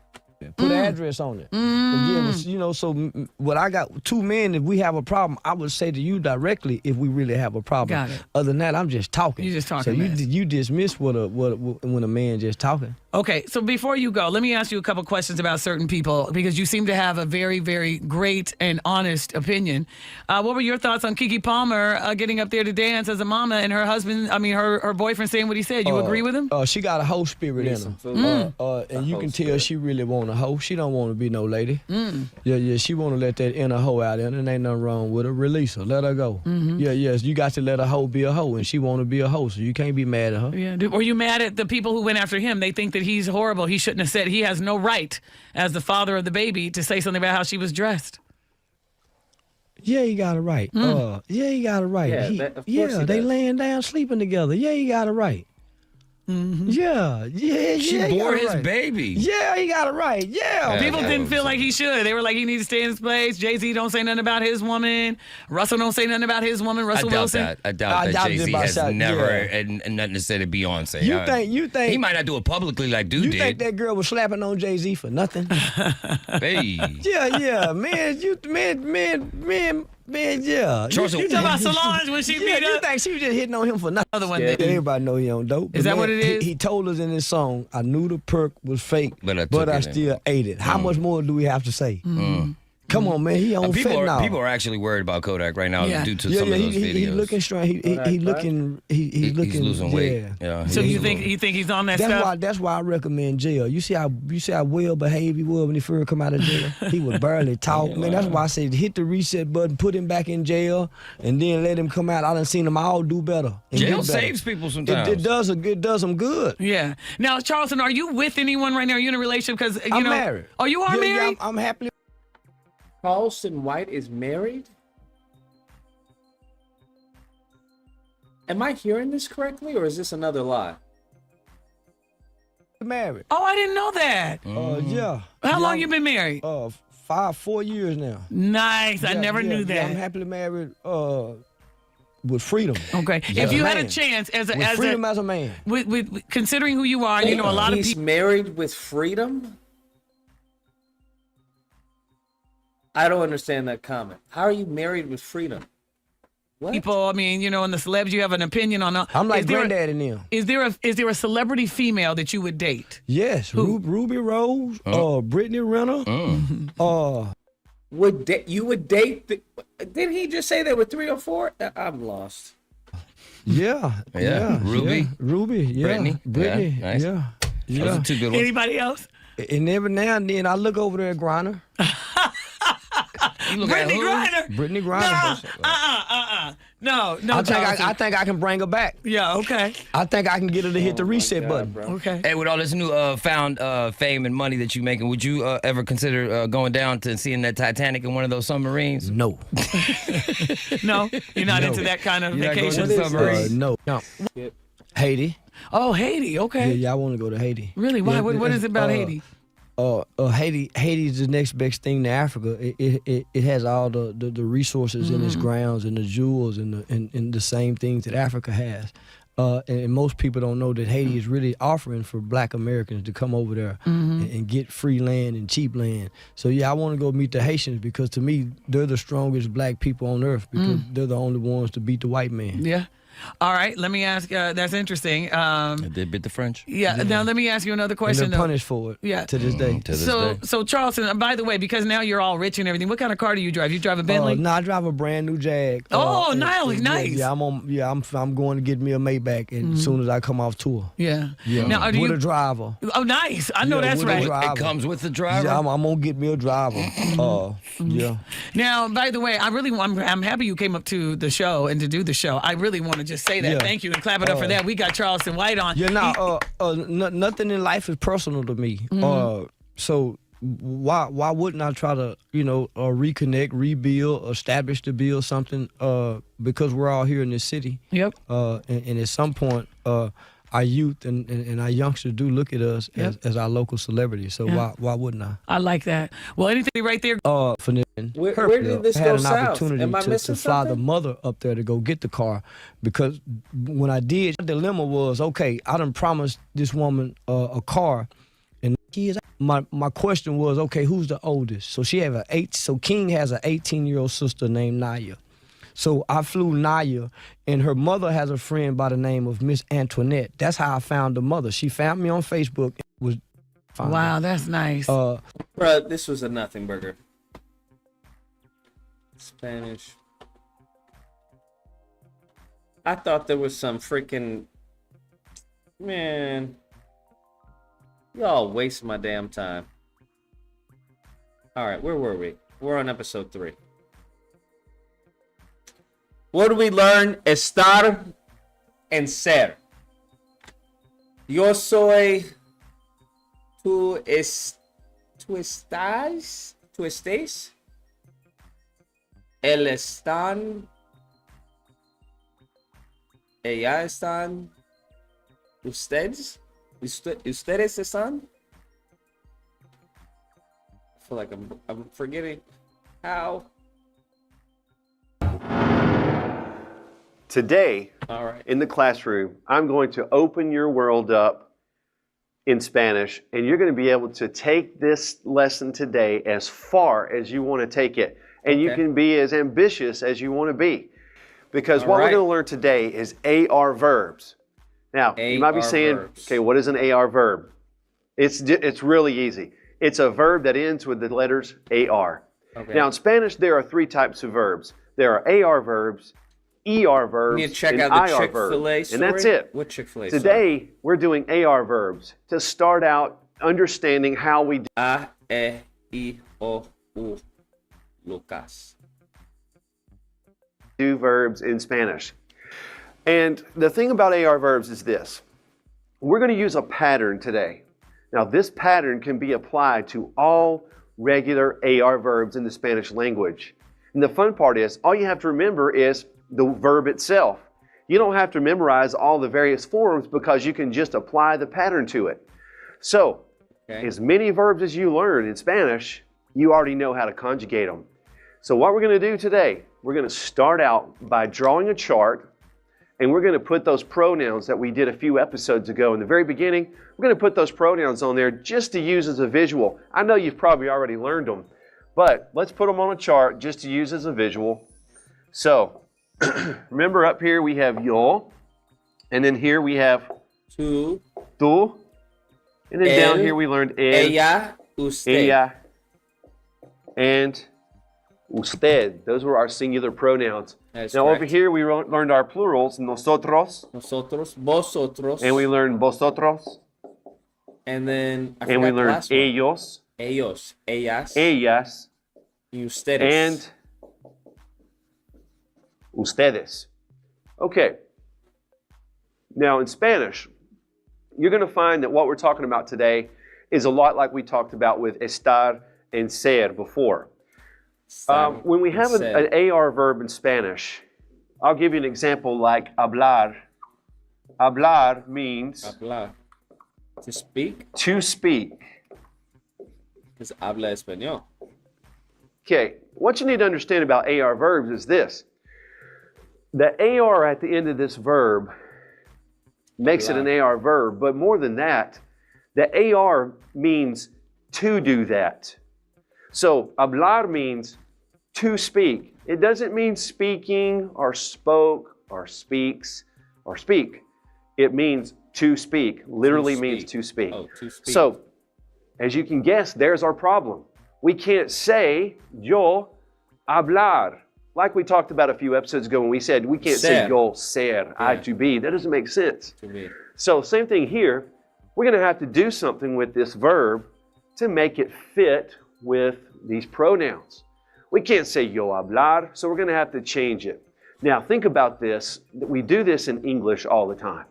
S20: put an address on it. Yeah, so what I got, two men, if we have a problem, I would say to you directly if we really have a problem.
S19: Got it.
S20: Other than that, I'm just talking.
S19: You just talking.
S20: So you dismiss when a man just talking.
S19: Okay, so before you go, let me ask you a couple questions about certain people, because you seem to have a very, very great and honest opinion. What were your thoughts on Keke Palmer getting up there to dance as a mama and her husband, her boyfriend saying what he said? You agree with him?
S20: She got a hoe spirit in her. And you can tell she really want a hoe. She don't want to be no lady. Yeah, she want to let that inner hoe out there, and ain't nothing wrong with her. Release her, let her go. You got to let a hoe be a hoe, and she want to be a hoe, so you can't be mad at her.
S19: Yeah. Were you mad at the people who went after him? They think that he's horrible. He shouldn't have said. He has no right, as the father of the baby, to say something about how she was dressed.
S20: Yeah, he got it right. He got it right. They laying down sleeping together. Yeah, he got it right. Yeah.
S21: She bore his baby.
S20: Yeah, he got it right. Yeah.
S19: People didn't feel like he should. They were like, he needs to stay in his place. Jay-Z don't say nothing about his woman. Russell don't say nothing about his woman. Russell Wilson.
S21: I doubt that Jay-Z has never and nothing to say to Beyonce.
S20: You think
S21: he might not do it publicly like dude did.
S20: You think that girl was slapping on Jay-Z for nothing?
S21: Hey.
S20: Yeah, man. Man, yeah.
S19: You talking about Solange when she beat up?
S20: You think she was just hitting on him for nothing?
S19: Other one.
S20: Everybody know he on dope.
S19: Is that what it is?
S20: He told us in his song, I knew the perk was fake, but I still ate it. How much more do we have to say? Come on, man. He on fentanyl.
S21: People are actually worried about Kodak right now due to some of those videos.
S20: He's looking strong. He's looking. He's
S21: losing weight. Yeah.
S19: So you think he's on that stuff?
S20: That's why I recommend jail. You see how well behaved he was when he first come out of jail. He would barely talk, man. That's why I say hit the reset button, put him back in jail, and then let him come out. I done seen them all do better.
S21: Jail saves people sometimes.
S20: It does them good.
S19: Yeah. Now, Charleston, are you with anyone right now? Are you in a relationship? Because I'm
S20: married.
S19: Oh, you are married?
S20: Yeah, I'm happily.
S1: Charleston White is married? Am I hearing this correctly, or is this another lie?
S20: Married.
S19: Oh, I didn't know that.
S20: Yeah.
S19: How long you been married?
S20: 4 years now.
S19: Nice. I never knew that.
S20: Yeah, I'm happily married with freedom.
S19: Okay.
S20: Yeah.
S19: If you had a chance as
S20: freedom as a man.
S19: With considering who you are, you know a lot of
S1: He's
S19: people.
S1: married with freedom? I don't understand that comment. How are you married with freedom? What?
S19: People, I mean, you know, and the celebs, you have an opinion on.
S20: I'm like granddad in them.
S19: Is there a celebrity female that you would date?
S20: Yes, Ruby Rose, Brittany Renner.
S1: You would date? Didn't he just say there were 3 or 4? I'm lost.
S20: Yeah.
S21: Ruby.
S20: Ruby. Yeah. Brittany.
S21: Yeah, nice.
S20: Yeah.
S21: Those are 2 good ones.
S19: Anybody else?
S20: And every now and then I look over there at Griner.
S19: Brittany Griner.
S20: Brittany Griner.
S19: No.
S20: I think I can bring her back.
S19: Yeah. Okay.
S20: I think I can get her to hit the reset button.
S19: Okay.
S21: Hey, with all this new found fame and money that you're making, would you ever consider going down to seeing that Titanic in one of those submarines?
S20: No.
S19: No, you're not into that kind of
S21: You're
S19: vacation.
S21: not going to the submarine?
S20: No. Haiti.
S19: Oh, Haiti. Okay.
S20: Yeah, I want to go to Haiti.
S19: Really? Why?
S20: Yeah,
S19: What is it about Haiti?
S20: Haiti's the next best thing to Africa. It has all the resources in its grounds and the jewels and the same things that Africa has. And most people don't know that Haiti is really offering for Black Americans to come over there and get free land and cheap land. So yeah, I want to go meet the Haitians because to me they're the strongest Black people on earth because they're the only ones to beat the white man.
S19: Yeah. All right. Let me ask. That's interesting.
S21: They bit the French.
S19: Yeah. Now let me ask you another question.
S20: And they're punished for it.
S19: Yeah.
S20: To this day.
S19: So Charleston. By the way, because now you're all rich and everything, what kind of car do you drive? You drive a Bentley?
S20: No, I drive a brand new Jag.
S19: Nice.
S20: Yeah, I'm going to get me a Maybach as soon as I come off tour.
S19: Yeah.
S20: Yeah.
S19: Now,
S20: with a driver.
S19: Oh, nice. I know that's right.
S21: It comes with the driver.
S20: Yeah, I'm gonna get me a driver. Yeah.
S19: Now, by the way, I'm happy you came up to the show and to do the show. I really want to just say that.
S20: Yeah.
S19: Thank you and clap it up for that. We got Charleston White on.
S20: Yeah, nothing in life is personal to me. So why wouldn't I try to reconnect, rebuild, establish to build something? Because we're all here in this city.
S19: Yep.
S20: And at some point, our youth and our youngsters do look at us as our local celebrities. So why wouldn't I?
S19: I like that. Well, anything right there.
S1: Where did this
S20: I
S1: go
S20: had an
S1: south?
S20: opportunity
S1: Am I
S20: to
S1: missing
S20: fly the
S1: something?
S20: mother up there to go get the car because when I did, the dilemma was, okay, I done promised this woman a car and my question was, okay, who's the oldest? So she have King has an 18-year-old sister named Naya. So I flew Naya, and her mother has a friend by the name of Miss Antoinette. That's how I found the mother. She found me on Facebook.
S19: Wow, that's nice.
S1: Bruh, this was a nothing burger. Spanish. I thought there was some freaking... Man. Y'all wasting my damn time. Alright, where were we? We're on episode 3. What did we learn? Estar and ser. Yo soy. Tú estás. Tú estés. Él están. Ella están. Ustedes. Ustedes están. I feel like I'm forgetting how.
S4: Today,
S1: all right,
S4: in the classroom, I'm going to open your world up in Spanish, and you're going to be able to take this lesson today as far as you want to take it. And you can be as ambitious as you want to be. Because what we're going to learn today is AR verbs. Now, you might be saying, okay, what is an AR verb? It's really easy. It's a verb that ends with the letters AR.
S1: Okay.
S4: Now, in Spanish, there are 3 types of verbs. There are AR verbs, ER verbs,
S1: need to check
S4: and
S1: out the
S4: IR
S1: Chick-fil-A
S4: verbs.
S1: story?
S4: And that's it.
S1: What Chick-fil-A
S4: Today, we're doing AR verbs to start out understanding how we do.
S1: A, E, I, O, U, Lucas.
S4: Do verbs in Spanish. And the thing about AR verbs is this. We're going to use a pattern today. Now, this pattern can be applied to all regular AR verbs in the Spanish language. And the fun part is, all you have to remember is the verb itself. You don't have to memorize all the various forms because you can just apply the pattern to it. So, as many verbs as you learn in Spanish, you already know how to conjugate them. So what we're going to do today, we're going to start out by drawing a chart, and we're going to put those pronouns that we did a few episodes ago in the very beginning. We're going to put those pronouns on there just to use as a visual. I know you've probably already learned them, but let's put them on a chart just to use as a visual. So, remember up here we have yo, and then here we have
S1: tú,
S4: and then down here we learned
S1: ella, usted.
S4: Ella, and usted. Those were our singular pronouns.
S1: That's
S4: now
S1: correct.
S4: over here we learned our plurals, nosotros,
S1: vosotros,
S4: and we learned vosotros,
S1: and then I
S4: and
S1: forgot
S4: we
S1: the
S4: learned
S1: last one.
S4: ellos,
S1: ellas,
S4: y
S1: ustedes,
S4: and ustedes. Okay. Now in Spanish, you're going to find that what we're talking about today is a lot like we talked about with estar and ser before. When we have an AR verb in Spanish, I'll give you an example like hablar. Hablar means
S1: to speak.
S4: To speak.
S1: Because habla español.
S4: Okay, what you need to understand about AR verbs is this. The AR at the end of this verb makes it an AR verb, but more than that, the AR means to do that. So, hablar means to speak. It doesn't mean speaking or spoke or speaks or speak. It means to speak. Literally means to speak.
S1: Oh, to speak.
S4: So, as you can guess, there's our problem. We can't say yo hablar. Like we talked about a few episodes ago when we said we can't say yo ser, I to be. That doesn't make sense.
S1: To be.
S4: So same thing here. We're going to have to do something with this verb to make it fit with these pronouns. We can't say yo hablar, so we're going to have to change it. Now think about this. We do this in English all the time.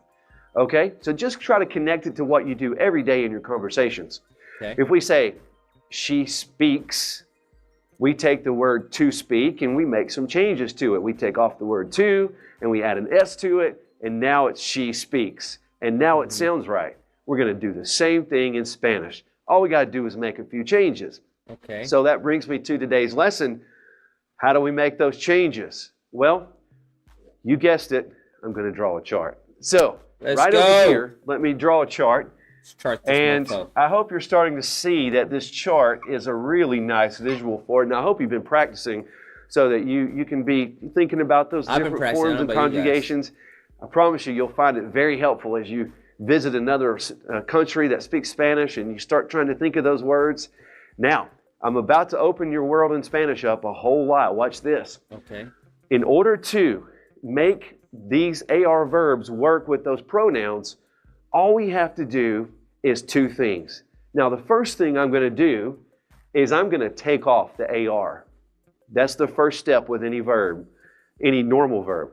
S4: Okay? So just try to connect it to what you do every day in your conversations.
S1: Okay.
S4: If we say she speaks, we take the word to speak and we make some changes to it. We take off the word to and we add an S to it, and now it's she speaks. And now it sounds right. We're going to do the same thing in Spanish. All we got to do is make a few changes.
S1: Okay.
S4: So that brings me to today's lesson. How do we make those changes? Well, you guessed it. I'm going to draw a chart. So right over here, let me draw a chart. And I hope you're starting to see that this chart is a really nice visual for it. And I hope you've been practicing so that you can be thinking about those different forms and conjugations. I promise you, you'll find it very helpful as you visit another country that speaks Spanish and you start trying to think of those words. Now, I'm about to open your world in Spanish up a whole lot. Watch this.
S1: Okay.
S4: In order to make these AR verbs work with those pronouns, all we have to do is two things. Now, the first thing I'm going to do is I'm going to take off the AR. That's the first step with any verb, any normal verb.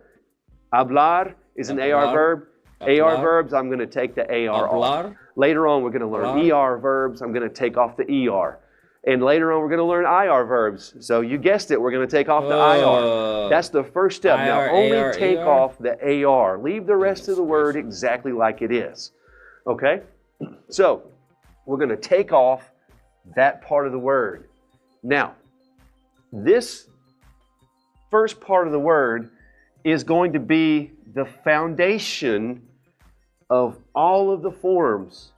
S4: Hablar is an AR verb. AR verbs, I'm going to take the AR off. Later on, we're going to learn ER verbs. I'm going to take off the ER. And later on, we're going to learn IR verbs. So you guessed it, we're going to take off the IR. That's the first step. Now, only take off the AR. Leave the rest of the word exactly like it is. Okay? So, we're going to take off that part of the word. Now, this first part of the word is going to be the foundation of all of the forms,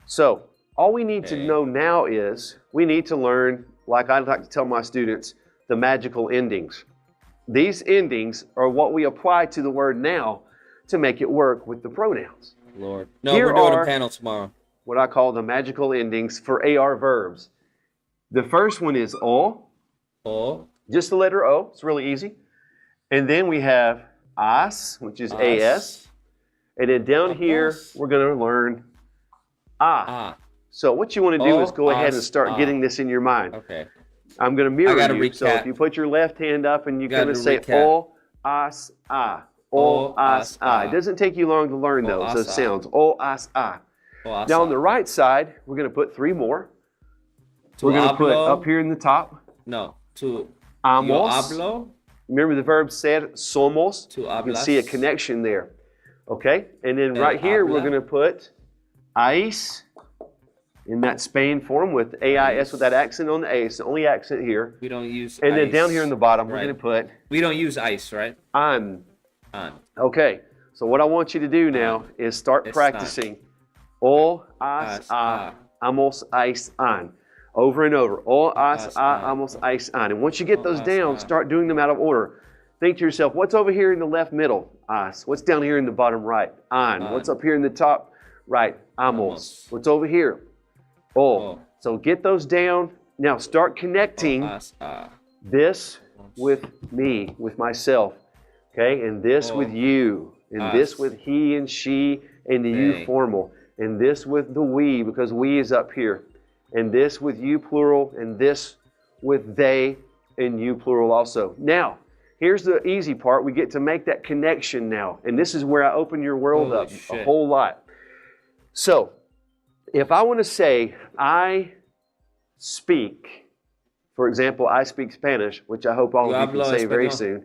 S4: So, all we need to know now is we need to learn, like I like to tell my students, the magical endings. These endings are what we apply to the word now to make it work with the pronouns.
S1: Lord. No, we're doing a panel tomorrow.
S4: What I call the magical endings for AR verbs. The first one is O.
S1: O.
S4: Just the letter O. It's really easy. And then we have as, which is AS. And then down here, we're going to learn A. So what you want to do is go ahead and start getting this in your mind.
S1: Okay.
S4: I'm going to mirror you.
S1: Recap.
S4: So if you put your left hand up and you're going to say O, as, A. O, as, A. It doesn't take you long to learn those sounds. O, as, A. Now on the right side, we're going to put three more. We're going to put up here in the top.
S1: No. To
S4: amos.
S1: Yo hablo.
S4: Remember the verb ser somos.
S1: To
S4: You
S1: hablas.
S4: can see a connection there. Okay? And then right here, we're going to put ais in that Spain form with AIS with that accent on the A. It's the only accent here.
S1: We don't use
S4: And then
S1: ice.
S4: down here in the bottom, we're
S1: Right.
S4: going to put
S1: We don't use ice, right?
S4: an.
S1: An.
S4: Okay. So what I want you to do now is start
S1: It's
S4: practicing. O, as, a, amos, ais, an. Over and over. O, as, a, amos, ais, an. And once you get those down, start doing them out of order. Think to yourself, what's over here in the left middle? As. What's down here in the bottom right? An. What's up here in the top right? Amos. What's over here? O. So get those down. Now start connecting this with me, with myself. Okay? And this with you. And this with he and she and the you formal. And this with the we, because we is up here. And this with you plural, and this with they and you plural also. Now, here's the easy part. We get to make that connection now. And this is where I open your world up a whole lot. So, if I want to say, I speak, for example, I speak Spanish, which I hope all of you can say very soon.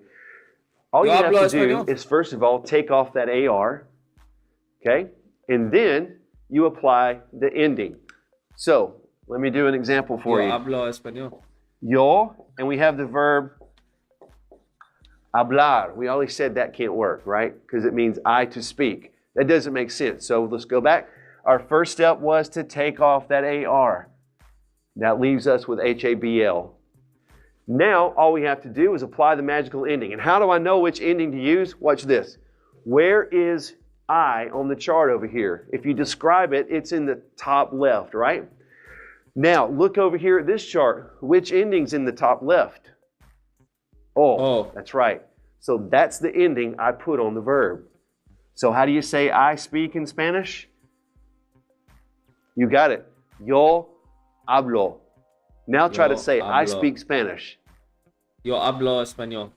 S4: All you have to do is, first of all, take off that AR, okay? And then you apply the ending. So, let me do an example for you.
S1: Yo hablo español.
S4: Yo, and we have the verb hablar. We always said that can't work, right? Because it means I to speak. That doesn't make sense. So let's go back. Our first step was to take off that AR. That leaves us with HABL. Now, all we have to do is apply the magical ending. And how do I know which ending to use? Watch this. Where is I on the chart over here? If you describe it, it's in the top left, right? Now, look over here at this chart. Which ending's in the top left? Oh, that's right. So that's the ending I put on the verb. So how do you say I speak in Spanish? You got it. Yo hablo. Now try to say I speak Spanish.
S1: Yo hablo español.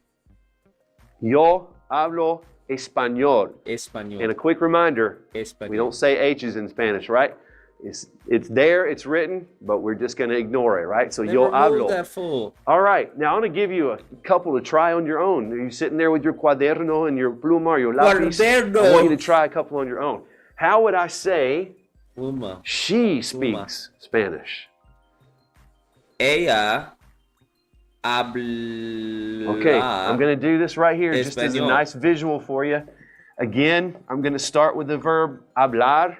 S4: Yo hablo español.
S1: Español.
S4: And a quick reminder,
S1: Español.
S4: we don't say H's in Spanish, right? It's there, it's written, but we're just going to ignore it, right? So yo hablo.
S1: That fool.
S4: All right, now I'm going to give you a couple to try on your own. Are you sitting there with your cuaderno and your pluma or your lápiz? I want you to try a couple on your own. How would I say she speaks Spanish?
S1: Ella habla.
S4: Okay, I'm going to do this right here just as a
S1: español.
S4: nice visual for you. Again, I'm going to start with the verb hablar.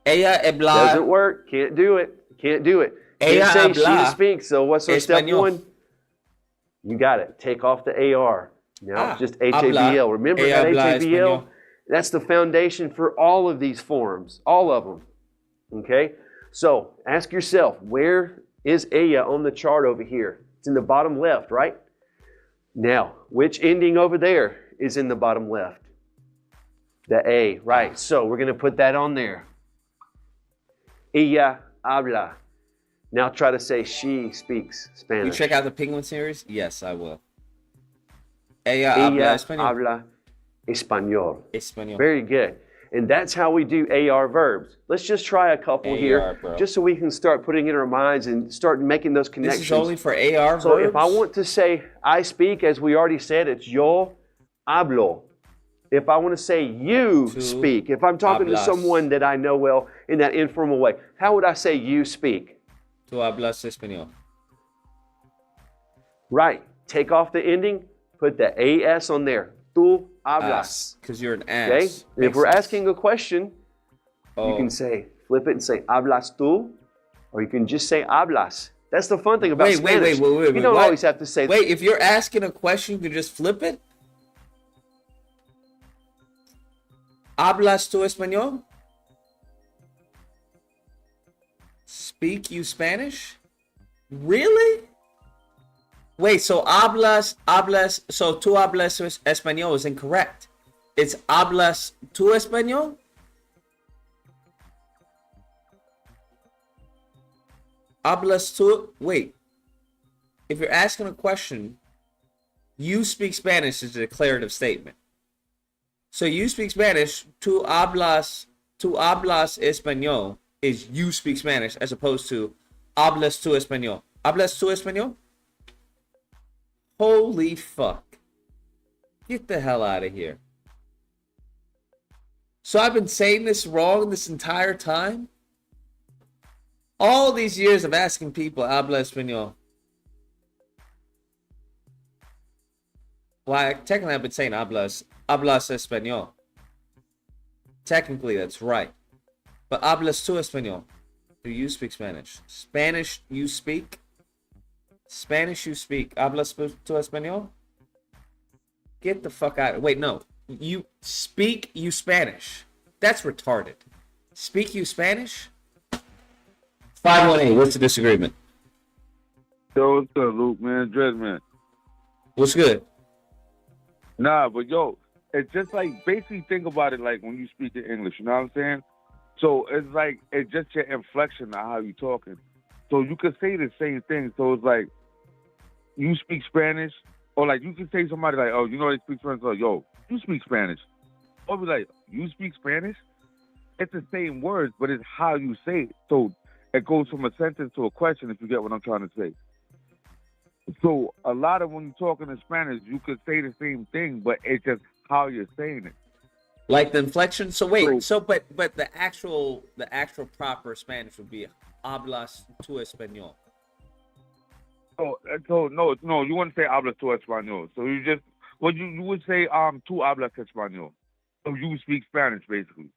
S1: Ella habla.
S4: Doesn't work. Can't do it. Can't do it.
S1: Ella
S4: Can't say
S1: habla
S4: she speaks. So what's our step
S1: español.
S4: one? You got it. Take off the AR. Now it's just
S1: habla.
S4: HABL. Remember
S1: Ella
S4: that
S1: habla
S4: HABL?
S1: español.
S4: That's the foundation for all of these forms. All of them. Okay? So ask yourself, where is ella on the chart over here? It's in the bottom left, right? Now, which ending over there is in the bottom left? The A, right. So we're going to put that on there. Ella habla. Now try to say she speaks Spanish.
S1: You check out the Penguin series? Yes, I will. Ella habla español.
S4: Habla español.
S1: Español.
S4: Very good. And that's how we do AR verbs. Let's just try a couple here,
S1: bro.
S4: just so we can start putting it in our minds and start making those connections.
S1: This is only for AR
S4: So
S1: verbs?
S4: if I want to say I speak, as we already said, it's yo hablo. If I want to say you speak, if I'm talking to
S1: hablas.
S4: someone that I know well in that informal way, how would I say you speak?
S1: Tu hablas español.
S4: Right. Take off the ending, put the AS on there. Tu hablas.
S1: Because you're an ass.
S4: Okay? And if
S1: Makes
S4: we're
S1: sense.
S4: asking a question, you can say, flip it and say, hablas tú, or you can just say, hablas. That's the fun thing about Spanish.
S1: Wait.
S4: You don't
S1: what?
S4: always have to say.
S1: Wait, if you're asking a question, you can just flip it? Hablas tú español? Speak you Spanish? Really? Wait, so hablas, so tú hablas español is incorrect. It's hablas tú español? Hablas tú, wait. If you're asking a question, you speak Spanish is a declarative statement. So you speak Spanish, tú hablas español is you speak Spanish, as opposed to Hablas tú español? Hablas tú español? Holy fuck. Get the hell out of here. So I've been saying this wrong this entire time? All these years of asking people, habla español. Well, technically I've been saying hablas español. Technically that's right. But hablas tú español? Do you speak Spanish? Spanish you speak? Spanish you speak. Hablas tú español? Get the fuck out. Wait, no. You speak you Spanish. That's retarded. Speak you Spanish? 518, what's the disagreement?
S6: Yo, what's up, Luke, man? Dread, man.
S1: What's good?
S6: Nah, but yo, it's just like, basically think about it like when you speak in English, you know what I'm saying? So it's like, it's just your inflection of how you talking. So you could say the same thing. So it's like, you speak Spanish, or like you could say somebody like, oh, you know they speak Spanish, like, yo, you speak Spanish. Or be like, you speak Spanish? It's the same words, but it's how you say it. So it goes from a sentence to a question, if you get what I'm trying to say. So a lot of when you're talking in Spanish, you could say the same thing, but it's just how you're saying it.
S1: Like the inflection? So wait, but the actual proper Spanish would be hablas tú español.
S6: So no, you wouldn't say hablas tú español. So you just, well, you would say tú hablas español. So you speak Spanish, basically.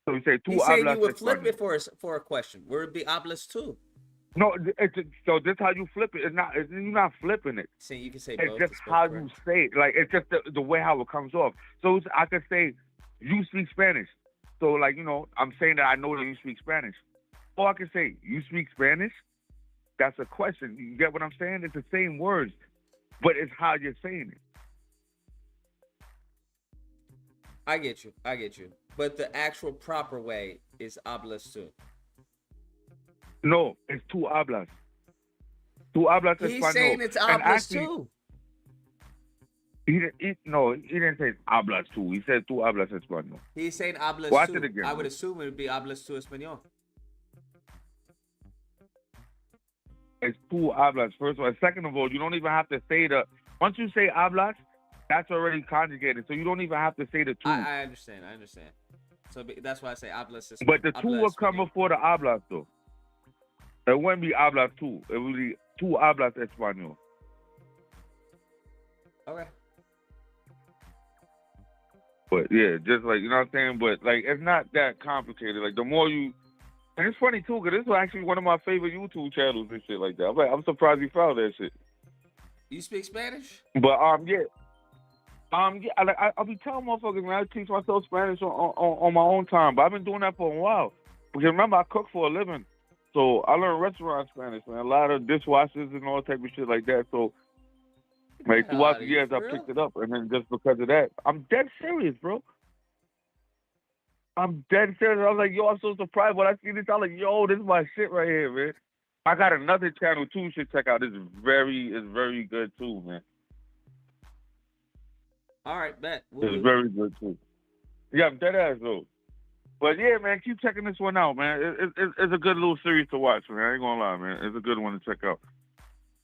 S6: So you say tú hablas español.
S1: You would flip it for a question. Where would be hablas tú?
S6: No, so this how you flip it. You're not flipping it.
S1: See, you can say
S6: it's
S1: both.
S6: just how you say it. Like, it's just the way how it comes off. So I could say, you speak Spanish. So, like, you know, I'm saying that I know that you speak Spanish. Or I could say, you speak Spanish? That's a question. You get what I'm saying? It's the same words, but it's how you're saying it.
S1: I get you. But the actual proper way is hablas tú.
S6: No, it's tú hablas. Tú hablas español.
S1: He's saying it's hablas tú.
S6: He didn't say hablas tú. He said tú hablas español.
S1: He's saying hablas
S6: Watch
S1: tú.
S6: it again.
S1: I would assume it would be hablas tú español.
S6: It's tú hablas, first of all. Second of all, you don't even have to say the... Once you say hablas, that's already conjugated, so you don't even have to say the tú.
S1: I understand. So that's why I say hablas español.
S6: But the tú will come before the hablas, though. It wouldn't be hablas tú. It would be tú hablas español.
S1: Okay.
S6: But yeah, just like, you know what I'm saying? But like, it's not that complicated. Like, the more you... And it's funny, too, because this was actually one of my favorite YouTube channels and shit like that. I'm surprised you found that shit.
S1: You speak Spanish?
S6: But, yeah. I'll be telling motherfuckers, man, I teach myself Spanish on my own time. But I've been doing that for a while. Because remember, I cook for a living. So I learned restaurant Spanish, man. A lot of dishwashers and all type of shit like that. So, like, throughout the years, I picked it up. And then just because of that, I'm dead serious, bro. I'm dead serious. I was like, yo, I'm so surprised when I see this. I'm like, yo, this is my shit right here, man. I got another channel, too, you should check out. It's very good, too, man.
S1: All right, bet.
S6: It's very good, too. Yeah, I'm dead ass, though. But, yeah, man, keep checking this one out, man. It's a good little series to watch, man. I ain't gonna lie, man. It's a good one to check out.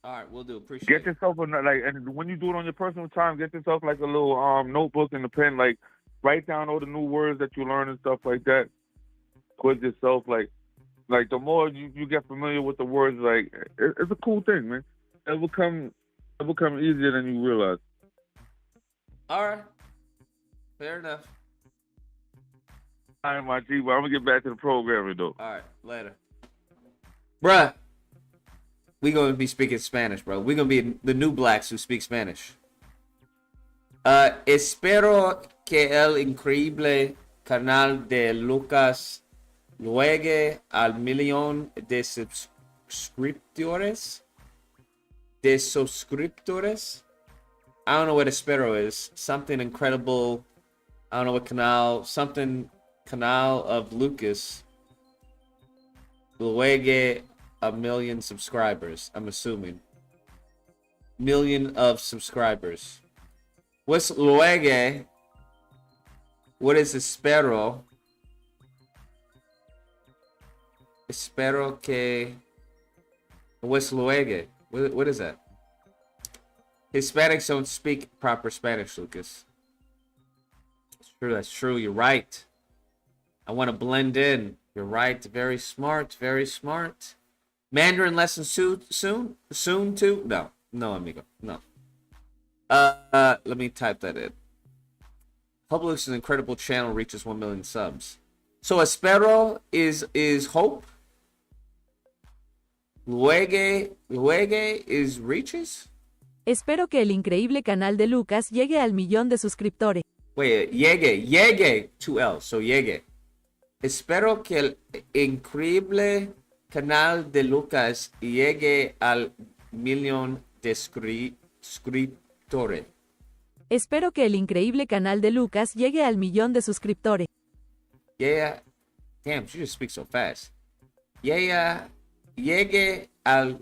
S1: All right, we'll do. Appreciate
S6: it. Get yourself, and when you do it on your personal time, get yourself, like, a little notebook and a pen, like, write down all the new words that you learn and stuff like that. Quiz yourself, like the more you get familiar with the words, like, it's a cool thing, man. It'll become easier than you realize.
S1: All right. Fair enough.
S6: All right, my G, but I'm going to get back to the programming, though.
S1: All right, later. Bruh, we going to be speaking Spanish, bro. We're going to be the new blacks who speak Spanish. Espero que el increíble canal de Lucas llegue al millón de suscriptores. I don't know what espero is. Something incredible. I don't know what canal. Something canal of Lucas. Llegue a million subscribers. I'm assuming. Million of subscribers. What's luego? What is espero? Espero que. What's luego? What is that? Hispanics don't speak proper Spanish, Lucas. It's true. That's true. You're right. I want to blend in. You're right. Very smart. Very smart. Mandarin lesson soon? Soon too? No, amigo. No. Let me type that in. Publix's incredible channel reaches 1 million subs. So espero is hope. Luego is reaches.
S7: Espero que el increíble canal de Lucas llegue al 1,000,000 de suscriptores.
S1: Wait, llegue, 2L, so llegue. Espero que el increíble canal de Lucas llegue al 1,000,000 de suscriptores.
S7: Espero que el increíble canal de Lucas llegue al 1,000,000 de suscriptores.
S1: Yeah, damn, she just speaks so fast. Yeah, llegue al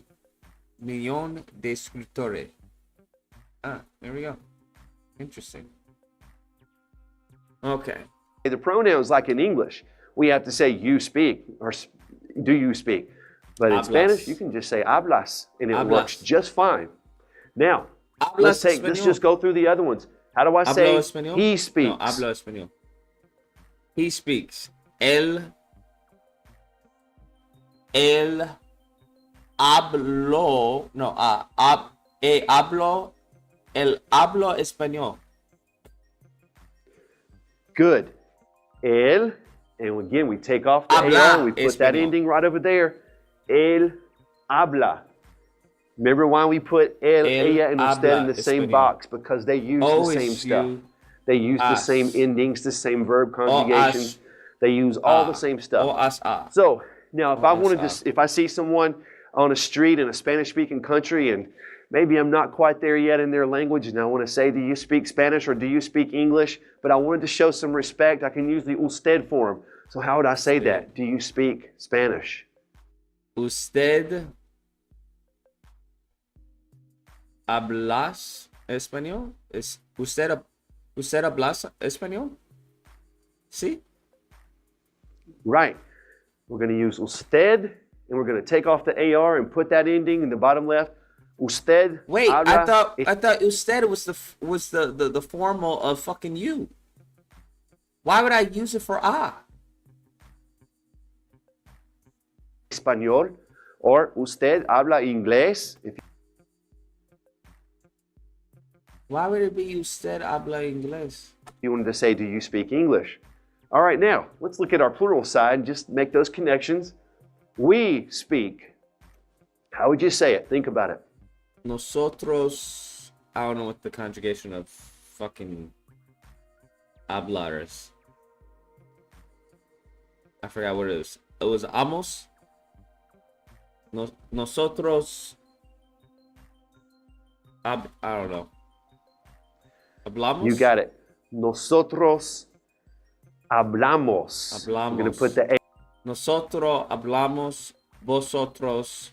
S1: 1,000,000 de suscriptores. Ah, there we go. Interesting. Okay.
S4: The pronouns, like in English, we have to say you speak or do you speak. But in
S1: Hablas.
S4: Spanish, you can just say hablas, and it
S1: Hablas.
S4: works just fine. Now,
S1: Hablas
S4: let's just go through the other ones. How do I
S1: Hablo
S4: say
S1: español?
S4: he speaks?
S1: No, hablo español. He speaks. Él habló. No, él habló español.
S4: Good. El, and again, we take off the
S1: Habla
S4: AR, we put that
S1: español.
S4: ending right over there. El habla. Remember why we put ella, and usted in the same
S1: español.
S4: box? Because they use
S1: Always
S4: the same stuff.
S1: you,
S4: They use the
S1: us.
S4: same endings, the same verb conjugations.
S1: us,
S4: They use all the same stuff.
S1: us,
S4: So now, if
S1: Oh,
S4: I
S1: us,
S4: wanted
S1: us.
S4: to, if I see someone on a street in a Spanish-speaking country, and maybe I'm not quite there yet in their language, and I want to say, do you speak Spanish or do you speak English? But I wanted to show some respect. I can use the usted form. So how would I say that? Do you speak Spanish?
S1: Usted hablas español? Usted hablas español? Sí?
S4: Right. We're going to use usted, and we're going to take off the AR and put that ending in the bottom left. Usted.
S1: Wait, I
S4: habla
S1: thought usted was the formal of fucking you. Why would I use it for
S4: español, or usted habla inglés.
S1: Why would it be usted habla inglés?
S4: You wanted to say, do you speak English? All right, now, let's look at our plural side and just make those connections. We speak. How would you say it? Think about it.
S1: Nosotros, I don't know what the conjugation of fucking hablar is. I forgot what it is. It was amos. Nosotros. I don't know. Hablamos?
S4: You got it. Nosotros hablamos. I'm going to put the A.
S1: Nosotros hablamos. Vosotros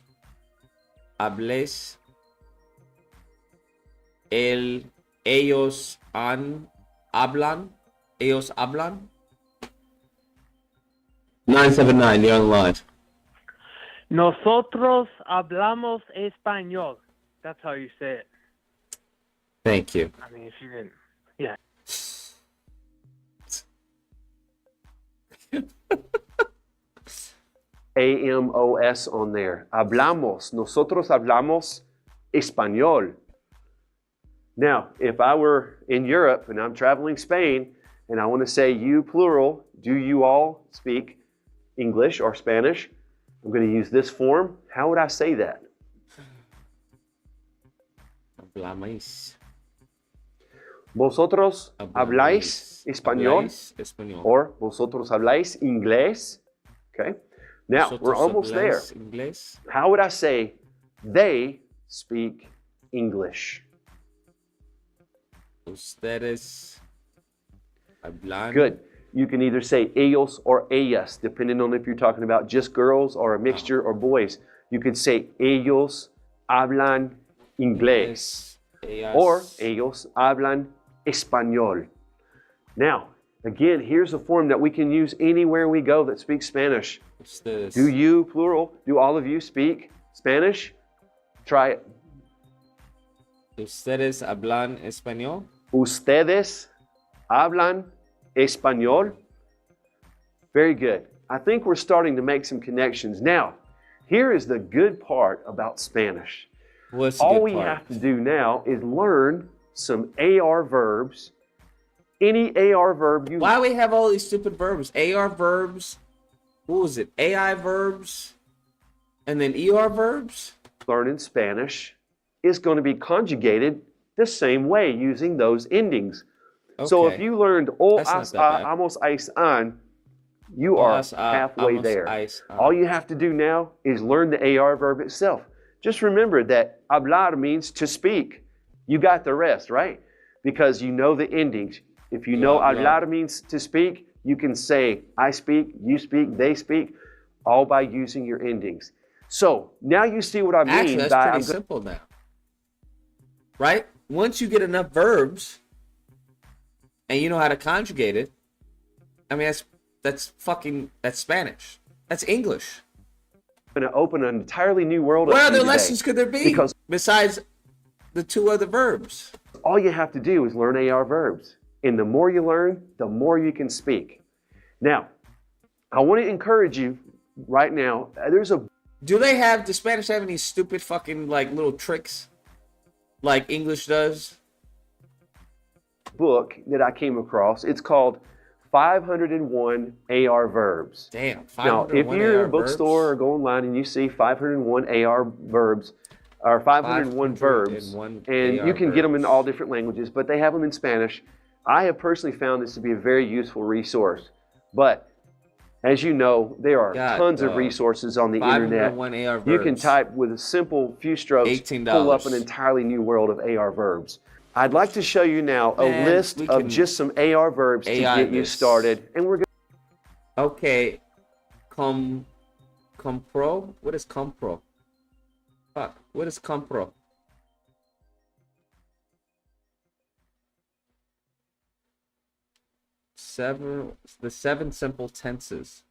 S1: habléis. Ellos hablan. Ellos hablan. 979, you're on live.
S8: Nosotros hablamos español. That's how you say it.
S1: Thank you.
S8: I mean, if you didn't, yeah.
S4: AMOS on there. Hablamos. Nosotros hablamos español. Now, if I were in Europe and I'm traveling Spain and I want to say you plural, do you all speak English or Spanish? I'm going to use this form. How would I say that?
S1: Hablamos.
S4: Vosotros habláis español,
S1: español.
S4: or vosotros habláis inglés. Okay. Now,
S1: Vosotros
S4: we're almost there.
S1: habláis inglés.
S4: How would I say they speak English?
S1: Ustedes hablan.
S4: Good. You can either say ellos or ellas, depending on if you're talking about just girls or a mixture or boys. You could say ellos hablan inglés,
S1: Ellas.
S4: or ellos hablan español. Now, Again, here's a form that we can use anywhere we go that speaks Spanish.
S1: Ustedes.
S4: Do you, plural, do all of you speak Spanish? Try it.
S1: Ustedes hablan español?
S4: Ustedes hablan español? Very good. I think we're starting to make some connections. Now, here is the good part about Spanish.
S1: What's the
S4: all
S1: good
S4: we
S1: part?
S4: have to do now is learn some AR verbs. Any AR verb you...
S1: Why we have all these stupid verbs? AR verbs, what was it? AI verbs, and then ER verbs?
S4: Learn in Spanish is going to be conjugated the same way using those endings. So if you learned o as a, amos ais an, you are halfway there. All you have to do now is learn the AR verb itself. Just remember that hablar means to speak. You got the rest, right? Because you know the endings. If you know hablar means to speak, you can say I speak, you speak, they speak, all by using your endings. So now you see what I mean.
S1: Actually, that's pretty simple now. Right? Once you get enough verbs and you know how to conjugate it, I mean, that's Spanish. That's English.
S4: Going to open an entirely new world.
S1: What other lessons could there be
S4: because
S1: besides the two other verbs?
S4: All you have to do is learn AR verbs. And the more you learn, the more you can speak. Now, I want to encourage you right now.
S1: Does Spanish have any stupid fucking like little tricks like English does?
S4: Book that I came across. It's called 501 AR verbs.
S1: Damn.
S4: Now, if you're in a bookstore or go online and you see 501 AR verbs, or 501 verbs, and you can get them in all different languages, but they have them in Spanish. I have personally found this to be a very useful resource. But as you know, there are tons of resources on the internet. You can type with a simple few strokes,
S1: $18.
S4: pull up an entirely new world of AR verbs. I'd like to show you now a list of just some AR verbs to get you started. And we're going
S1: to... Okay. Compro? What is compro? Fuck. What is compro? The 7 simple tenses.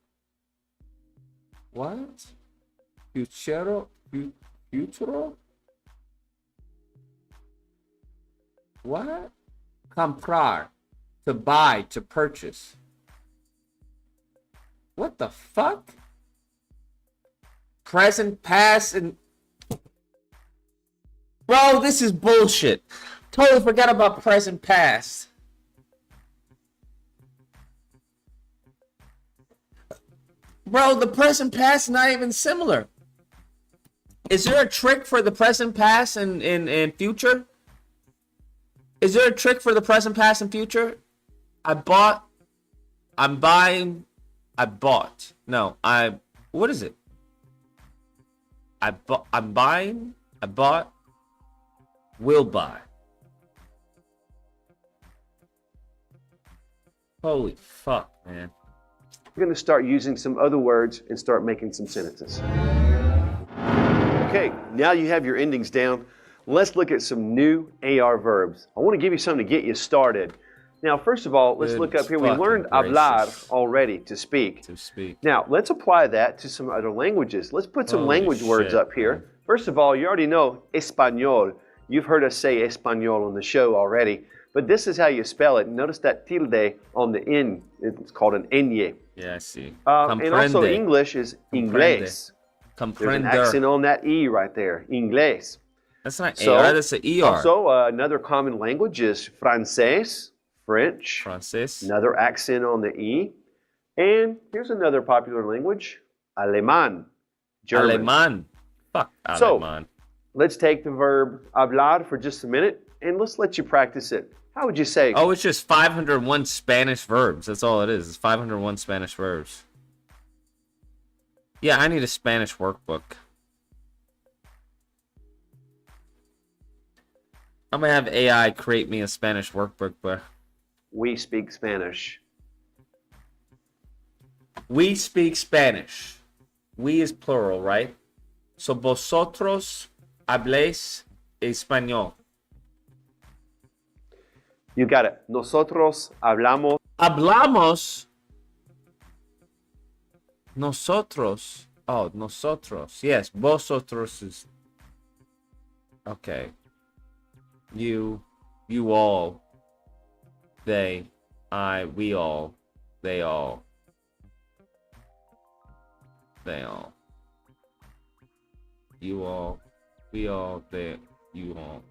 S1: What? Futuro? What? Comprar. To buy, to purchase. What the fuck? Present, past, and... Bro, this is bullshit. Totally forgot about present, past. Bro, the present past is not even similar. Is there a trick for the present past and future? Is there a trick for the present past and future? What is it? I'm buying, I bought, will buy. Holy fuck, man.
S4: We're going to start using some other words and start making some sentences. Okay, now you have your endings down. Let's look at some new AR verbs. I want to give you something to get you started. Now, first of all, let's look up here. We learned hablar already, to speak. Now, let's apply that to some other languages. Let's put some language words up here. First of all, you already know español. You've heard us say español on the show already. But this is how you spell it. Notice that tilde on the N. It's called an ñ.
S1: Yeah, I see.
S4: And also English is inglés. There's an accent on that E right there. Inglés.
S1: That's not AR, that's an ER.
S4: Also, another common language is francés, French.
S1: Francés.
S4: Another accent on the E. And here's another popular language, alemán, German.
S1: Alemán. Fuck alemán.
S4: So, let's take the verb hablar for just a minute, and let's let you practice it. How would you say?
S1: Oh, it's just 501 Spanish verbs. That's all it is. It's 501 Spanish verbs. Yeah, I need a Spanish workbook. I'm gonna have AI create me a Spanish workbook, bro.
S4: We speak Spanish.
S1: We speak Spanish. We is plural, right? So vosotros habléis español.
S4: You got it. Nosotros hablamos
S1: Hablamos. Nosotros. Oh, nosotros. Yes, vosotros is. Okay. You all. They, I, we all. They all. They all. You all. We all. They, you all.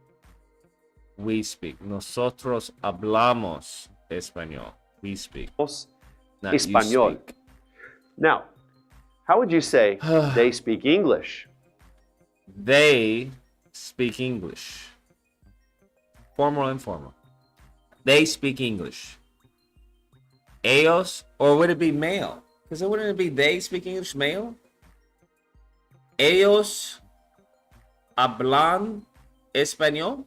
S1: We speak. Nosotros hablamos español. We speak. Not
S4: Español.
S1: you speak.
S4: Now, how would you say they speak English?
S1: They speak English. Formal, informal. They speak English. Ellos, or would it be male? Because wouldn't it be they speak English, male? Ellos hablan español.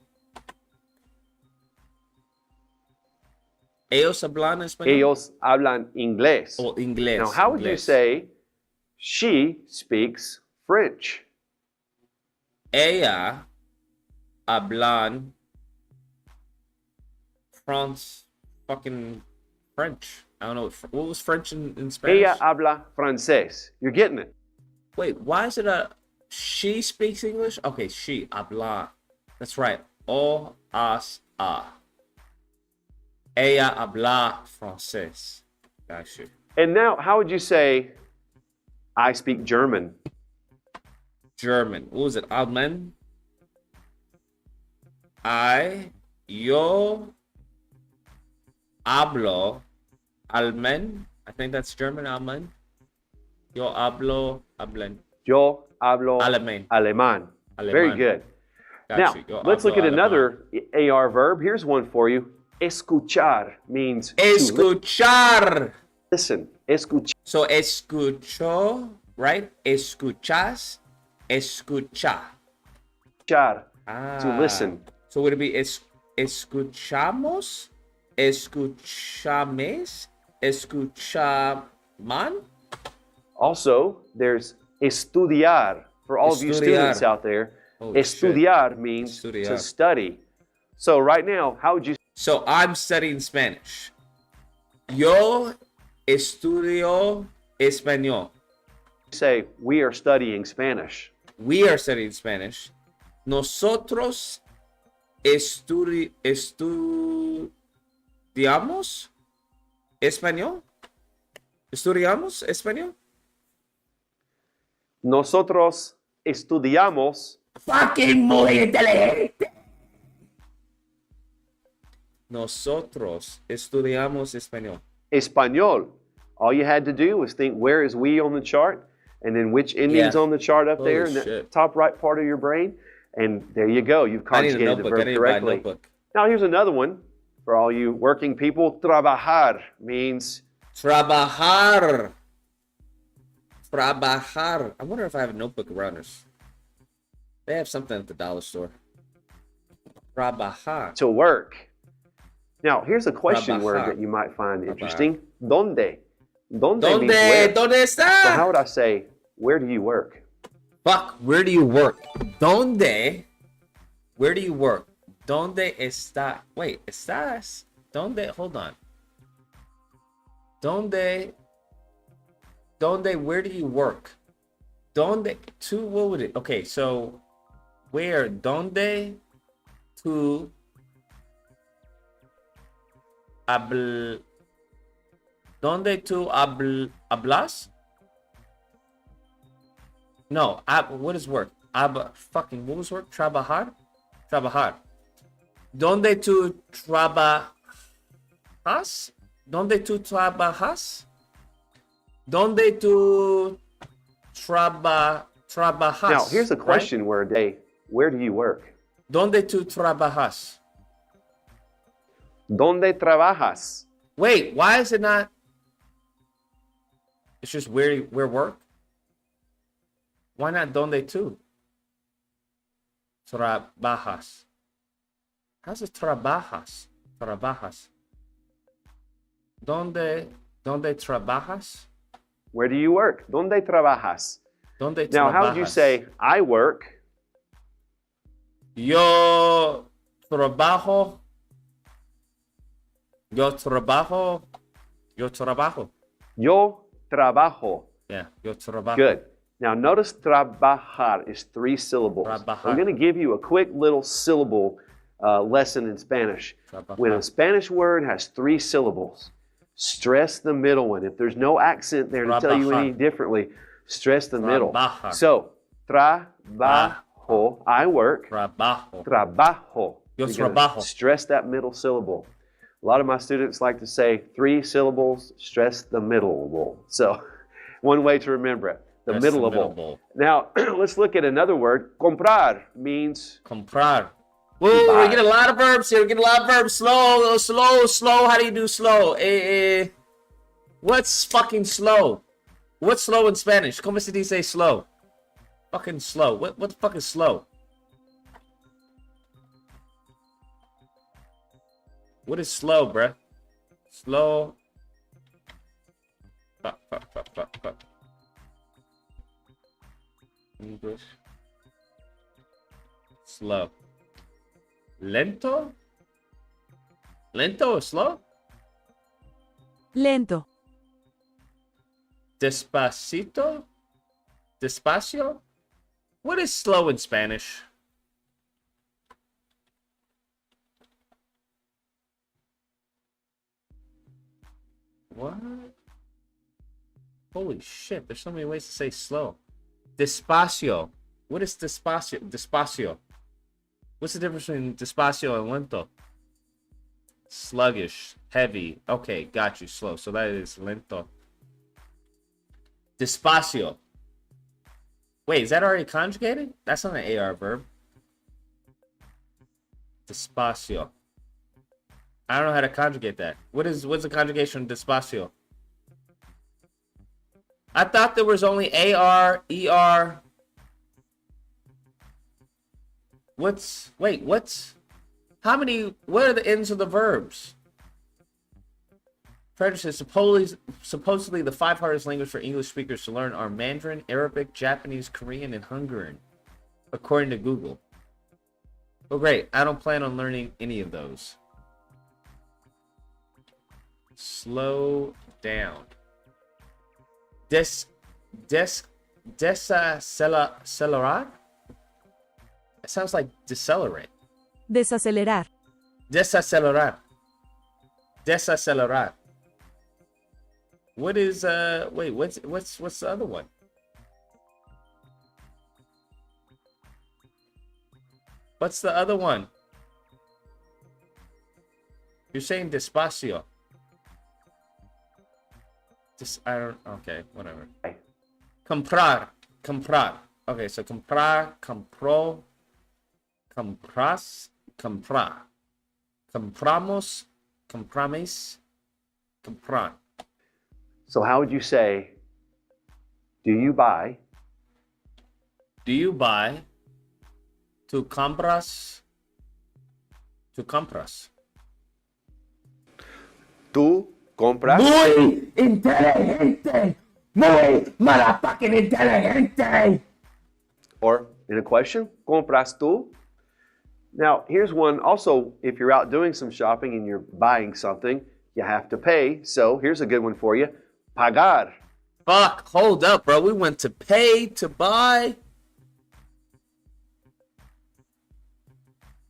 S1: Ellos hablan español.
S4: Ellos hablan inglés.
S1: Oh, inglés.
S4: Now, how would you say she speaks French?
S1: Ella hablan fucking French. I don't know. What was French in Spanish?
S4: Ella habla francés. You're getting it.
S1: Wait, why is it she speaks English? Okay, she habla. That's right. O as a. Ella habla francés. Got you.
S4: And now, how would you say I speak German?
S1: German. What was it? Alman? Yo hablo Alman. I think that's German, Alman. Yo hablo Alman.
S4: Yo hablo
S1: Alemán.
S4: Very good. Now, let's look at another AR verb. Here's one for you. Escuchar means
S1: escuchar.
S4: Listen. Escuchar.
S1: So escucho, right? Escuchas. Escucha.
S4: To listen.
S1: So would it be escuchamos? Escuchames? Escuchaman?
S4: Also, there's estudiar. For all of you students out there, estudiar means to study. So right now, how would you...
S1: So I'm studying Spanish. Yo estudio español.
S4: Say, we are studying Spanish.
S1: We are studying Spanish. Nosotros estudiamos español. ¿Estudiamos español?
S4: Nosotros estudiamos.
S1: Fucking muy inteligente. Nosotros estudiamos español.
S4: Español. All you had to do was think, where is we on the chart? And then which ending's on the chart up there in the top right part of your brain. And there you go. You've conjugated the verb correctly. Now here's another one for all you working people. Trabajar means...
S1: Trabajar. Trabajar. I wonder if I have a notebook around us. They have something at the dollar store. Trabajar.
S4: To work. Now, here's a question word that you might find interesting. ¿Dónde? ¿Dónde means where?
S1: ¿Dónde está?
S4: So how would I say, where do you work?
S1: Fuck, where do you work? ¿Dónde? Where do you work? ¿Dónde está? Wait, ¿estás? ¿Dónde? Hold on. ¿Dónde? Where do you work? ¿Dónde? To, what would it? Okay, so, where? ¿Dónde? To... ¿Dónde tú hablas? No, what is work? Fucking, what was work? Trabajar? Trabajar. ¿Dónde tú trabajas? ¿Dónde tú trabajas? ¿Dónde tú trabajas?
S4: Now, here's a question word. Hey, where do you work?
S1: ¿Dónde tú trabajas?
S4: ¿Dónde trabajas?
S1: Wait, why is it not? It's just where work? Why not donde tú? Trabajas. How's it trabajas? Trabajas. ¿Dónde trabajas?
S4: Where do you work? ¿Dónde trabajas?
S1: ¿Dónde trabajas?
S4: Now, how would you say, I work?
S1: Yo trabajo Yo trabajo.
S4: Yo trabajo.
S1: Yeah, yo trabajo.
S4: Good. Now notice trabajar is 3 syllables.
S1: Trabajar.
S4: I'm going to give you a quick little syllable lesson in Spanish.
S1: Trabajar.
S4: When a Spanish word has 3 syllables, stress the middle one. If there's no accent there to tell you any differently, stress the middle.
S1: Trabajar.
S4: So, trabajo, I work.
S1: Trabajo.
S4: Trabajo.
S1: Yo
S4: You're gonna
S1: trabajo.
S4: stress that middle syllable. A lot of my students like to say 3 syllables, stress the middle. So, one way to remember it, the middleable. Now, let's look at another word. Comprar means...
S1: Comprar. Whoa, we get a lot of verbs here. We get a lot of verbs. Slow, slow, slow. How do you do slow? What's fucking slow? What's slow in Spanish? ¿Cómo se dice slow? Fucking slow. What the fuck is slow? What is slow, bruh? Slow. Fuck. English. Slow. Lento? Lento or slow?
S7: Lento.
S1: Despacito? Despacio? What is slow in Spanish? What? Holy shit, there's so many ways to say slow. Despacio. What is despacio? Despacio. What's the difference between despacio and lento? Sluggish, heavy. Okay, got you. Slow. So that is lento. Despacio. Wait, is that already conjugated? That's not an AR verb. Despacio. I don't know how to conjugate that. What's the conjugation of despacio? I thought there was only AR, ER. What are the ends of the verbs? Frederick says, supposedly the 5 hardest languages for English speakers to learn are Mandarin, Arabic, Japanese, Korean, and Hungarian, according to Google. Well, great. I don't plan on learning any of those. Slow down. Desacelerar? It sounds like decelerate.
S7: Desacelerar.
S1: Desacelerar. Desacelerar. What is what's the other one? What's the other one? You're saying despacio. Okay, whatever. Comprar. Okay, so comprar, compró, compras, comprar. Compramos, comprames, comprar.
S4: So how would you say, do you buy?
S1: Do you buy? Tu compras. Tu compras.
S4: Tu compras.
S11: Muy inteligente. Muy motherfucking inteligente.
S4: Or in a question, compras tú? Now, here's one. Also, if you're out doing some shopping and you're buying something, you have to pay. So here's a good one for you. Pagar.
S1: Fuck, hold up, bro. We went to pay to buy.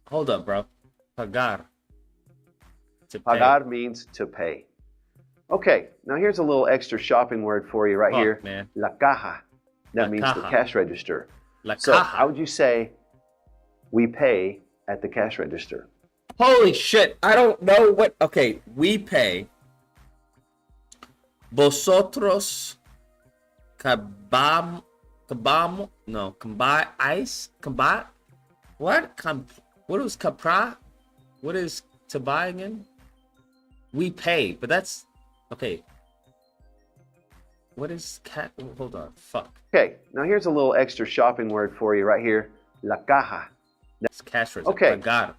S1: Hold up, bro. Pagar. To
S4: Pagar
S1: pay.
S4: means to pay. Okay, now here's a little extra shopping word for you right here.
S1: Man.
S4: La caja. That
S1: La
S4: means
S1: caja.
S4: the cash register.
S1: La
S4: So
S1: caja.
S4: how would you say we pay at the cash register?
S1: Holy shit, I don't know what. Okay, we pay. Vosotros cabamos. No, combáis. What? What is comprar? What is to buy again? We pay, but that's okay. What is cat? Hold on, fuck.
S4: Okay, now here's a little extra shopping word for you right here. La caja.
S1: That's cash register.
S4: Okay.
S1: Pagar.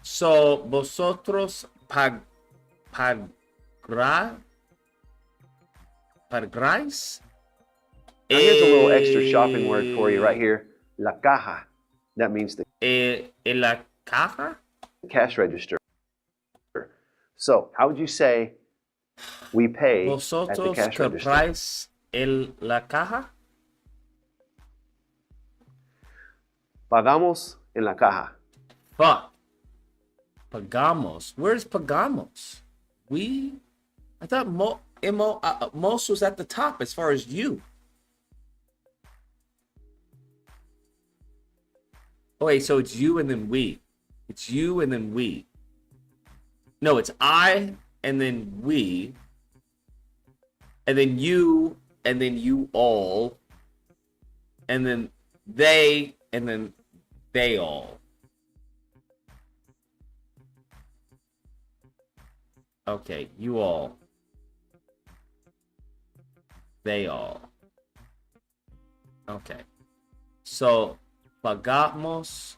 S1: So vosotros pagráis.
S4: Now here's a little extra shopping word for you right here. La caja. That means the
S1: La caja?
S4: cash register. So how would you say we pay at the
S1: Vosotros
S4: cash register.
S1: compráis la caja?
S4: Pagamos en la caja.
S1: Fuck. Pagamos. Where's pagamos? I thought most was at the top as far as you. Oh, wait, so it's you and then we. It's you and then we. No, it's I and then we. And then you and then you all. And then they and then they all. Okay, you all. They all. Okay. So, pagamos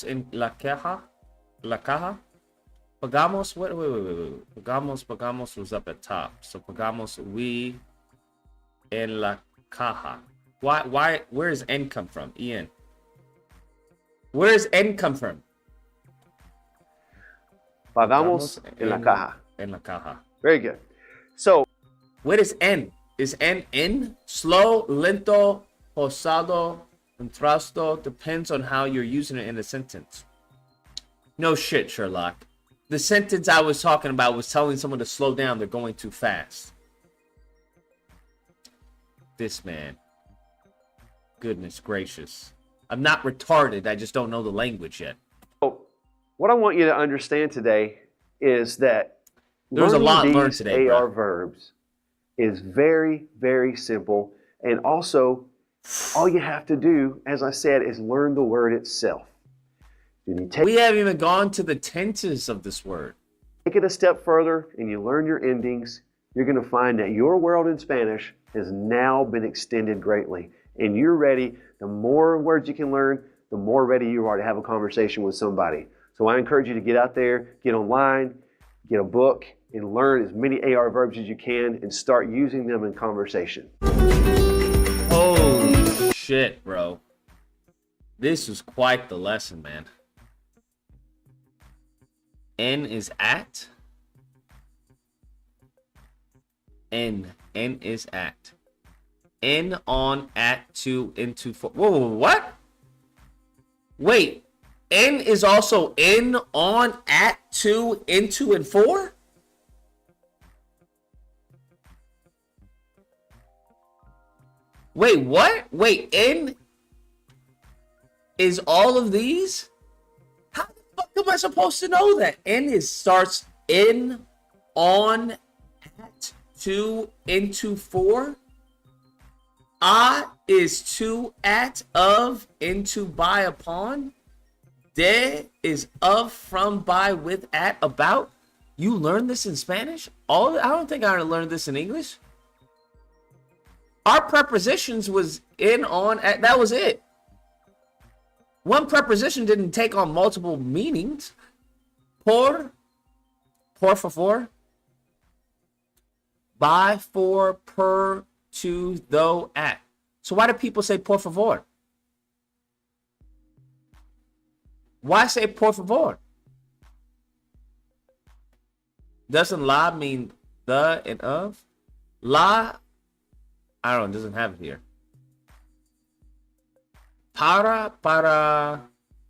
S1: en la caja. La caja. Pagamos, wait. Pagamos was up at top. So, pagamos we en la caja. Why, where does N come from? Ian. Where does N come from?
S4: Pagamos en la caja.
S1: En la caja.
S4: Very good. So,
S1: what is N? Is N in? Slow, lento, pausado, entrasto. Depends on how you're using it in a sentence. No shit, Sherlock. The sentence I was talking about was telling someone to slow down. They're going too fast. This man. Goodness gracious. I'm not retarded. I just don't know the language yet.
S4: So, what I want you to understand today is that
S1: there's a lot learned today,
S4: AR verbs is very, very simple. And also, all you have to do, as I said, is learn the word itself.
S1: We haven't even gone to the tenses of this word.
S4: Take it a step further and you learn your endings, you're going to find that your world in Spanish has now been extended greatly. And you're ready. The more words you can learn, the more ready you are to have a conversation with somebody. So I encourage you to get out there, get online, get a book, and learn as many AR verbs as you can and start using them in conversation.
S1: Holy shit, bro. This was quite the lesson, man. N is at. N is at. N on, at, to, into, for. Whoa, what? Wait. N is also in, on, at, to, into, and for? Wait, what? Wait, N is all of these? How the fuck am I supposed to know that? N starts in, on, at, to, into, for? A is to, at, of, into, by, upon? De is of, from, by, with, at, about. You learned this in Spanish? I don't think I learned this in English. Our prepositions was in, on, at. That was it. One preposition didn't take on multiple meanings. Por favor. By, for, per, to, though, at. So why do people say por favor? Why say por favor? Doesn't la mean the and of? La, I don't know, it doesn't have it here. Para,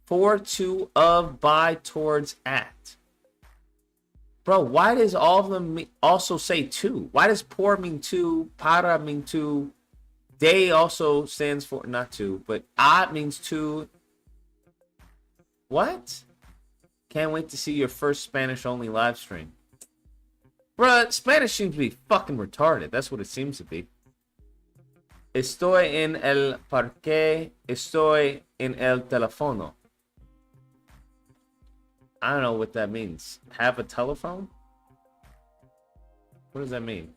S1: for, to, of, by, towards, at. Bro, why does all of them also say to? Why does por mean to, para mean to, de also stands for, not to, but a means to. What? Can't wait to see your first Spanish-only live stream. Bruh, Spanish seems to be fucking retarded. That's what it seems to be. Estoy en el parque. Estoy en el teléfono. I don't know what that means. Have a telephone? What does that mean?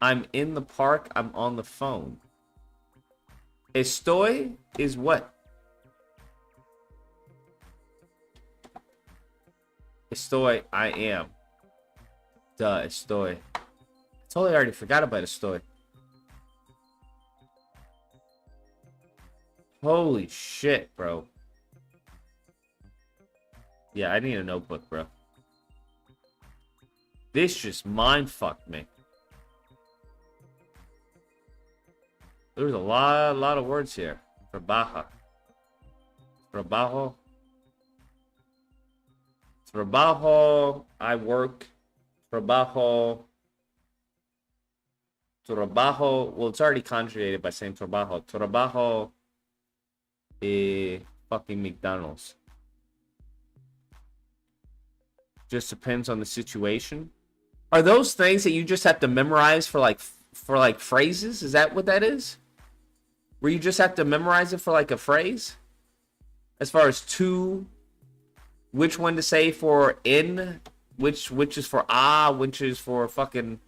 S1: I'm in the park. I'm on the phone. Estoy is what? Estoy, I am. Duh, estoy. I totally already forgot about estoy. Holy shit, bro. Yeah, I need a notebook, bro. This just mind fucked me. There's a lot of words here. Trabaja. Trabajo. Trabajo. I work. Trabajo. Trabajo. Well, it's already conjugated by saying trabajo. Trabajo. Fucking McDonald's. Just depends on the situation. Are those things that you just have to memorize for like phrases? Is that what that is? Where you just have to memorize it for like a phrase? As far as to, which one to say for in, which is for which is for fucking.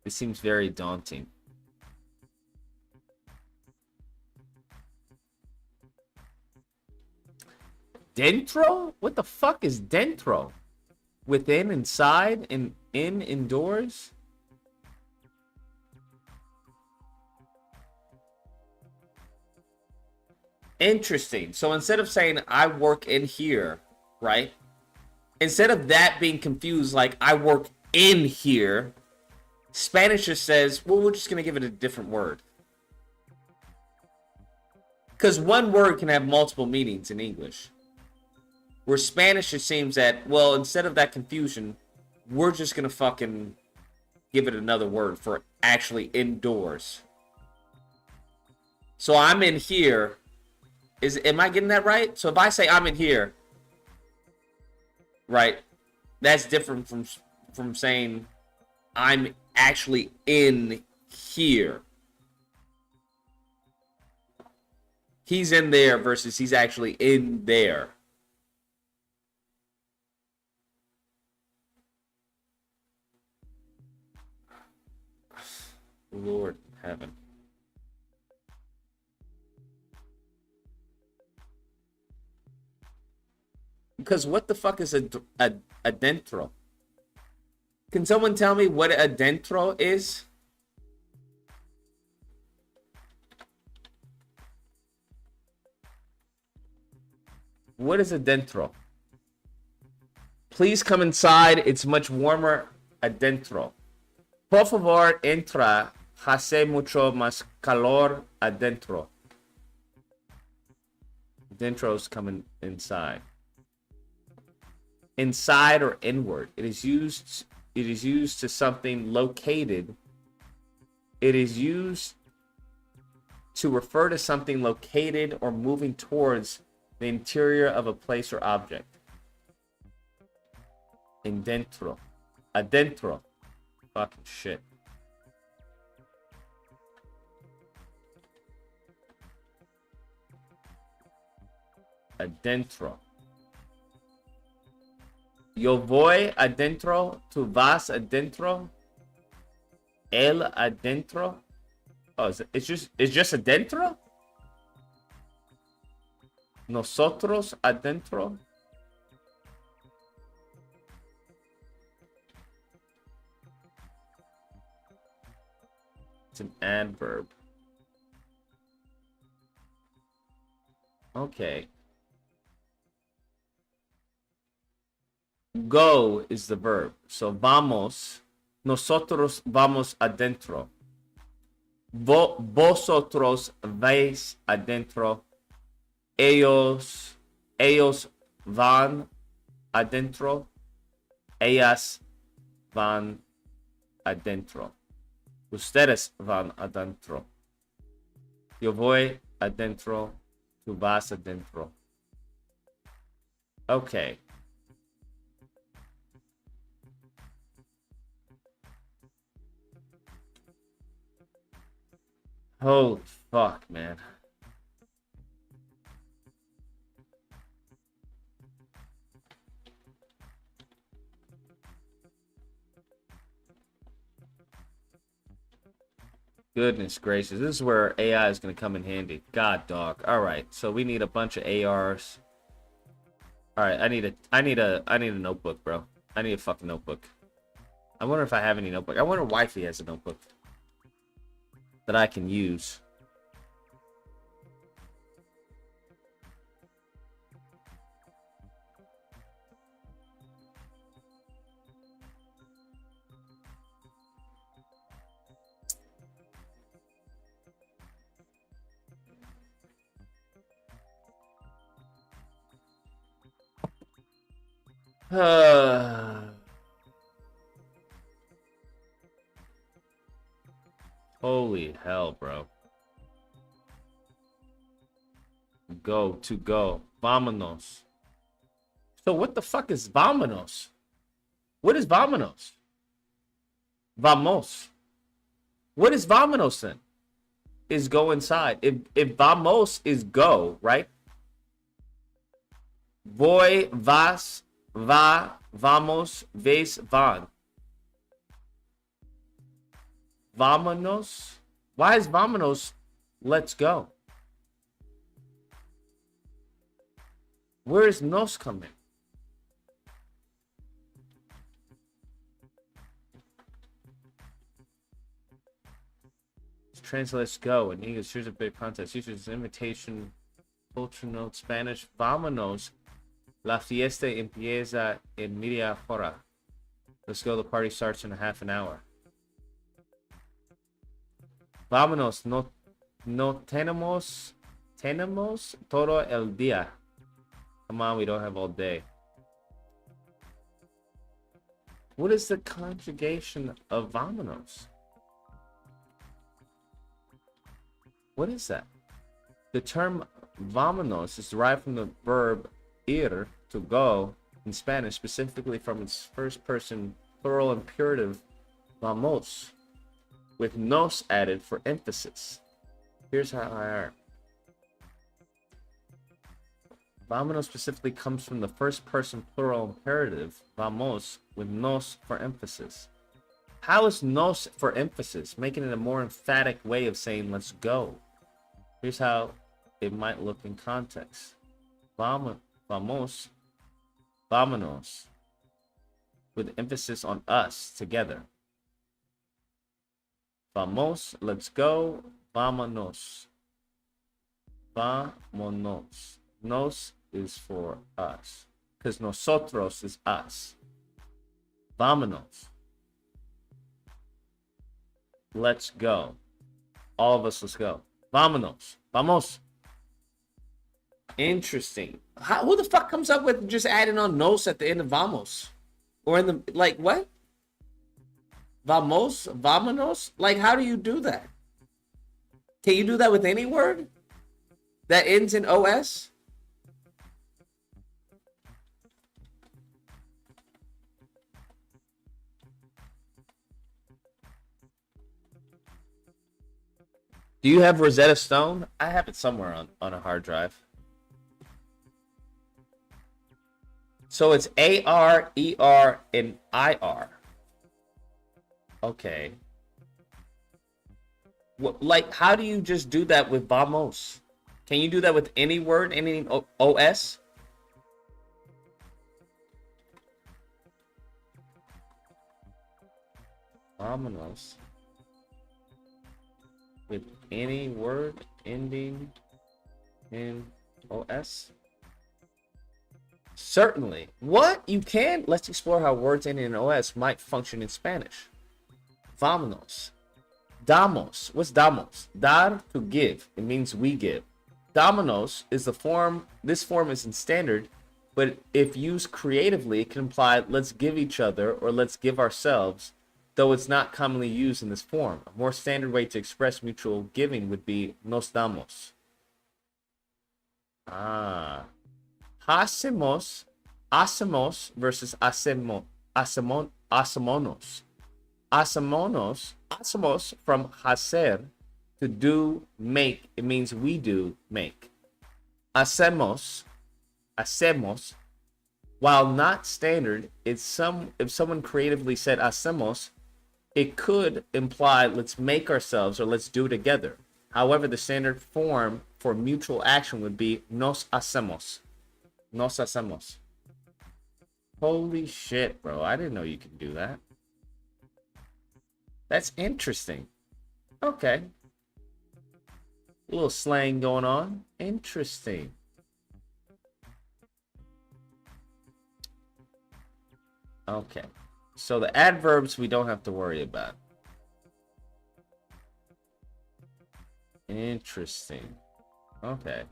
S1: It seems very daunting. Dentro? What the fuck is dentro? Within, inside, and in, indoors? Interesting. So instead of saying I work in here, right? Instead of that being confused like I work in here, Spanish just says, well, we're just going to give it a different word. Because one word can have multiple meanings in English. Where Spanish, it seems that, well, instead of that confusion, we're just going to fucking give it another word for actually indoors. So I'm in here. Am I getting that right? So if I say I'm in here, right, that's different from saying I'm actually in here. He's in there versus he's actually in there. Lord in heaven. Because what the fuck is a dentro? Can someone tell me what a dentro is? What is a dentro? Please come inside. It's much warmer adentro. Por favor, entra. Hace mucho más calor adentro. Dentro's coming inside. Inside or inward. It is used to something located. It is used to refer to something located or moving towards the interior of a place or object. Indentro. Adentro. Fucking shit. Adentro. Yo voy adentro. Tu vas adentro. El adentro. Oh, it's just adentro? Nosotros adentro. It's an adverb. Okay. Go is the verb. So vamos. Nosotros vamos adentro. Vosotros vais adentro. Ellos van adentro. Ellas van adentro. Ustedes van adentro. Yo voy adentro. Tu vas adentro. Okay. Holy fuck, man. Goodness gracious. This is where AI is going to come in handy. God, dog. All right. So we need a bunch of ARs. All right. I need a notebook, bro. I need a fucking notebook. I wonder if I have any notebook. I wonder if Wifey has a notebook that I can use. Holy hell, bro. Go to go. Vámonos. So what the fuck is vámonos? What is vámonos? Vamos. What is vámonos then? Is go inside. If vamos is go, right? Voy, vas, va, vamos, ves, van. Vámonos. Why is vámonos let's go? Where is nos coming? Translate let's go. In English, here's a big context. Uses invitation, culture note, Spanish. Vámonos. La fiesta empieza en media hora. Let's go. The party starts in half an hour. Vámonos. No tenemos todo el día. Come on, we don't have all day. What is the conjugation of vámonos? What is that? The term vámonos is derived from the verb ir, to go, in Spanish, specifically from its first person plural imperative vamos, with nos added for emphasis. Here's how I are. Vámonos specifically comes from the first person plural imperative vamos, with nos for emphasis. How is nos for emphasis, making it a more emphatic way of saying let's go? Here's how it might look in context. Vamos, vámonos, with emphasis on us together. Vamos, let's go, vámonos. Vámonos. Nos is for us, because nosotros is us. Vámonos. Let's go. All of us, let's go. Vámonos. Vamos. Interesting. Who the fuck comes up with just adding on nos at the end of vamos? Or in the, like, what? Vamos? Vámonos? Like, how do you do that? Can you do that with any word that ends in os? Do you have Rosetta Stone? I have it somewhere on a hard drive. So it's AR, ER, and IR. Okay. What, like, how do you just do that with vamos? Can you do that with any word, any OS? Vámonos. With any word ending in OS? Certainly. What? You can? Let's explore how words ending in OS might function in Spanish. Vámonos. Damos. What's damos? Dar, to give. It means we give. Dámonos is the form, this form is in standard, but if used creatively, it can imply let's give each other or let's give ourselves, though it's not commonly used in this form. A more standard way to express mutual giving would be nos damos. Hacemos, versus hacemos, hacemonos. Hacemos from hacer, to do, make. It means we do, make. Hacemos, while not standard, if someone creatively said hacemos, it could imply let's make ourselves or let's do together. However, the standard form for mutual action would be nos hacemos. Nos hacemos. Holy shit, bro. I didn't know you could do that. That's interesting. Okay. A little slang going on. Interesting. Okay. So the adverbs we don't have to worry about. Interesting. Okay.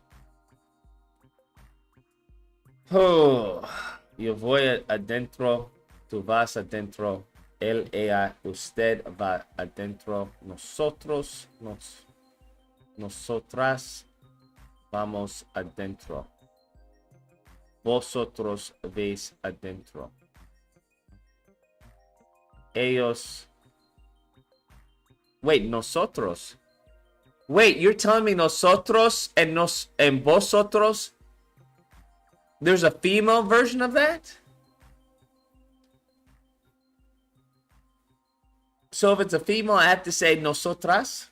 S1: Oh. Yo voy adentro, tú vas adentro, él, ella, usted va adentro, nosotras vamos adentro. Vosotros veis adentro. Ellos. Wait, nosotros. Wait, you're telling me nosotros and vosotros? There's a female version of that? So if it's a female, I have to say nosotras?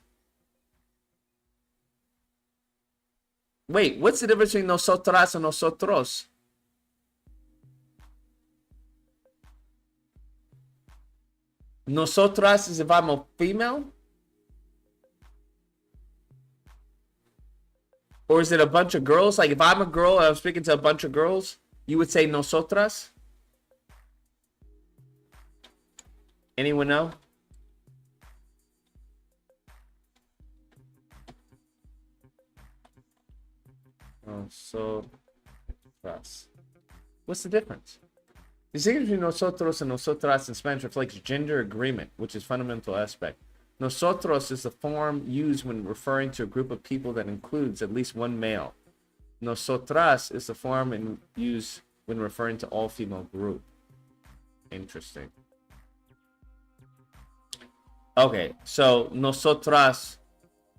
S1: Wait, what's the difference between nosotras and nosotros? Nosotras is if I'm a female? Or is it a bunch of girls? Like if I'm a girl and I'm speaking to a bunch of girls, you would say nosotras? Anyone know? Nosotras. What's the difference? The distinction between nosotros and nosotras in Spanish reflects gender agreement, which is a fundamental aspect. Nosotros is the form used when referring to a group of people that includes at least one male. Nosotras is the form used when referring to all female group. Interesting. Okay, so nosotras,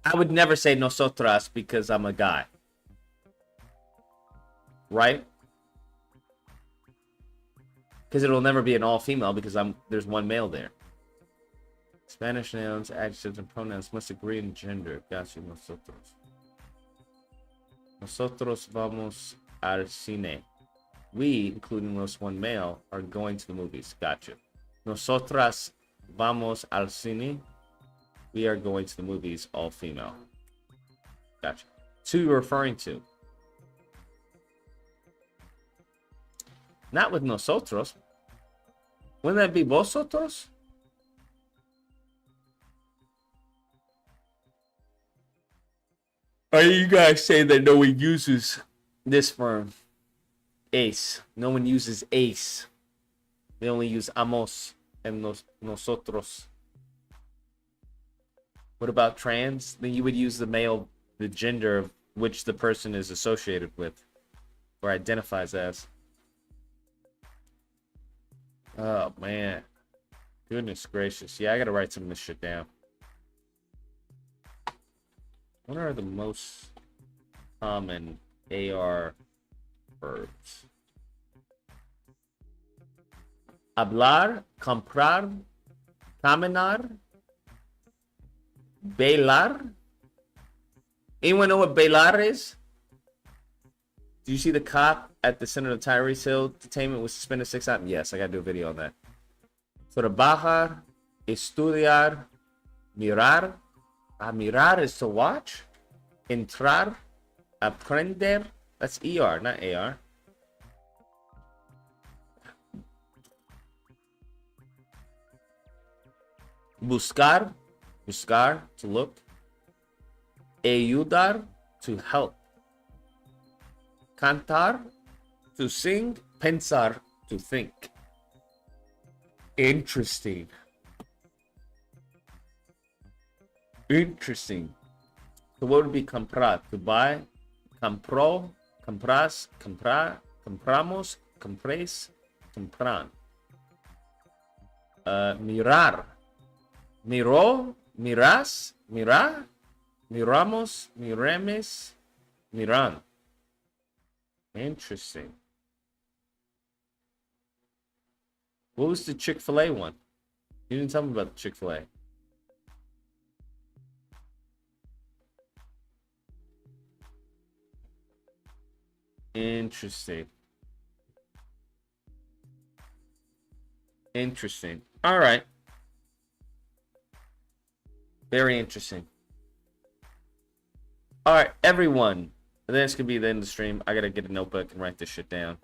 S1: I would never say nosotras because I'm a guy. Right? Because it'll never be an all-female because there's one male there. Spanish nouns, adjectives, and pronouns must agree in gender. Gotcha, nosotros. Nosotros vamos al cine. We, including those one male, are going to the movies. Gotcha. Nosotras vamos al cine. We are going to the movies, all female. Gotcha. Who you're referring to? Not with nosotros. Wouldn't that be vosotros? Or you guys say that no one uses this firm? Ace. No one uses ace. They only use amos and nosotros. What about trans? Then you would use the male, the gender of which the person is associated with or identifies as. Oh, man. Goodness gracious. Yeah, I gotta write some of this shit down. What are the most common AR verbs? Hablar, comprar, caminar, bailar. Anyone know what bailar is? Do you see the cop at the center of the Tyrese Hill detainment was suspended 6 times? Yes, I gotta do a video on that. Trabajar, estudiar, mirar. Mirar is to watch. Entrar, aprender. That's ER, not AR. Buscar, to look. Ayudar, to help. Cantar, to sing. Pensar, to think. Interesting. So what would be comprar? To buy. Compró, compras, comprar, compramos, compres, compran. Mirar. Miró, miras, mira, miramos, miremes, miran. Interesting. What was the Chick-fil-A one? You didn't tell me about the Chick-fil-A. Interesting. All right. Very interesting. All right, everyone. That's going to be the end of the stream. I got to get a notebook and write this shit down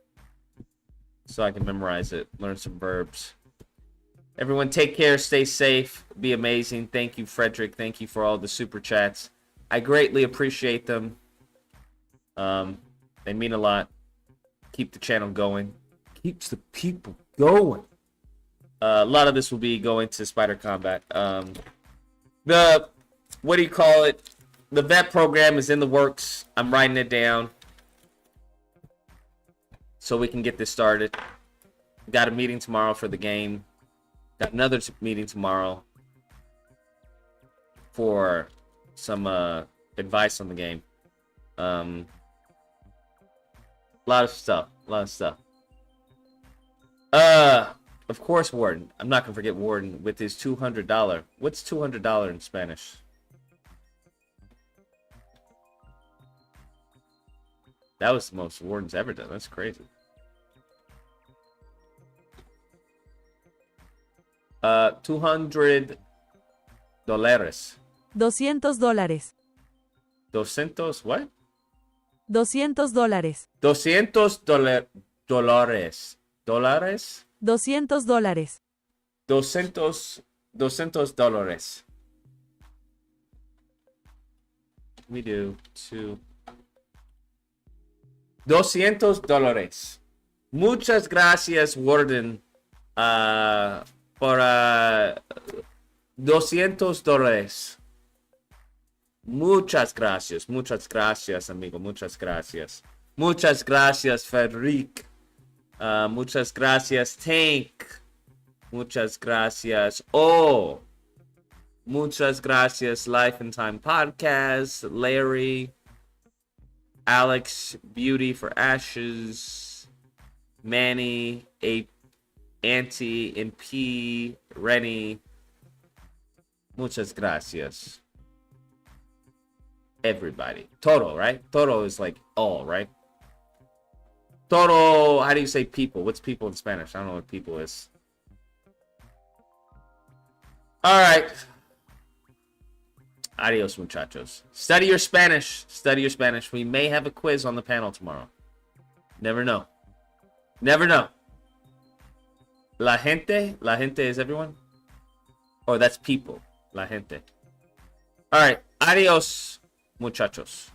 S1: so I can memorize it, learn some verbs. Everyone, take care, stay safe, be amazing. Thank you, Frederick. Thank you for all the super chats. I greatly appreciate them. They mean a lot. Keep the channel going. Keeps the people going. A lot of this will be going to Spider Combat. The what do you call it? The vet program is in the works. I'm writing it down so we can get this started. Got a meeting tomorrow for the game. Got another meeting tomorrow for some advice on the game. A lot of stuff. Of course, Warden. I'm not gonna forget Warden with his $200. What's $200 in Spanish? That was the most Warden's ever done. That's crazy. $200.
S7: $200.
S1: $200 what?
S7: $200.
S1: $200 dólares. ¿Dólares?
S7: $200.
S1: $200. We do $200. Muchas gracias, Warden, por $200. Muchas gracias, amigo. Muchas gracias, Tariq. Muchas gracias, Tank. Muchas gracias. Muchas gracias, Life and Time Podcast. Larry. Alex, Beauty for Ashes. Manny, Auntie, and P. Rennie. Muchas gracias. Everybody. Total, right? Total is like all, right? Total, how do you say people? What's people in Spanish? I don't know what people is. All right. Adios, muchachos. Study your Spanish. We may have a quiz on the panel tomorrow. Never know. La gente is everyone? Oh, that's people. La gente. All right. Adios, muchachos.